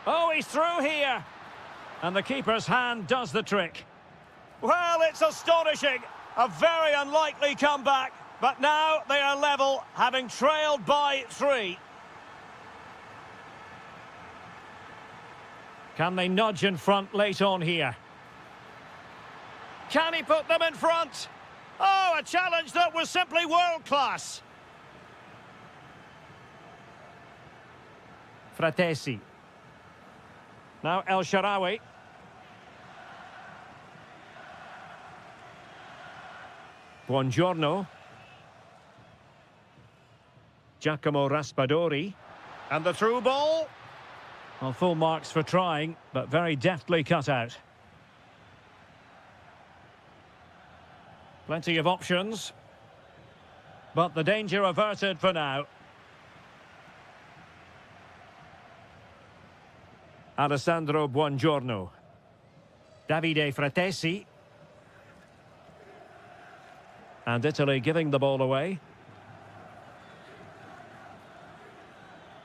Oh, he's through here. And the keeper's hand does the trick. Well, it's astonishing. A very unlikely comeback. But now they are level, having trailed by 3. Can they nudge in front late on here? Can he put them in front? Oh, a challenge that was simply world-class. Fratesi. Now El Shaarawy. Buongiorno. Giacomo Raspadori. And the through ball. Well, full marks for trying, but very deftly cut out. Plenty of options. But the danger averted for now. Alessandro Buongiorno. Davide Fratesi. And Italy giving the ball away.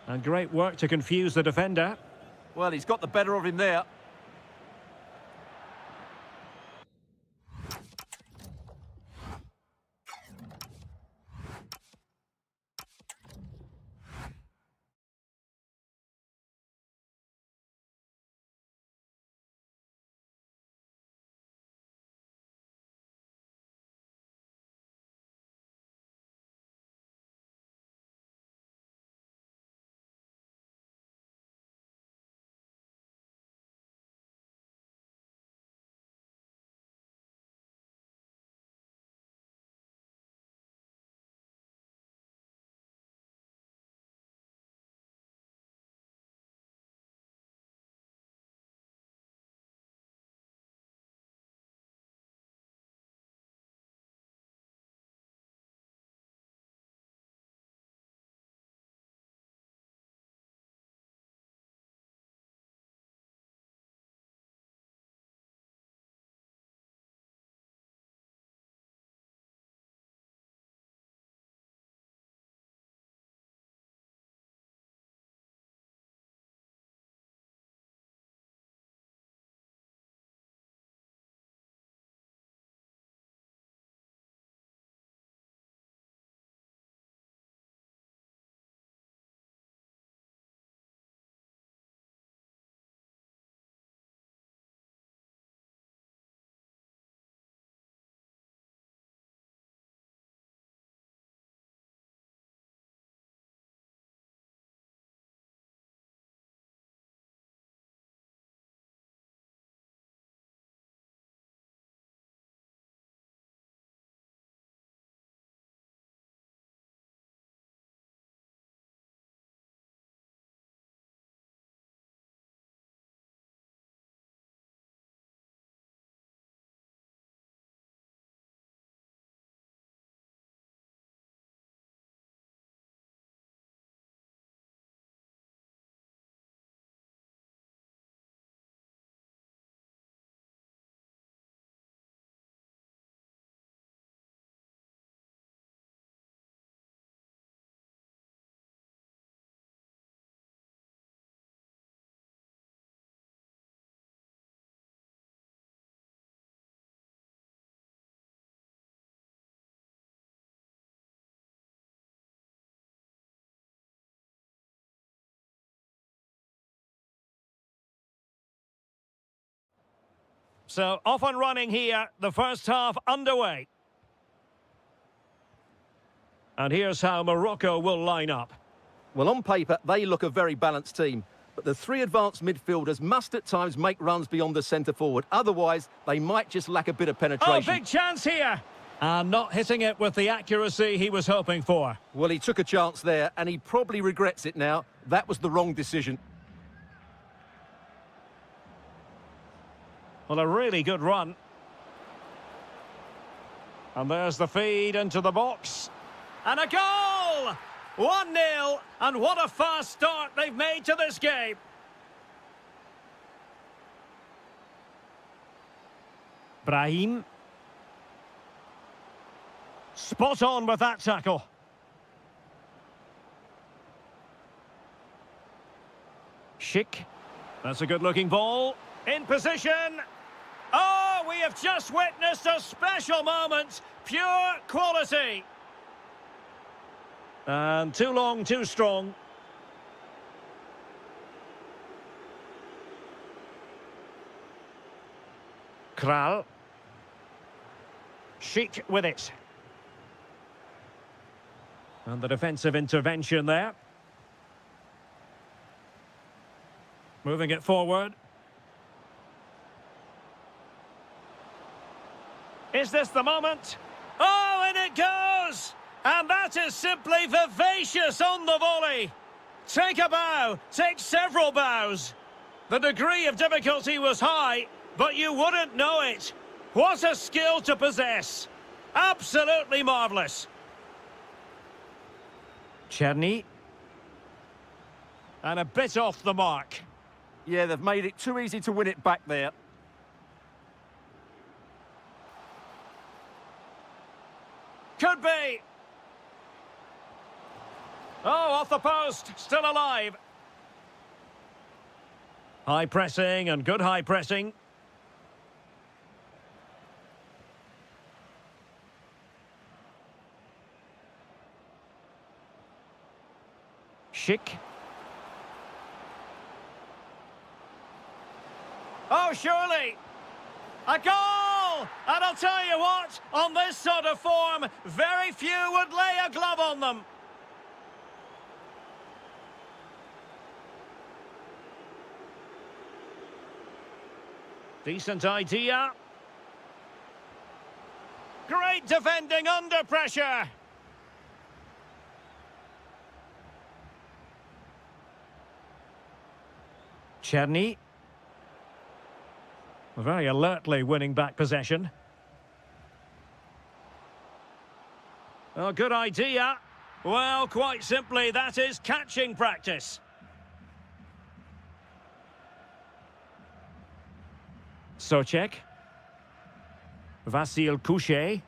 And great work to confuse the defender. Well, he's got the better of him there. So off and running here, the first half underway. And here's how Morocco will line up. Well, on paper, they look a very balanced team. But the three advanced midfielders must at times make runs beyond the centre forward. Otherwise, they might just lack a bit of penetration. Oh, big chance here! And not hitting it with the accuracy he was hoping for. Well, he took a chance there, and he probably regrets it now. That was the wrong decision. Well, a really good run. And there's the feed into the box. And a goal! 1-0, and what a fast start they've made to this game. Brahim. Spot on with that tackle. Schick. That's a good-looking ball. In position. Oh, we have just witnessed a special moment. Pure quality. And too long, too strong. Kral. Schick with it. And the defensive intervention there. Moving it forward. Is this the moment? Oh, and it goes! And that is simply vivacious on the volley. Take a bow, take several bows. The degree of difficulty was high, but you wouldn't know it. What a skill to possess. Absolutely marvellous. Czerny. And a bit off the mark. Yeah, they've made it too easy to win it back there. Could be. Oh, off the post, still alive. High pressing and good high pressing. Schick. Oh, surely. A goal! And I'll tell you what, on this sort of form, very few would lay a glove on them. Decent idea. Great defending under pressure. Czerny. Very alertly winning back possession. Oh, good idea. Well, quite simply, that is catching practice. Socek. Vasil Couchet.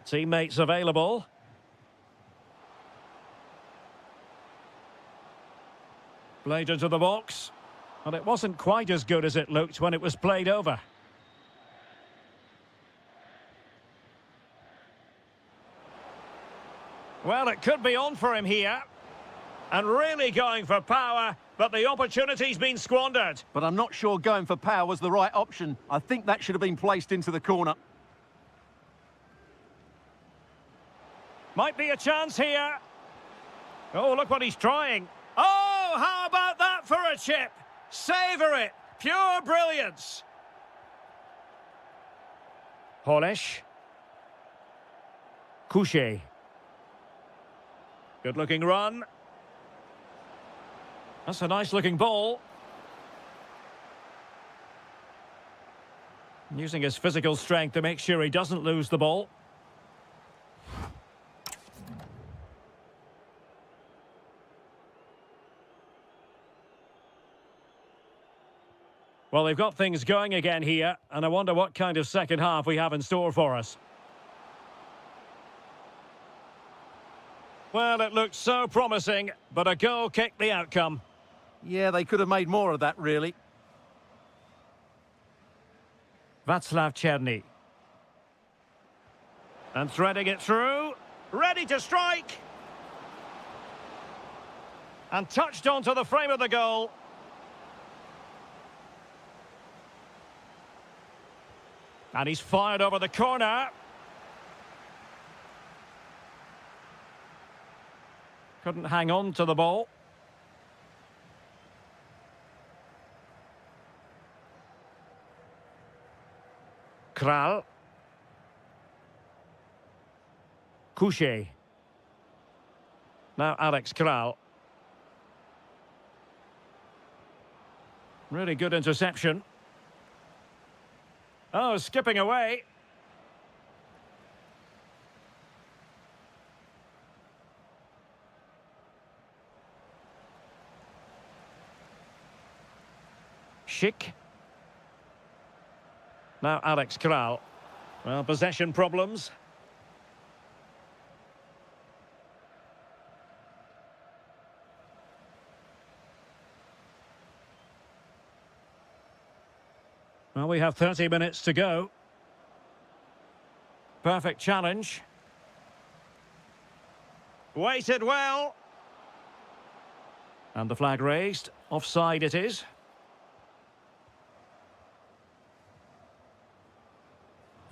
Teammates available. Played into the box. And it wasn't quite as good as it looked when it was played over. Well, it could be on for him here. And really going for power, but the opportunity's been squandered. But I'm not sure going for power was the right option. I think that should have been placed into the corner. Might be a chance here. Oh, look what he's trying. Oh, how about that for a chip? Savour it. Pure brilliance. Polish. Couchet. Good-looking run. That's a nice-looking ball. Using his physical strength to make sure he doesn't lose the ball. Well, they've got things going again here, and I wonder what kind of second half we have in store for us. Well, it looked so promising, but a goal kicked the outcome. Yeah, they could have made more of that, really. Václav Czerny. And threading it through. Ready to strike. And touched onto the frame of the goal. And he's fired over the corner. Couldn't hang on to the ball. Kral. Couché. Now Alex Kral. Really good interception. Oh, skipping away. Schick. Now Alex Kral. Well, possession problems. Well, we have 30 minutes to go. Perfect challenge. Weighted well. And the flag raised. Offside it is.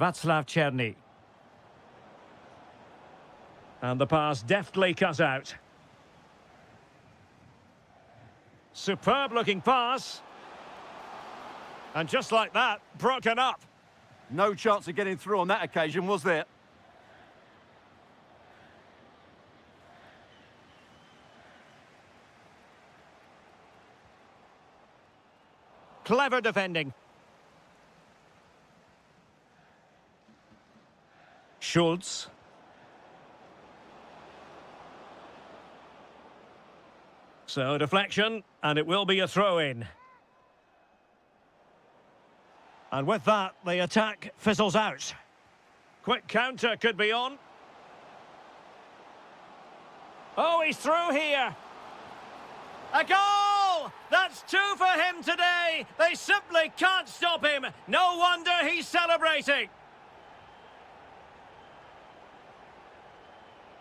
Václav Černý. And the pass deftly cut out. Superb looking pass. And just like that, broken up. No chance of getting through on that occasion, was there? Clever defending. Schultz. So deflection, and it will be a throw-in. And with that, the attack fizzles out. Quick counter could be on. Oh, he's through here. A goal! That's 2 for him today. They simply can't stop him. No wonder he's celebrating.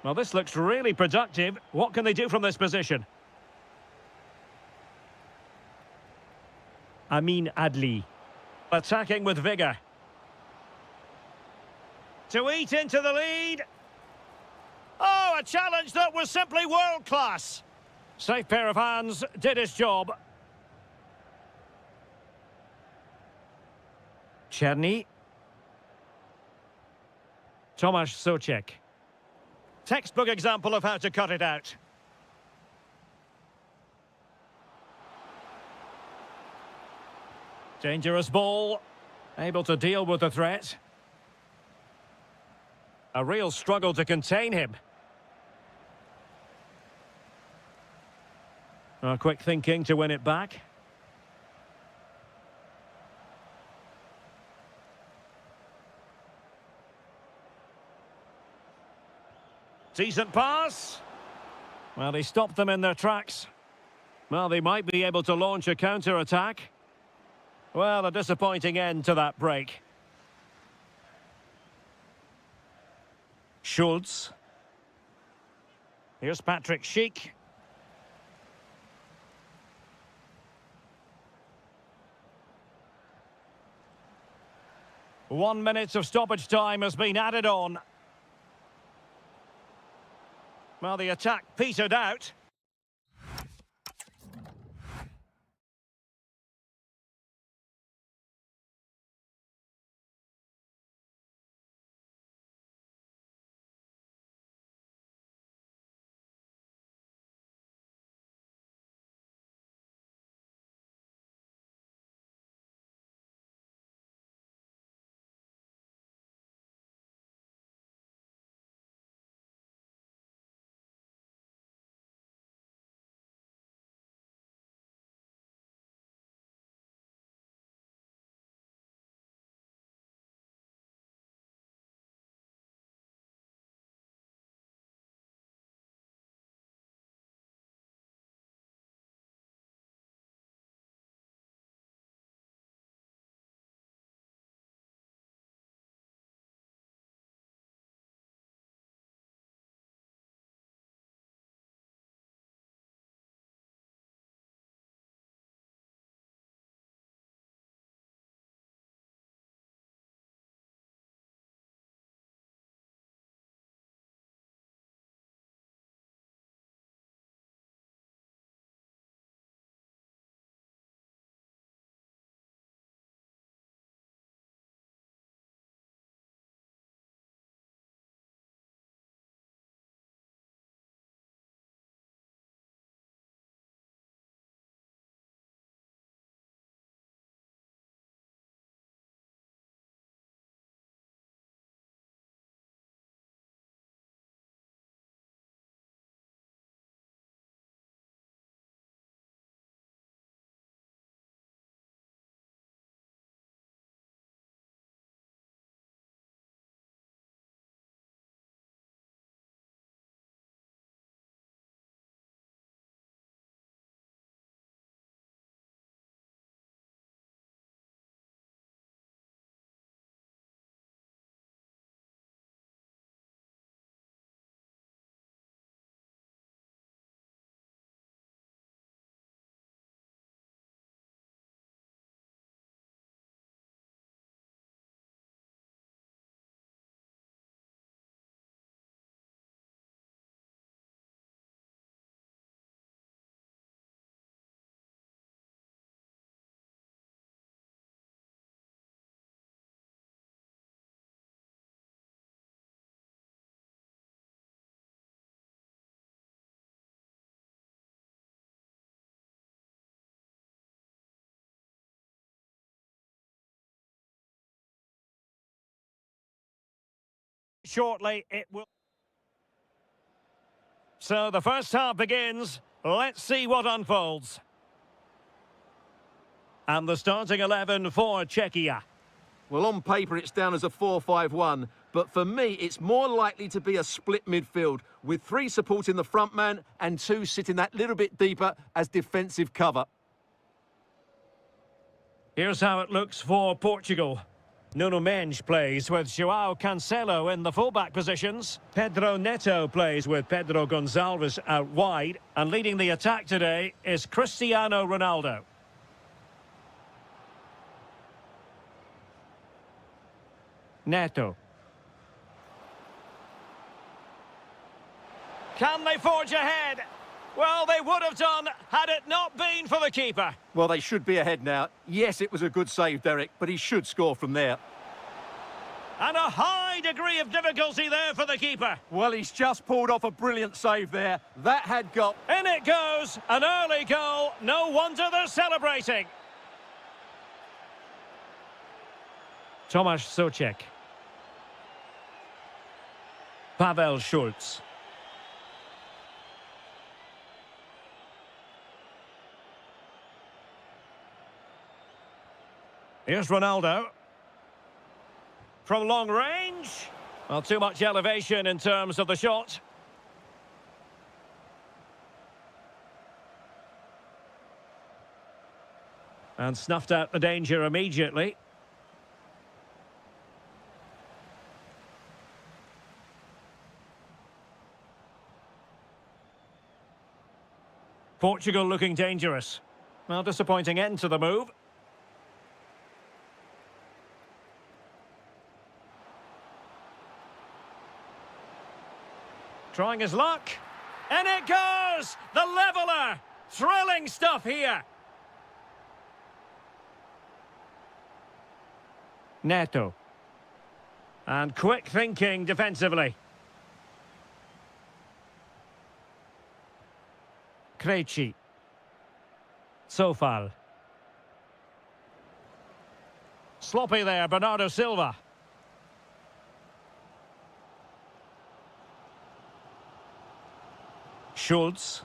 Well, this looks really productive. What can they do from this position? Amin Adli. Attacking with vigour. To eat into the lead. Oh, a challenge that was simply world-class. Safe pair of hands, did his job. Černý. Tomáš Souček. Textbook example of how to cut it out. Dangerous ball. Able to deal with the threat. A real struggle to contain him. Quick thinking to win it back. Decent pass. Well, he stopped them in their tracks. Well, they might be able to launch a counter-attack. Well, a disappointing end to that break. Schultz. Here's Patrick Schick. One minute of stoppage time has been added on. Well, the attack petered out. shortly. It will. So the first half begins. Let's see what unfolds. And the starting 11 for Czechia. Well, on paper, it's down as a 4-5-1, but for me, it's more likely to be a split midfield, with 3 supporting the front man and 2 sitting that little bit deeper as defensive cover. Here's how it looks for Portugal. Nuno Mendes plays with João Cancelo in the fullback positions. Pedro Neto plays with Pedro Gonçalves out wide. And leading the attack today is Cristiano Ronaldo. Neto. Can they forge ahead? Well, they would have done had it not been for the keeper. Well, they should be ahead now. Yes, it was a good save, Derek, but he should score from there. And a high degree of difficulty there for the keeper. Well, he's just pulled off a brilliant save there. That had got... In it goes, an early goal. No wonder they're celebrating. Tomasz Souček. Pavel Schulz. Here's Ronaldo. From long range. Well, too much elevation in terms of the shot. And snuffed out the danger immediately. Portugal looking dangerous. Well, disappointing end to the move. Trying his luck. And it goes! The leveller! Thrilling stuff here. Neto. And quick thinking defensively. Krejci. Sofal. Sloppy there, Bernardo Silva. Schulz.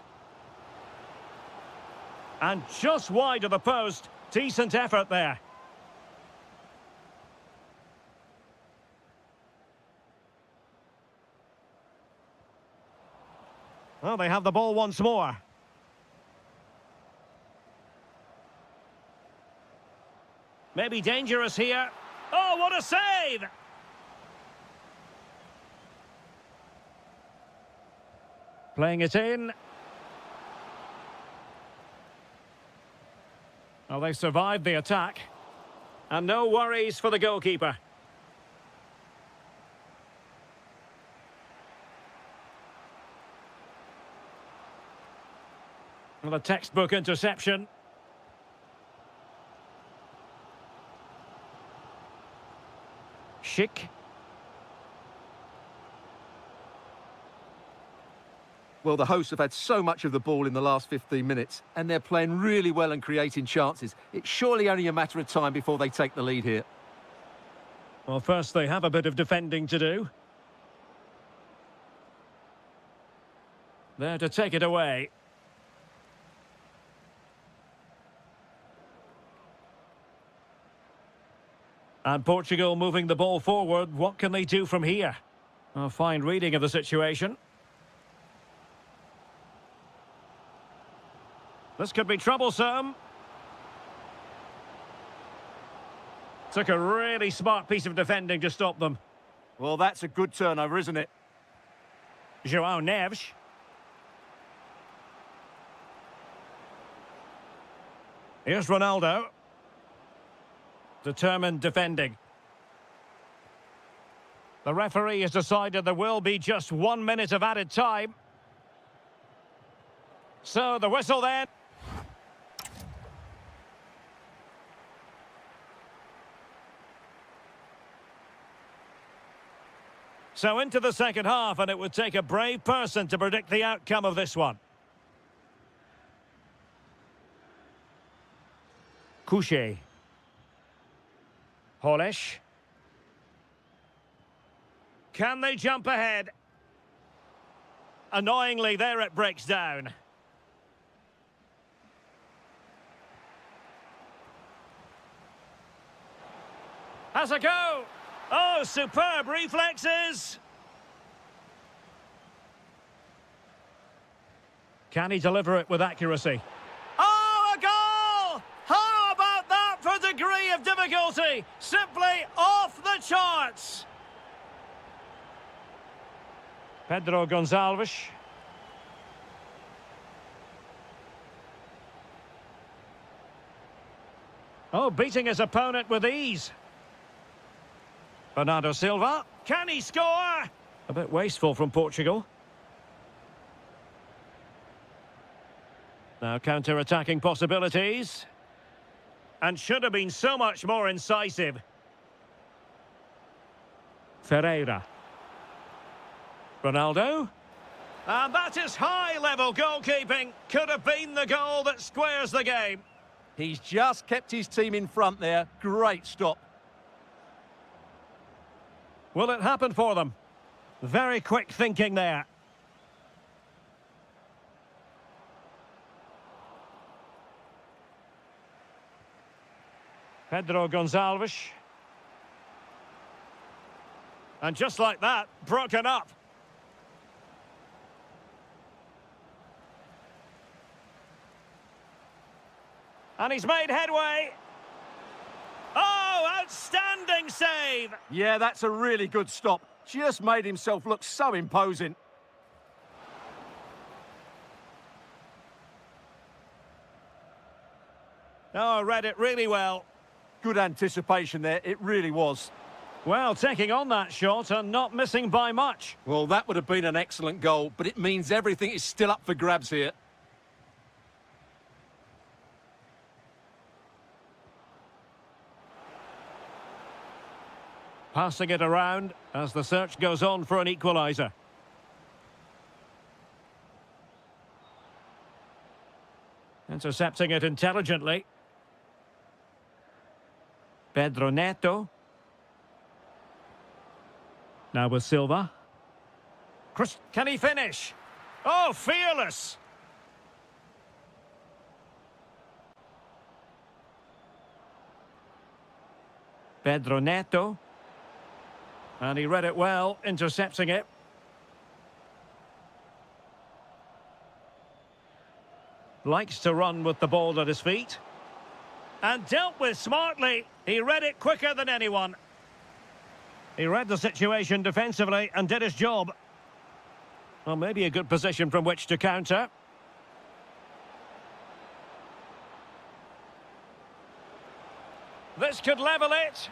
And just wide of the post. Decent effort there. Well, they have the ball once more. Maybe dangerous here. Oh, what a save! Playing it in. Well, they survived the attack. And no worries for the goalkeeper. Well, a textbook interception. Schick. Well, the hosts have had so much of the ball in the last 15 minutes, and they're playing really well and creating chances. It's surely only a matter of time before they take the lead here. Well, first they have a bit of defending to do. There to take it away. And Portugal moving the ball forward. What can they do from here? A fine reading of the situation. This could be troublesome. Took a really smart piece of defending to stop them. Well, that's a good turnover, isn't it? João Neves. Here's Ronaldo. Determined defending. The referee has decided there will be just 1 minute of added time. So the whistle then. So into the second half, and it would take a brave person to predict the outcome of this one. Couché. Holesh. Can they jump ahead? Annoyingly, there it breaks down. Has a go. Oh, superb reflexes. Can he deliver it with accuracy? Oh, a goal! How about that for degree of difficulty? Simply off the charts. Pedro Gonçalves. Oh, beating his opponent with ease. Bernardo Silva. Can he score? A bit wasteful from Portugal. Now counter-attacking possibilities. And should have been so much more incisive. Ferreira. Ronaldo. And that is high-level goalkeeping. Could have been the goal that squares the game. He's just kept his team in front there. Great stop. Will it happen for them? Very quick thinking there. Pedro Gonçalves. And just like that, broken up. And he's made headway. Oh, outstanding save! Yeah, that's a really good stop. Just made himself look so imposing. Oh, read it really well. Good anticipation there, it really was. Well, taking on that shot and not missing by much. Well, that would have been an excellent goal, but it means everything is still up for grabs here. Passing it around as the search goes on for an equaliser. Intercepting it intelligently. Pedro Neto. Now with Silva. Can he finish? Oh, fearless! Pedro Neto. And he read it well, intercepting it. Likes to run with the ball at his feet. And dealt with smartly. He read it quicker than anyone. He read the situation defensively and did his job. Well, maybe a good position from which to counter. This could level it.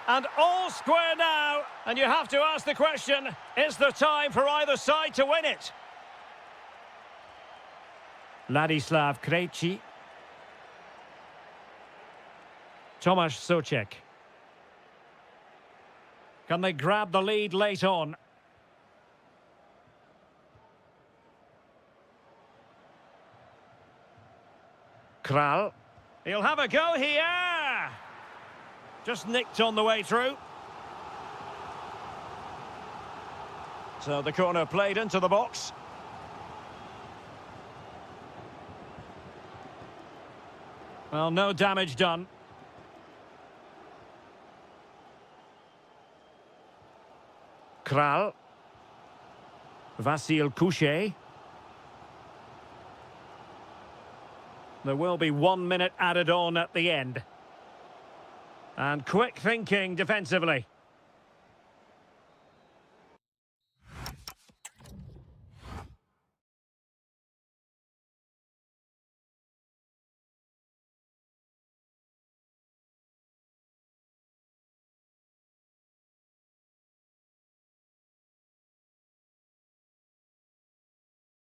And all square now. And you have to ask the question, is there time for either side to win it? Ladislav Krejci. Tomasz Souček. Can they grab the lead late on? Kral. He'll have a go here. Just nicked on the way through. So the corner played into the box. Well, no damage done. Kral. Vasil Couchet. There will be 1 minute added on at the end. And quick thinking defensively.